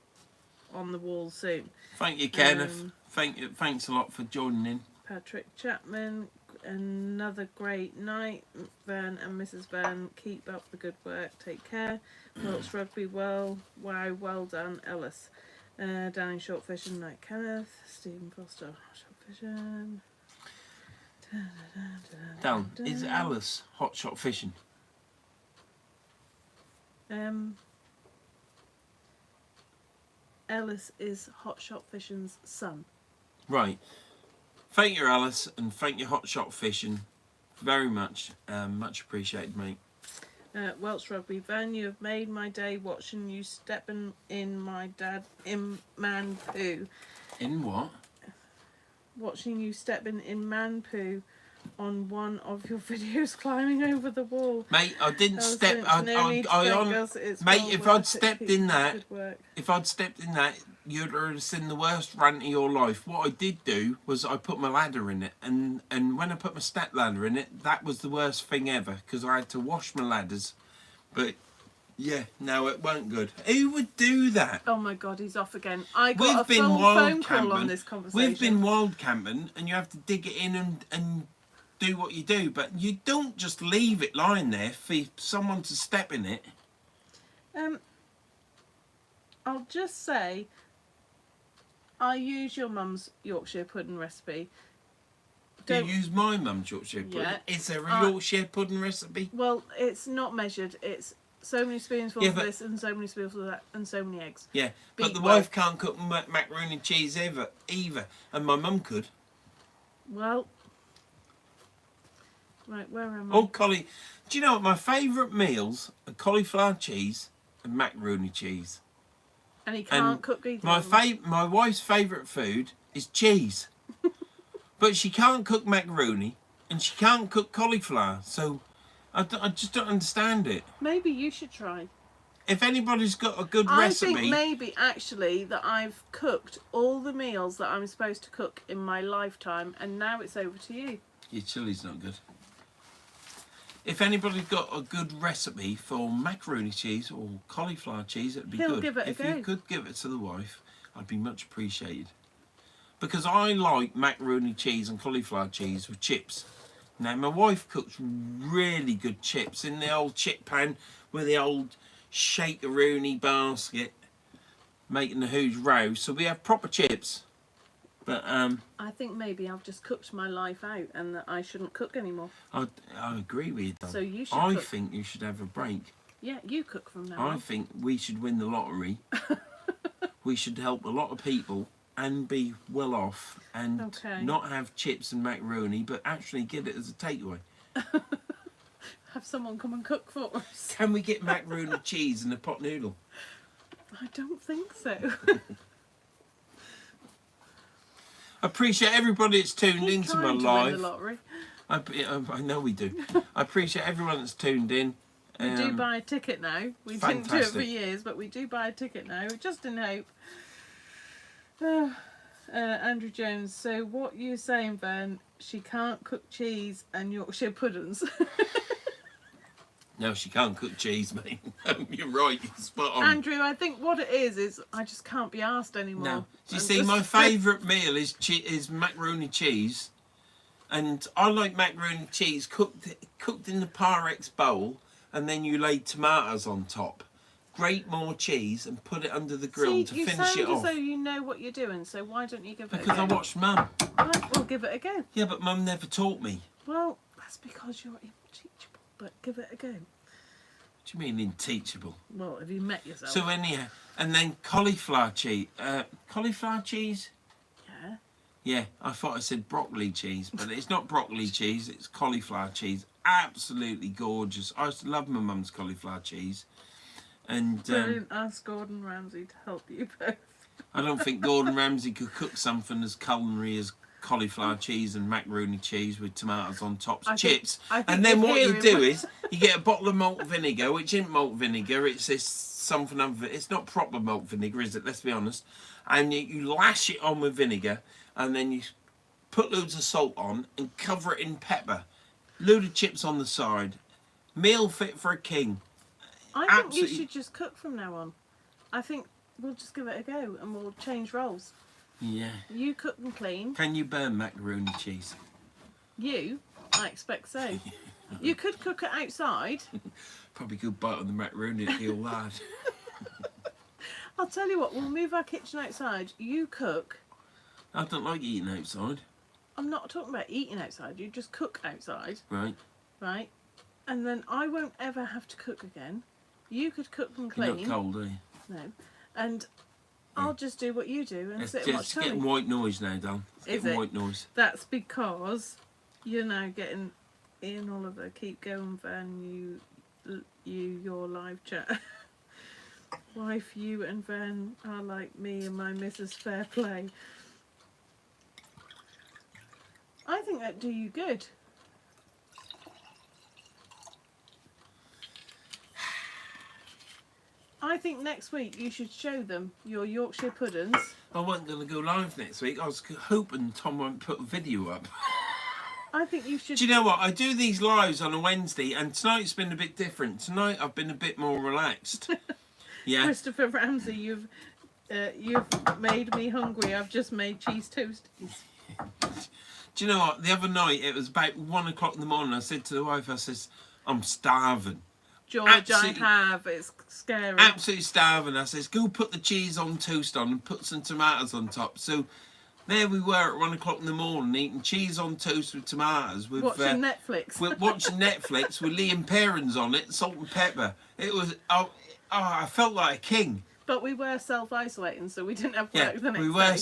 on the wall soon. Thank you, Kenneth. Thanks a lot for joining in. Patrick Chapman. Another great night, Vern and Mrs. Vern. Keep up the good work. Take care. Wilts Rugby. Well done, Ellis. Danny Shortfishing. Night, Kenneth. Stephen Foster. Shortfishing. Down. Is Alice hot shot fishing? Ellis is Hot Shot Fishing's son. Right. Thank you, Alice, and thank you, Hot Shot Fishing, very much. Much appreciated, mate. Welsh Rugby. Van, you have made my day watching you stepping in my dad in man poo. In what? Watching you stepping in man poo on one of your videos climbing over the wall. Mate, I didn't step. Mate, if I'd stepped in that, you'd have seen the worst rant of your life. What I did do was I put my ladder in it, and when I put my step ladder in it, that was the worst thing ever, because I had to wash my ladders. But yeah, no, it weren't good. Who would do that? Oh my God, he's off again. I got a full phone call on this conversation. We've been wild camping, and you have to dig it in and do what you do, but you don't just leave it lying there for someone to step in it. I'll just say, I use your mum's Yorkshire pudding recipe. Do you use my mum's Yorkshire pudding? Yeah. Is there a Yorkshire pudding recipe? Well, it's not measured. It's so many spoonfuls of this and so many spoonfuls of that and so many eggs. Yeah, but the wife can't cook macaroni and cheese either, and my mum could. Well, right, where am I? Oh, do you know what? My favourite meals are cauliflower cheese and macaroni cheese. And he can't cook either. My wife's favourite food is cheese. But she can't cook macaroni and she can't cook cauliflower. So I just don't understand it. Maybe you should try. If anybody's got a good I recipe, think maybe actually that I've cooked all the meals that I'm supposed to cook in my lifetime, and now it's over to you. your chili's not good. If anybody's got a good recipe for macaroni cheese or cauliflower cheese, it'd be He'll good. give it a If go. you could give it to the wife, I'd be much appreciated. Because I like macaroni cheese and cauliflower cheese with chips. Now, my wife cooks really good chips in the old chip pan with the old shakeroonie basket, making a huge row. So we have proper chips. But I think maybe I've just cooked my life out and that I shouldn't cook anymore. I agree with you, Don. So you should I cook. think you should have a break. Yeah, you cook from now I on. think we should win the lottery. We should help a lot of people and be well off and Okay. not have chips and macaroni, but actually get it as a takeaway. Have someone come and cook for us. Can we get macaroni cheese and a pot noodle? I don't think so. I appreciate everybody that's tuned Keep into my trying to win live. the lottery. I know we do. I appreciate everyone that's tuned in. We do buy a ticket now. We didn't do it for fantastic. years, but we do buy a ticket now, just in hope. Andrew Jones, so what you saying, Vern? She can't cook cheese and Yorkshire puddings. No, she can't cook cheese, mate. You're right. You're spot on. Andrew, I think what it is I just can't be asked anymore. No. You I'm see, just- my favourite meal is macaroni cheese. And I like macaroni cheese cooked in the Pyrex bowl, and then you lay tomatoes on top. Grate more cheese and put it under the grill See, to you finish sound it as off. though you know what you're doing, so why don't you give it Because a I go? watched Mum. Right, we'll give it a go. Yeah, but Mum never taught me. Well, that's because you're imteachable, but give it a go. What do you mean unteachable? Well, have you met yourself? So anyhow, and then cauliflower cheese. Cauliflower cheese? Yeah. Yeah, I thought I said broccoli cheese, but it's not broccoli cheese, it's cauliflower cheese. Absolutely gorgeous. I used to love my mum's cauliflower cheese. And Brilliant. Ask Gordon Ramsay to help you both. I don't think Gordon Ramsay could cook something as culinary as cauliflower cheese and macaroni cheese with tomatoes on top, I think- chips. I think And then you'd what hear you him. do is you get a bottle of malt vinegar, which isn't malt vinegar, it's this something other. It's not proper malt vinegar, is it? Let's be honest. And you lash it on with vinegar, and then you put loads of salt on and cover it in pepper. Load of chips on the side. Meal fit for a king. I think Absolutely. you should just cook from now on. I think we'll just give it a go and we'll change roles. Yeah. You cook and clean. Can you burn macaroni cheese? You, I expect so. You could cook it outside. Probably good bite on the macaroni at the all that. I'll tell you what, we'll move our kitchen outside. You cook. I don't like eating outside. I'm not talking about eating outside. You just cook outside, Right. right? And then I won't ever have to cook again. You could cook and You're clean. not cold, are you? No. And I'll just do what you do and It's sit and watch just getting telly. white noise now, Dan. It's Is getting it? white noise. That's because you're now getting Ian Oliver. Keep going, Van. Your live chat. Wife, you and Van are like me and my Mrs. Fair Play. I think that'd do you good. I think next week you should show them your Yorkshire puddings. I wasn't going to go live next week. I was hoping Tom won't put a video up. I think you should. Do you know what? I do these lives on a Wednesday, and tonight's been a bit different. Tonight I've been a bit more relaxed. Yeah. Christopher Ramsay, you've made me hungry. I've just made cheese toasties. Do you know what? The other night, it was about 1 o'clock in the morning. I said to the wife, I says, I'm starving. George, Absolutely. I have. It's scary. Absolutely starving. I says, go put the cheese on toast on and put some tomatoes on top. So there we were at 1 o'clock in the morning eating cheese on toast with tomatoes. With, Watching Netflix. We're watching Netflix with Liam Perrins on it, salt and pepper. It was, I felt like a king. But we were self-isolating, so we didn't have Yeah, work the next we were day.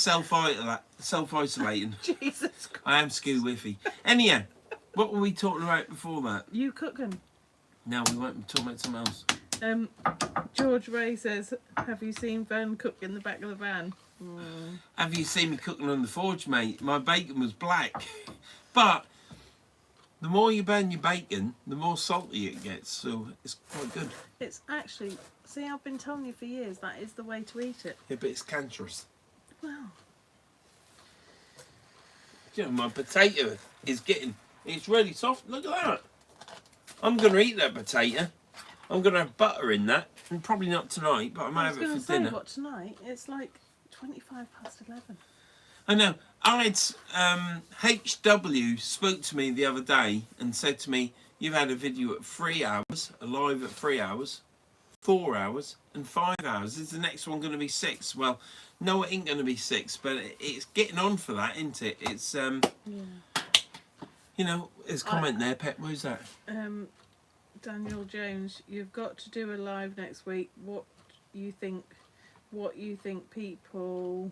self-isolating. Jesus Christ. I am skew whiffy. Anyhow, what were we talking about before that? You cooking. No, we weren't talking about something else. George Ray says, have you seen Vern cook in the back of the van? Have you seen me cooking on the forge, mate? My bacon was black. But The more you burn your bacon, the more salty it gets. So it's quite good. It's actually, see, I've been telling you for years that is the way to eat it. Yeah, but it's cancerous. Well, You know, my potato is getting, it's really soft. Look at that. I'm going to eat that potato. I'm going to have butter in that. And probably not tonight, but I might I was have it going for to say, dinner. what, tonight? It's like 11:25. I know. I had HW spoke to me the other day and said to me, you've had a video at 3 hours, a live at 3 hours, 4 hours and 5 hours. Is the next one going to be 6? Well, no, it ain't going to be 6, but it's getting on for that, isn't it? It's, Yeah. you know, there's a comment there, Pet. Where's that? Daniel Jones, you've got to do a live next week. What you think people...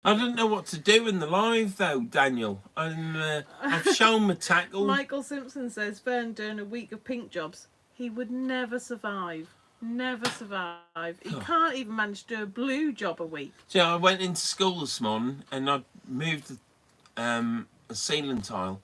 I don't know what to do in the live, though, Daniel. I've shown my tackle. Michael Simpson says, Vern doing a week of pink jobs. He would never survive. Never survive. He can't even manage to do a blue job a week. So I went into school this morning and I moved a ceiling tile,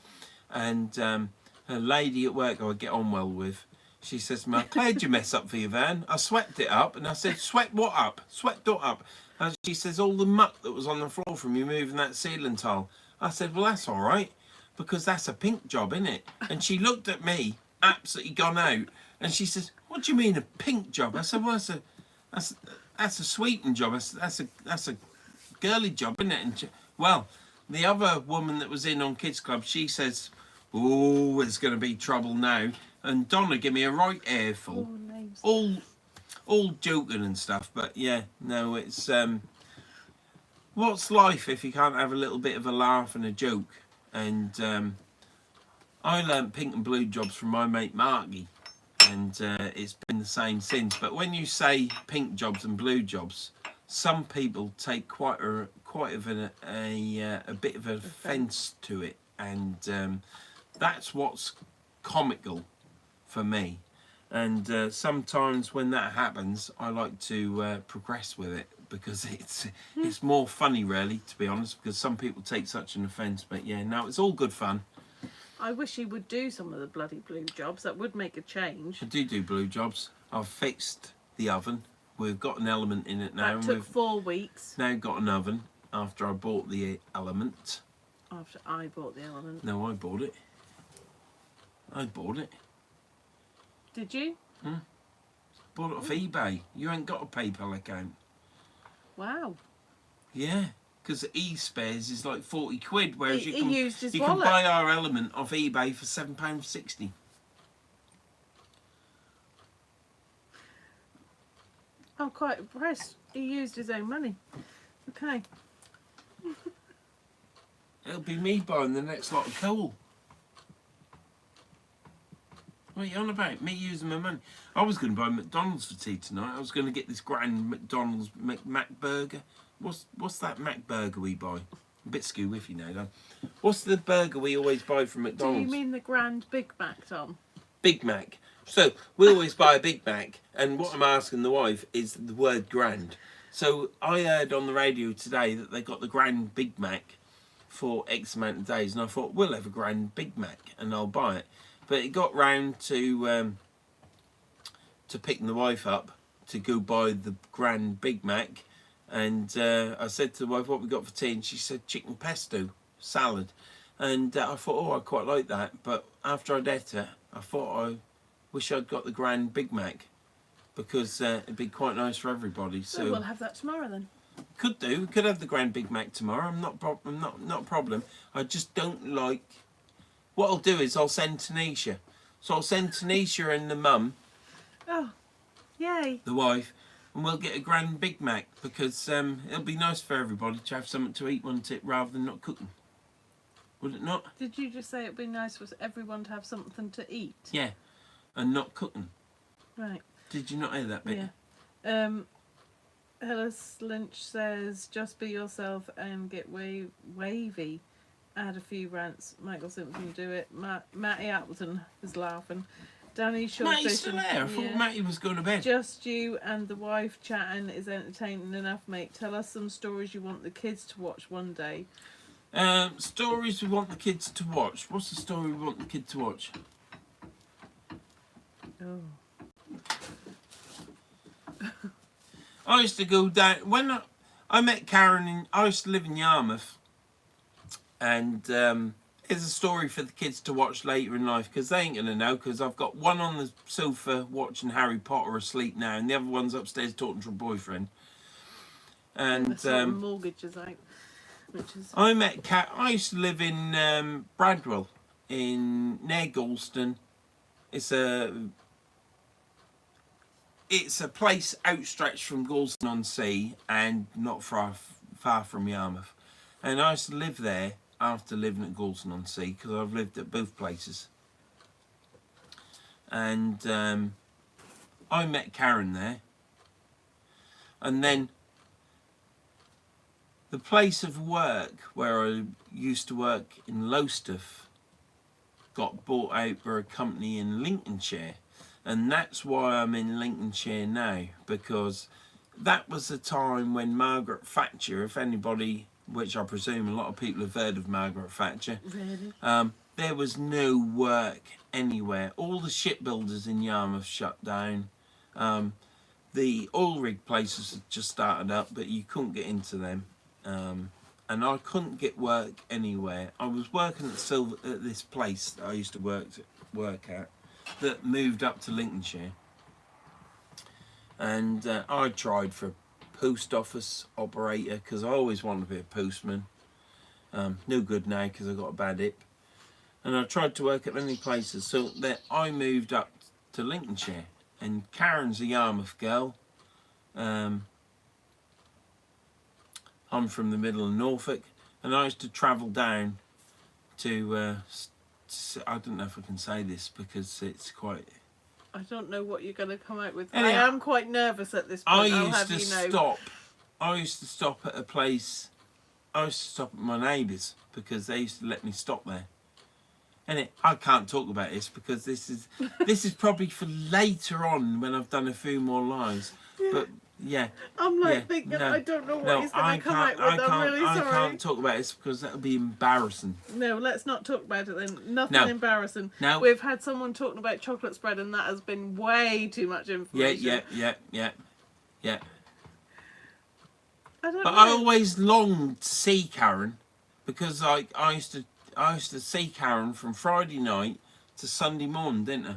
and a lady at work who I get on well with, she says to me, I cleared your mess up for you, Vern. I swept it up. And I said, swept what up? Swept what up? And she says, all the muck that was on the floor from you moving that ceiling tile. I said, well, that's all right, because that's a pink job, isn't it? And she looked at me, absolutely gone out, and she says, what do you mean a pink job? I said, well, that's a sweeping job. That's a girly job, isn't it? And well, the other woman that was in on Kids Club, she says, oh, it's going to be trouble now. And Donna gave me a right earful. All joking and stuff, but yeah, no, it's what's life if you can't have a little bit of a laugh and a joke? And I learnt pink and blue jobs from my mate Marky, and it's been the same since. But when you say pink jobs and blue jobs, some people take quite a bit of an offence to it, and that's what's comical for me. And sometimes when that happens, I like to progress with it, because it's more funny, really, to be honest, because some people take such an offence. But yeah, no, it's all good fun. I wish he would do some of the bloody blue jobs. That would make a change. I do blue jobs. I've fixed the oven. We've got an element in it now. That took 4 weeks. Now got an oven after I bought the element. After I bought the element. No, I bought it. I bought it. Did you? Bought it off eBay. You ain't got a PayPal account. Wow. Yeah, because eSpares is like 40 quid, whereas He you can used his you wallet. can buy our element off eBay for £7.60. I'm quite impressed. He used his own money. Okay. It'll be me buying the next lot of coal. What are you on about? Me using my money? I was going to buy McDonald's for tea tonight. I was going to get this grand McDonald's Mac burger. What's that Mac burger we buy? A bit skew if you know that. What's the burger we always buy from Do McDonald's? you mean the Grand Big Mac, Tom? Big Mac. So we always buy a Big Mac, and what I'm asking the wife is the word grand. So I heard on the radio today that they got the Grand Big Mac for X amount of days, and I thought, we'll have a Grand Big Mac and I'll buy it. But it got round to picking the wife up to go buy the Grand Big Mac, and I said to the wife, what we got for tea? And she said chicken pesto salad, and I thought, oh, I quite like that. But after I'd ate it, I thought, I wish I'd got the Grand Big Mac, because it'd be quite nice for everybody. So we'll have that tomorrow then. Could do. Could have the Grand Big Mac tomorrow. I'm not a problem. I just don't like. What I'll do is I'll send Tanisha. So I'll send Tanisha and the mum. Oh, yay! The wife, and we'll get a Grand Big Mac, because it'll be nice for everybody to have something to eat, wouldn't it, rather than not cooking. Would it not? Did you just say it'd be nice for everyone to have something to eat? Yeah, and not cooking. Right. Did you not hear that bit? Yeah. Ellis Lynch says, just be yourself and get wavy. Add a few rants. Michael Simpson do it. Matty Appleton is laughing. Danny Shaw Matty's still there. I thought Matty was going to bed. Just you and the wife chatting is entertaining enough, mate. Tell us some stories you want the kids to watch one day. Stories we want the kids to watch. What's the story we want the kid to watch? Oh. I used to go down when I met Karen. I used to live in Yarmouth, and it's a story for the kids to watch later in life because they ain't gonna know. Because I've got one on the sofa watching Harry Potter asleep now, and the other one's upstairs talking to her boyfriend. And mortgages out, which is. I met Kat. I used to live in Bradwell, near Galston. It's a place outstretched from Galston-on-Sea and not far from Yarmouth. And I used to live there after living at Galston-on-Sea because I've lived at both places. And I met Karen there. And then the place of work where I used to work in Lowestoft got bought out by a company in Lincolnshire. And that's why I'm in Lincolnshire now, because that was the time when Margaret Thatcher, if anybody, which I presume a lot of people have heard of Margaret Thatcher, Really? there was no work anywhere. All the shipbuilders in Yarmouth shut down. The oil rig places had just started up, but you couldn't get into them. And I couldn't get work anywhere. I was working at this place that I used to work at that moved up to Lincolnshire. And I tried for a post office operator because I always wanted to be a postman. No good now because I got a bad hip. And I tried to work at many places. So that I moved up to Lincolnshire. And Karen's a Yarmouth girl. I'm from the middle of Norfolk, and I used to travel down to, I don't know if I can say this because it's quite... I don't know what you're going to come out with. Anyhow, I am quite nervous at this point. I used to stop at a place, I used to stop at my neighbours because they used to let me stop there. And I can't talk about this because this is probably for later on when I've done a few more lives. Yeah. But yeah. I'm like thinking, I don't know what he's going to come out with. I'm really sorry. I can't talk about this because that would be embarrassing. No, let's not talk about it then. Nothing embarrassing. No. We've had someone talking about chocolate spread and that has been way too much information. Yeah. I don't But know. I always longed to see Karen because I used to see Karen from Friday night to Sunday morning, didn't I?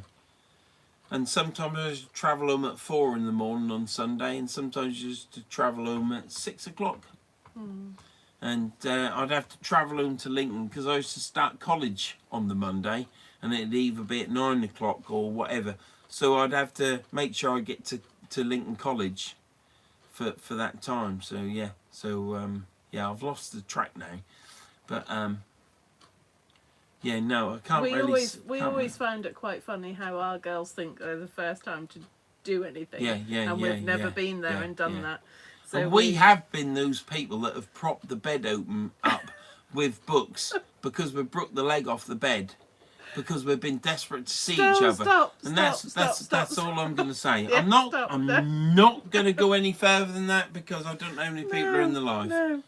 And sometimes I used to travel home at 4 in the morning on Sunday, and sometimes I used to travel home at 6 o'clock. And I'd have to travel home to Lincoln because I used to start college on the Monday, and it'd either be at 9 o'clock or whatever. So I'd have to make sure I get to Lincoln College for that time. So yeah, I've lost the track now, but yeah, no, I can't We always found it quite funny how our girls think they're the first time to do anything. And we've never been there and done that. So we have been those people that have propped the bed open up with books because we've broke the leg off the bed because we've been desperate to see each other. That's all I'm going to say. Yeah, I'm not going to go any further than that because I don't know how many people are in the life. No.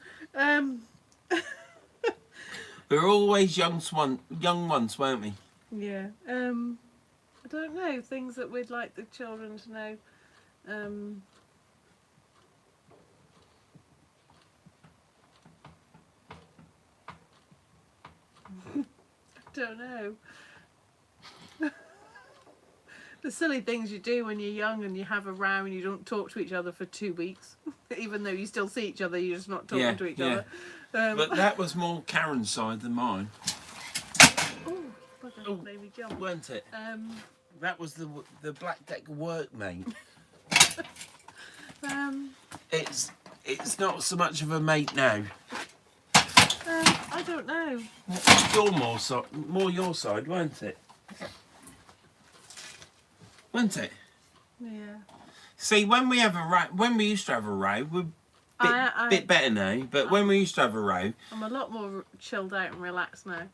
We were always young ones, weren't we? Yeah. I don't know. Things that we'd like the children to know. I don't know. The silly things you do when you're young and you have a row and you don't talk to each other for 2 weeks. Even though you still see each other, you're just not talking to each other. But that was more Karen's side than mine. Oh, baby jump. Weren't it? That was the Black Deck work, mate. It's not so much of a mate now. I don't know. You're more your side, weren't it? Wasn't it? Yeah. See, when we used to have a row, we're a bit better now. But when we used to have a row, I'm a lot more chilled out and relaxed now.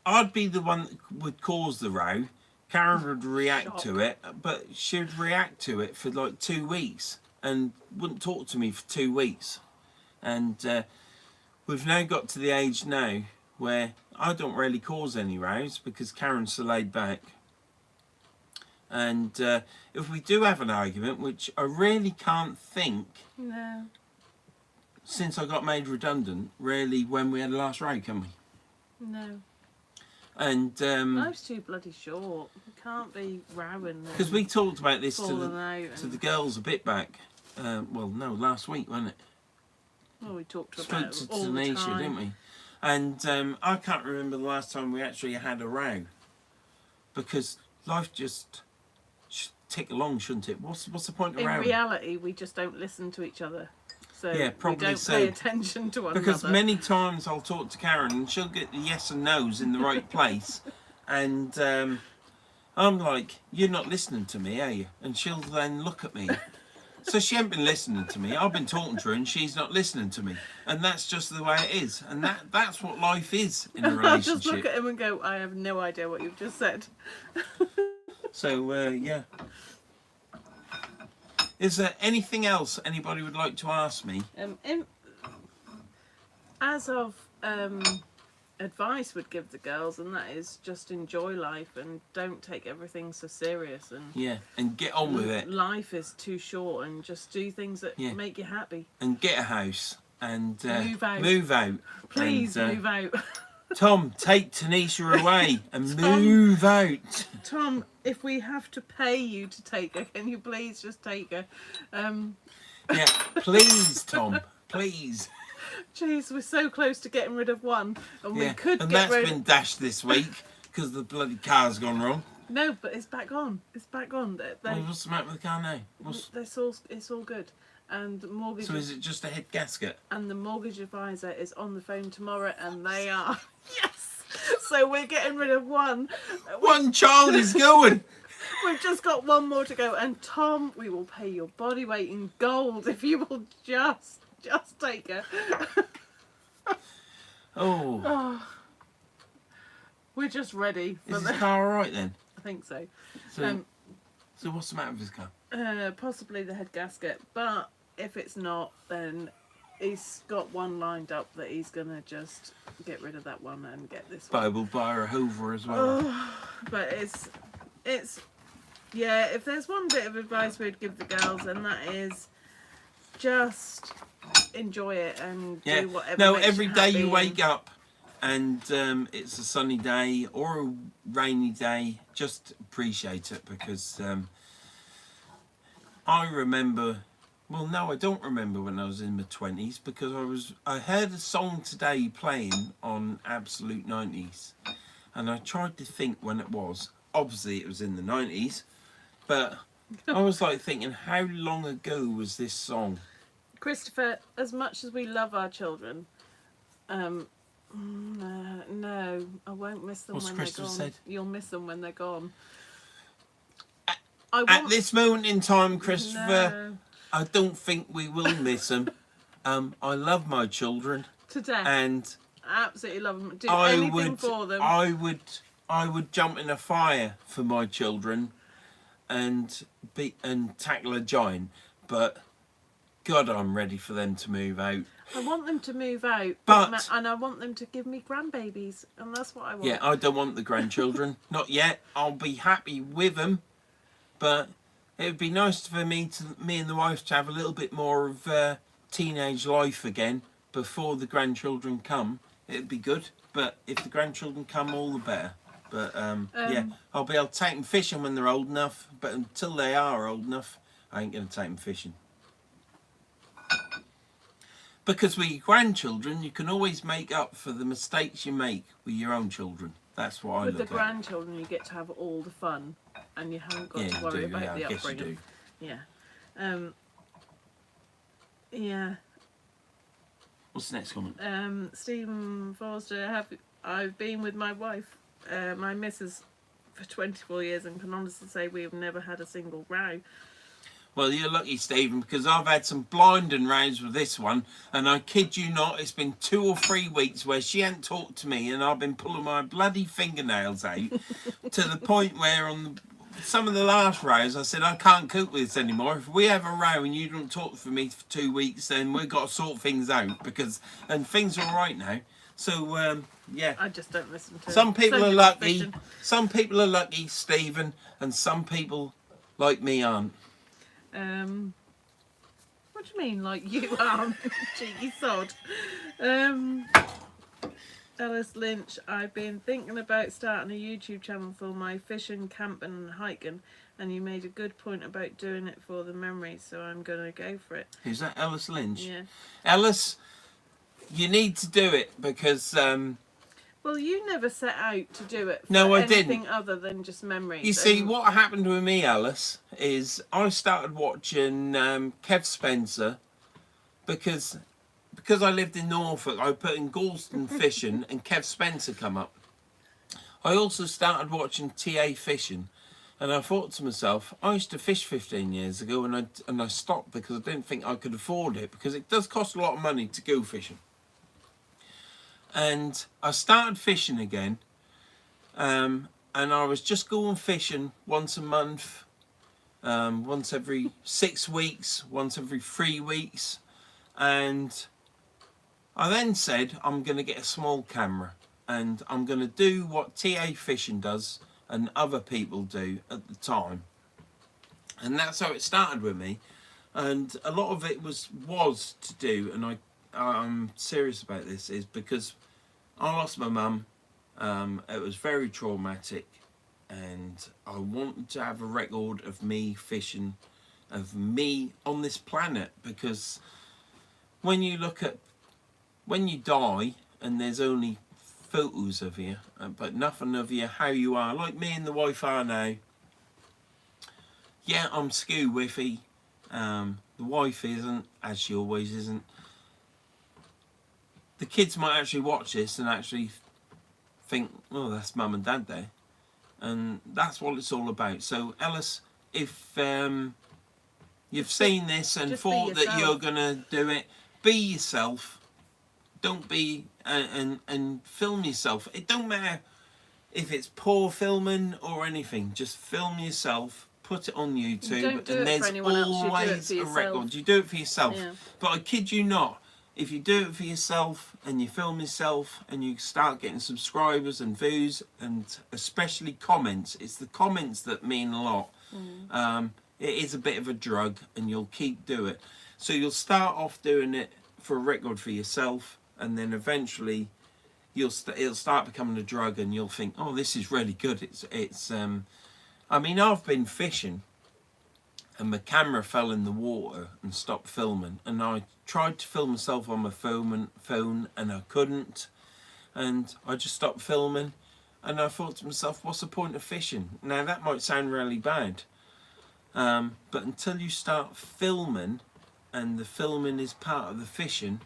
I'd be the one that would cause the row. Karen would react to it, but she'd react to it for like 2 weeks and wouldn't talk to me for 2 weeks. And we've now got to the age now where I don't really cause any rows because Karen's so laid back. And if we do have an argument, which I really can't think No. since I got made redundant, really when we had the last row, can we? No. And Life's too bloody short. You can't be rowing. because we talked about this falling out to the girls a bit back. Well, no, last week, wasn't it? Well, we talked Spoke about to it all the Tanisha, time. didn't we? And I can't remember the last time we actually had a row, because life just should tick along, shouldn't it? What's the point of In rowing? reality, we just don't listen to each other. So Yeah, we probably don't so. pay attention to one Because another. many times I'll talk to Karen and she'll get the yes and no's in the right place, and I'm like, "You're not listening to me, are you?" And she'll then look at me. So she ain't been listening to me. I've been talking to her and she's not listening to me. And that's just the way it is. And that's what life is in a I just look relationship. at him and go, I have no idea what you've just said. So, yeah. Is there anything else anybody would like to ask me? As of advice would give the girls, and that is just enjoy life and don't take everything so serious. And Yeah, and get on with it. Life is too short, and just do things that Yeah. make you happy. And get a house. And Move out. Move out. Please And, move out. Tom, take Tanisha away and Tom. move out. Tom, if we have to pay you to take her, can you please just take her? Yeah, please, Tom, please. Jeez, we're so close to getting rid of one, and we Yeah, could and get that's rid. been dashed this week because the bloody car's gone wrong. No, but it's back on. It's back on. Well, what's the matter with the car now? It's all good. And the mortgage. So is it just a head gasket? And the mortgage advisor is on the phone tomorrow, and they are yes. So we're getting rid of one. One child is going. We've just got one more to go, and Tom, we will pay your body weight in gold if you will just take her. Oh, Oh, we're just ready for is his the. car all right then? I think so. So what's the matter with his car? Possibly the head gasket, but if it's not, then he's got one lined up that he's gonna just get rid of that one and get this one. But we'll buy her a Hoover as well. Oh, but it's yeah. If there's one bit of advice we'd give the girls, and that is just enjoy it and Yeah. do whatever. No, makes every you day happy you and- wake up and it's a sunny day or a rainy day, just appreciate it, because I remember. Well, no, I don't remember when I was in my 20s, because I heard a song today playing on Absolute 90s, and I tried to think when it was. Obviously, it was in the 90s, but I was like thinking, how long ago was this song? Christopher, as much as we love our children, no, I won't miss them What's when Christopher they're gone. said? You'll miss them when they're gone. At this moment in time, Christopher, No. I don't think we will miss them. I love my children, To death. and Absolutely love them. Do I anything would, for them. I would jump in a fire for my children, and tackle a giant. But God, I'm ready for them to move out. I want them to move out, But- and I want them to give me grandbabies, and that's what I want. Yeah, I don't want the grandchildren. Not yet. I'll be happy with them, but it would be nice for me and the wife to have a little bit more of teenage life again before the grandchildren come. It'd be good, but if the grandchildren come, all the better. But yeah, I'll be able to take them fishing when they're old enough. But until they are old enough, I ain't going to take them fishing. Because with your grandchildren, you can always make up for the mistakes you make with your own children. That's what I With the look at. grandchildren, you get to have all the fun, and you haven't got Yeah, to you worry do. about Yeah, the I guess you upbringing. do. Yeah. Yeah. What's the next comment? Stephen Forster, I've been with my wife, my missus, for 24 years, and can honestly say we have never had a single row. Well, you're lucky, Stephen, because I've had some blinding rows with this one, and I kid you not, it's been 2 or 3 weeks where she hadn't talked to me, and I've been pulling my bloody fingernails out to the point where on the some of the last rows, I said, I can't cope with this anymore. If we have a row and you don't talk for me for 2 weeks, then we've got to sort things out and things are all right now. So, yeah. I just don't listen to Some him. people So are you lucky. fishing. Some people are lucky, Stephen, and some people like me aren't. What do you mean, like you are? Cheeky sod. Alice Lynch, I've been thinking about starting a YouTube channel for my fishing, camping and hiking, and you made a good point about doing it for the memories, so I'm going to go for it. Who's that, Alice Lynch? Yeah. Alice, you need to do it because... well, you never set out to do it for No, I anything didn't. other than just memories. You see, what happened with me, Alice, is I started watching Kev Spencer because I lived in Norfolk. I put in Galston Fishing and Kev Spencer come up. I also started watching TA Fishing, and I thought to myself, I used to fish 15 years ago, and I stopped because I didn't think I could afford it, because it does cost a lot of money to go fishing. And I started fishing again, and I was just going fishing once a month, once every 6 weeks, once every 3 weeks, and I then said I'm going to get a small camera and I'm going to do what TA Fishing does and other people do at the time, and that's how it started with me. And a lot of it was to do, and I'm serious about this, is because I lost my mum. It was very traumatic, and I wanted to have a record of me fishing, of me on this planet, because when you die and there's only photos of you, but nothing of you, how you are, like me and the wife are now. Yeah, I'm skew whiffy. The wife isn't, as she always isn't. The kids might actually watch this and actually think, oh, that's mum and dad there. And that's what it's all about. So, Ellis, if you've seen this and thought that you're going to do it, be yourself. Don't be, and film yourself. It don't matter if it's poor filming or anything. Just film yourself, put it on YouTube, and there's always a record. You do it for yourself. Yeah. But I kid you not, if you do it for yourself and you film yourself and you start getting subscribers and views and especially comments, it's the comments that mean a lot. It is a bit of a drug, and you'll keep doing it. So you'll start off doing it for a record for yourself, and then eventually it'll start becoming a drug, and you'll think, oh, this is really good. I mean, I've been fishing and my camera fell in the water and stopped filming, and I tried to film myself on my phone and I couldn't, and I just stopped filming, and I thought to myself, what's the point of fishing? Now that might sound really bad, but until you start filming and the filming is part of the fishing,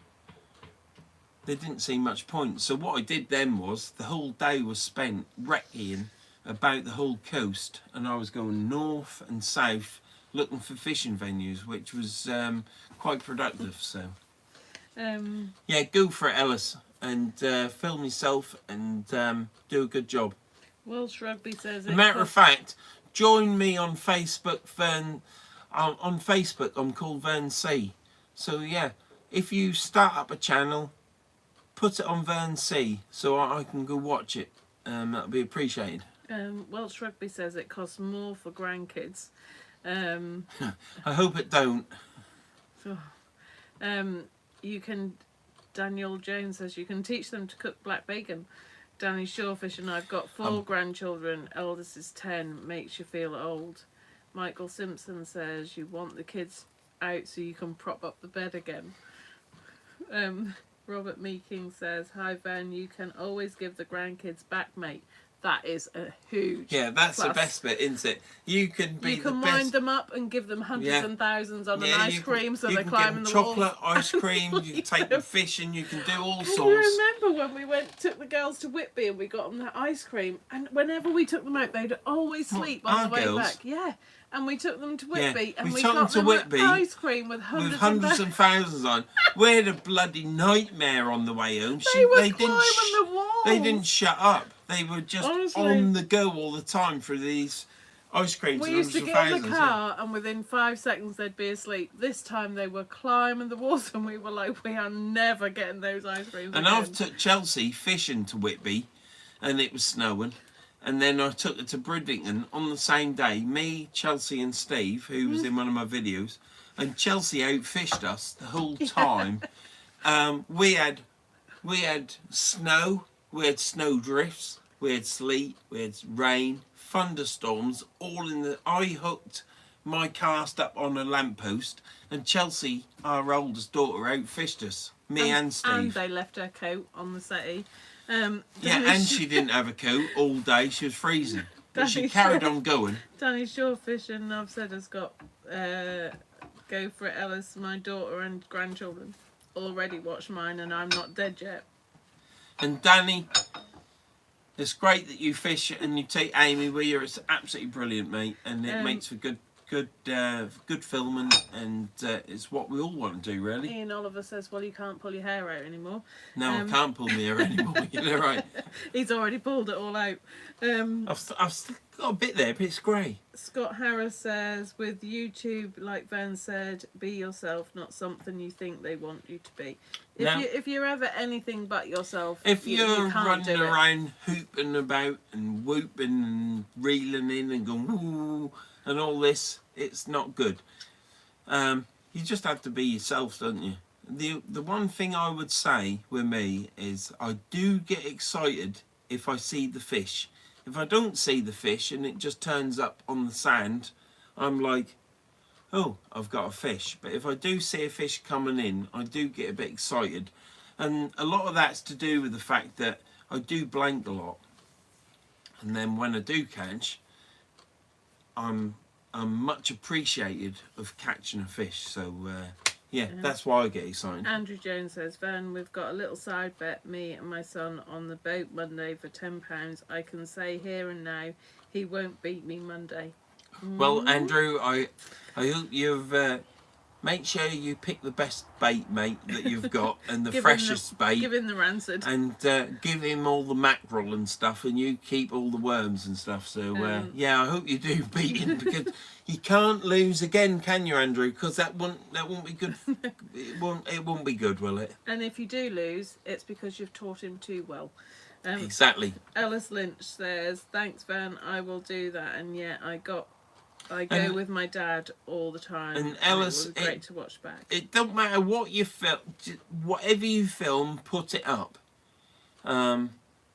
there didn't seem much point. So what I did then was, the whole day was spent recceing about the whole coast, and I was going north and south looking for fishing venues, which was quite productive. So yeah, go for it, Ellis, and film yourself and do a good job. Welsh Rugby says, as a matter of fact, join me on Facebook, Vern. On Facebook, I'm called Verns C. So yeah, if you start up a channel, put it on Verns C so I can go watch it. That'll be appreciated. Welsh Rugby says it costs more for grandkids. I hope it don't. You can. Daniel Jones says you can teach them to cook black bacon. Danny Shorefish and I've got 4 grandchildren. Eldest is 10. Makes you feel old. Michael Simpson says you want the kids out so you can prop up the bed again. Robert Meeking says, hi Van, you can always give the grandkids back, mate. That is a huge that's plus. The best bit, isn't it? You can wind them up and give them hundreds and thousands on an ice cream so they're climbing the walls. Chocolate ice cream, you can take them fishing, you can do all sorts. You remember when we took the girls to Whitby and we got them that ice cream, and whenever we took them out they'd always sleep on the way back. Yeah. And we took them to Whitby, and we got them ice cream with hundreds and thousands on. We had a bloody nightmare on the way home. They climbing the walls. They didn't shut up. They were just on the go all the time through these ice creams. We and used to hundreds get of in the thousands, yeah. car and within 5 seconds they'd be asleep. This time they were climbing the walls and we were like, we are never getting those ice creams And again. I've took Chelsea fishing to Whitby, and it was snowing. And then I took her to Bridlington on the same day. Me, Chelsea, and Steve, who was in one of my videos, and Chelsea outfished us the whole time. We had snow, we had snow drifts, we had sleet, we had rain, thunderstorms, all in the. I hooked my cast up on a lamppost, and Chelsea, our oldest daughter, outfished us. Me and Steve. And they left her coat on the settee. Yeah, and she didn't have a coat all day. She was freezing. But she Danny carried Shaw. on going. Danny Shore fishing, I've said, has got Go For It Ellis, my daughter and grandchildren. Already watched mine and I'm not dead yet. And Danny, it's great that you fish and you take Amy with you. It's absolutely brilliant, mate. And it makes for good filming, and it's what we all want to do, really. Ian Oliver says, well, you can't pull your hair out anymore. No, I can't pull my hair anymore. You're right. He's already pulled it all out. I've still got a bit there, but it's grey. Scott Harris says, with YouTube, like Van said, be yourself, not something you think they want you to be. If you're ever anything but yourself, if you you're can't running do it. around hooping about and whooping and reeling in and going woo and all this, it's not good. You just have to be yourself, don't you? The one thing I would say with me is I do get excited if I see the fish. If I don't see the fish and it just turns up on the sand, I'm like, oh, I've got a fish. But if I do see a fish coming in, I do get a bit excited. And a lot of that's to do with the fact that I do blank a lot. And then when I do catch, I'm much appreciated of catching a fish. So, yeah, that's why I get excited. Andrew Jones says, Vern, we've got a little side bet, me and my son, on the boat Monday for £10. I can say here and now, he won't beat me Monday. Well, Andrew, I hope you've make sure you pick the best bait, mate, that you've got, and the freshest bait. Give him the rancid. And give him all the mackerel and stuff, and you keep all the worms and stuff. So yeah, I hope you do beat him, because you can't lose again, can you, Andrew? Because that won't be good. It won't be good, will it? And if you do lose, it's because you've taught him too well. Exactly. Ellis Lynch says, thanks, Van, I will do that. And yeah, I go with my dad all the time. And Ellis, it was great to watch back. It don't matter what you film, whatever you film, put it up.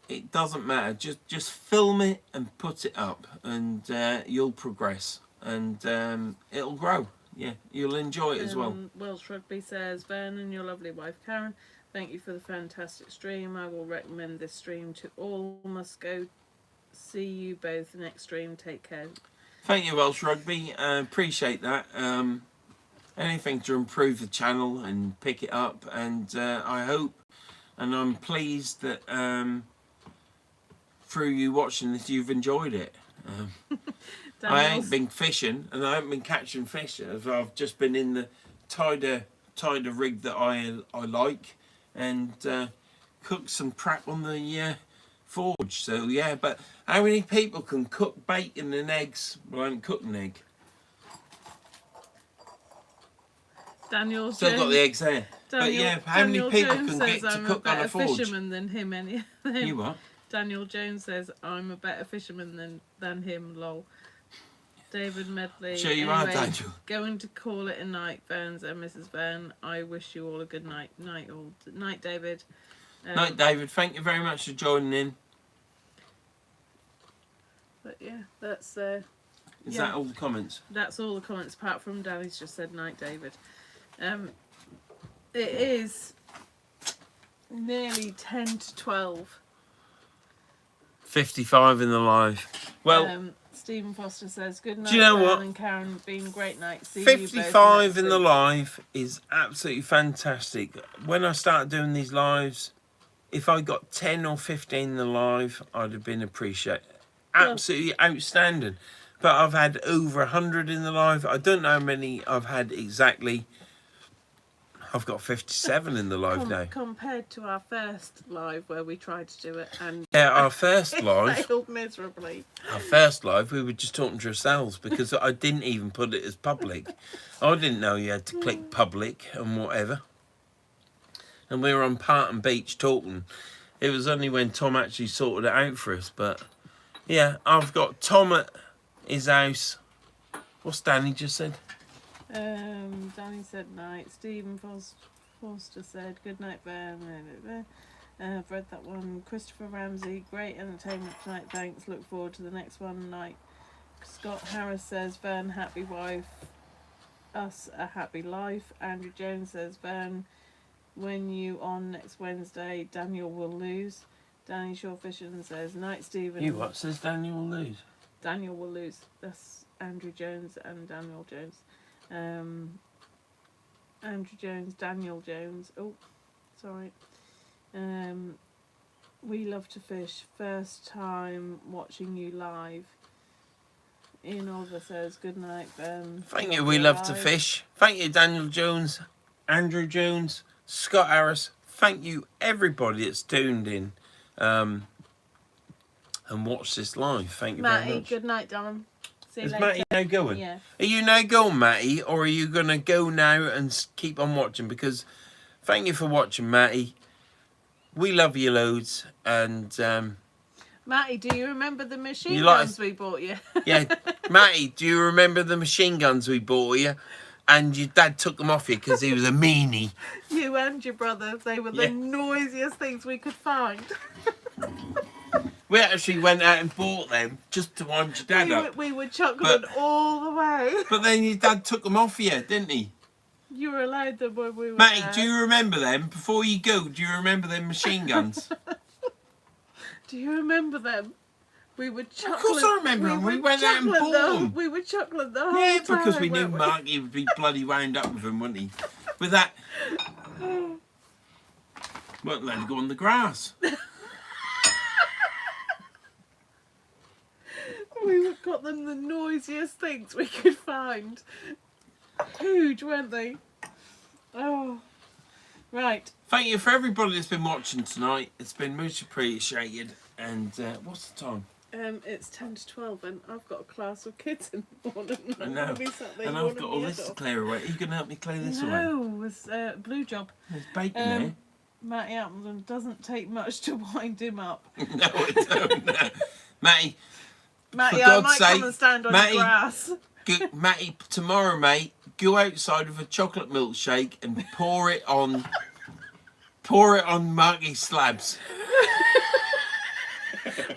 It doesn't matter. Just film it and put it up, and you'll progress, and it'll grow. Yeah, you'll enjoy it as well. Welsh Rugby says, Vern and your lovely wife Karen, thank you for the fantastic stream. I will recommend this stream to all. Must go see you both next stream. Take care. Thank you, Welsh Rugby. Appreciate that. Anything to improve the channel and pick it up, and I hope, and I'm pleased that through you watching this, you've enjoyed it. I ain't been fishing, and I haven't been catching fish. I've just been in the tider rig that I like, and cooked some crap on the forge. So yeah, but how many people can cook bacon and eggs? Well, I haven't cooked an egg. Daniel Still Jones, got the eggs there. But yeah, how many people can get to cook on a forge? I'm a better fisherman than him. You what? Daniel Jones says, I'm a better fisherman than him, lol. David Medley. Sure you are, Daniel. Going to call it a night, Verns and Mrs. Vern. I wish you all a good night. Night, David. Night, David. Thank you very much for joining in. But yeah, that's... Is that all the comments? That's all the comments, apart from Danny's just said night, David. It is nearly 10 to 12. 55 in the live. Well... Stephen Foster says, good night, do you know what? and Karen, been a great night. See 55 you both in the live is absolutely fantastic. When I started doing these lives, if I got 10 or 15 in the live, I'd have been appreciated. Absolutely outstanding. But I've had over 100 in the live. I don't know how many I've had exactly. I've got 57 in the live now. Compared to our first live where we tried to do it and Yeah, our first it live, failed miserably. we were just talking to ourselves because I didn't even put it as public. I didn't know you had to click public and whatever. And we were on Parton Beach talking. It was only when Tom actually sorted it out for us. But yeah, I've got Tom at his house. What's Danny just said? Danny said night. Stephen Foster said good night, Ben. I've read that one. Christopher Ramsey, great entertainment tonight. Thanks. Look forward to the next one. Night. Scott Harris says Vern, happy wife. Us a happy life. Andrew Jones says Vern, when you on next Wednesday, Daniel will lose. Danny Shawfishin says night, Stephen. You what says Daniel will lose? Daniel will lose. That's Andrew Jones and Daniel Jones. Andrew Jones, Daniel Jones. Oh, sorry. We love to fish. First time watching you live. Ian Oliver says good night, Ben. Thank you. We love to fish. Thank you, Daniel Jones, Andrew Jones, Scott Harris. Thank you, everybody that's tuned in and watched this live. Thank you Matty, very much. good night, darling. See you Is later. Matty now going? Yeah. Are you now going, Matty, or are you going to go now and keep on watching? Because thank you for watching, Matty. We love you loads. And Matty, do you remember the machine You like- guns we bought you? yeah, Matty, do you remember the machine guns we bought you? And your dad took them off you because he was a meanie. You and your brother, they were the Yeah. noisiest things we could find. We actually went out and bought them just to wind your dad up. We were chuckling all the way. But then your dad took them off you, didn't he? You were allowed them when we were Matty, there. do you remember them? Before you go, do you remember them machine guns? Do you remember them? We were chuckling. Of course I remember them. We went out and chuckling bought them. We were chuckling the whole Yeah, time. because we knew weren't Marky would be bloody wound up with them, wouldn't he? With that, weren't allowed to go on the grass. We got them the noisiest things we could find. Huge, weren't they? Oh, right. Thank you for everybody that's been watching tonight. It's been much appreciated. And what's the time? It's 10 to 12, and I've got a class of kids in the morning. I know. And I've got all this to clear away. Are you going to help me clear this away? No, it's Blue Job. There's bacon there. Matty Appleton doesn't take much to wind him up. No, it don't. No. Matty, Matty, For I God's might sake, come and stand on Matty. the grass. Matty, tomorrow, mate, go outside with a chocolate milkshake and pour it on Marky's slabs.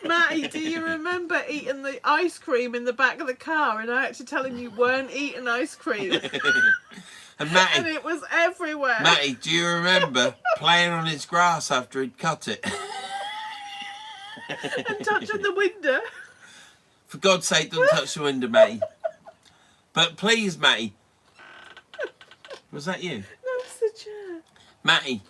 Matty, do you remember eating the ice cream in the back of the car and I had to tell him you weren't eating ice cream? And Matty, And it was everywhere. Matty, do you remember playing on his grass after he'd cut it? And touching the window. For God's sake, don't touch the window, Matty. But please, Matty. Was that you? That was the chair. Matty,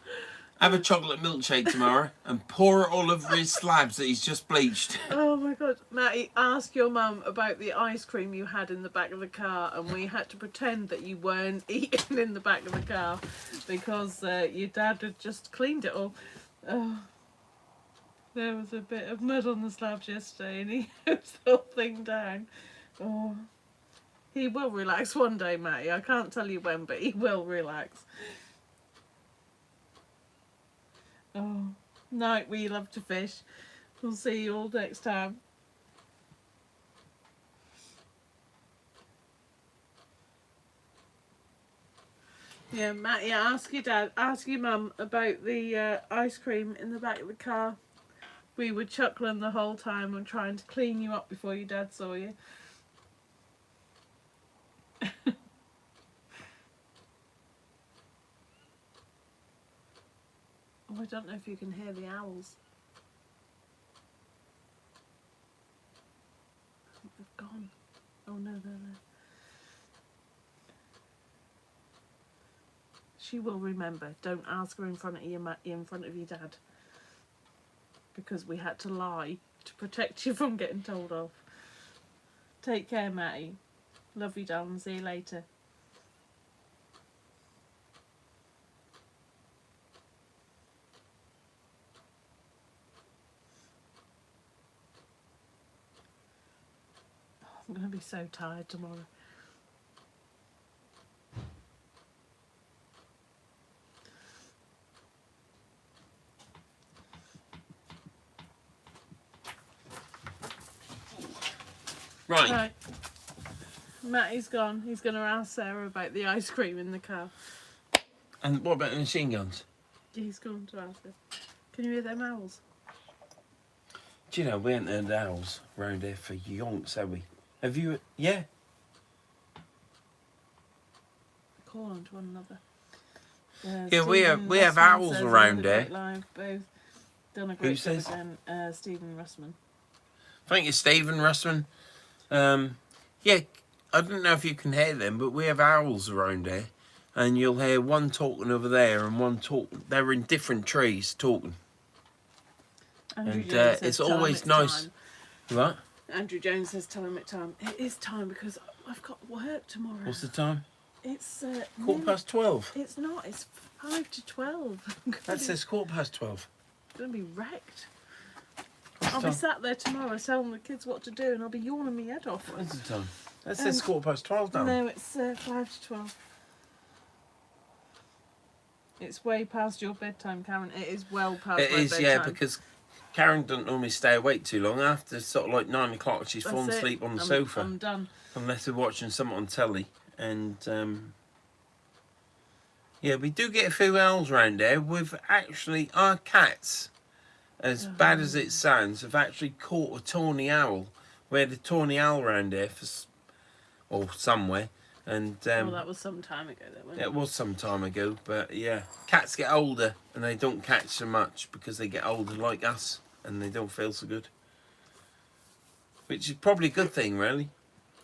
have a chocolate milkshake tomorrow and pour it all over his slabs that he's just bleached. Oh my God. Matty, ask your mum about the ice cream you had in the back of the car and we had to pretend that you weren't eating in the back of the car because your dad had just cleaned it all. Oh. There was a bit of mud on the slabs yesterday and he hosed the whole thing down. Oh. He will relax one day, Matty. I can't tell you when, but he will relax. Oh. Night, we love to fish. We'll see you all next time. Yeah, Matty, ask your dad, ask your mum about the ice cream in the back of the car. We were chuckling the whole time and trying to clean you up before your dad saw you. Oh, I don't know if you can hear the owls. I think they've gone. Oh no, they're there. She will remember. Don't ask her in front of in front of your dad. Because we had to lie to protect you from getting told off. Take care, Matty. Love you, darling. See you later. I'm going to be so tired tomorrow. Right. Matty's gone. He's going to ask Sarah about the ice cream in the car. And what about the machine guns? He's gone to ask her. Can you hear them owls? Do you know, we ain't heard owls round here for yonks, have we? Have you? Yeah. Call on to one another. Yeah, we have Russman owls says, around another here. great live, both done a Who great job says? again. Stephen Russman. Thank you, Stephen Russman. Yeah, I don't know if you can hear them, but we have owls around here. And you'll hear one talking over there and one talking. They're in different trees talking. Andrew And Jones says, it's "Tell 'em always it's nice. time." What? Andrew Jones says, "Tell him it's time." It is time because I've got work tomorrow. What's the time? It's 12:15. It's not. It's 5 to 12. That says 12:15. I'm gonna be wrecked. What's I'll the be time? sat there tomorrow telling the kids what to do, and I'll be yawning my head off. What's the time? That says 12:15 down. No, it's 5 to 12. It's way past your bedtime, Karen. It is well past It my is, bedtime. yeah, because Karen doesn't normally stay awake too long. After sort of like 9 o'clock, she's That's fallen it. asleep on the I'm- sofa. I'm done. Unless we're watching something on telly. And, yeah, we do get a few owls around there. We've actually, our cats, as bad as it sounds, have actually caught a tawny owl. We had a tawny owl around there, or somewhere. And Well, that was some time ago, though, wasn't it? it was some time ago, but yeah. Cats get older and they don't catch so much because they get older like us and they don't feel so good. Which is probably a good thing, really.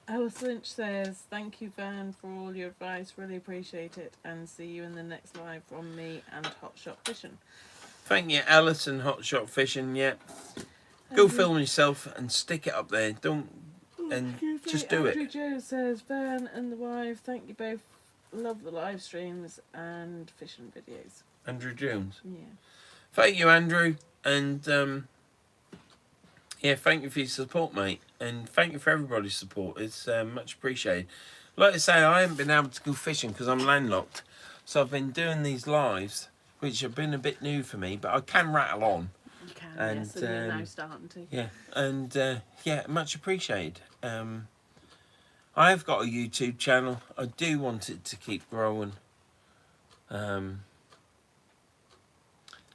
Alice Lynch says, "Thank you, Van, for all your advice. Really appreciate it. And see you in the next live from me and Hot Shot Fishing." Thank you, Alice and Hot Shot Fishing, yeah. Go film yourself and stick it up there. Don't, and just do Andrew it. Joe says, "Van and the wife, thank you both. Love the live streams and fishing videos." Andrew Jones. Yeah. Thank you, Andrew. And, yeah, thank you for your support, mate. And thank you for everybody's support. It's much appreciated. Like I say, I haven't been able to go fishing because I'm landlocked. So I've been doing these lives, which have been a bit new for me, but I can rattle on. You can, And, yes, and you're now starting to. Yeah, and yeah, much appreciated. I've got a YouTube channel. I do want it to keep growing.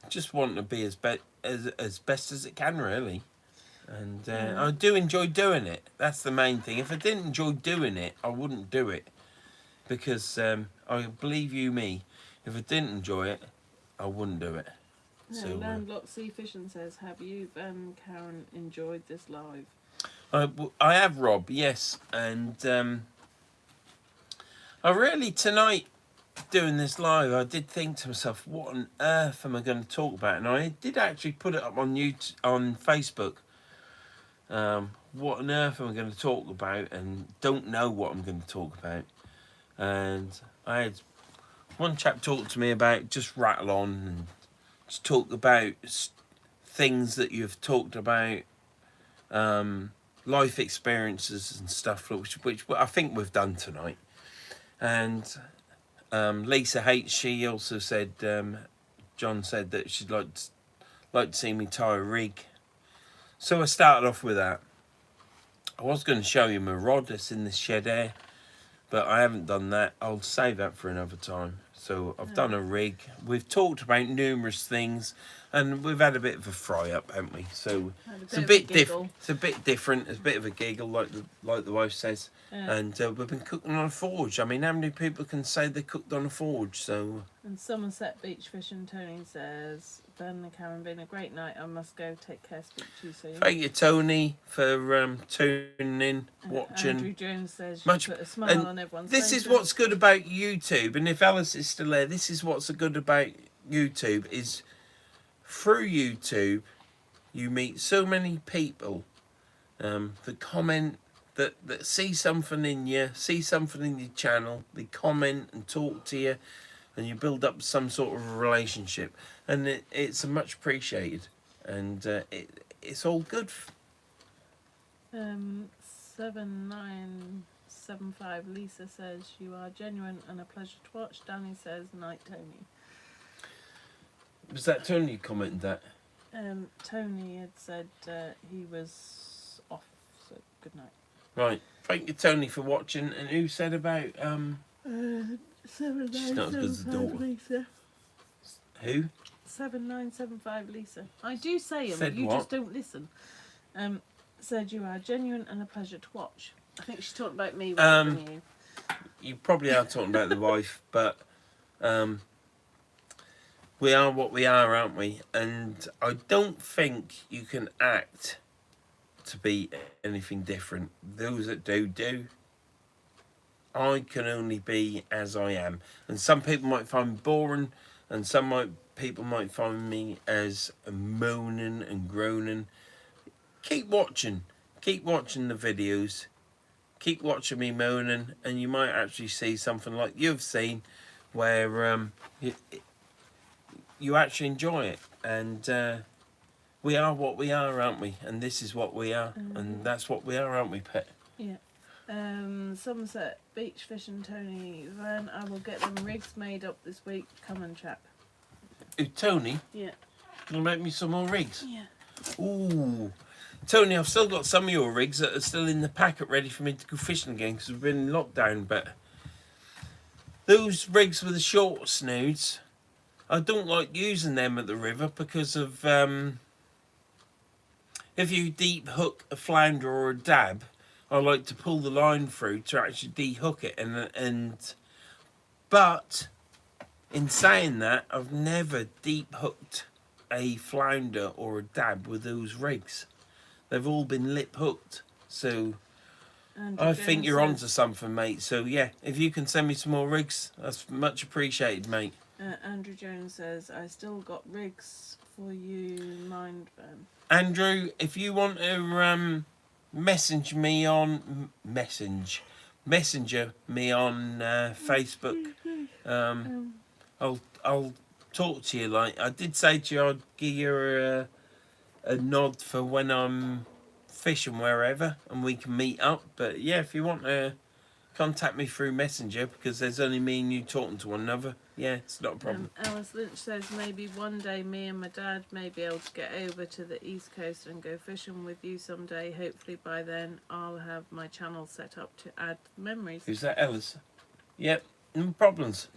Just want to be as best as it can, really. And I do enjoy doing it. That's the main thing. If I didn't enjoy doing it, I wouldn't do it. Because I believe you me, if I didn't enjoy it, I wouldn't do it. No, So, Landlocked Sea Fishing says, "Have you, Van, Karen, enjoyed this live?" I have, Rob, yes. And I really, tonight, doing this live, I did think to myself, what on earth am I going to talk about? And I did actually put it up on YouTube, on Facebook. What on earth am I going to talk about? And don't know what I'm going to talk about. And I had one chap talk to me about just rattle on and just talk about things that you've talked about, life experiences and stuff, which I think we've done tonight. And Lisa H, she also said, John said that she'd like to see me tie a rig. So I started off with that. I was going to show you my rod that's in this shed here, but I haven't done that. I'll save that for another time. So I've done a rig. We've talked about numerous things, and we've had a bit of a fry up, haven't we? So it's a bit different. It's a bit different. It's a bit of a giggle, like the wife says. Yeah. And we've been cooking on a forge. I mean, how many people can say they cooked on a forge? So. And Somerset Beach Fishing Tony says, "Van and Karen, been a great night. I must go. Take care. Speak to you soon." Thank you, Tony, for tuning in, watching. Andrew Jones says, Much- "You put a smile and on everyone's This face." is what's good about YouTube, and if Alice is still there, this is what's good about YouTube, is through YouTube, you meet so many people that comment, that see something in you, see something in your channel, they comment and talk to you, and you build up some sort of a relationship, and it's much appreciated, and it's all good. So 7975 Lisa says you are genuine and a pleasure to watch. Danny says night Tony. Was that Tony who commented that? Tony had said he was off, so good night. Right. Thank you, Tony, for watching. And who said about she's not as good as the daughter. Lisa. Who? 7975 Lisa. I do say them, Said you what? just don't listen. Said you are genuine and a pleasure to watch. I think she's talking about me rather than you. You probably are talking about the wife, but we are what we are, aren't we? And I don't think you can act to be anything different. Those that do. I can only be as I am. And some people might find me boring, and people might find me as moaning and groaning. Keep watching the videos. Keep watching me moaning, and you might actually see something like you've seen, where you actually enjoy it. And we are what we are, aren't we? And this is what we are, and that's what we are, aren't we, Pet? Yeah. Somerset Beach Fishing Tony Vern, I will get them rigs made up this week. Come and chat. Ooh, Tony, Yeah. can you make me some more rigs? Yeah. Ooh. Tony, I've still got some of your rigs that are still in the packet ready for me to go fishing again because we've been in lockdown, but those rigs with the short snoods, I don't like using them at the river because of if you deep hook a flounder or a dab, I like to pull the line through to actually de-hook it, but in saying that, I've never deep hooked a flounder or a dab with those rigs. They've all been lip hooked, so I think you're onto something, mate. So yeah, if you can send me some more rigs, that's much appreciated, mate. Andrew Jones says, I still got rigs for you, mind Vern. Andrew, if you want to messenger me on Facebook, I'll talk to you. Like I did say to you, I'd give you a nod for when I'm fishing wherever and we can meet up. But yeah, if you want to contact me through Messenger, because there's only me and you talking to one another, yeah, it's not a problem. Alice Lynch says maybe one day me and my dad may be able to get over to the East Coast and go fishing with you someday. Hopefully by then I'll have my channel set up to add memories. Who's that, Alice? Yep, no problems.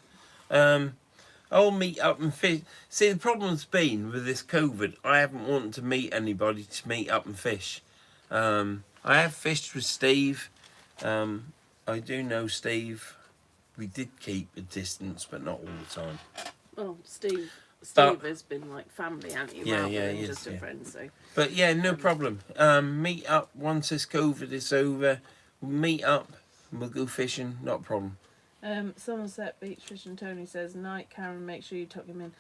I'll meet up and fish. See, the problem's been with this COVID, I haven't wanted to meet anybody to meet up and fish. I have fished with Steve. I do know Steve. We did keep a distance, but not all the time. Well, Steve has been like family, hasn't he? Yeah, rather yeah, than he just is, a yeah. friend. So. But yeah, no problem. Meet up once this COVID is over. We'll meet up and we'll go fishing. Not a problem. Somerset Beach Fishing Tony says, night Karen, make sure you tuck him in.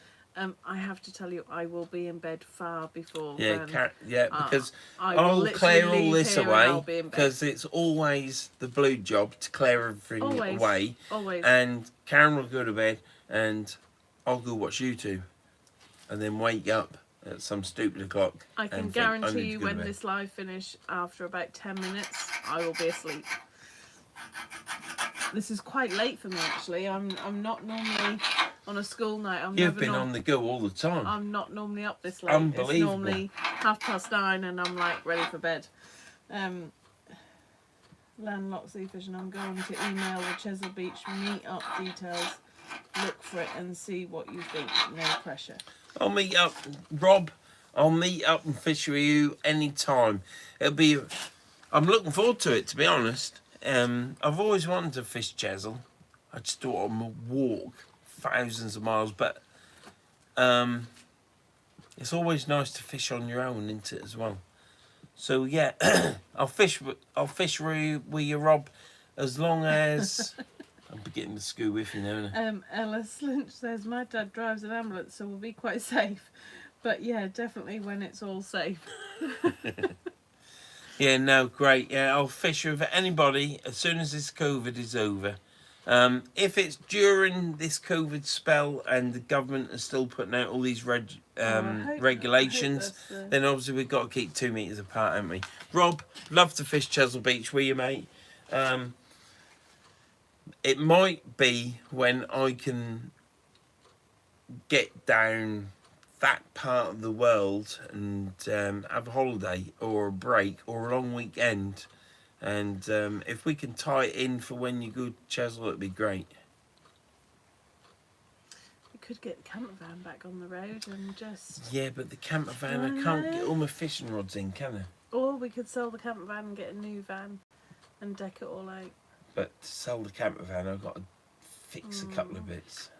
I have to tell you, I will be in bed far before. Yeah, because I'll I'll clear all this away because because it's always the blue job to clear everything away. Always. And Karen will go to bed and I'll go watch YouTube and then wake up at some stupid o'clock. I can and guarantee you when this live finish, after about 10 minutes, I will be asleep. This is quite late for me actually. I'm not normally on a school night. You've been on the go all the time. I'm not normally up this late. Unbelievable. It's normally 9:30 and I'm like ready for bed. Landlocked Sea Fishing, I'm going to email the Chesil Beach meet up details. Look for it and see what you think. No pressure. I'll meet up, Rob. I'll meet up and fish with you anytime. I'm looking forward to it, to be honest. I've always wanted to fish Chesil. I just thought I'd walk thousands of miles, but it's always nice to fish on your own, isn't it, as well? So yeah, I'll fish with you, Rob, as long as I'm getting the school with you now. Ellis Lynch says my dad drives an ambulance, so we'll be quite safe. But yeah, definitely when it's all safe. Yeah, no, great. Yeah, I'll fish with anybody as soon as this COVID is over. If it's during this COVID spell and the government is still putting out all these regulations, then obviously we've got to keep 2 meters apart, haven't we? Rob, love to fish Chesil Beach with you, mate. It might be when I can get down that part of the world and have a holiday or a break or a long weekend, and if we can tie it in for when you go to Chesil, it'd be great. We could get the camper van back on the road and just... Yeah, but the camper van, I can't get all my fishing rods in, can I? Or we could sell the camper van and get a new van and deck it all out. But to sell the camper van, I've got to fix a couple of bits.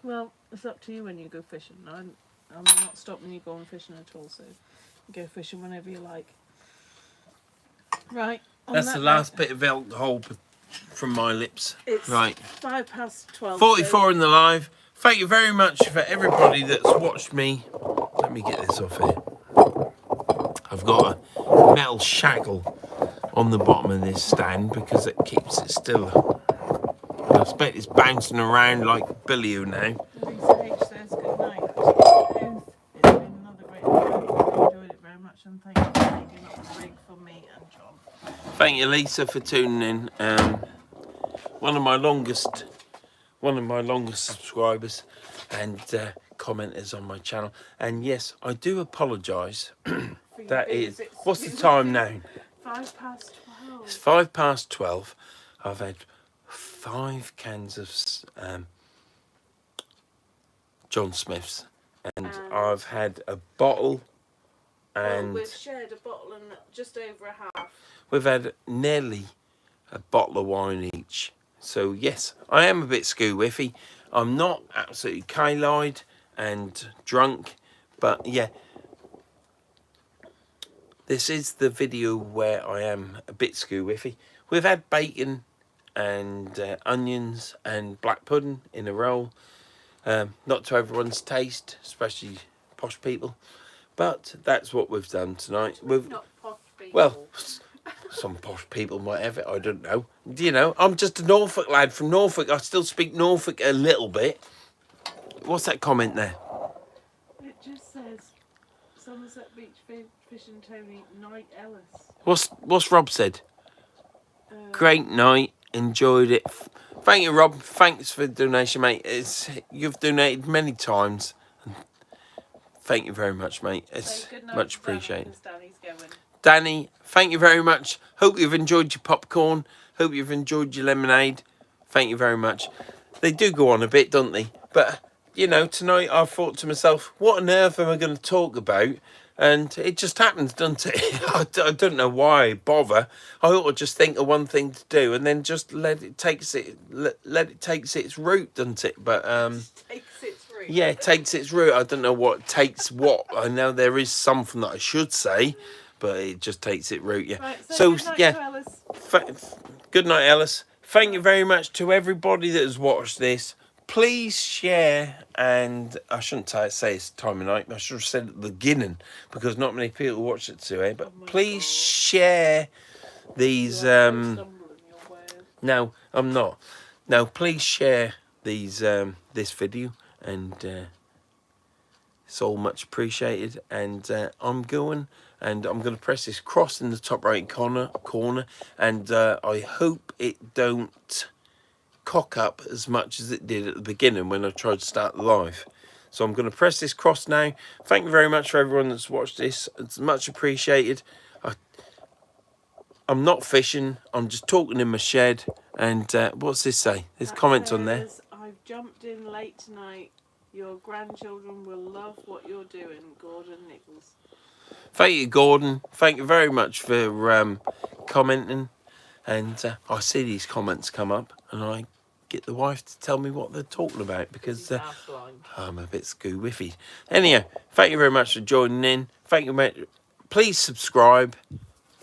Well, it's up to you when you go fishing. I'm not stopping you going fishing at all, so you go fishing whenever you like. Right. That's the last bit of alcohol from my lips. It's right. 12:05. 44 in the live. Thank you very much for everybody that's watched me. Let me get this off here. I've got a metal shackle on the bottom of this stand because it keeps it still. I expect it's bouncing around like Billy now. Lisa H says good night. It's been another great night. I enjoyed it very much, and thank you for taking up the rig for me and John. Thank you, Lisa, for tuning in. One of my longest subscribers and commenters on my channel. And yes, I do apologise. That is, what's the time now? 12:05. It's 12:05. I've had 5 cans of John Smith's, and I've had a bottle, and we've shared a bottle and just over a half. We've had nearly a bottle of wine each. So yes, I am a bit scoo-whiffy. I'm not absolutely K-eyed and drunk, but yeah, this is the video where I am a bit scoo-whiffy. We've had bacon and onions and black pudding in a roll. Not to everyone's taste, especially posh people, but that's what we've done tonight. Not posh people. Well, some posh people might have it, I don't know. You know, I'm just a Norfolk lad from Norfolk. I still speak Norfolk a little bit. What's that comment there? It just says Somerset Beach Fish and Tony, Night Ellis. What's Rob said? Great night, enjoyed it. Thank you, Rob. Thanks for the donation, mate. You've donated many times. Thank you very much, mate. It's much appreciated. Danny, thank you very much. Hope you've enjoyed your popcorn. Hope you've enjoyed your lemonade. Thank you very much. They do go on a bit, don't they? But, you know, tonight I thought to myself, what on earth am I going to talk about? And it just happens, doesn't it? I don't know why I bother. I ought to just think of one thing to do and then just let it takes its route, doesn't it? But Takes its route. yeah, it takes its route. I don't know what takes what. I know there is something that I should say, but it just takes its route. Yeah. Right, So good night yeah. to Ellis. Good night, Ellis. Thank you very much to everybody that has watched this. Please share, and I shouldn't say it's time of night, I should have said at the beginning, because not many people watch it today, but please share these, no, I'm not. No, please share these, this video, and it's all much appreciated, and I'm going to press this cross in the top right corner, and I hope it don't cock up as much as it did at the beginning when I tried to start the live. So I'm going to press this cross now. Thank you very much for everyone that's watched this. It's much appreciated. I'm not fishing. I'm just talking in my shed. And what's this say? There's comments on there. I've jumped in late tonight. Your grandchildren will love what you're doing, Gordon Nichols. Thank you, Gordon. Thank you very much for commenting. And I see these comments come up, and I get the wife to tell me what they're talking about, because I'm a bit scoo-whiffy. Anyhow, thank you very much for joining in. Thank you, mate. Please subscribe.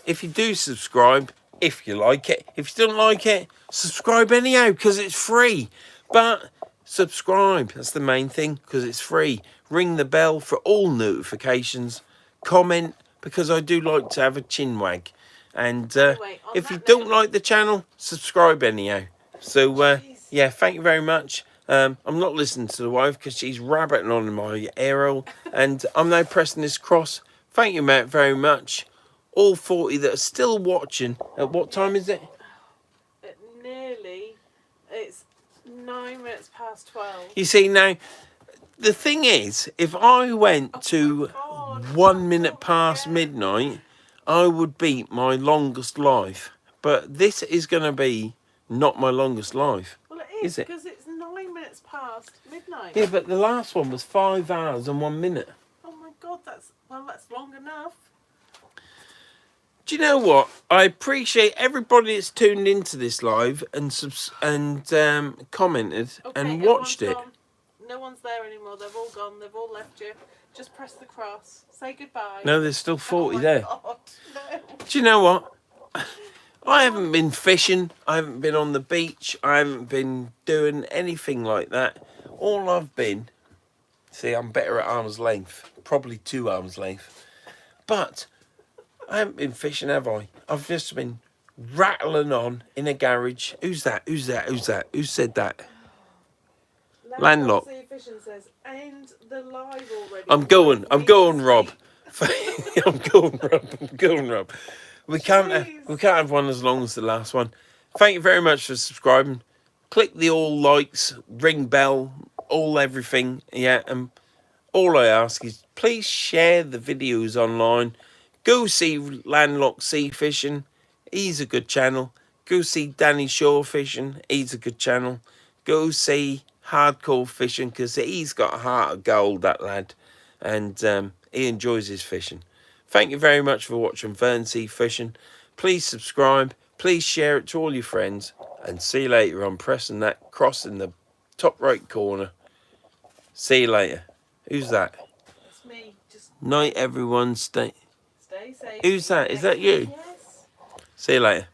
If you do subscribe, if you like it. If you don't like it, subscribe anyhow, because it's free. But subscribe, that's the main thing, because it's free. Ring the bell for all notifications. Comment, because I do like to have a chin wag. And Anyway, on if you that don't note- like the channel, subscribe anyhow. So Jeez. yeah, thank you very much. I'm not listening to the wife because she's rabbiting on in my ear hole, and I'm now pressing this cross. Thank you, Matt, very much. All 40 that are still watching. At what time is it? It's 9 minutes past 12. You see, now, the thing is, if I went to God. 1 minute past midnight, I would beat my longest life. But this is going to be not my longest life. Well, it Is is it? because it's 9 minutes past midnight. Yeah, but the last one was 5 hours and 1 minute. Oh my God, that's long enough. Do you know what? I appreciate everybody that's tuned into this live and commented Okay, and watched it. gone. No one's there anymore. They've all gone. They've all left you. Just press the cross. Say goodbye. No, there's still 40 oh my there. God, no. Do you know what? I haven't been fishing. I haven't been on the beach. I haven't been doing anything like that. All I've been... See, I'm better at arm's length. Probably 2 arms length. But I haven't been fishing, have I? I've just been rattling on in a garage. Who's that? Who's that? Who's that? Who said that? Landlocked. Fishing says, end the live already. I'm going, Rob. I'm going, Rob. We can't have one as long as the last one. Thank you very much for subscribing. Click the all likes, ring bell, all everything. Yeah, and all I ask is please share the videos online. Go see Landlocked Sea Fishing. He's a good channel. Go see Danny Shore Fishing. He's a good channel. Go see Hardcore Fishing because he's got a heart of gold, that lad. And he enjoys his fishing. Thank you very much for watching Verns Sea Fishing. Please subscribe. Please share it to all your friends. And see you later on pressing that cross in the top right corner. See you later. Who's that? It's me. Just Night, everyone. Stay stay safe. Who's that? Is that you? Yes. See you later.